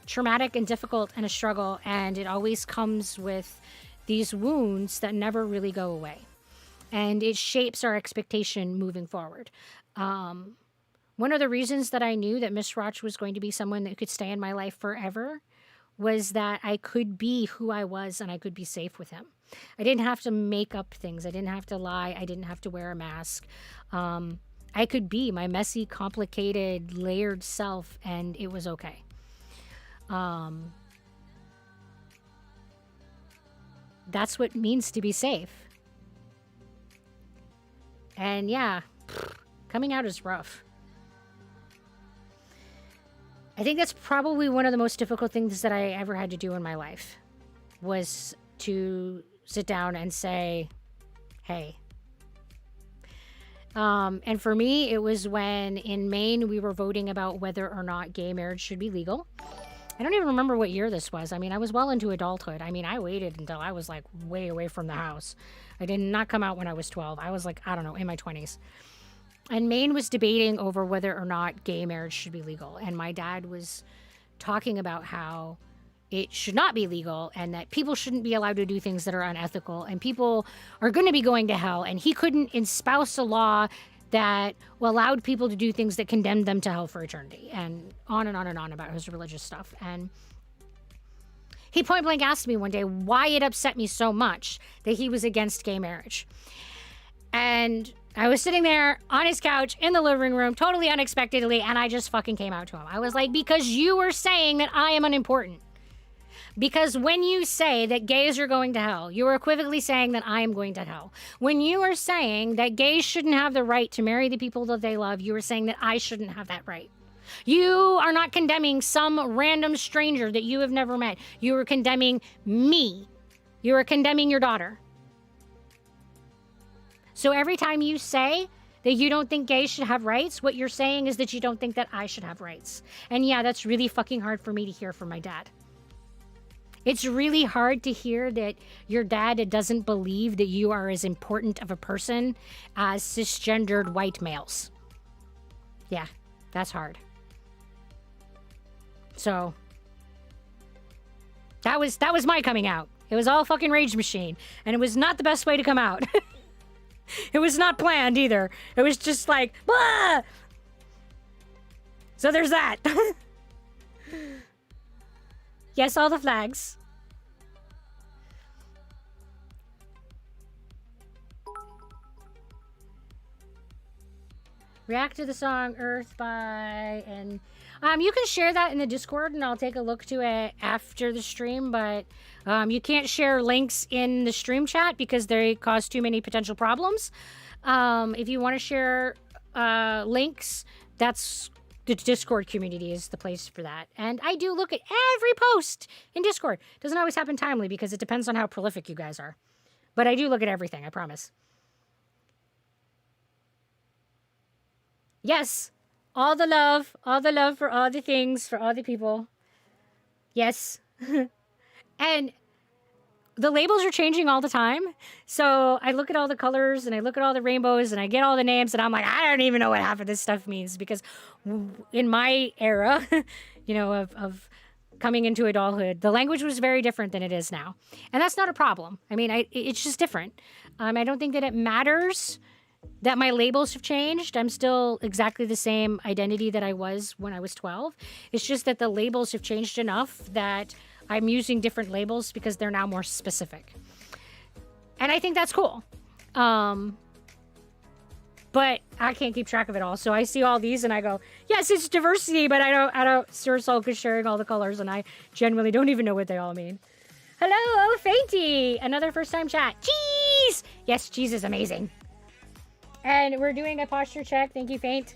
traumatic and difficult and a struggle, and it always comes with these wounds that never really go away, and it shapes our expectation moving forward. One of the reasons that I knew that Miss Roch was going to be someone that could stay in my life forever was that I could be who I was and I could be safe with him. I didn't have to make up things. I didn't have to lie. I didn't have to wear a mask. I could be my messy, complicated, layered self, and it was okay. That's what it means to be safe. And yeah, coming out is rough. I think that's probably one of the most difficult things that I ever had to do in my life, was to sit down and say, hey. And for me, it was when in Maine we were voting about whether or not gay marriage should be legal. I don't even remember what year this was. I mean, I was well into adulthood. I mean, I waited until I was like way away from the house. I did not come out when I was 12. I was like, I don't know, in my 20s. And Maine was debating over whether or not gay marriage should be legal. And my dad was talking about how it should not be legal and that people shouldn't be allowed to do things that are unethical and people are going to be going to hell. And he couldn't espouse a law that allowed people to do things that condemned them to hell for eternity, and on and on and on about his religious stuff. And he point blank asked me one day why it upset me so much that he was against gay marriage. And I was sitting there on his couch in the living room, totally unexpectedly, and I just fucking came out to him. I was like, because you were saying that I am unimportant. Because when you say that gays are going to hell, you are equivocally saying that I am going to hell. When you are saying that gays shouldn't have the right to marry the people that they love, you are saying that I shouldn't have that right. You are not condemning some random stranger that you have never met. You are condemning me. You are condemning your daughter. So every time you say that you don't think gays should have rights, what you're saying is that you don't think that I should have rights. And yeah, that's really fucking hard for me to hear from my dad. It's really hard to hear that your dad doesn't believe that you are as important of a person as cisgendered white males. Yeah, that's hard. So that was my coming out. It was all fucking Rage Machine, and it was not the best way to come out. It was not planned either. It was just like, blah! So there's that. Yes, all the flags. React to the song Earth by, and you can share that in the Discord and I'll take a look to it after the stream, but you can't share links in the stream chat because they cause too many potential problems. If you want to share links, that's the Discord community is the place for that. And I do look at every post in Discord. Doesn't always happen timely because it depends on how prolific you guys are. But I do look at everything, I promise. Yes, all the love for all the things, for all the people. Yes. And the labels are changing all the time. So I look at all the colors and I look at all the rainbows and I get all the names and I'm like, I don't even know what half of this stuff means, because in my era, you know, of coming into adulthood, the language was very different than it is now. And that's not a problem. I mean, it's just different. I don't think that it matters that my labels have changed. I'm still exactly the same identity that I was when I was 12. It's just that the labels have changed enough that I'm using different labels because they're now more specific. And I think that's cool. But I can't keep track of it all. So I see all these and I go, yes, it's diversity, but I don't, Sir Sulk is sharing all the colors and I genuinely don't even know what they all mean. Hello, Fainty! Another first time chat. Cheese! Yes, cheese is amazing. And we're doing a posture check. Thank you, Faint.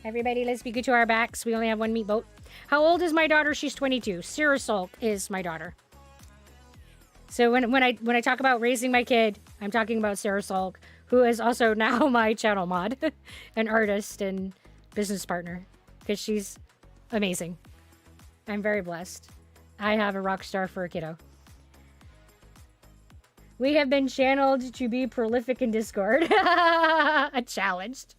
Everybody, let's be good to our backs. We only have one meat boat. How old is my daughter? She's 22. Sarah Sulk is my daughter. So when I talk about raising my kid, I'm talking about Sarah Sulk, who is also now my channel mod, an artist and business partner, because she's amazing. I'm very blessed. I have a rock star for a kiddo. We have been channeled to be prolific in Discord. Challenged.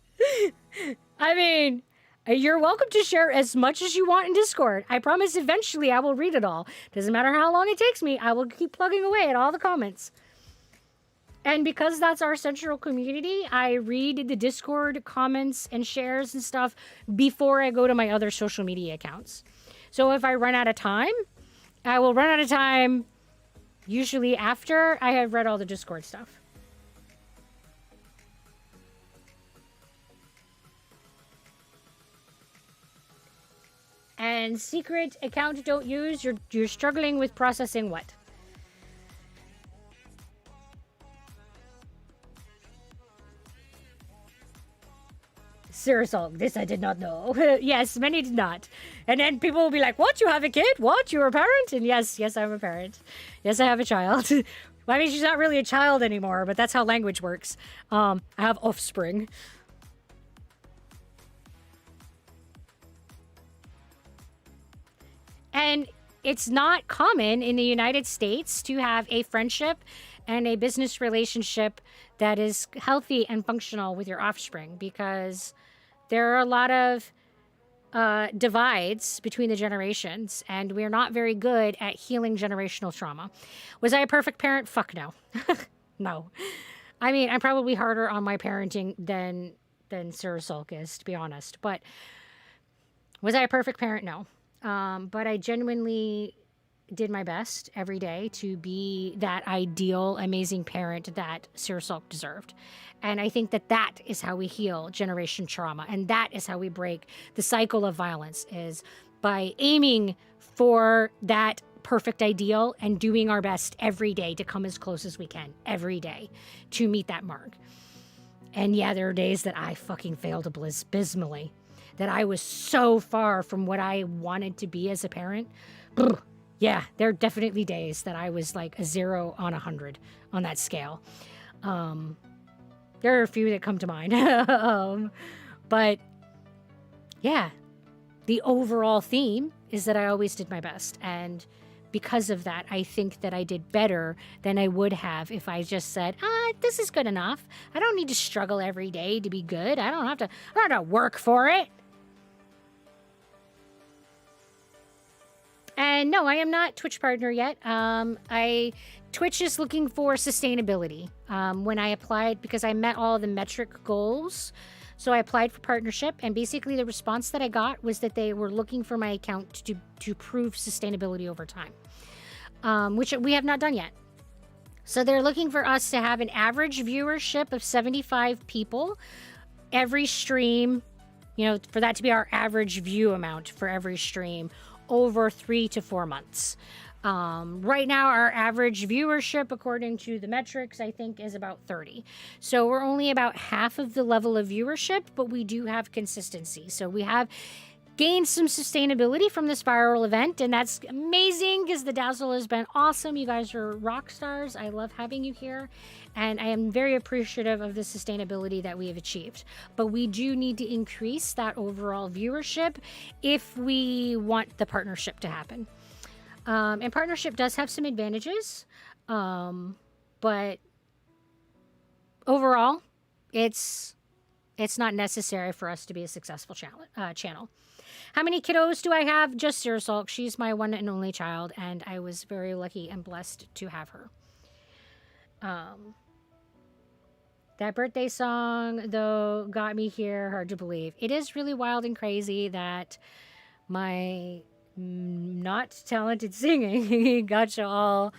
I mean, you're welcome to share as much as you want in Discord. I promise eventually I will read it all. Doesn't matter how long it takes me, I will keep plugging away at all the comments. And because that's our central community, I read the Discord comments and shares and stuff before I go to my other social media accounts. So if I run out of time, I will run out of time usually after I have read all the Discord stuff. And secret account don't use, you're struggling with processing what? Sir Sulk, this I did not know. Yes, many did not. And then people will be like, what, you have a kid? What, you're a parent? And yes, I'm a parent. Yes, I have a child. Well, I mean, she's not really a child anymore, but that's how language works. I have offspring. And it's not common in the United States to have a friendship and a business relationship that is healthy and functional with your offspring, because there are a lot of divides between the generations, and we're not very good at healing generational trauma. Was I a perfect parent? Fuck no. No. I mean, I'm probably harder on my parenting than Sir Sulk is, to be honest. But was I a perfect parent? No. But I genuinely did my best every day to be that ideal, amazing parent that Sir Sulk deserved. And I think that that is how we heal generation trauma. And that is how we break the cycle of violence, is by aiming for that perfect ideal and doing our best every day to come as close as we can every day to meet that mark. And yeah, there are days that I fucking failed abysmally, that I was so far from what I wanted to be as a parent. Yeah, there are definitely days that I was like a 0 on 100 on that scale. There are a few that come to mind. But yeah, the overall theme is that I always did my best. And because of that, I think that I did better than I would have if I just said, this is good enough. I don't need to struggle every day to be good. I don't have to work for it. And no, I am not Twitch partner yet. Twitch is looking for sustainability. When I applied, because I met all the metric goals, so I applied for partnership, and basically the response that I got was that they were looking for my account to prove sustainability over time, which we have not done yet. So they're looking for us to have an average viewership of 75 people every stream, for that to be our average view amount for every stream over 3 to 4 months. Right now, our average viewership, according to the metrics, I think is about 30. So we're only about half of the level of viewership, but we do have consistency. So we have gained some sustainability from the Spiral event, and that's amazing because the Dazzle has been awesome. You guys are rock stars. I love having you here, and I am very appreciative of the sustainability that we have achieved. But we do need to increase that overall viewership if we want the partnership to happen. And partnership does have some advantages, but overall, it's not necessary for us to be a successful channel. How many kiddos do I have? Just Sarah Salk. She's my one and only child, and I was very lucky and blessed to have her. That birthday song, though, got me here. Hard to believe. It is really wild and crazy that my not talented singing got y'all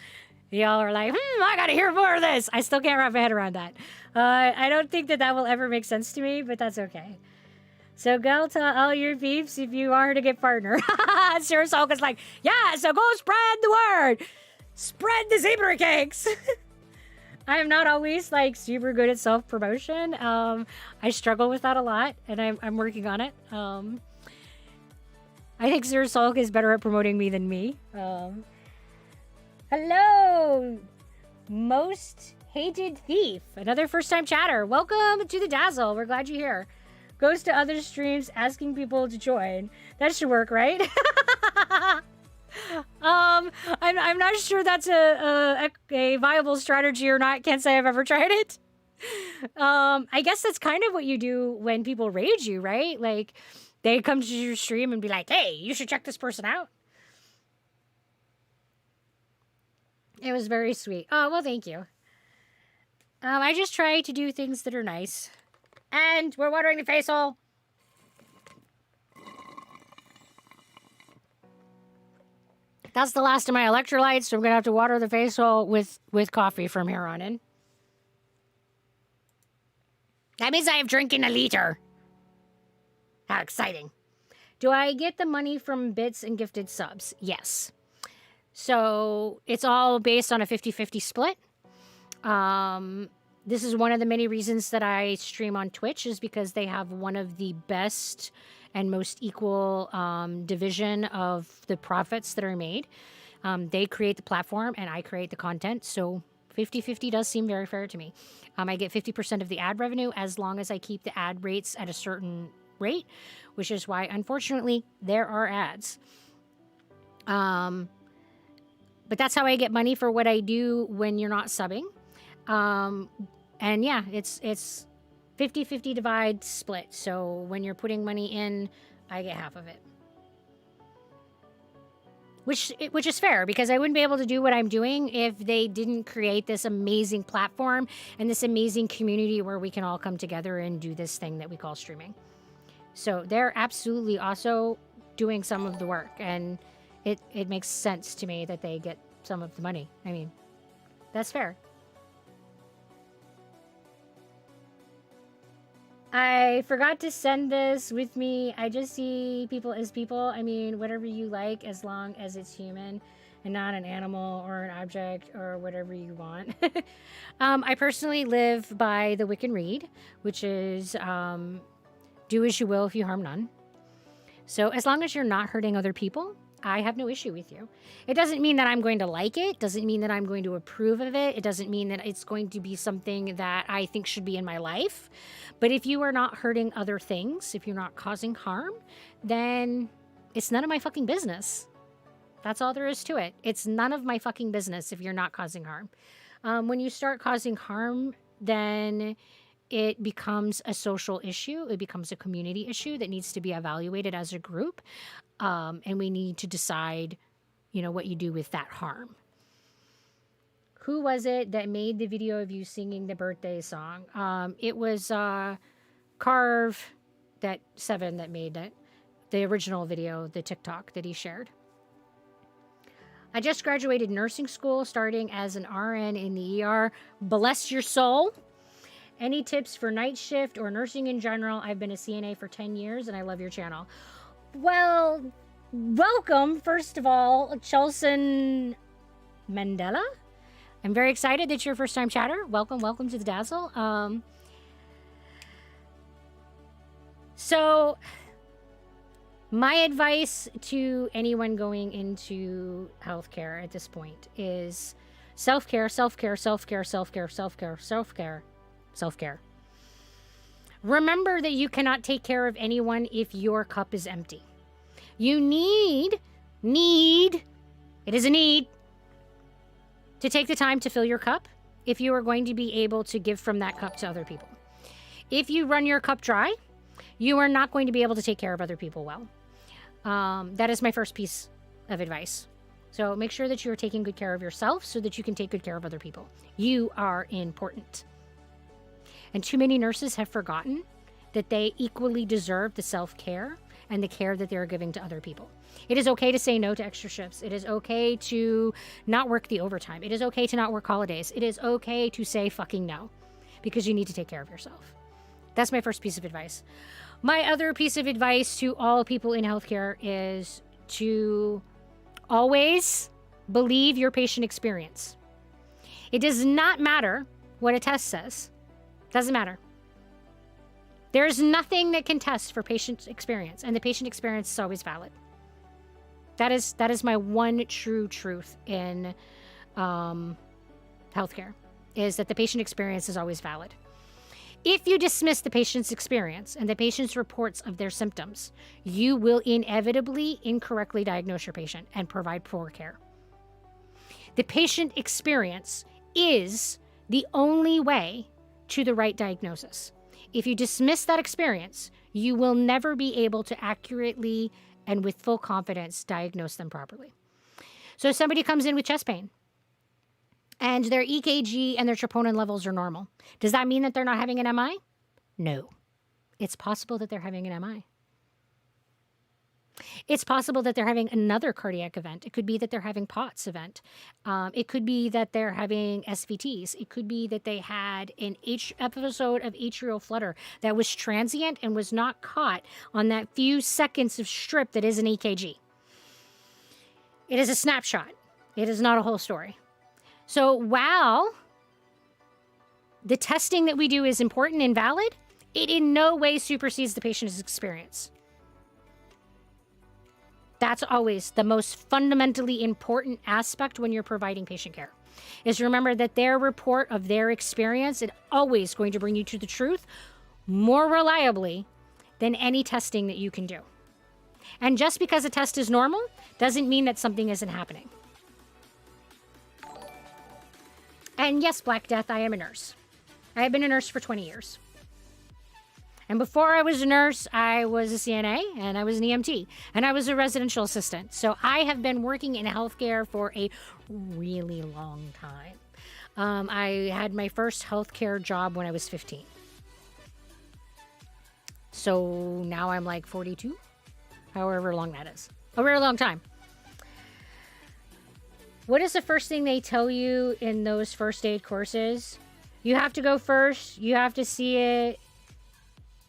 are like, I gotta hear more of this. I still can't wrap my head around that. I don't think that will ever make sense to me, but that's okay. So go tell all your peeps if you are to get partner. Sarah Salk is like, yeah, so go spread the word. Spread the zebra cakes. I am not always like super good at self-promotion. I struggle with that a lot, and I'm working on it. I think Sarah Salk is better at promoting me than me. Hello, most hated thief, another first-time chatter. Welcome to the Dazzle. We're glad you're here. Goes to other streams asking people to join. That should work, right? I'm not sure that's a viable strategy or not. Can't say I've ever tried it. I guess that's kind of what you do when people raid you, right? Like, they come to your stream and be like, hey, you should check this person out. It was very sweet. Oh, well, thank you. I just try to do things that are nice. And we're watering the face hole. That's the last of my electrolytes, so I'm going to have to water the face hole with coffee from here on in. That means I have drinking a liter. How exciting. Do I get the money from bits and gifted subs? Yes. So it's all based on a 50-50 split. This is one of the many reasons that I stream on Twitch, is because they have one of the best and most equal division of the profits that are made. They create the platform and I create the content. So 50-50 does seem very fair to me. I get 50% of the ad revenue as long as I keep the ad rates at a certain rate, which is why, unfortunately, there are ads. But that's how I get money for what I do when you're not subbing. And yeah, it's 50-50 divide split. So when you're putting money in, I get half of it. Which is fair, because I wouldn't be able to do what I'm doing if they didn't create this amazing platform and this amazing community where we can all come together and do this thing that we call streaming. So they're absolutely also doing some of the work, and it makes sense to me that they get some of the money. I mean, that's fair. I forgot to send this with me. I just see people as people. I mean, whatever you like, as long as it's human and not an animal or an object or whatever you want. I personally live by the Wiccan Rede, which is do as you will if you harm none. So as long as you're not hurting other people, I have no issue with you. It doesn't mean that I'm going to like it. Doesn't mean that I'm going to approve of it. It doesn't mean that it's going to be something that I think should be in my life. But if you are not hurting other things, if you're not causing harm, then it's none of my fucking business. That's all there is to it. It's none of my fucking business if you're not causing harm. When you start causing harm, then it becomes a social issue. It becomes a community issue that needs to be evaluated as a group. And we need to decide, what you do with that harm. Who was it that made the video of you singing the birthday song? It was Carve, that 7 that made it. The original video, the TikTok that he shared. I just graduated nursing school, starting as an RN in the ER. Bless your soul. Any tips for night shift or nursing in general? I've been a CNA for 10 years and I love your channel. Well, welcome, first of all, Chelson Mandela. I'm very excited that you're a first-time chatter. Welcome to the Dazzle. So, my advice to anyone going into healthcare at this point is self-care, self-care, self-care, self-care, self-care, self-care, self-care. Remember that you cannot take care of anyone if your cup is empty. You need, it is a need, to take the time to fill your cup if you are going to be able to give from that cup to other people. If you run your cup dry, you are not going to be able to take care of other people well. That is my first piece of advice. So make sure that you are taking good care of yourself so that you can take good care of other people. You are important. And too many nurses have forgotten that they equally deserve the self-care and the care that they're giving to other people. It is okay to say no to extra shifts. It is okay to not work the overtime. It is okay to not work holidays. It is okay to say fucking no because you need to take care of yourself. That's my first piece of advice. My other piece of advice to all people in healthcare is to always believe your patient experience. It does not matter what a test says. Doesn't matter. There's nothing that can test for patient experience, and the patient experience is always valid. That is my one true truth in healthcare, is that the patient experience is always valid. If you dismiss the patient's experience and the patient's reports of their symptoms, you will inevitably incorrectly diagnose your patient and provide poor care. The patient experience is the only way to the right diagnosis. If you dismiss that experience, you will never be able to accurately and with full confidence diagnose them properly. So if somebody comes in with chest pain and their EKG and their troponin levels are normal, does that mean that they're not having an MI? No. It's possible that they're having an MI. It's possible that they're having another cardiac event. It could be that they're having POTS event. It could be that they're having SVTs. It could be that they had an episode of atrial flutter that was transient and was not caught on that few seconds of strip that is an EKG. It is a snapshot. It is not a whole story. So while the testing that we do is important and valid, it in no way supersedes the patient's experience. That's always the most fundamentally important aspect when you're providing patient care, is remember that their report of their experience is always going to bring you to the truth more reliably than any testing that you can do. And just because a test is normal doesn't mean that something isn't happening. And yes, Black Death, I am a nurse. I have been a nurse for 20 years. And before I was a nurse, I was a CNA, and I was an EMT, and I was a residential assistant. So I have been working in healthcare for a really long time. I had my first healthcare job when I was 15. So now I'm like 42, however long that is. A very long time. What is the first thing they tell you in those first aid courses? You have to go first. You have to see it.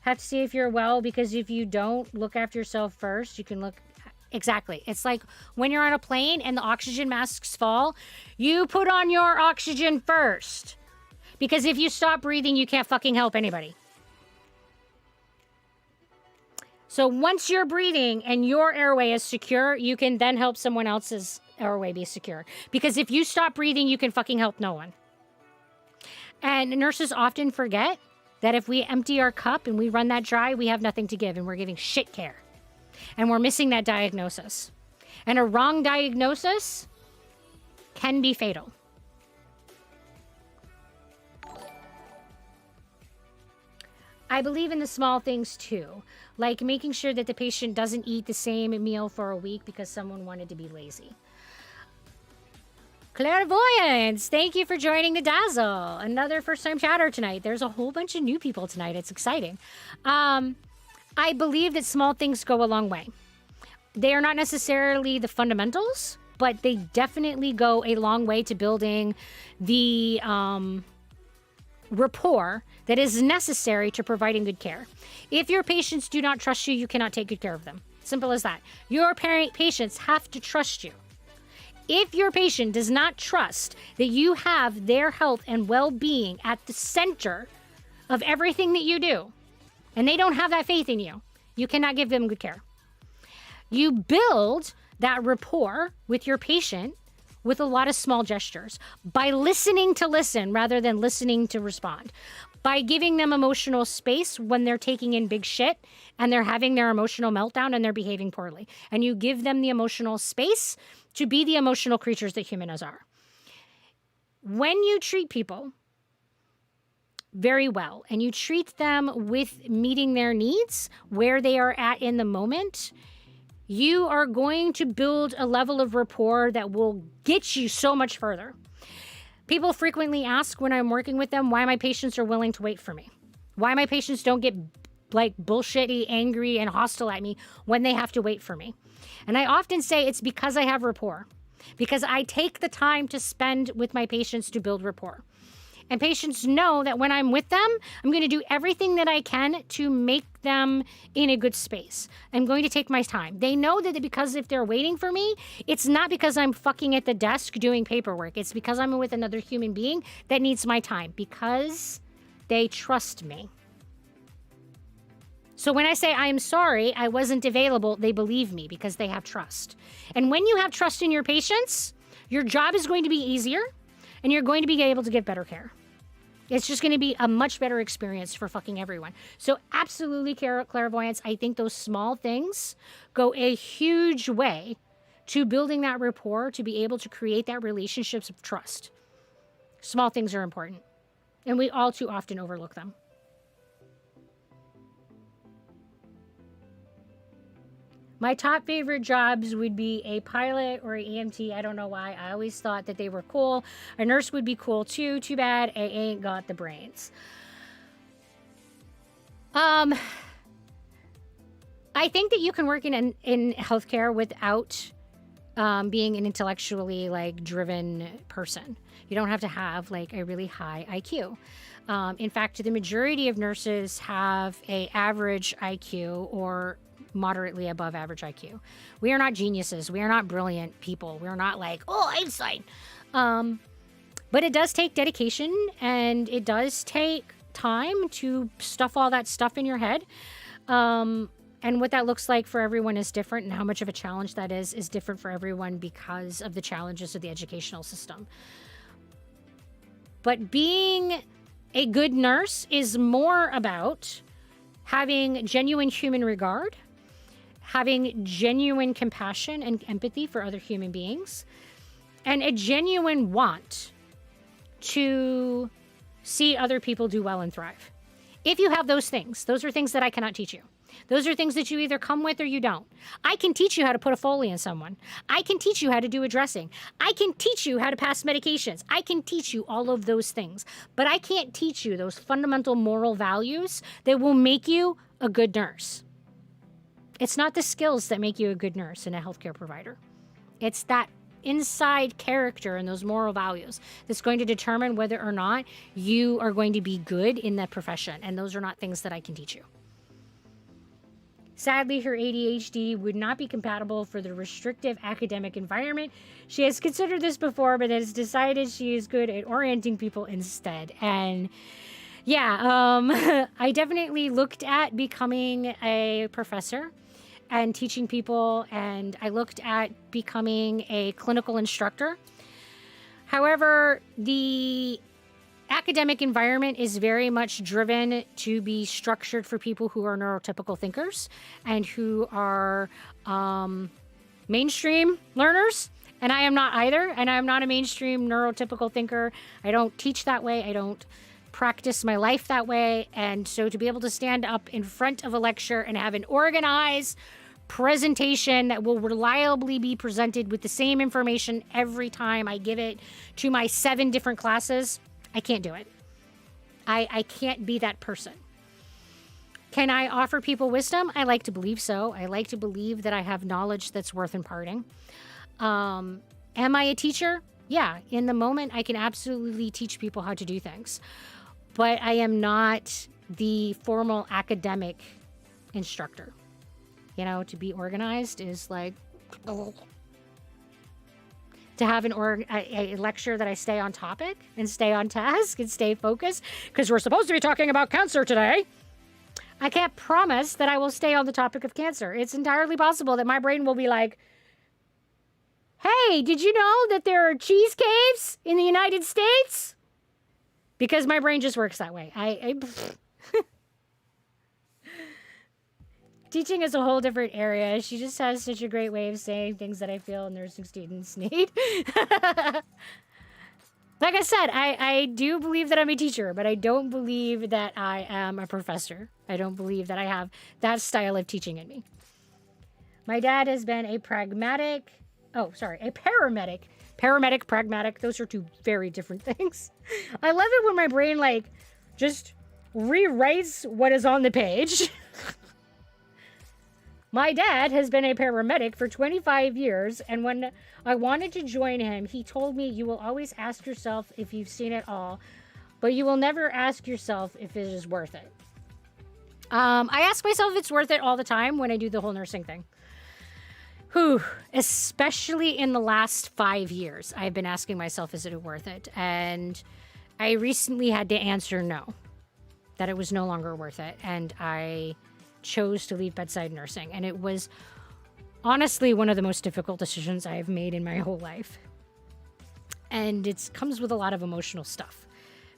Have to see if you're well, because if you don't look after yourself first, you can look. Exactly. It's like when you're on a plane and the oxygen masks fall, you put on your oxygen first. Because if you stop breathing, you can't fucking help anybody. So once you're breathing and your airway is secure, you can then help someone else's airway be secure. Because if you stop breathing, you can fucking help no one. And nurses often forget that if we empty our cup and we run that dry, we have nothing to give and we're giving shit care. And we're missing that diagnosis. And a wrong diagnosis can be fatal. I believe in the small things too, like making sure that the patient doesn't eat the same meal for a week because someone wanted to be lazy. Clairvoyance, thank you for joining the Dazzle. Another first-time chatter tonight. There's a whole bunch of new people tonight. It's exciting. I believe that small things go a long way. They are not necessarily the fundamentals, but they definitely go a long way to building the rapport that is necessary to providing good care. If your patients do not trust you, you cannot take good care of them. Simple as that. Your patients have to trust you. If your patient does not trust that you have their health and well-being at the center of everything that you do, and they don't have that faith in you, you cannot give them good care. You build that rapport with your patient with a lot of small gestures, by listening to listen rather than listening to respond, by giving them emotional space when they're taking in big shit and they're having their emotional meltdown and they're behaving poorly. And you give them the emotional space to be the emotional creatures that humans are. When you treat people very well and you treat them with meeting their needs where they are at in the moment, you are going to build a level of rapport that will get you so much further. People frequently ask when I'm working with them why my patients are willing to wait for me. Why my patients don't get like bullshitty, angry, and hostile at me when they have to wait for me. And I often say it's because I have rapport. Because I take the time to spend with my patients to build rapport. And patients know that when I'm with them, I'm going to do everything that I can to make them in a good space. I'm going to take my time. They know that because if they're waiting for me, it's not because I'm fucking at the desk doing paperwork. It's because I'm with another human being that needs my time because they trust me. So when I say I'm sorry, I wasn't available, they believe me because they have trust. And when you have trust in your patients, your job is going to be easier and you're going to be able to give better care. It's just going to be a much better experience for fucking everyone. So absolutely clairvoyance. I think those small things go a huge way to building that rapport, to be able to create that relationships of trust. Small things are important and we all too often overlook them. My top favorite jobs would be a pilot or an EMT. I don't know why. I always thought that they were cool. A nurse would be cool too. Too bad I ain't got the brains. I think that you can work in healthcare without being an intellectually like driven person. You don't have to have like a really high IQ. In fact, the majority of nurses have a average IQ or moderately above average IQ. We are not geniuses. We are not brilliant people. We're not like, oh, Einstein. But it does take dedication and it does take time to stuff all that stuff in your head. And what that looks like for everyone is different, and how much of a challenge that is different for everyone because of the challenges of the educational system. But being a good nurse is more about having genuine human regard, having genuine compassion and empathy for other human beings, and a genuine want to see other people do well and thrive. If you have those are things that I cannot teach you. Those are things that you either come with or you don't. I can teach you how to put a Foley in someone. I can teach you how to do a dressing. I can teach you how to pass medications. I can teach you all of those things. But I can't teach you those fundamental moral values that will make you a good nurse. It's not the skills that make you a good nurse and a healthcare provider. It's that inside character and those moral values that's going to determine whether or not you are going to be good in that profession. And those are not things that I can teach you. Sadly, her ADHD would not be compatible for the restrictive academic environment. She has considered this before, but has decided she is good at orienting people instead. And yeah, I definitely looked at becoming a professor and teaching people, and I looked at becoming a clinical instructor. However, the academic environment is very much driven to be structured for people who are neurotypical thinkers and who are mainstream learners. And I am not either. And I'm not a mainstream neurotypical thinker. I don't teach that way. I don't practice my life that way. And so to be able to stand up in front of a lecture and have an organized presentation that will reliably be presented with the same information every time I give it to my 7 different classes, I can't do it. I can't be that person. Can I offer people wisdom? I like to believe so. I like to believe that I have knowledge that's worth imparting. Am I a teacher? Yeah, in the moment, I can absolutely teach people how to do things. But I am not the formal academic instructor. You know, to be organized is like... To have a lecture that I stay on topic and stay on task and stay focused, because we're supposed to be talking about cancer today. I can't promise that I will stay on the topic of cancer. It's entirely possible that my brain will be like, hey, did you know that there are cheese caves in the United States? Because my brain just works that way. Teaching is a whole different area. She just has such a great way of saying things that I feel nursing students need. Like I said, I do believe that I'm a teacher, but I don't believe that I am a professor. I don't believe that I have that style of teaching in me. My dad has been a paramedic. Paramedic, pragmatic. Those are two very different things. I love it when my brain, like, just rewrites what is on the page. My dad has been a paramedic for 25 years, and when I wanted to join him, he told me, you will always ask yourself if you've seen it all, but you will never ask yourself if it is worth it. I ask myself if it's worth it all the time when I do the whole nursing thing. Especially in the last 5 years, I've been asking myself, is it worth it? And I recently had to answer no, that it was no longer worth it. And I chose to leave bedside nursing. And it was honestly one of the most difficult decisions I have made in my whole life. And it comes with a lot of emotional stuff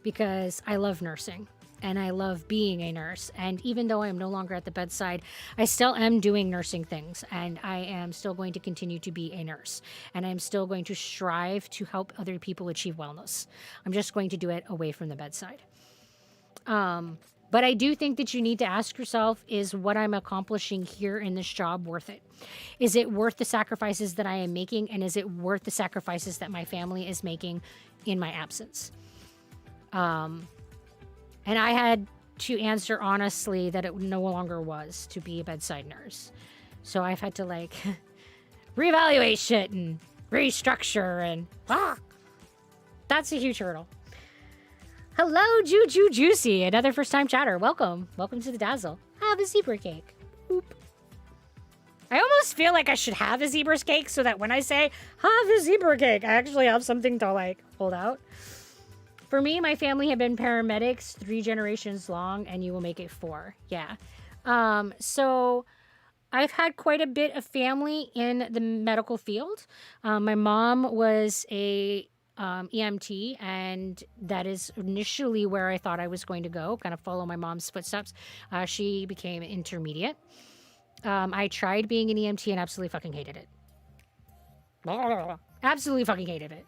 because I love nursing. And I love being a nurse. And even though I am no longer at the bedside, I still am doing nursing things. And I am still going to continue to be a nurse. And I'm still going to strive to help other people achieve wellness. I'm just going to do it away from the bedside. But I do think that you need to ask yourself, is what I'm accomplishing here in this job worth it? Is it worth the sacrifices that I am making? And is it worth the sacrifices that my family is making in my absence? And I had to answer honestly that it no longer was to be a bedside nurse. So I've had to like reevaluate shit and restructure and that's a huge hurdle. Hello, Juju Juicy, another first time chatter. Welcome. Welcome to the Dazzle. Have a zebra cake. Oop. I almost feel like I should have a zebra cake so that when I say have a zebra cake, I actually have something to like hold out. For me, my family have been paramedics 3 generations long, and you will make it 4. Yeah. So I've had quite a bit of family in the medical field. My mom was a EMT, and that is initially where I thought I was going to go, kind of follow my mom's footsteps. She became intermediate. I tried being an EMT and absolutely fucking hated it. Absolutely fucking hated it.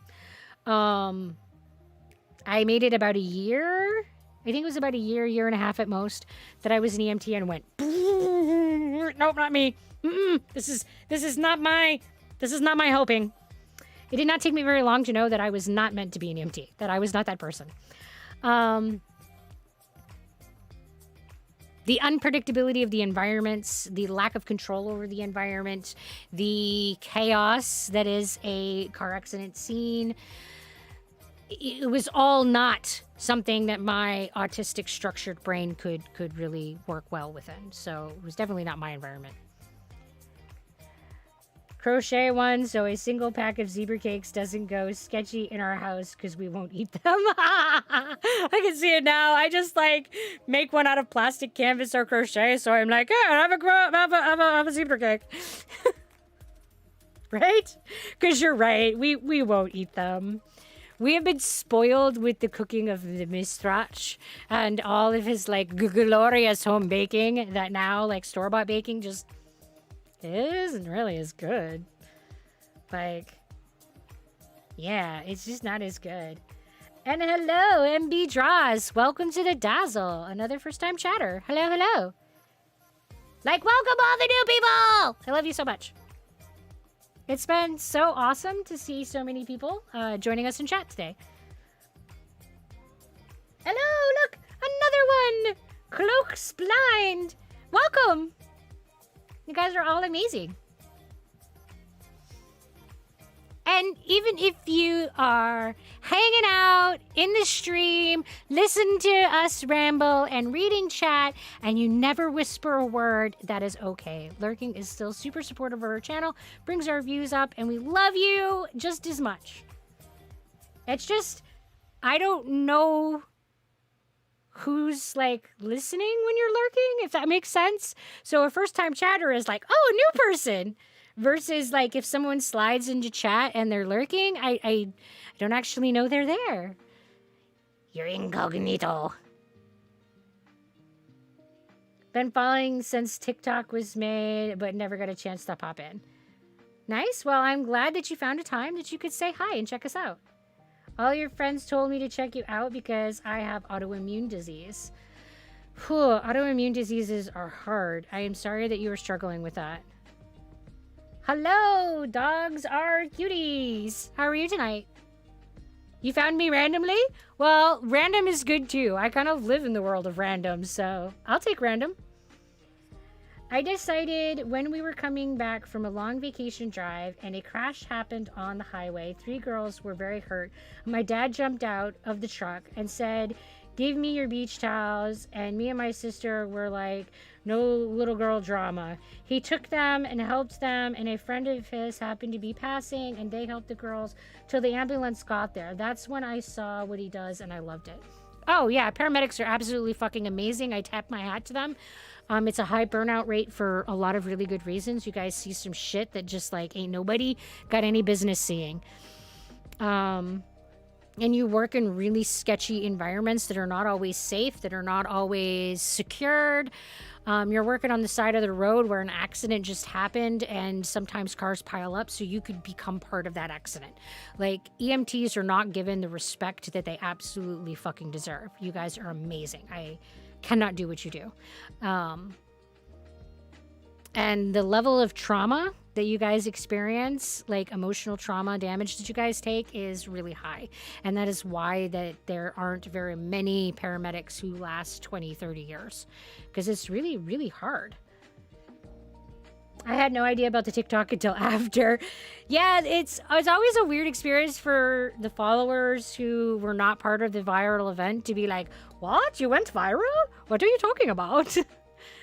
I made it about a year. I think it was about a year and a half at most that I was an EMT and went, nope, not me. This is not my helping. It did not take me very long to know that I was not meant to be an EMT, that I was not that person. The unpredictability of the environments, the lack of control over the environment, the chaos that is a car accident scene, it was all not something that my autistic structured brain could really work well within. So it was definitely not my environment. Crochet one, so a single pack of zebra cakes doesn't go sketchy in our house because we won't eat them. I can see it now. I just like make one out of plastic canvas or crochet, so I'm like, yeah, have a zebra cake. Right? Because you're right, we won't eat them. We have been spoiled with the cooking of the Mistrach and all of his like glorious home baking that now like store-bought baking just isn't really as good. Like, yeah, it's just not as good. And hello, MB Draws. Welcome to the Dazzle. Another first-time chatter. Hello, hello. Like, welcome all the new people. I love you so much. It's been so awesome to see so many people joining us in chat today. Hello, look, another one. Cloak's blind. Welcome. You guys are all amazing. And even if you are hanging out in the stream, listening to us ramble and reading chat, and you never whisper a word, that is okay. Lurking is still super supportive of our channel, brings our views up, and we love you just as much. It's just, I don't know who's like listening when you're lurking, if that makes sense. So a first-time chatter is like, oh, a new person. Versus like if someone slides into chat and they're lurking, I don't actually know they're there. You're incognito. Been following since TikTok was made, but never got a chance to pop in. Nice. Well, I'm glad that you found a time that you could say hi and check us out. All your friends told me to check you out because I have autoimmune disease. Autoimmune diseases are hard. I am sorry that you are struggling with that. Hello, dogs are cuties. How are you tonight? You found me randomly? Well, random is good too. I kind of live in the world of random, so I'll take random. I decided when we were coming back from a long vacation drive and a crash happened on the highway. 3 girls were very hurt. My dad jumped out of the truck and said, "Give me your beach towels." And me and my sister were like, "No little girl drama." He took them and helped them, and a friend of his happened to be passing, and they helped the girls till the ambulance got there. That's when I saw what he does, and I loved it. Oh, yeah, paramedics are absolutely fucking amazing. I tap my hat to them. It's a high burnout rate for a lot of really good reasons. You guys see some shit that just like ain't nobody got any business seeing. And you work in really sketchy environments that are not always safe, that are not always secured. You're working on the side of the road where an accident just happened, and sometimes cars pile up, so you could become part of that accident. Like, EMTs are not given the respect that they absolutely fucking deserve. You guys are amazing. I cannot do what you do. And the level of trauma that you guys experience, like emotional trauma damage that you guys take, is really high. And that is why that there aren't very many paramedics who last 20, 30 years. Because it's really, really hard. I had no idea about the TikTok until after. Yeah, it's always a weird experience for the followers who were not part of the viral event to be like, "What? You went viral? What are you talking about?"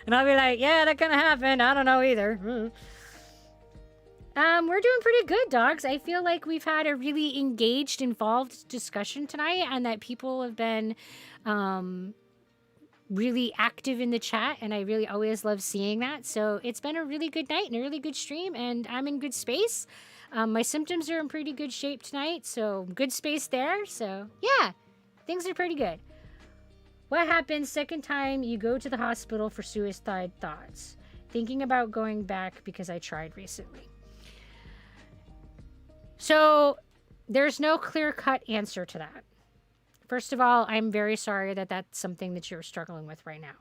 And I'll be like, "Yeah, that kind of happened. I don't know either." We're doing pretty good, dogs. I feel like we've had a really engaged, involved discussion tonight, and that people have been really active in the chat, and I really always love seeing that. So it's been a really good night and a really good stream, and I'm in good space. My symptoms are in pretty good shape tonight, so good space there. So yeah, things are pretty good. What happens second time you go to the hospital for suicide thoughts? Thinking about going back because I tried recently. So there's no clear-cut answer to that. First of all, I'm very sorry that that's something that you're struggling with right now.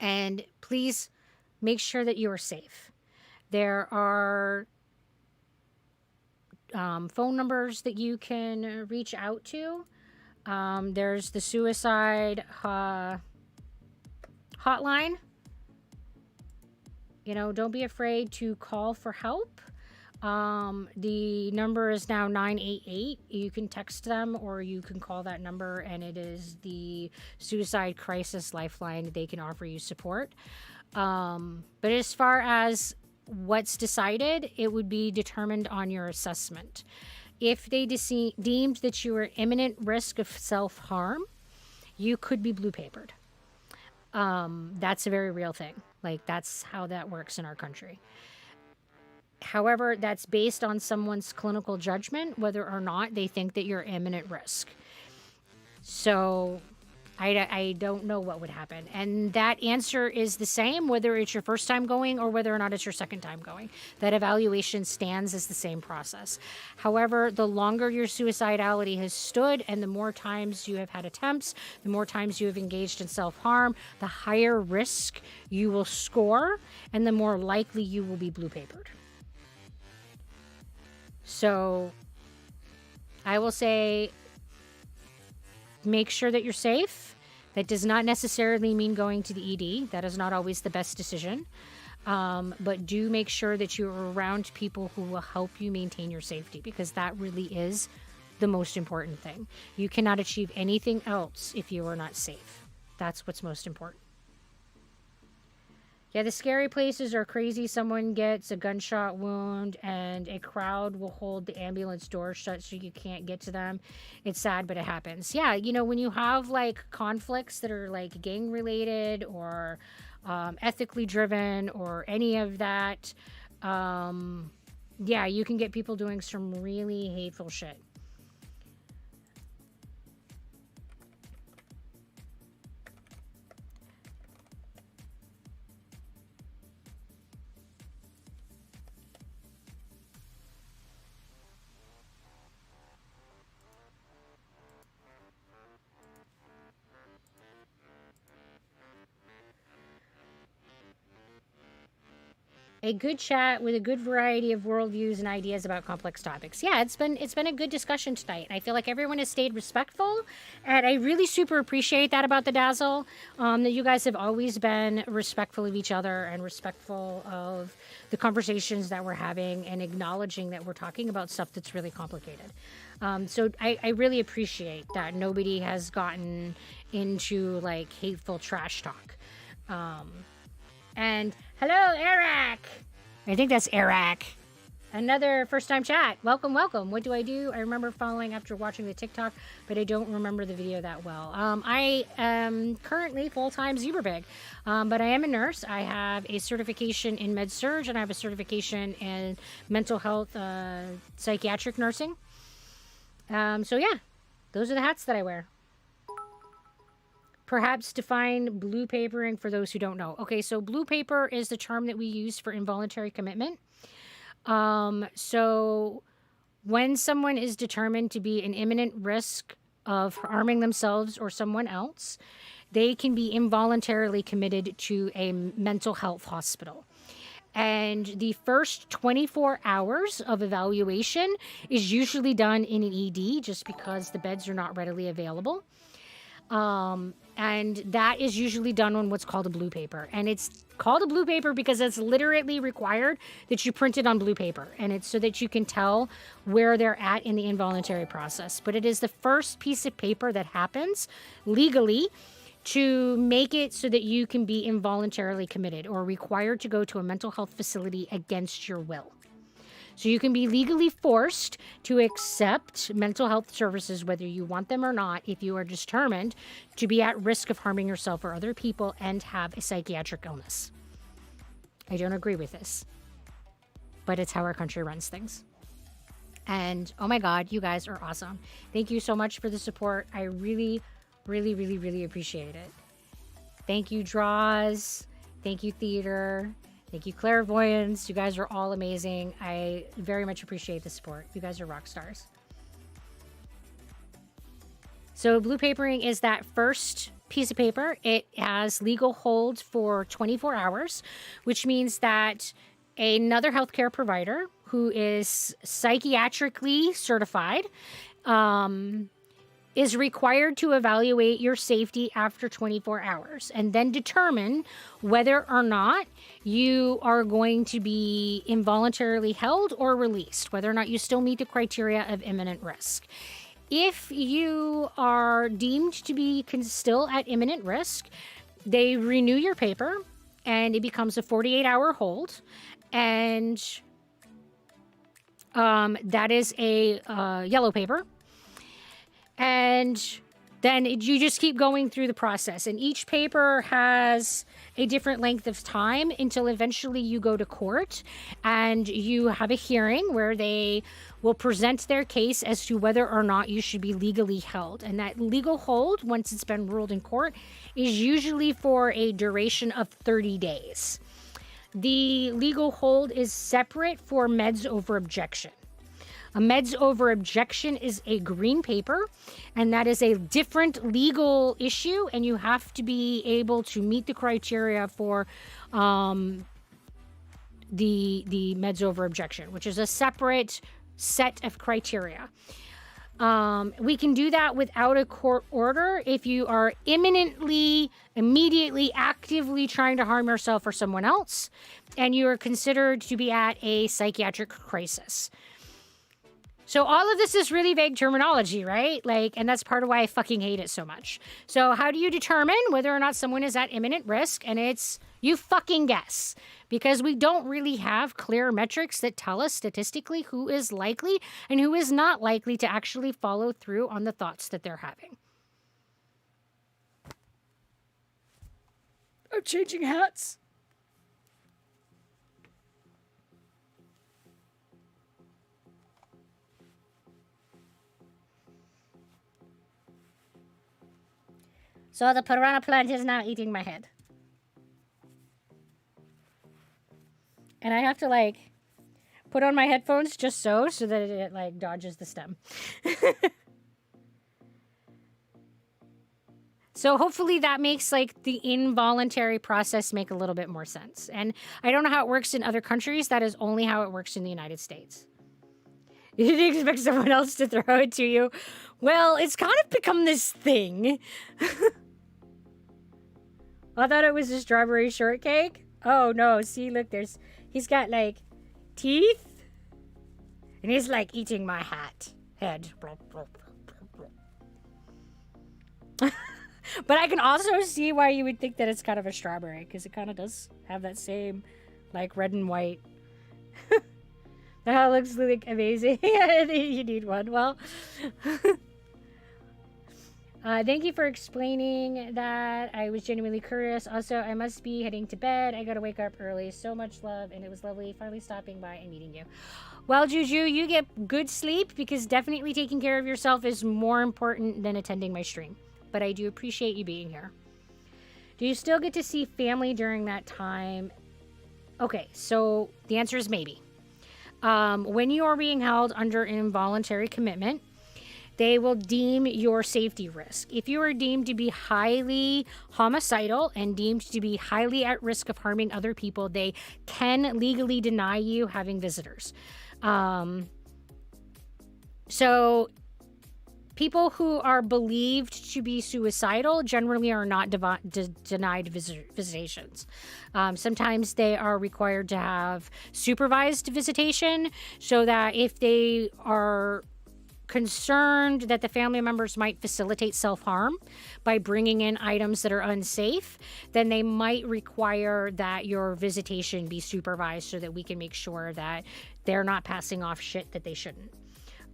And please make sure that you are safe. There are phone numbers that you can reach out to. There's the suicide hotline. You know, don't be afraid to call for help. The number is now 988. You can text them or you can call that number, and it is the suicide crisis lifeline. They can offer you support. But as far as what's decided, it would be determined on your assessment. If they deemed that you were imminent risk of self-harm, you could be blue papered. That's a very real thing. Like, that's how that works in our country. However, that's based on someone's clinical judgment, whether or not they think that you're imminent risk. So I don't know what would happen. And that answer is the same, whether it's your first time going or whether or not it's your second time going. That evaluation stands as the same process. However, the longer your suicidality has stood and the more times you have had attempts, the more times you have engaged in self-harm, the higher risk you will score and the more likely you will be blue papered. So I will say, make sure that you're safe. That does not necessarily mean going to the ED. That is not always the best decision. But do make sure that you're around people who will help you maintain your safety, because that really is the most important thing. You cannot achieve anything else if you are not safe. That's what's most important. Yeah, the scary places are crazy. Someone gets a gunshot wound and a crowd will hold the ambulance door shut so you can't get to them. It's sad, but it happens. Yeah, you know, when you have like conflicts that are like gang related or ethically driven or any of that, yeah, you can get people doing some really hateful shit. a good chat with a good variety of worldviews and ideas about complex topics. Yeah, it's been a good discussion tonight. I feel like everyone has stayed respectful, and I really super appreciate that about the Dazzle. That you guys have always been respectful of each other and respectful of the conversations that we're having, and acknowledging that we're talking about stuff that's really complicated. So I really appreciate that nobody has gotten into like hateful trash talk. And hello, Eric. I think that's Eric. Another first-time chat. Welcome, welcome. What do? I remember following after watching the TikTok, but I don't remember the video that well. I am currently full-time Zebra Big, but I am a nurse. I have a certification in med-surg, and I have a certification in mental health, psychiatric nursing. So yeah, those are the hats that I wear. Perhaps define blue papering for those who don't know. Okay, so blue paper is the term that we use for involuntary commitment. So when someone is determined to be an imminent risk of harming themselves or someone else, they can be involuntarily committed to a mental health hospital. And the first 24 hours of evaluation is usually done in an ED, just because the beds are not readily available. And that is usually done on what's called a blue paper. And it's called a blue paper because it's literally required that you print it on blue paper. And it's so that you can tell where they're at in the involuntary process. But it is the first piece of paper that happens legally to make it so that you can be involuntarily committed or required to go to a mental health facility against your will. So you can be legally forced to accept mental health services, whether you want them or not, if you are determined to be at risk of harming yourself or other people and have a psychiatric illness. I don't agree with this, but it's how our country runs things. And oh my God, you guys are awesome. Thank you so much for the support. I really, really, really, really appreciate it. Thank you, Draws. Thank you, Theater. Thank you, Clairvoyance. You guys are all amazing. I very much appreciate the support. You guys are rock stars. So blue papering is that first piece of paper. It has legal hold for 24 hours, which means that another healthcare provider who is psychiatrically certified is required to evaluate your safety after 24 hours and then determine whether or not you are going to be involuntarily held or released, whether or not you still meet the criteria of imminent risk. If you are deemed to be still at imminent risk, they renew your paper and it becomes a 48-hour hold. And that is a yellow paper. And then you just keep going through the process. And each paper has a different length of time until eventually you go to court and you have a hearing where they will present their case as to whether or not you should be legally held. And that legal hold, once it's been ruled in court, is usually for a duration of 30 days. The legal hold is separate for meds over objection. A meds over objection is a green paper, and that is a different legal issue, and you have to be able to meet the criteria for the meds over objection, which is a separate set of criteria. We can do that without a court order if you are imminently, immediately, actively trying to harm yourself or someone else, and you are considered to be at a psychiatric crisis. So all of this is really vague terminology, right? And that's part of why I fucking hate it so much. So how do you determine whether or not someone is at imminent risk? And it's, you fucking guess. Because we don't really have clear metrics that tell us statistically who is likely and who is not likely to actually follow through on the thoughts that they're having. I'm changing hats. So the piranha plant is now eating my head. And I have to put on my headphones just so that it So hopefully that makes like the involuntary process make a little bit more sense. And I don't know how it works in other countries. That is only how it works in the United States. You didn't expect someone else to throw it to you. Well, it's kind of become this thing. I thought it was a strawberry shortcake. Oh no, see, look, he's got like teeth. And he's like eating my head. But I can also see why you would think that it's kind of a strawberry, because it kind of does have that same like red and white. That looks like amazing. You need one. Well, thank you for explaining that. I was genuinely curious. Also, I must be heading to bed. I gotta wake up early. So much love, and it was lovely finally stopping by and meeting you. Well, Juju, you get good sleep, because definitely taking care of yourself is more important than attending my stream. But I do appreciate you being here. Do you still get to see family during that time? Okay, so the answer is maybe. When you are being held under an involuntary commitment, they will deem your safety risk. If you are deemed to be highly homicidal and deemed to be highly at risk of harming other people, they can legally deny you having visitors. So people who are believed to be suicidal generally are not denied visitations. Sometimes they are required to have supervised visitation, so that if they are concerned that the family members might facilitate self-harm by bringing in items that are unsafe, then they might require that your visitation be supervised so that we can make sure that they're not passing off shit that they shouldn't.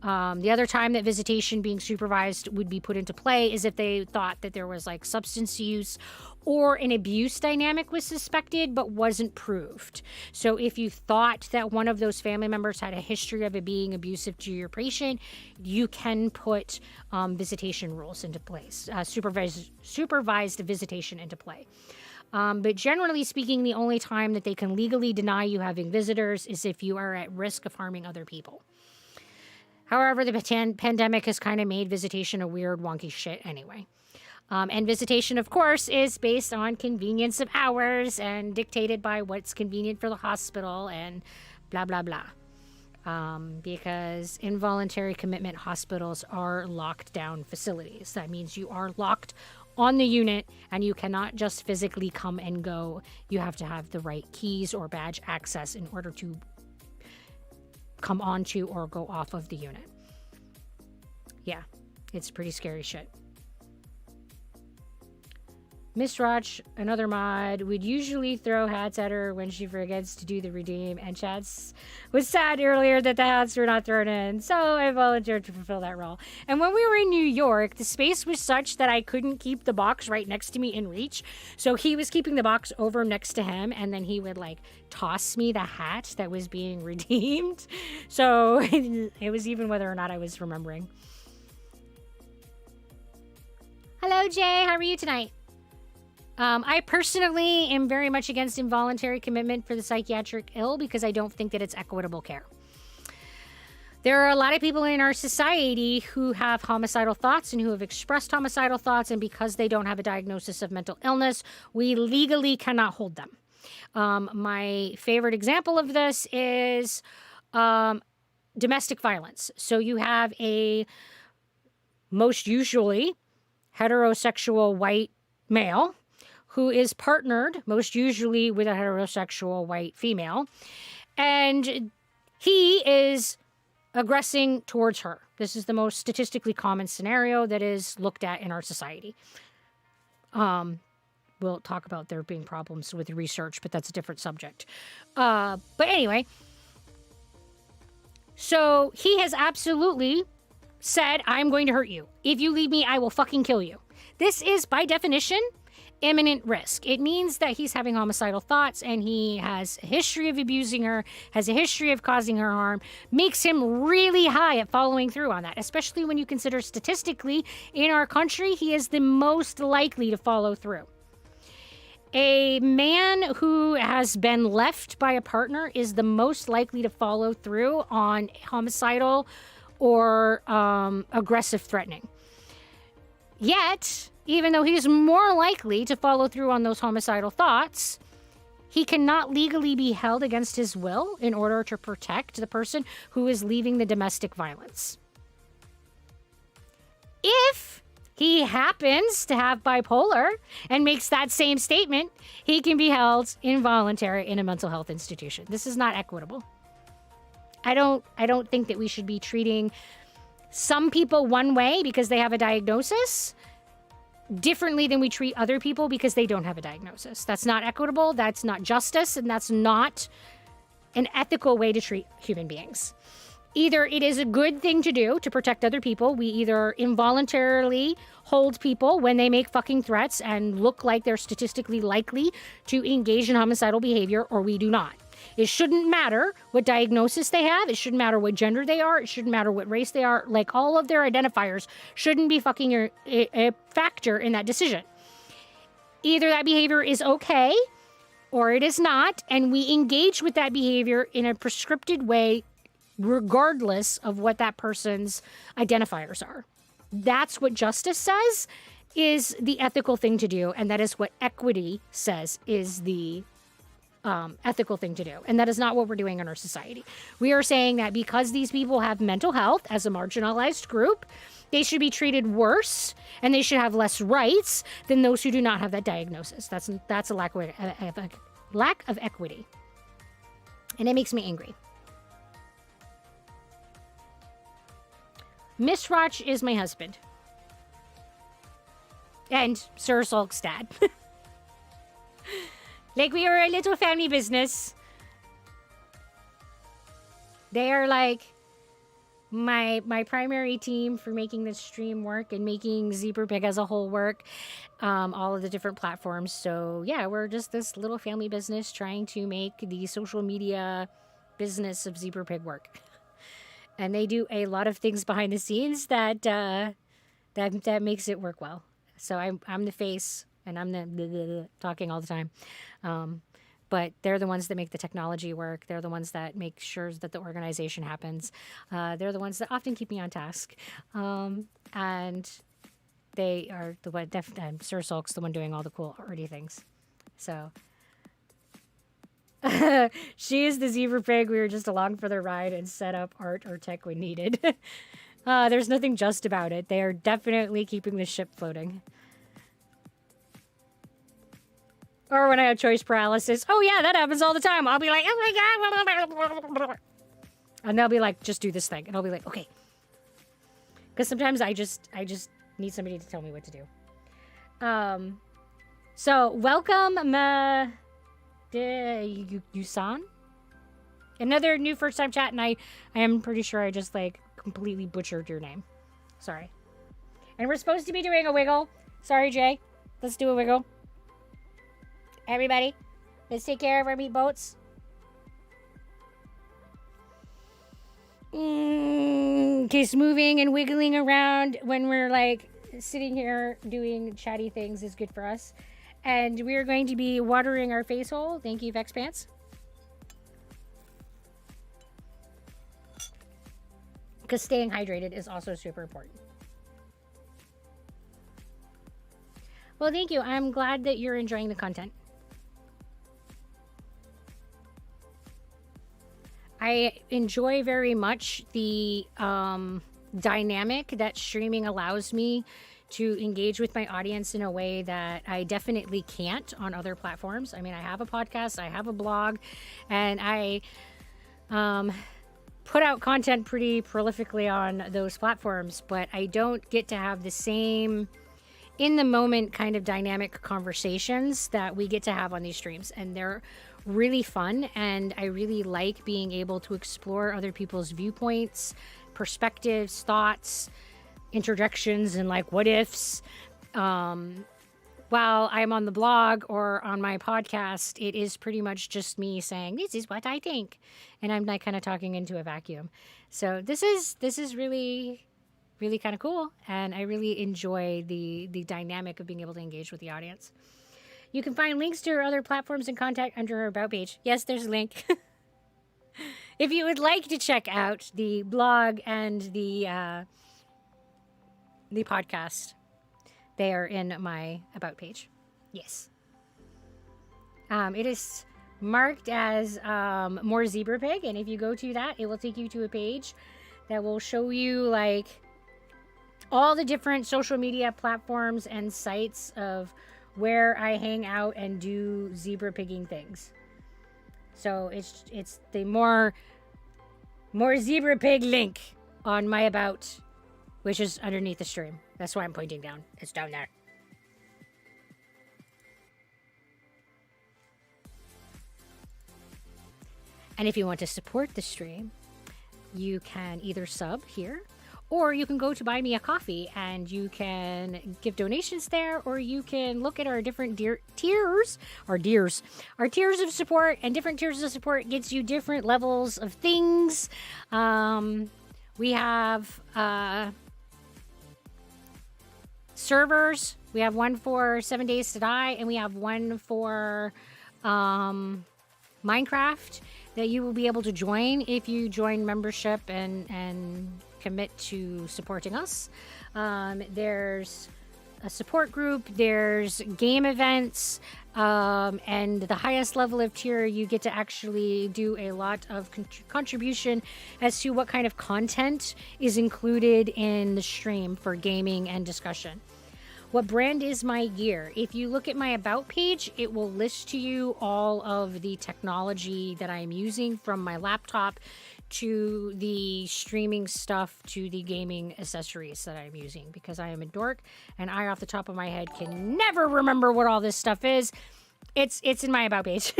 The other time that visitation being supervised would be put into play is if they thought that there was like substance use or an abuse dynamic was suspected but wasn't proved. So if you thought that one of those family members had a history of it being abusive to your patient, you can put visitation rules into place, supervised visitation into play. But generally speaking, the only time that they can legally deny you having visitors is if you are at risk of harming other people. However, the pandemic has kind of made visitation a weird, wonky shit anyway. And visitation, of course, is based on convenience of hours and dictated by what's convenient for the hospital and blah, blah, blah. Because involuntary commitment hospitals are locked down facilities. That means you are locked on the unit and you cannot just physically come and go. You have to have the right keys or badge access in order to come onto or go off of the unit. Yeah, it's pretty scary shit. Miss Roch, another mod, would usually throw hats at her when she forgets to do the redeem, and Chad was sad earlier that the hats were not thrown in, so I volunteered to fulfill that role. And when we were in New York, the space was such that I couldn't keep the box right next to me in reach, so he was keeping the box over next to him, and then he would like toss me the hat that was being redeemed. So it was even whether or not I was remembering. Hello, Jay. How are you tonight? I personally am very much against involuntary commitment for the psychiatric ill because I don't think that it's equitable care. There are a lot of people in our society who have homicidal thoughts and who have expressed homicidal thoughts, and because they don't have a diagnosis of mental illness, we legally cannot hold them. My favorite example of this is domestic violence. So you have a most usually heterosexual white male who is partnered, most usually with a heterosexual white female, and he is aggressing towards her. This is the most statistically common scenario that is looked at in our society. We'll talk about there being problems with research, but that's a different subject. But anyway, so he has absolutely said, I'm going to hurt you. If you leave me, I will fucking kill you. This is, by definition, imminent risk. It means that he's having homicidal thoughts and he has a history of abusing her, has a history of causing her harm, makes him really high at following through on that, especially when you consider statistically in our country, he is the most likely to follow through. A man who has been left by a partner is the most likely to follow through on homicidal or aggressive threatening. Yet, even though he's more likely to follow through on those homicidal thoughts, he cannot legally be held against his will in order to protect the person who is leaving the domestic violence. If he happens to have bipolar and makes that same statement, he can be held involuntary in a mental health institution. This is not equitable. I don't think that we should be treating some people one way because they have a diagnosis differently than we treat other people because they don't have a diagnosis. That's not equitable, that's not justice, and that's not an ethical way to treat human beings. Either it is a good thing to do to protect other people. We either involuntarily hold people when they make fucking threats and look like they're statistically likely to engage in homicidal behavior, or we do not. It shouldn't matter what diagnosis they have. It shouldn't matter what gender they are. It shouldn't matter what race they are. Like, all of their identifiers shouldn't be fucking a factor in that decision. Either that behavior is okay or it is not, and we engage with that behavior in a prescripted way regardless of what that person's identifiers are. That's what justice says is the ethical thing to do, and that is what equity says is the ethical thing to do. And that is not what we're doing in our society. We are saying that because these people have mental health as a marginalized group, they should be treated worse and they should have less rights than those who do not have that diagnosis. That's a lack of equity. And it makes me angry. Miss Roch is my husband. And Sir Sulk's dad. Like, we are a little family business. They are like my primary team for making this stream work and making Zebra Pig as a whole work. All of the different platforms. So yeah, we're just this little family business trying to make the social media business of Zebra Pig work. And they do a lot of things behind the scenes that makes it work well. So I'm the face, and I'm the talking all the time. But they're the ones that make the technology work. They're the ones that make sure that the organization happens. They're the ones that often keep me on task. And they are the one. Sir Sulk's the one doing all the cool arty things. So. She is the Zebra Pig. We were just along for the ride and set up art or tech when needed. There's nothing just about it. They are definitely keeping the ship floating. Or when I have choice paralysis. Oh yeah, that happens all the time. I'll be like, oh my God. And they'll be like, just do this thing. And I'll be like, okay. Because sometimes I just need somebody to tell me what to do. So welcome, Yusan. Another new first time chat, and I am pretty sure I just like completely butchered your name. Sorry. And we're supposed to be doing a wiggle. Sorry, Jay. Let's do a wiggle. Everybody, let's take care of our meat boats. Case moving and wiggling around when we're like sitting here doing chatty things is good for us. And we are going to be watering our face hole. Thank you, Vex Pants. Because staying hydrated is also super important. Well, thank you. I'm glad that you're enjoying the content. I enjoy very much the dynamic that streaming allows me to engage with my audience in a way that I definitely can't on other platforms. I mean, I have a podcast, I have a blog, and I put out content pretty prolifically on those platforms, but I don't get to have the same in the moment kind of dynamic conversations that we get to have on these streams. And they're really fun, and I really like being able to explore other people's viewpoints, perspectives, thoughts, interjections, and like what ifs. While I'm on the blog or on my podcast, it is pretty much just me saying, this is what I think. And I'm like kind of talking into a vacuum. So this is really, really kind of cool. And I really enjoy the dynamic of being able to engage with the audience. You can find links to our other platforms and contact under our About page. Yes, there's a link. If you would like to check out the blog and the podcast, They are in my About page. Yes. It is marked as More Zebra Pig, and if you go to that, it will take you to a page that will show you like all the different social media platforms and sites of where I hang out and do zebra pigging things. So it's the more zebra pig link on my About, which is underneath the stream. That's why I'm pointing down. It's down there. And if you want to support the stream, you can either sub here, or you can go to Buy Me a Coffee and you can give donations there, or you can look at our different tiers. Our tiers of support, and different tiers of support gets you different levels of things. We have servers. We have one for 7 Days to Die, and we have one for Minecraft that you will be able to join if you join membership and commit to supporting us. There's a support group, there's game events, and the highest level of tier, you get to actually do a lot of contribution as to what kind of content is included in the stream for gaming and discussion. What brand is my gear? If you look at my About page, it will list to you all of the technology that I'm using, from my laptop to the streaming stuff to the gaming accessories that I'm using, because I am a dork and I, off the top of my head, can never remember what all this stuff is. It's in my About page.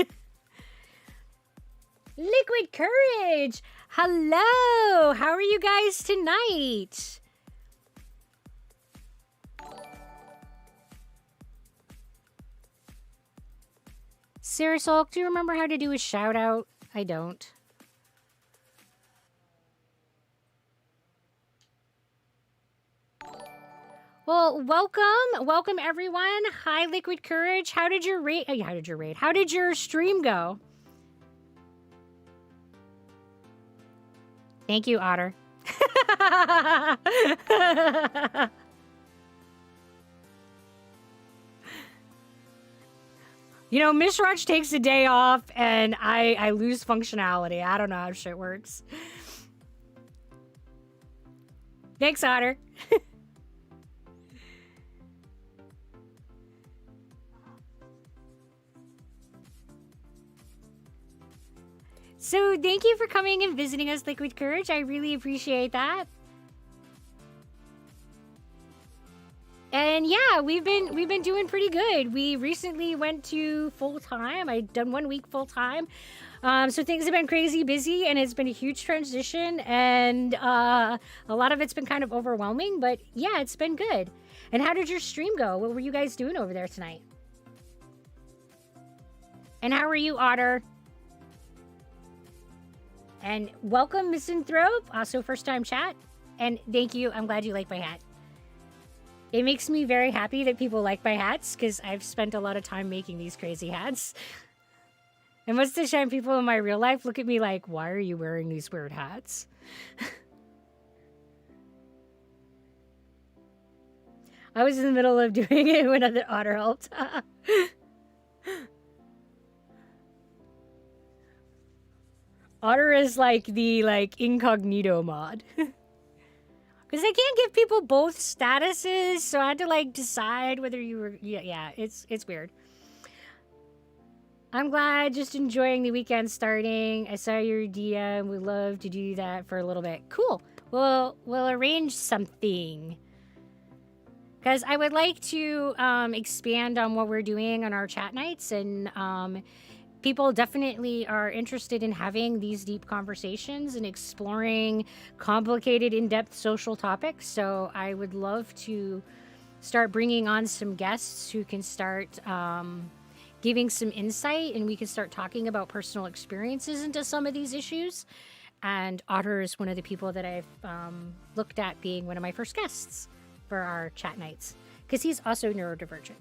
Liquid Courage! Hello! How are you guys tonight? Sarah Salk, do you remember how to do a shout out? I don't. Well, welcome everyone. Hi, Liquid Courage. How did your raid? How did your stream go? Thank you, Otter. You know, Miss Raj takes a day off and I lose functionality. I don't know how shit works. Thanks, Otter. So thank you for coming and visiting us, Liquid Courage. I really appreciate that. And yeah, we've been doing pretty good. We recently went to full-time. I'd done 1 week full-time. So things have been crazy busy, and it's been a huge transition, and a lot of it's been kind of overwhelming, but yeah, it's been good. And how did your stream go? What were you guys doing over there tonight? And how are you, Otter? And welcome, Misanthrope, also first-time chat. And thank you. I'm glad you like my hat. It makes me very happy that people like my hats, because I've spent a lot of time making these crazy hats. And most of the time, people in my real life look at me like, why are you wearing these weird hats? I was in the middle of doing it when the Otter helped. Otter is like the incognito mod. Because I can't give people both statuses, so I had to decide whether you were... Yeah, it's weird. I'm glad, just enjoying the weekend starting. I saw your DM. We'd love to do that for a little bit. Cool. We'll arrange something. Because I would like to expand on what we're doing on our chat nights, and people definitely are interested in having these deep conversations and exploring complicated, in-depth social topics. So I would love to start bringing on some guests who can start giving some insight, and we can start talking about personal experiences into some of these issues. And Otter is one of the people that I've looked at being one of my first guests for our chat nights, because he's also neurodivergent.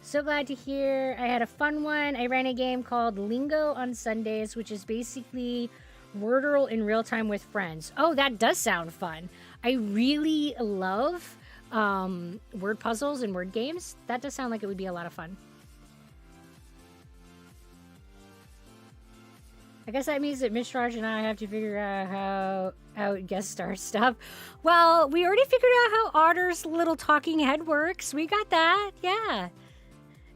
So glad to hear. I had a fun one. I ran a game called Lingo on Sundays, which is basically Wordle in real time with friends. Oh, that does sound fun. I really love word puzzles and word games. That does sound like it would be a lot of fun. I guess that means that Mitch Raj and I have to figure out how out guest star stuff. Well, we already figured out how Otter's little talking head works. We got that. Yeah.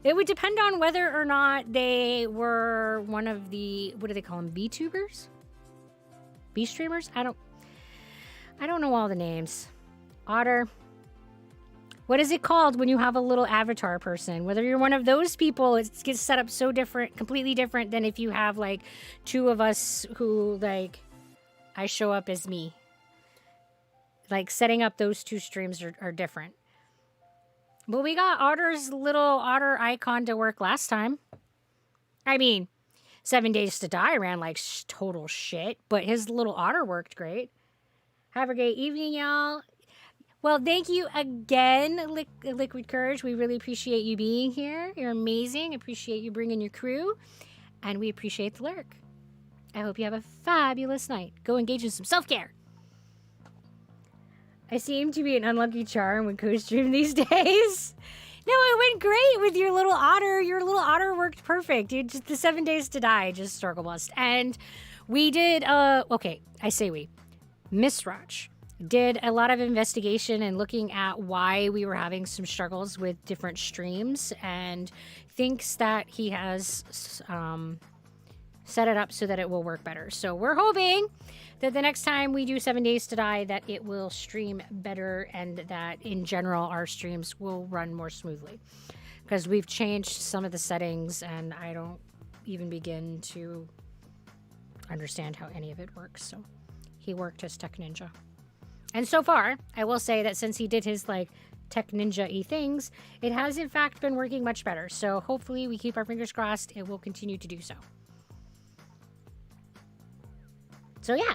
It would depend on whether or not they were one of the, what do they call them? VTubers? V streamers? I don't know all the names. Otter. What is it called when you have a little avatar person? Whether you're one of those people, it gets set up so different, completely different than if you have like two of us who like, I show up as me. Like setting up those two streams are different. But we got Otter's little otter icon to work last time. I mean, 7 Days to Die ran like total shit, but his little otter worked great. Have a great evening, y'all. Well, thank you again, Liquid Courage. We really appreciate you being here. You're amazing. Appreciate you bringing your crew. And we appreciate the lurk. I hope you have a fabulous night. Go engage in some self-care. I seem to be an unlucky charm when co-stream these days. No, it went great with your little otter. Your little otter worked perfect. You just, the 7 Days to Die just struggle bust. And we did, okay, I say we. Miss Raj did a lot of investigation and looking at why we were having some struggles with different streams and thinks that he has set it up so that it will work better. So we're hoping that the next time we do 7 Days to Die that it will stream better and that in general our streams will run more smoothly. Because we've changed some of the settings and I don't even begin to understand how any of it works. So he worked as Tech Ninja. And so far, I will say that since he did his like Tech Ninja-y things, it has in fact been working much better. So hopefully we keep our fingers crossed. It will continue to do so. So yeah,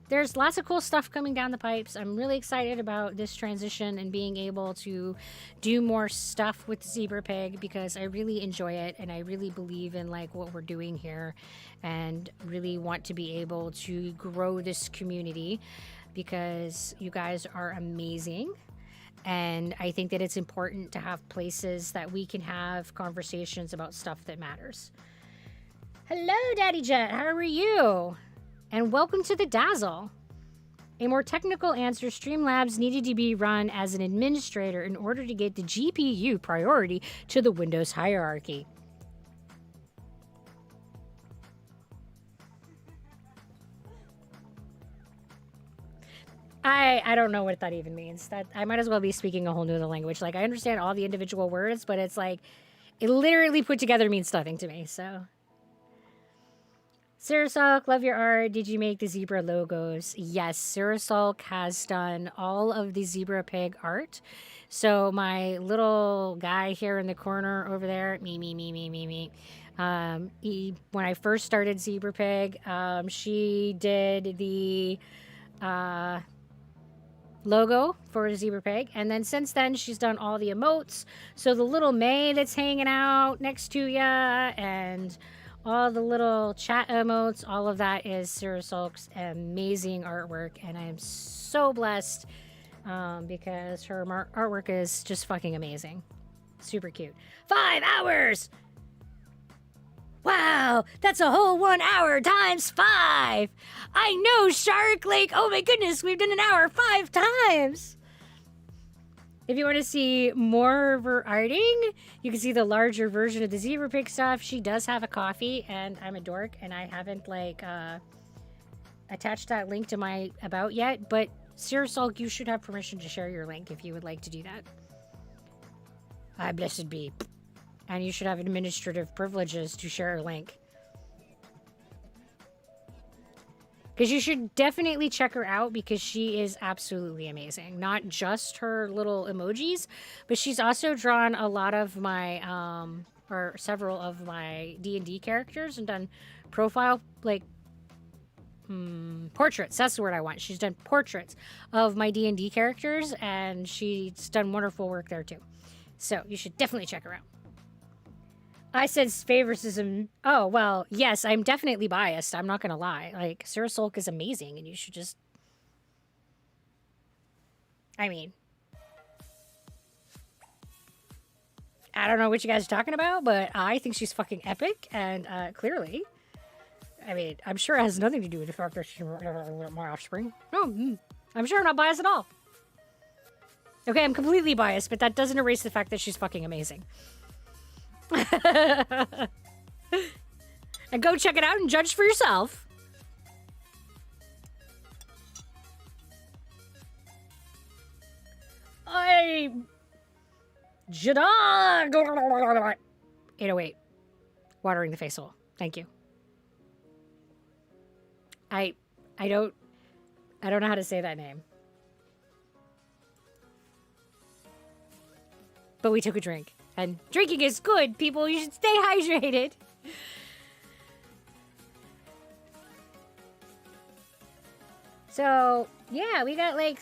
there's lots of cool stuff coming down the pipes. I'm really excited about this transition and being able to do more stuff with Zebra Pig because I really enjoy it and I really believe in like what we're doing here and really want to be able to grow this community because you guys are amazing. And I think that it's important to have places that we can have conversations about stuff that matters. Hello, Daddy Jet. How are you? And welcome to the Dazzle. A more technical answer, Streamlabs needed to be run as an administrator in order to get the GPU priority to the Windows hierarchy. I don't know what that even means. That I might as well be speaking a whole new language. Like, I understand all the individual words, but it's like, it literally put together means nothing to me, so... Sirasulk, love your art. Did you make the zebra logos? Yes, Sirasulk has done all of the Zebra Pig art. So my little guy here in the corner over there, me. When I first started Zebra Pig, she did the logo for Zebra Pig. And then since then, she's done all the emotes. So the little May that's hanging out next to ya and... all the little chat emotes, all of that is Sirasulk's amazing artwork, and I am so blessed because her artwork is just fucking amazing. Super cute. 5 hours! Wow, that's a whole 1 hour times 5! I know, Shark! Like, oh my goodness, we've done an hour 5 times! If you want to see more of her arting, you can see the larger version of the Zebra Pig stuff. She does have a coffee, and I'm a dork, and I haven't, like, attached that link to my about yet. But, Sirasulk, you should have permission to share your link if you would like to do that. Blessed be. And you should have administrative privileges to share a link. Because you should definitely check her out because she is absolutely amazing. Not just her little emojis, but she's also drawn a lot of my, or several of my D&D characters and done profile, like, portraits. That's the word I want. She's done portraits of my D&D characters and she's done wonderful work there too. So you should definitely check her out. I said favoritism. Oh, well, yes, I'm definitely biased. I'm not going to lie. Like, Sirasulk is amazing, and you should just... I mean, I don't know what you guys are talking about, but I think she's fucking epic, and clearly, I mean, I'm sure it has nothing to do with the fact that she's my offspring. No, I'm sure I'm not biased at all. Okay, I'm completely biased, but that doesn't erase the fact that she's fucking amazing. And go check it out and judge for yourself. Jada 808. Watering the face hole. Thank you. I don't know how to say that name. But we took a drink. And drinking is good, people. You should stay hydrated. So, yeah, we got like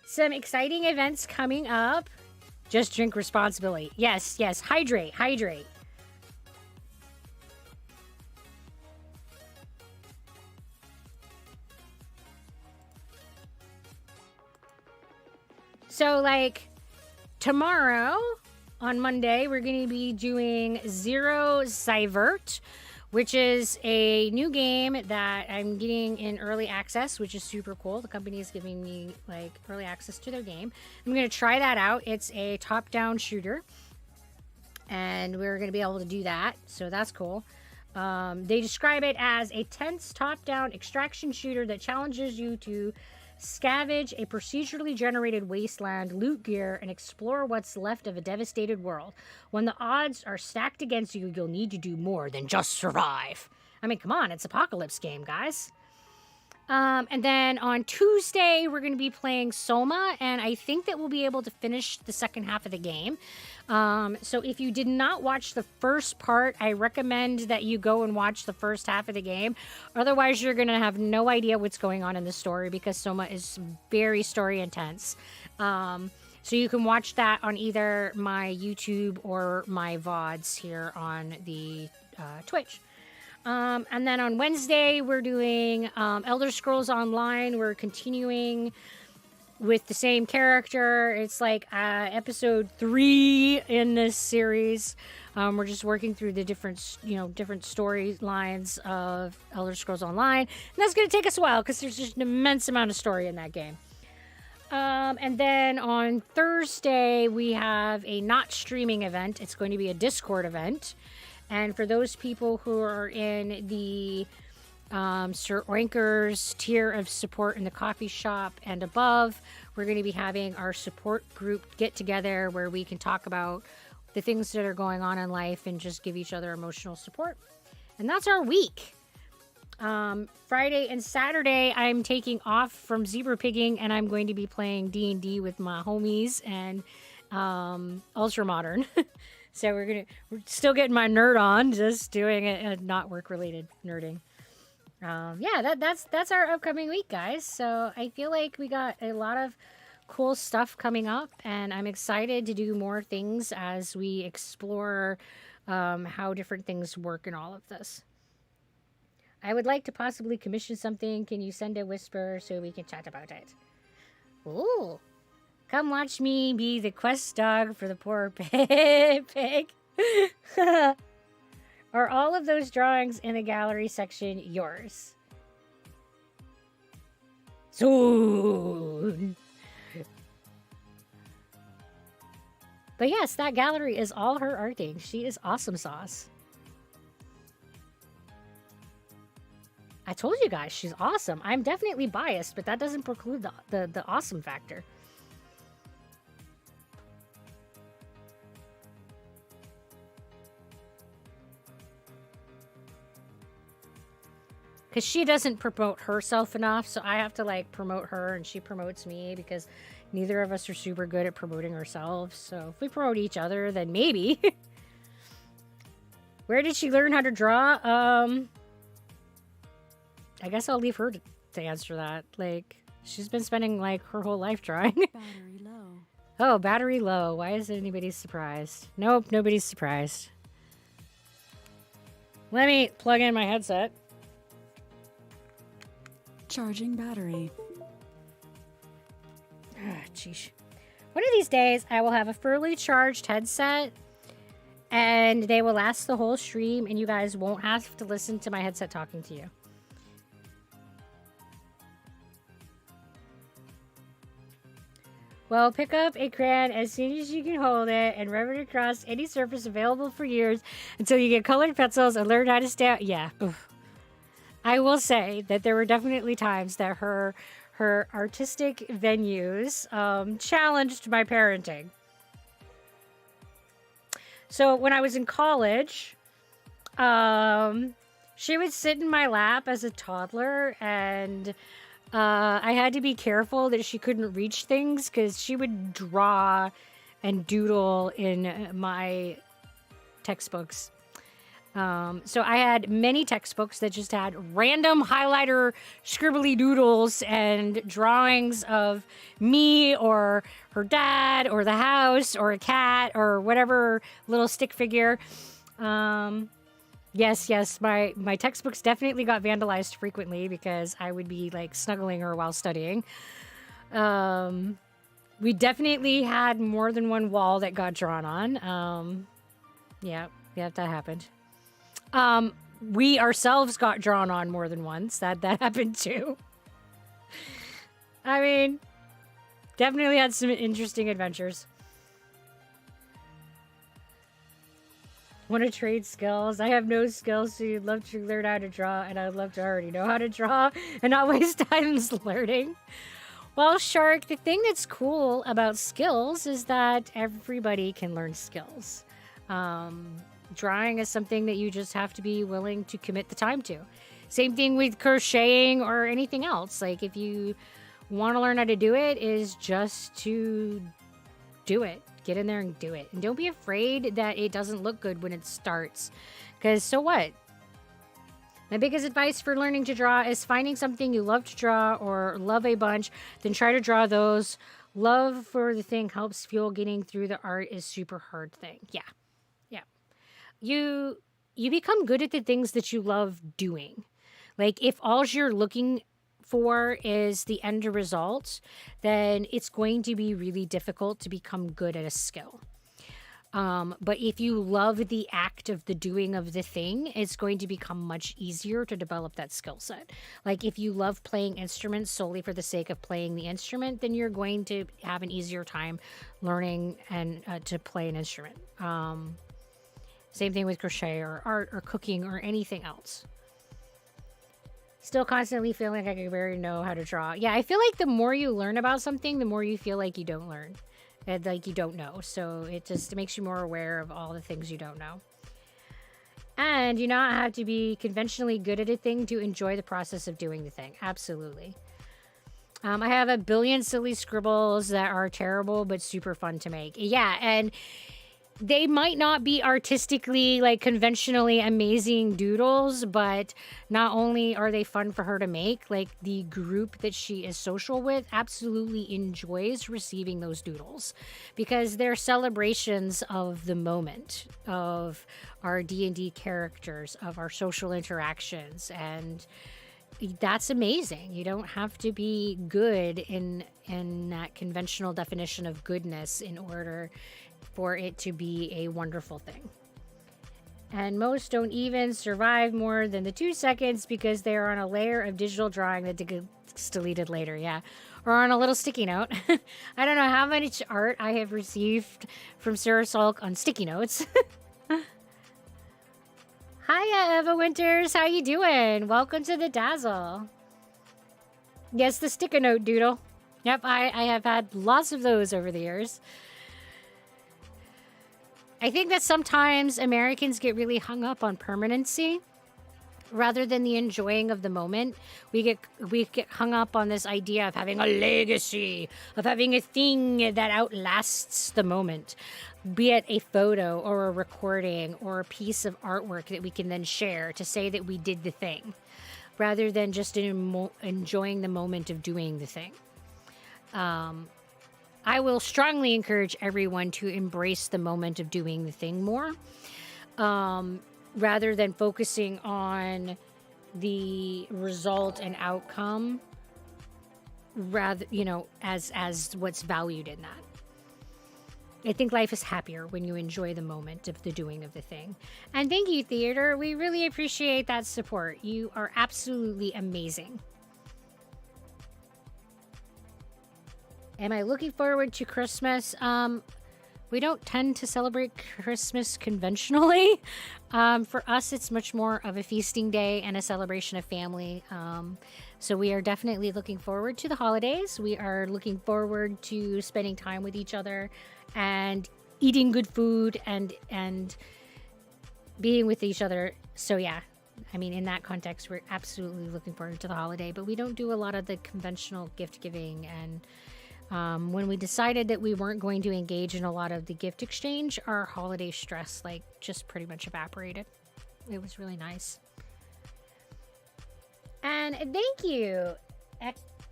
some exciting events coming up. Just drink responsibly. Yes, yes. Hydrate, hydrate. So, like, tomorrow on Monday, we're going to be doing Zero Zivert, which is a new game that I'm getting in early access, which is super cool. The company is giving me like early access to their game. I'm going to try that out. It's a top-down shooter, and we're going to be able to do that, so that's cool. They describe it as a tense top-down extraction shooter that challenges you to scavenge a procedurally generated wasteland, loot gear, and explore what's left of a devastated world. When the odds are stacked against you, you'll need to do more than just survive. I mean, come on, it's Apocalypse game, guys. And then on Tuesday, we're going to be playing Soma, and I think that we'll be able to finish the second half of the game. So if you did not watch the first part, I recommend that you go and watch the first half of the game. Otherwise, you're going to have no idea what's going on in the story because Soma is very story intense. So you can watch that on either my YouTube or my VODs here on the Twitch. And then on Wednesday, we're doing Elder Scrolls Online. We're continuing with the same character. It's like episode 3 in this series. We're just working through the different storylines of Elder Scrolls Online. And that's going to take us a while because there's just an immense amount of story in that game. And then on Thursday, we have a not streaming event. It's going to be a Discord event. And for those people who are in the Sir Oinker's tier of support in the coffee shop and above, we're going to be having our support group get together where we can talk about the things that are going on in life and just give each other emotional support. And that's our week. Friday and Saturday, I'm taking off from zebra pigging and I'm going to be playing D&D with my homies and Ultra Modern. So we're still getting my nerd on, just doing it not work related nerding. Yeah, that's our upcoming week, guys. So I feel like we got a lot of cool stuff coming up, and I'm excited to do more things as we explore how different things work in all of this. I would like to possibly commission something. Can you send a whisper so we can chat about it? Ooh. Come watch me be the quest dog for the poor pig. Are all of those drawings in the gallery section yours? Soon. But yes, that gallery is all her arting. She is awesome sauce. I told you guys, she's awesome. I'm definitely biased, but that doesn't preclude the awesome factor. Because she doesn't promote herself enough, so I have to, like, promote her, and she promotes me, because neither of us are super good at promoting ourselves. So if we promote each other, then maybe. Where did she learn how to draw? I guess I'll leave her to answer that. Like, she's been spending, like, her whole life drawing.
Battery low.
Oh, battery low. Why is anybody surprised? Nope, nobody's surprised. Let me plug in my headset.
Charging battery.
sheesh. One of these days, I will have a fully charged headset, and they will last the whole stream, and you guys won't have to listen to my headset talking to you. Well, pick up a crayon as soon as you can hold it and rub it across any surface available for years until you get colored pencils and learn how to stamp. Yeah. Oof. I will say that there were definitely times that her artistic venues challenged my parenting. So when I was in college, she would sit in my lap as a toddler, and I had to be careful that she couldn't reach things because she would draw and doodle in my textbooks. So I had many textbooks that just had random highlighter scribbly doodles and drawings of me or her dad or the house or a cat or whatever little stick figure. Yes, my textbooks definitely got vandalized frequently because I would be like snuggling her while studying. We definitely had more than one wall that got drawn on. Yeah, that happened. We ourselves got drawn on more than once. That happened too. I mean, definitely had some interesting adventures. Want to trade skills? I have no skills, so you'd love to learn how to draw, and I'd love to already know how to draw and not waste time learning. Well, Shark, the thing that's cool about skills is that everybody can learn skills. Drawing is something that you just have to be willing to commit the time to. Same thing with crocheting or anything else. Like, if you want to learn how to do it, is just to do it. Get in there and do it. And don't be afraid that it doesn't look good when it starts. Because so what? My biggest advice for learning to draw is finding something you love to draw or love a bunch, then try to draw those. Love for the thing helps fuel getting through the art is super hard thing. Yeah. You become good at the things that you love doing. Like, if all you're looking for is the end result, then it's going to be really difficult to become good at a skill. But if you love the act of the doing of the thing, it's going to become much easier to develop that skill set. Like, if you love playing instruments solely for the sake of playing the instrument, then you're going to have an easier time learning and to play an instrument. Same thing with crochet or art or cooking or anything else. Still constantly feeling like I barely know how to draw. Yeah, I feel like the more you learn about something, the more you feel like you don't learn. And like you don't know. So it just makes you more aware of all the things you don't know. And you not have to be conventionally good at a thing to enjoy the process of doing the thing. Absolutely. I have a billion silly scribbles that are terrible but super fun to make. Yeah, and they might not be artistically, like, conventionally amazing doodles, but not only are they fun for her to make, like, the group that she is social with absolutely enjoys receiving those doodles because they're celebrations of the moment, of our D&D characters, of our social interactions, and that's amazing. You don't have to be good in that conventional definition of goodness in order for it to be a wonderful thing. And most don't even survive more than the 2 seconds because they are on a layer of digital drawing that gets deleted later, yeah. Or on a little sticky note. I don't know how much art I have received from Sarah Sulk on sticky notes. Hiya, Eva Winters. How you doing? Welcome to the Dazzle. Yes, the sticky note doodle. Yep, I have had lots of those over the years. I think that sometimes Americans get really hung up on permanency rather than the enjoying of the moment. We get hung up on this idea of having a legacy, of having a thing that outlasts the moment, be it a photo or a recording or a piece of artwork that we can then share to say that we did the thing, rather than just enjoying the moment of doing the thing. I will strongly encourage everyone to embrace the moment of doing the thing more, rather than focusing on the result and outcome rather, as what's valued in that. I think life is happier when you enjoy the moment of the doing of the thing. And thank you, theater. We really appreciate that support. You are absolutely amazing. Am I looking forward to Christmas? We don't tend to celebrate Christmas conventionally. For us, it's much more of a feasting day and a celebration of family. So we are definitely looking forward to the holidays. We are looking forward to spending time with each other and eating good food and being with each other. So yeah, I mean, in that context, we're absolutely looking forward to the holiday, but we don't do a lot of the conventional gift giving. And when we decided that we weren't going to engage in a lot of the gift exchange, our holiday stress just pretty much evaporated. It was really nice. And thank you,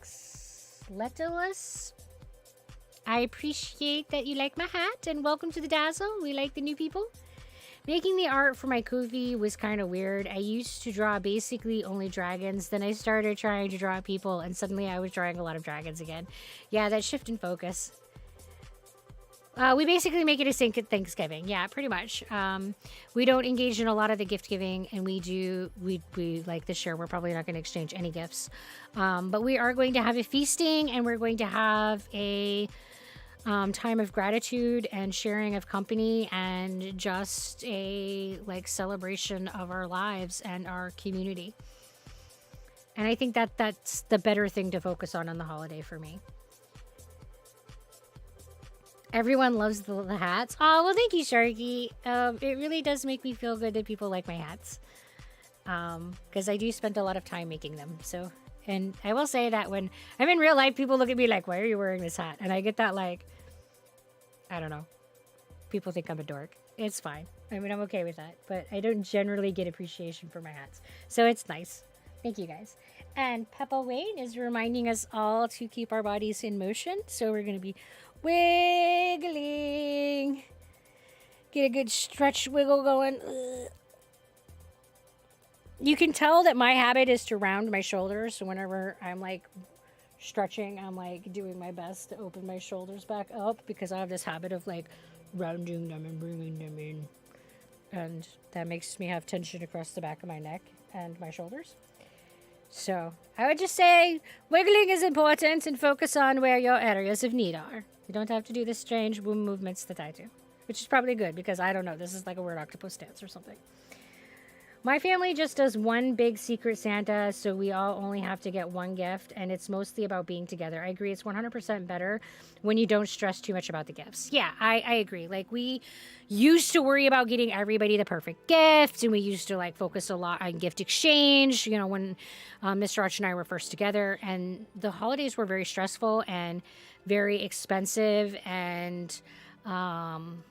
Exletolus. I appreciate that you like my hat, and welcome to the Dazzle. We like the new people. Making the art for my Kofi was kind of weird. I used to draw basically only dragons. Then I started trying to draw people, and suddenly I was drawing a lot of dragons again. Yeah, that shift in focus. We basically make it a sync at Thanksgiving. Yeah, pretty much. We don't engage in a lot of the gift giving, and we like this year, we're probably not going to exchange any gifts. But we are going to have a feasting, and we're going to have a time of gratitude and sharing of company, and just a celebration of our lives and our community. And I think that that's the better thing to focus on the holiday for me. Everyone loves the hats. Oh, well, thank you, Sharky. It really does make me feel good that people like my hats. Because I do spend a lot of time making them. So, and I will say that when I'm in real life, people look at me like, why are you wearing this hat? And I get that I don't know. People think I'm a dork. It's fine. I mean, I'm okay with that. But I don't generally get appreciation for my hats. So it's nice. Thank you, guys. And Peppa Wayne is reminding us all to keep our bodies in motion. So we're going to be wiggling. Get a good stretch wiggle going. Ugh. You can tell that my habit is to round my shoulders. So whenever I'm stretching, I'm doing my best to open my shoulders back up, because I have this habit of rounding them and bringing them in. And that makes me have tension across the back of my neck and my shoulders. So I would just say wiggling is important, and focus on where your areas of need are. You don't have to do the strange womb movements that I do, which is probably good, because I don't know. This is like a weird octopus dance or something. My family just does one big secret Santa, so we all only have to get one gift, and it's mostly about being together. I agree. It's 100% better when you don't stress too much about the gifts. Yeah, I agree. We used to worry about getting everybody the perfect gift, and we used to focus a lot on gift exchange, when Mr. Arch and I were first together, and the holidays were very stressful and very expensive. And when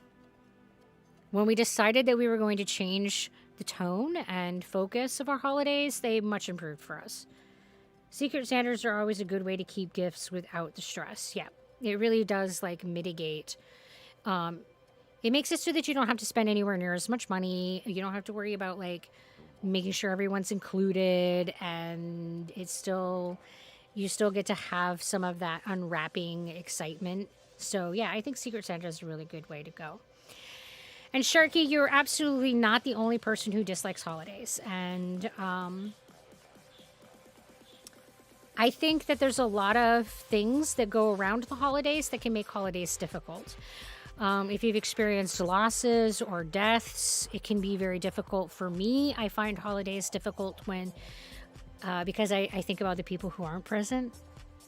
we decided that we were going to change the tone and focus of our holidays, they much improved for us. Secret Santas are always a good way to keep gifts without the stress. Yeah, it really does mitigate. It makes it so that you don't have to spend anywhere near as much money. You don't have to worry about making sure everyone's included, and you still get to have some of that unwrapping excitement. So yeah, I think Secret Santa is a really good way to go. And Sharky, you're absolutely not the only person who dislikes holidays. And I think that there's a lot of things that go around the holidays that can make holidays difficult. If you've experienced losses or deaths, it can be very difficult for me. I find holidays difficult because I think about the people who aren't present.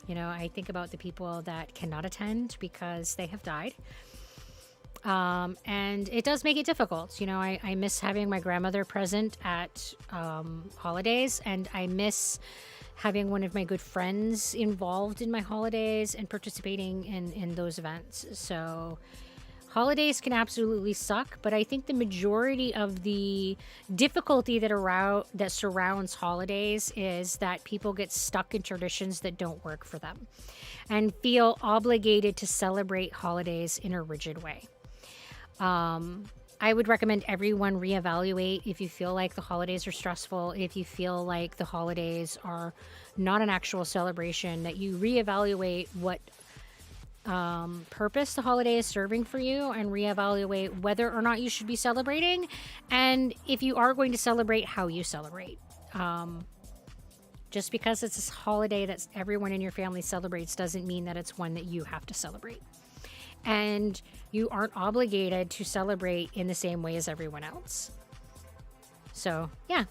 I think about the people that cannot attend because they have died. And it does make it difficult. I miss having my grandmother present at holidays, and I miss having one of my good friends involved in my holidays and participating in those events. So holidays can absolutely suck, but I think the majority of the difficulty that surrounds holidays is that people get stuck in traditions that don't work for them and feel obligated to celebrate holidays in a rigid way. I I would recommend everyone reevaluate if you feel like the holidays are stressful, if you feel like the holidays are not an actual celebration, that you reevaluate what purpose the holiday is serving for you and reevaluate whether or not you should be celebrating. And if you are going to celebrate, how you celebrate. Just because it's this holiday that everyone in your family celebrates doesn't mean that it's one that you have to celebrate. And you aren't obligated to celebrate in the same way as everyone else. So, yeah.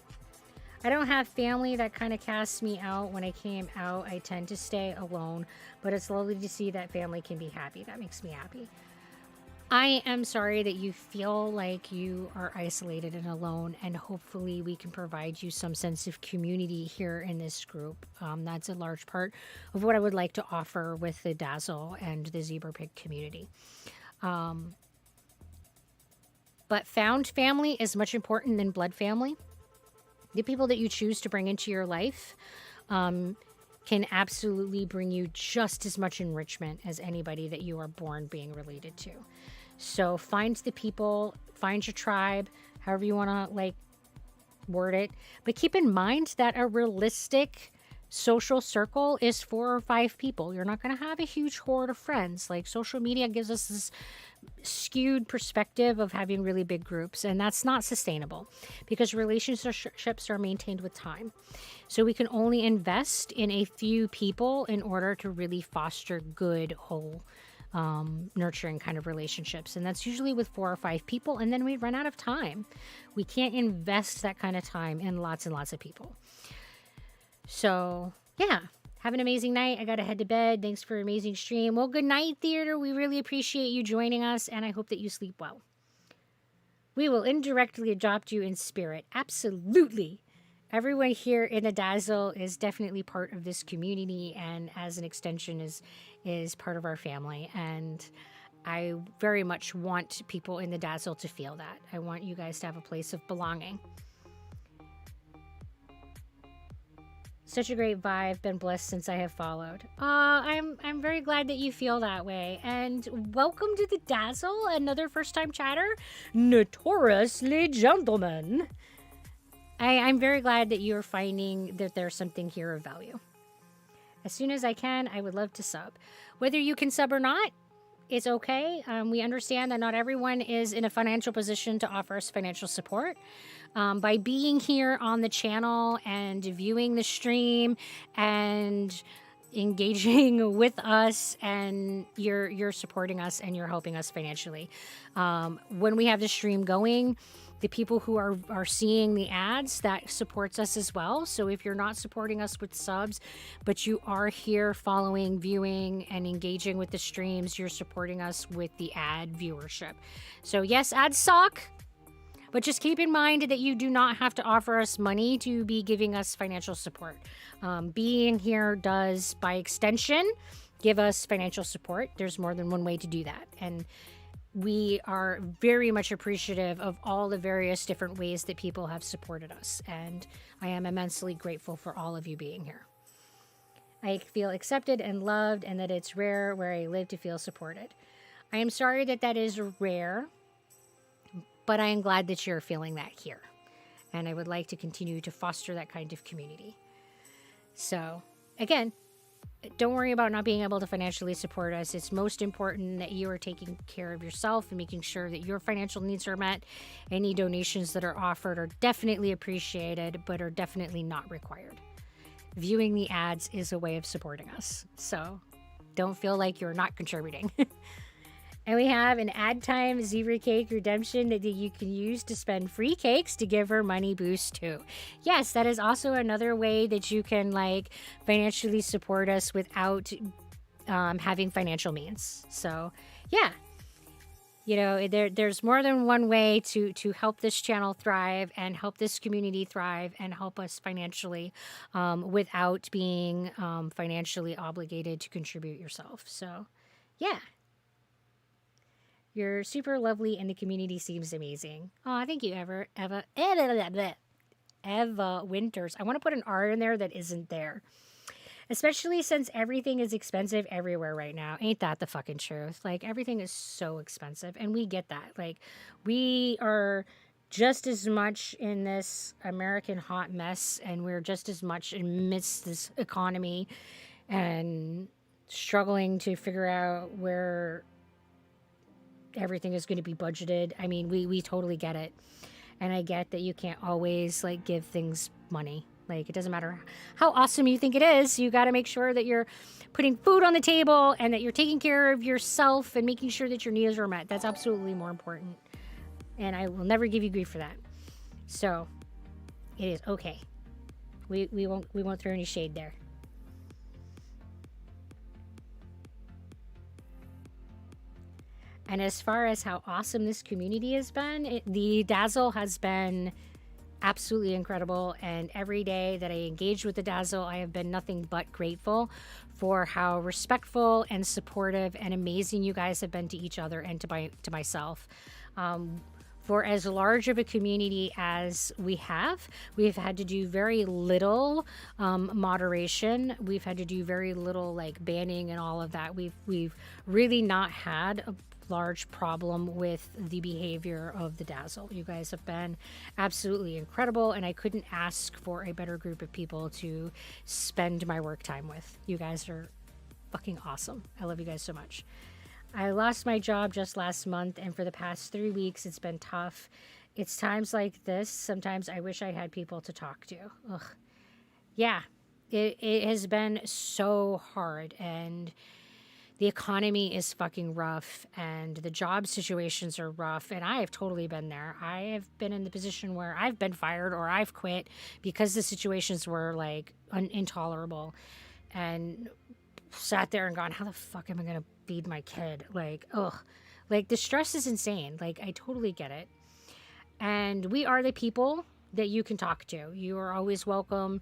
I don't have family that kind of casts me out. When I came out, I tend to stay alone, but it's lovely to see that family can be happy. That makes me happy. I am sorry that you feel like you are isolated and alone, and hopefully we can provide you some sense of community here in this group. That's a large part of what I would like to offer with the Dazzle and the Zebra Pig community. But found family is much important than blood family. The people that you choose to bring into your life can absolutely bring you just as much enrichment as anybody that you are born being related to. So find the people, find your tribe, however you want to word it. But keep in mind that a realistic social circle is 4 or 5 people. You're not going to have a huge horde of friends. Like, social media gives us this skewed perspective of having really big groups, and that's not sustainable because relationships are maintained with time. So we can only invest in a few people in order to really foster good, whole, nurturing kind of relationships. And that's usually with 4 or 5 people, and then we run out of time. We can't invest that kind of time in lots and lots of people. So, yeah. Have an amazing night. I got to head to bed. Thanks for an amazing stream. Well, good night, theater. We really appreciate you joining us, and I hope that you sleep well. We will indirectly adopt you in spirit. Absolutely. Everyone here in the Dazzle is definitely part of this community, and as an extension is part of our family. And I very much want people in the Dazzle to feel that. I want you guys to have a place of belonging. Such a great vibe. Been blessed since I have followed. I'm very glad that you feel that way. And welcome to the Dazzle, another first-time chatter, notoriously gentleman. I'm very glad that you're finding that there's something here of value. As soon as I can, I would love to sub. Whether you can sub or not, it's okay. We understand that not everyone is in a financial position to offer us financial support. By being here on the channel and viewing the stream and engaging with us, and you're supporting us and you're helping us financially. When we have the stream going, the people who are seeing the ads, that supports us as well. So if you're not supporting us with subs, but you are here following, viewing, and engaging with the streams, you're supporting us with the ad viewership. So yes, ads suck, but just keep in mind that you do not have to offer us money to be giving us financial support. Being here does, by extension, give us financial support. There's more than one way to do that. And we are very much appreciative of all the various different ways that people have supported us. And I am immensely grateful for all of you being here. I feel accepted and loved, and that it's rare where I live to feel supported. I am sorry that that is rare, but I am glad that you're feeling that here. And I would like to continue to foster that kind of community. So, again, don't worry about not being able to financially support us. It's most important that you are taking care of yourself and making sure that your financial needs are met. Any donations that are offered are definitely appreciated, but are definitely not required. Viewing the ads is a way of supporting us. So don't feel like you're not contributing. And we have an ad time Zebra Cake redemption that you can use to spend free cakes to give her money boost too. Yes, that is also another way that you can financially support us without having financial means. So yeah, there's more than one way to help this channel thrive and help this community thrive and help us financially without being financially obligated to contribute yourself. So yeah. You're super lovely, and the community seems amazing. Oh, thank you, Eva Winters. I want to put an R in there that isn't there. Especially since everything is expensive everywhere right now. Ain't that the fucking truth? Like, everything is so expensive, and we get that. Like, we are just as much in this American hot mess, and we're just as much amidst this economy and struggling to figure out where everything is going to be budgeted. I mean, we totally get it. And I get that you can't always like give things money. Like, it doesn't matter how awesome you think it is. You got to make sure that you're putting food on the table and that you're taking care of yourself and making sure that your needs are met. That's absolutely more important. And I will never give you grief for that. So it is okay. We won't throw any shade there. And as far as how awesome this community has been, the Dazzle has been absolutely incredible. And every day that I engage with the Dazzle, I have been nothing but grateful for how respectful and supportive and amazing you guys have been to each other and to myself. For as large of a community as we've had to do very little moderation. We've had to do very little like banning and all of that. We've really not had a large problem with the behavior of the Dazzle. You guys have been absolutely incredible, and I couldn't ask for a better group of people to spend my work time with. You guys are fucking awesome. I love you guys so much. I lost my job just last month, and for the past 3 weeks, it's been tough. It's times like this. Sometimes I wish I had people to talk to. Ugh. Yeah, it has been so hard, and the economy is fucking rough, and the job situations are rough, and I have totally been there. I have been in the position where I've been fired or I've quit because the situations were like intolerable, and sat there and gone, how the fuck am I going to feed my kid? Like, ugh. Like, the stress is insane. Like, I totally get it. And we are the people that you can talk to. You are always welcome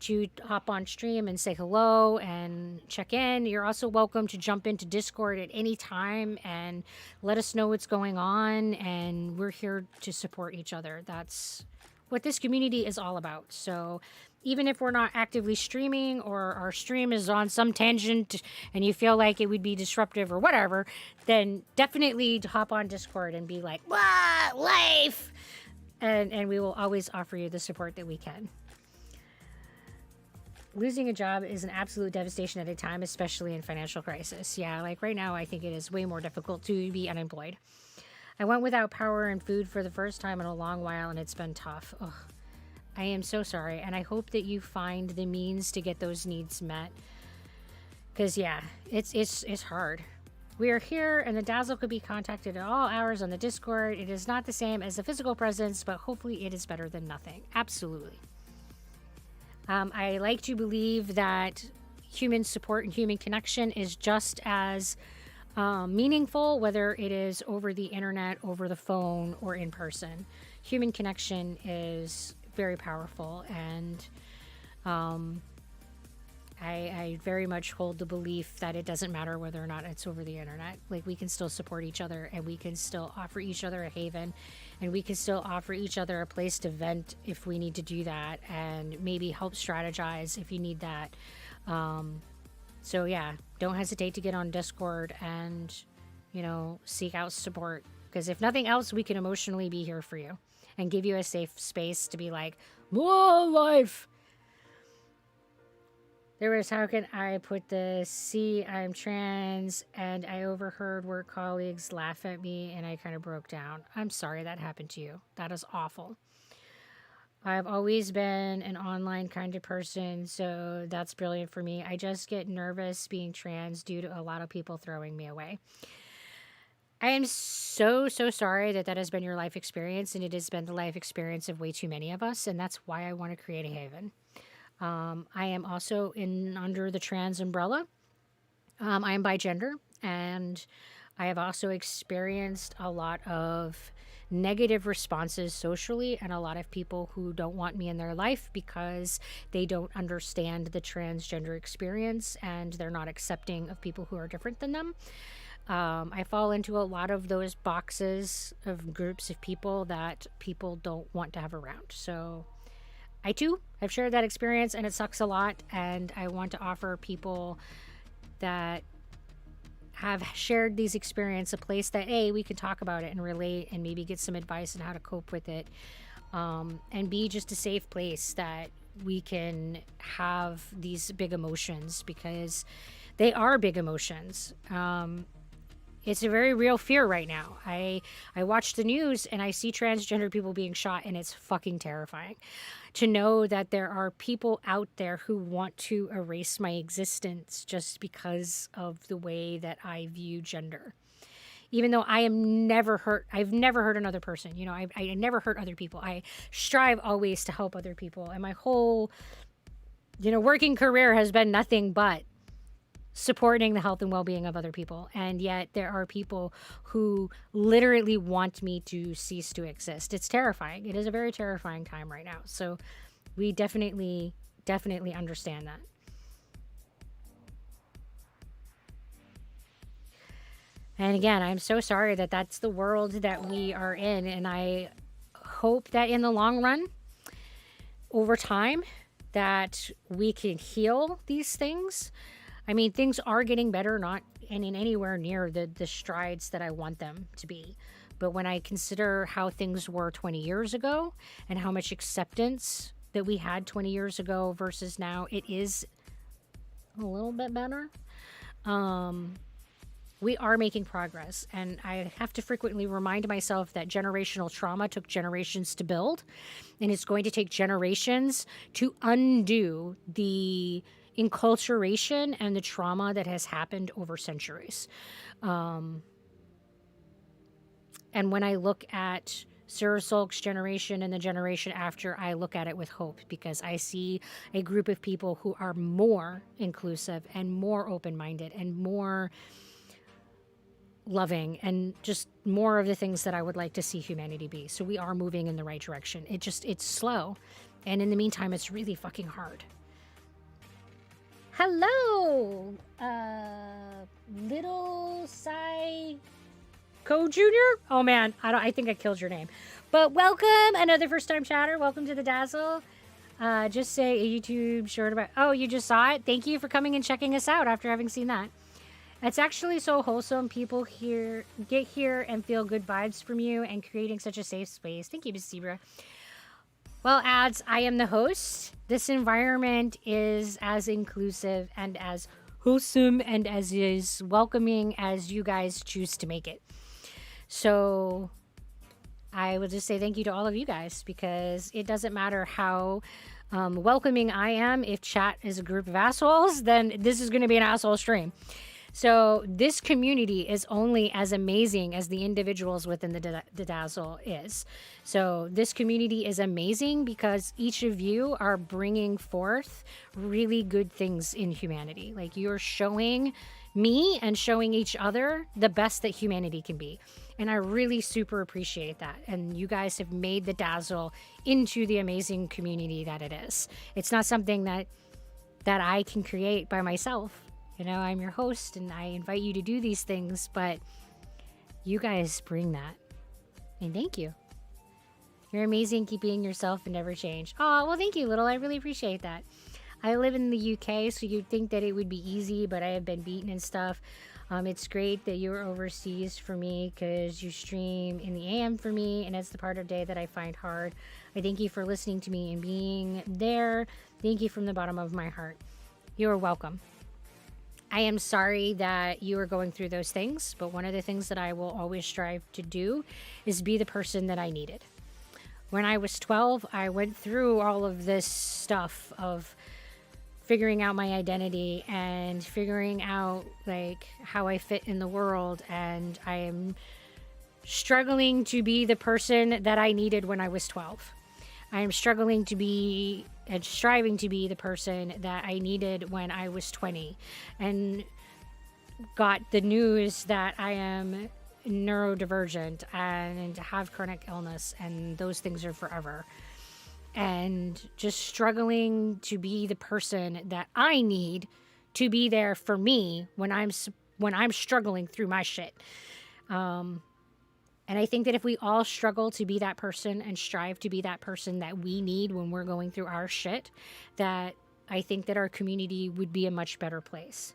to hop on stream and say hello and check in. You're also welcome to jump into Discord at any time and let us know what's going on. And we're here to support each other. That's what this community is all about. So even if we're not actively streaming or our stream is on some tangent and you feel like it would be disruptive or whatever, then definitely hop on Discord and be like, what? Life! And we will always offer you the support that we can. Losing a job is an absolute devastation at a time, especially in financial crisis. Yeah, like right now, I think it is way more difficult to be unemployed. I went without power and food for the first time in a long while, and it's been tough. Ugh. I am so sorry, and I hope that you find the means to get those needs met. Because, yeah, it's hard. We are here, and the Dazzle could be contacted at all hours on the Discord. It is not the same as the physical presence, but hopefully it is better than nothing. Absolutely. I like to believe that human support and human connection is just as meaningful, whether it is over the internet, over the phone, or in person. Human connection is very powerful, and I very much hold the belief that it doesn't matter whether or not it's over the internet. Like, we can still support each other, and we can still offer each other a haven, and we can still offer each other a place to vent if we need to do that, and maybe help strategize if you need that. So yeah, don't hesitate to get on Discord and, seek out support, because if nothing else, we can emotionally be here for you and give you a safe space to be like, more life. There was, how can I put this? See, I'm trans, and I overheard work colleagues laugh at me, and I kind of broke down. I'm sorry that happened to you. That is awful. I've always been an online kind of person, so that's brilliant for me. I just get nervous being trans due to a lot of people throwing me away. I am so sorry that has been your life experience, and it has been the life experience of way too many of us, and that's why I want to create a haven. I am also under the trans umbrella. I am bigender, and I have also experienced a lot of negative responses socially, and a lot of people who don't want me in their life because they don't understand the transgender experience, and they're not accepting of people who are different than them. I fall into a lot of those boxes of groups of people that people don't want to have around. So I too have shared that experience, and it sucks a lot. And I want to offer people that have shared these experiences a place that we can talk about it and relate and maybe get some advice on how to cope with it, and be just a safe place that we can have these big emotions, because they are big emotions. It's a very real fear right now. I watch the news and I see transgender people being shot, and it's fucking terrifying to know that there are people out there who want to erase my existence just because of the way that I view gender. Even though I am never hurt, I've never hurt another person. You know, I never hurt other people. I strive always to help other people. And my whole, working career has been nothing but supporting the health and well-being of other people. And yet there are people who literally want me to cease to exist. It's terrifying. It is a very terrifying time right now. So we definitely understand that. And again, I'm so sorry that that's the world that we are in. And I hope that in the long run, over time, that we can heal these things. I mean, things are getting better, not in anywhere near the strides that I want them to be. But when I consider how things were 20 years ago and how much acceptance that we had 20 years ago versus now, it is a little bit better. We are making progress. And I have to frequently remind myself that generational trauma took generations to build. And it's going to take generations to undo the enculturation and the trauma that has happened over centuries. And when I look at Sarah Sulk's generation and the generation after, I look at it with hope, because I see a group of people who are more inclusive and more open-minded and more loving and just more of the things that I would like to see humanity be. So we are moving in the right direction. It's slow. And in the meantime, it's really fucking hard. Hello, Little Psycho Jr. Oh man, I think I killed your name, but welcome, another first-time chatter. Welcome to the Dazzle. Just say a YouTube short about. Oh, you just saw it. Thank you for coming and checking us out after having seen that. It's actually so wholesome. People get here and feel good vibes from you and creating such a safe space. Thank you, Miss Zebra. Well, ads, I am the host. This environment is as inclusive and as wholesome and as is welcoming as you guys choose to make it. So I will just say thank you to all of you guys, because it doesn't matter how welcoming I am. If chat is a group of assholes, then this is going to be an asshole stream. So this community is only as amazing as the individuals within the Dazzle is. So this community is amazing because each of you are bringing forth really good things in humanity. Like, you're showing me and showing each other the best that humanity can be. And I really super appreciate that. And you guys have made the Dazzle into the amazing community that it is. It's not something that I can create by myself. You know, I'm your host and I invite you to do these things, but you guys bring that. And thank you. You're amazing. Keep being yourself and never change. Oh, well, thank you, Little. I really appreciate that. I live in the UK, so you'd think that it would be easy, but I have been beaten and stuff. It's great that you're overseas for me, because you stream in the AM for me, and it's the part of the day that I find hard. I thank you for listening to me and being there. Thank you from the bottom of my heart. You are welcome. I am sorry that you are going through those things, but one of the things that I will always strive to do is be the person that I needed. When I was 12, I went through all of this stuff of figuring out my identity and figuring out like how I fit in the world, and I am struggling to be the person that I needed when I was 12. I am struggling to be and striving to be the person that I needed when I was 20, and got the news that I am neurodivergent and have chronic illness, and those things are forever. And just struggling to be the person that I need to be there for me when I'm struggling through my shit. And I think that if we all struggle to be that person and strive to be that person that we need when we're going through our shit, that I think that our community would be a much better place.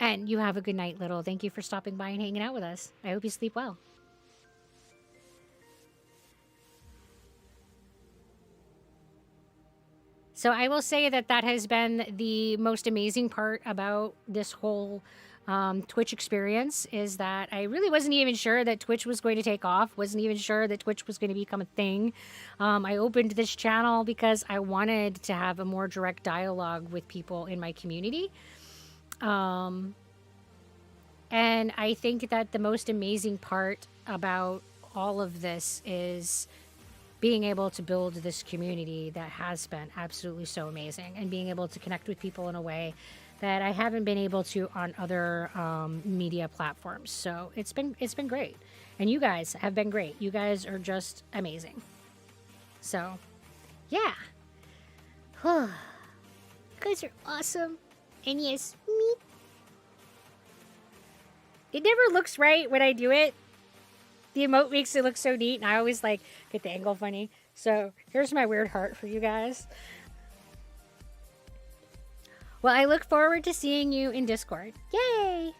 And you have a good night, Little. Thank you for stopping by and hanging out with us. I hope you sleep well. So I will say that that has been the most amazing part about this whole Twitch experience, is that I really wasn't even sure that Twitch was going to take off, wasn't even sure that Twitch was going to become a thing. I opened this channel because I wanted to have a more direct dialogue with people in my community. And I think that the most amazing part about all of this is being able to build this community that has been absolutely so amazing, and being able to connect with people in a way that I haven't been able to on other media platforms. So it's been great, and you guys have been great. You guys are just amazing. So, yeah, you guys are awesome. And yes, me. It never looks right when I do it. The emote makes it look so neat, and I always like get the angle funny. So here's my weird heart for you guys. Well, I look forward to seeing you in Discord. Yay!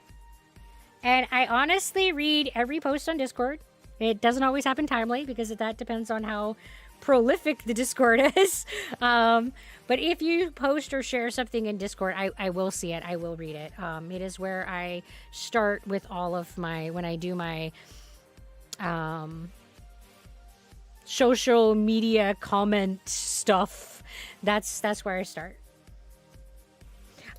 And I honestly read every post on Discord. It doesn't always happen timely because that depends on how prolific the Discord is. But if you post or share something in Discord, I will see it. I will read it. It is where I start with all of my, when I do my social media comment stuff, that's where I start.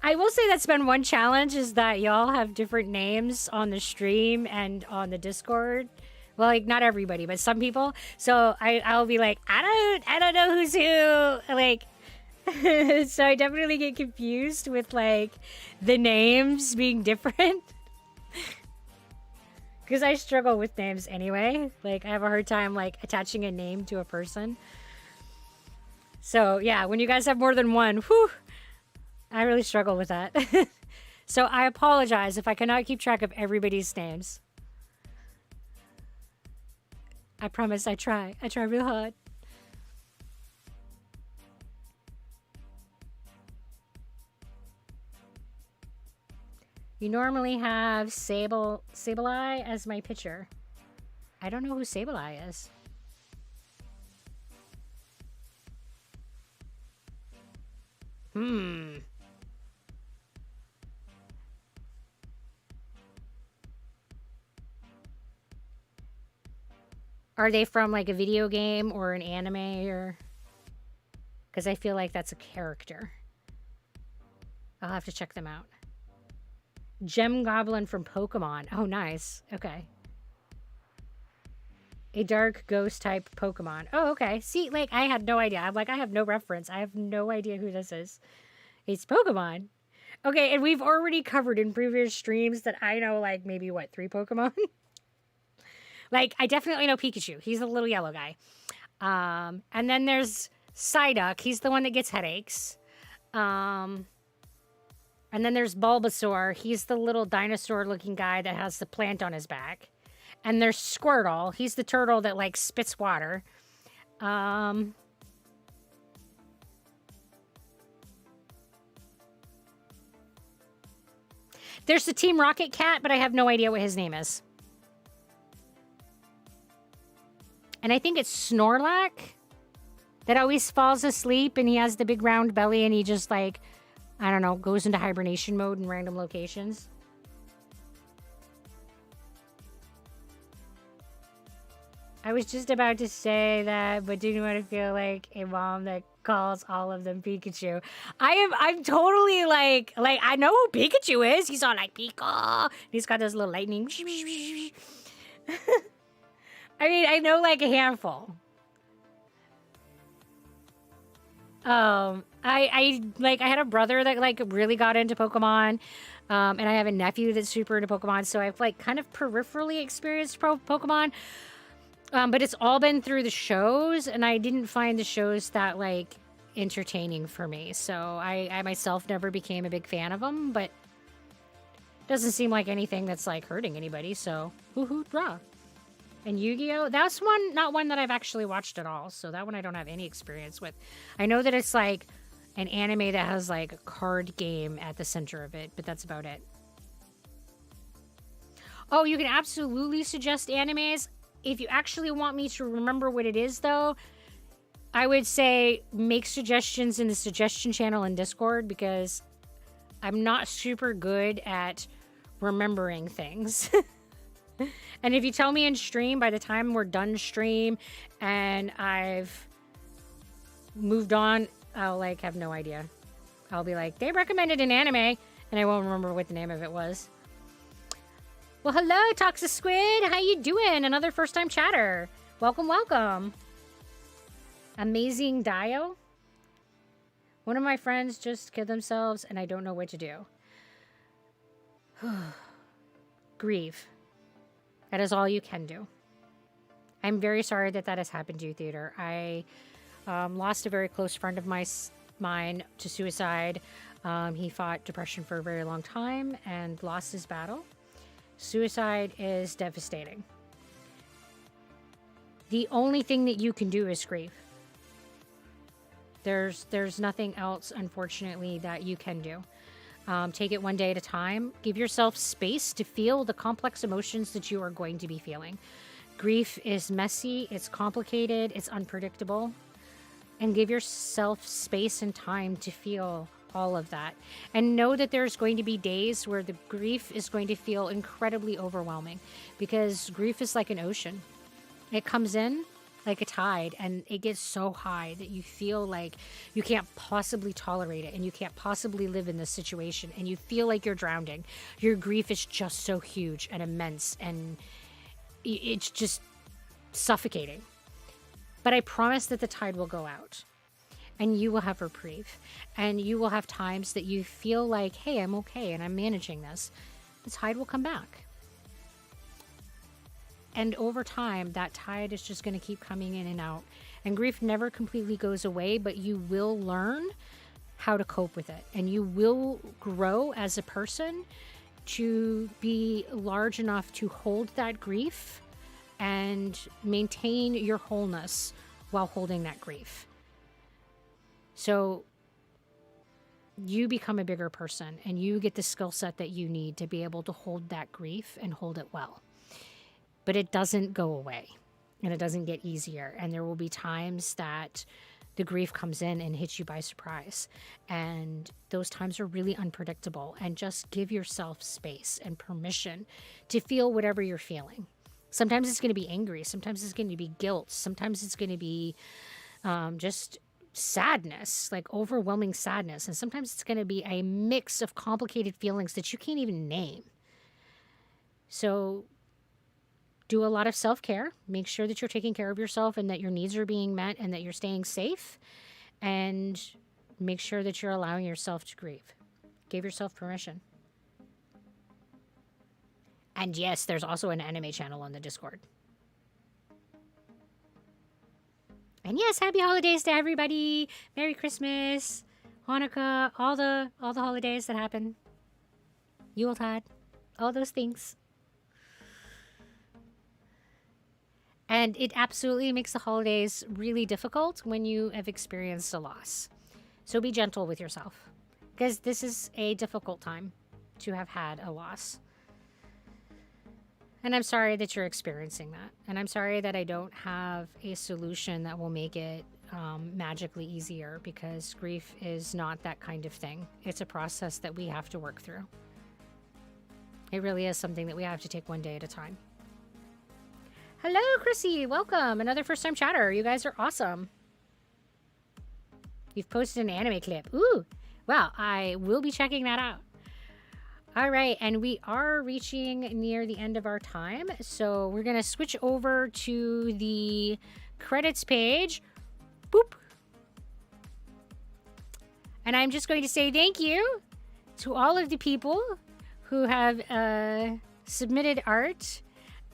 I will say that's been one challenge, is that y'all have different names on the stream and on the Discord. Well, like, not everybody, but some people. So I'll be like, I don't know who's who. Like, so I definitely get confused with like the names being different. Because I struggle with names anyway. Like, I have a hard time like attaching a name to a person. So yeah, when you guys have more than one, whew, I really struggle with that. So I apologize if I cannot keep track of everybody's names. I promise I try. I try real hard. You normally have Sableye as my pitcher. I don't know who Sableye is. Are they from like a video game or an anime, or? Because I feel like that's a character. I'll have to check them out. Gem Goblin from Pokemon. Oh, nice. Okay. A dark ghost type Pokemon. Oh, okay. See, like, I had no idea. I'm like, I have no reference. I have no idea who this is. It's Pokemon. Okay, and we've already covered in previous streams that I know, like, maybe, what, 3 Pokemon? Like, I definitely know Pikachu. He's the little yellow guy. And then there's Psyduck. He's the one that gets headaches. And then there's Bulbasaur. He's the little dinosaur-looking guy that has the plant on his back. And there's Squirtle. He's the turtle that, like, spits water. There's the Team Rocket cat, but I have no idea what his name is. And I think it's Snorlax that always falls asleep, and he has the big round belly, and he just, like, I don't know, goes into hibernation mode in random locations. I was just about to say that, but didn't want to feel like a mom that calls all of them Pikachu. I'm totally like I know who Pikachu is. He's all like Pika. He's got those little lightning. I mean, I know like a handful. I had a brother that like really got into Pokemon. And I have a nephew that's super into Pokemon, so I've like kind of peripherally experienced Pokemon. But it's all been through the shows, and I didn't find the shows that like entertaining for me. So I myself never became a big fan of them, but Doesn't seem like anything that's like hurting anybody, so hoo-hoo rah. And Yu-Gi-Oh! That's one, not one that I've actually watched at all, so that one I don't have any experience with. I know that it's like an anime that has like a card game at the center of it, but that's about it. Oh, you can absolutely suggest animes. If you actually want me to remember what it is, though, I would say make suggestions in the suggestion channel in Discord, because I'm not super good at remembering things. And if you tell me in stream, by the time we're done stream and I've moved on, I'll like have no idea. I'll be like, they recommended an anime, and I won't remember what the name of it was. Well, hello, Toxic Squid. How you doing? Another first-time chatter. Welcome, welcome. Amazing Dio. One of my friends just killed themselves, and I don't know what to do. Grieve. That is all you can do. I'm very sorry that that has happened to you, Theater. I lost a very close friend of mine to suicide. He fought depression for a very long time and lost his battle. Suicide is devastating. The only thing that you can do is grieve. There's nothing else, unfortunately, that you can do. Take it one day at a time. Give yourself space to feel the complex emotions that you are going to be feeling. Grief is messy, it's complicated, it's unpredictable. And give yourself space and time to feel all of that. And know that there's going to be days where the grief is going to feel incredibly overwhelming, because grief is like an ocean. It comes in like a tide, and it gets so high that you feel like you can't possibly tolerate it, and you can't possibly live in this situation, and you feel like you're drowning. Your grief is just so huge and immense, and it's just suffocating. But I promise that the tide will go out, and you will have reprieve, and you will have times that you feel like, hey, I'm okay, and I'm managing this. The tide will come back. And over time, that tide is just going to keep coming in and out. And grief never completely goes away, but you will learn how to cope with it. And you will grow as a person to be large enough to hold that grief and maintain your wholeness while holding that grief. So you become a bigger person, and you get the skill set that you need to be able to hold that grief and hold it well. But it doesn't go away, and it doesn't get easier. And there will be times that the grief comes in and hits you by surprise. And those times are really unpredictable. And just give yourself space and permission to feel whatever you're feeling. Sometimes it's going to be angry. Sometimes it's going to be guilt. Sometimes it's going to be just sadness, like overwhelming sadness. And sometimes it's going to be a mix of complicated feelings that you can't even name. So do a lot of self-care. Make sure that you're taking care of yourself and that your needs are being met and that you're staying safe. And make sure that you're allowing yourself to grieve. Give yourself permission. And yes, there's also an anime channel on the Discord. And yes, happy holidays to everybody. Merry Christmas, Hanukkah, all the holidays that happen. Yuletide, all those things. And it absolutely makes the holidays really difficult when you have experienced a loss. So be gentle with yourself, because this is a difficult time to have had a loss. And I'm sorry that you're experiencing that. And I'm sorry that I don't have a solution that will make it magically easier, because grief is not that kind of thing. It's a process that we have to work through. It really is something that we have to take one day at a time. Hello, Chrissy. Welcome. Another first-time chatter. You guys are awesome. You've posted an anime clip. Ooh. Well, I will be checking that out. All right. And we are reaching near the end of our time. So we're going to switch over to the credits page. Boop. And I'm just going to say thank you to all of the people who have submitted art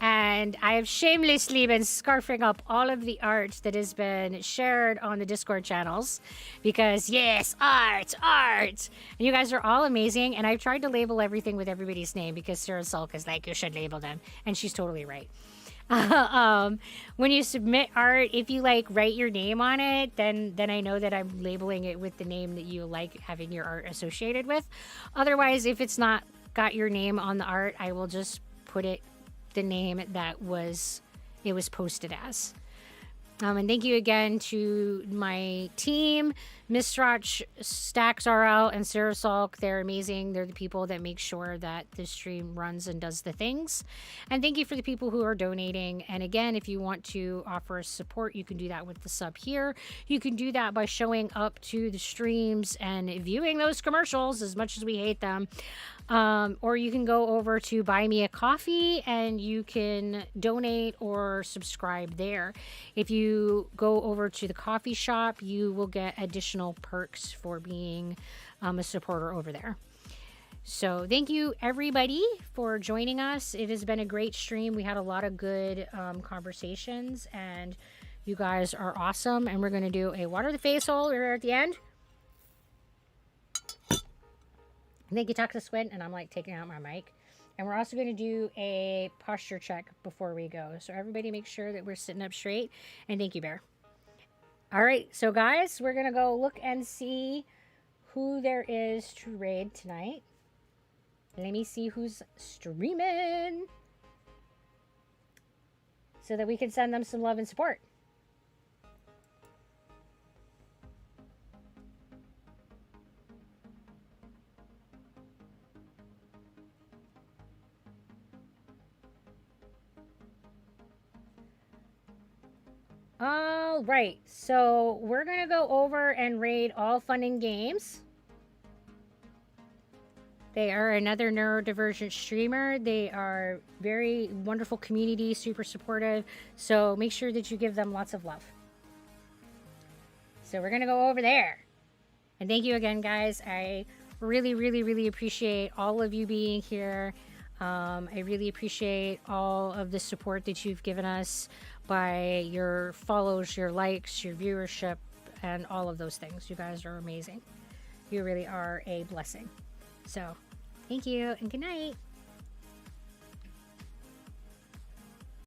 And I have shamelessly been scarfing up all of the art that has been shared on the Discord channels because, yes, art, art. And you guys are all amazing. And I've tried to label everything with everybody's name because Sarah Sulk is like, you should label them. And she's totally right. When you submit art, if you like write your name on it, then I know that I'm labeling it with the name that you like having your art associated with. Otherwise, if it's not got your name on the art, I will just put it the name that it was posted as. And thank you again to my team, Miss Strach, Stacks RL, and Sarah Salk. They're amazing. They're the people that make sure that the stream runs and does the things. And thank you for the people who are donating. And again, if you want to offer us support, you can do that with the sub here. You can do that by showing up to the streams and viewing those commercials as much as we hate them. Or you can go over to Buy Me a Coffee and you can donate or subscribe there. If you go over to the coffee shop, you will get additional perks for being a supporter over there. So thank you everybody for joining us. It has been a great stream. We had a lot of good conversations and you guys are awesome. And we're going to do a water the face hole right at the end. Thank you, Talk to Squid, and I'm like taking out my mic. And we're also going to do a posture check before we go. So everybody make sure that we're sitting up straight. And thank you, Bear. All right, so guys, we're going to go look and see who there is to raid tonight. Let me see who's streaming so that we can send them some love and support. All right, so we're gonna go over and raid All Fun and Games. They are another neurodivergent streamer. They are very wonderful community, super supportive. So make sure that you give them lots of love. So we're gonna go over there. And thank you again, guys. I really, really, really appreciate all of you being here. I really appreciate all of the support that you've given us by your follows, your likes, your viewership, and all of those things. You guys are amazing. You really are a blessing. So, thank you and good night.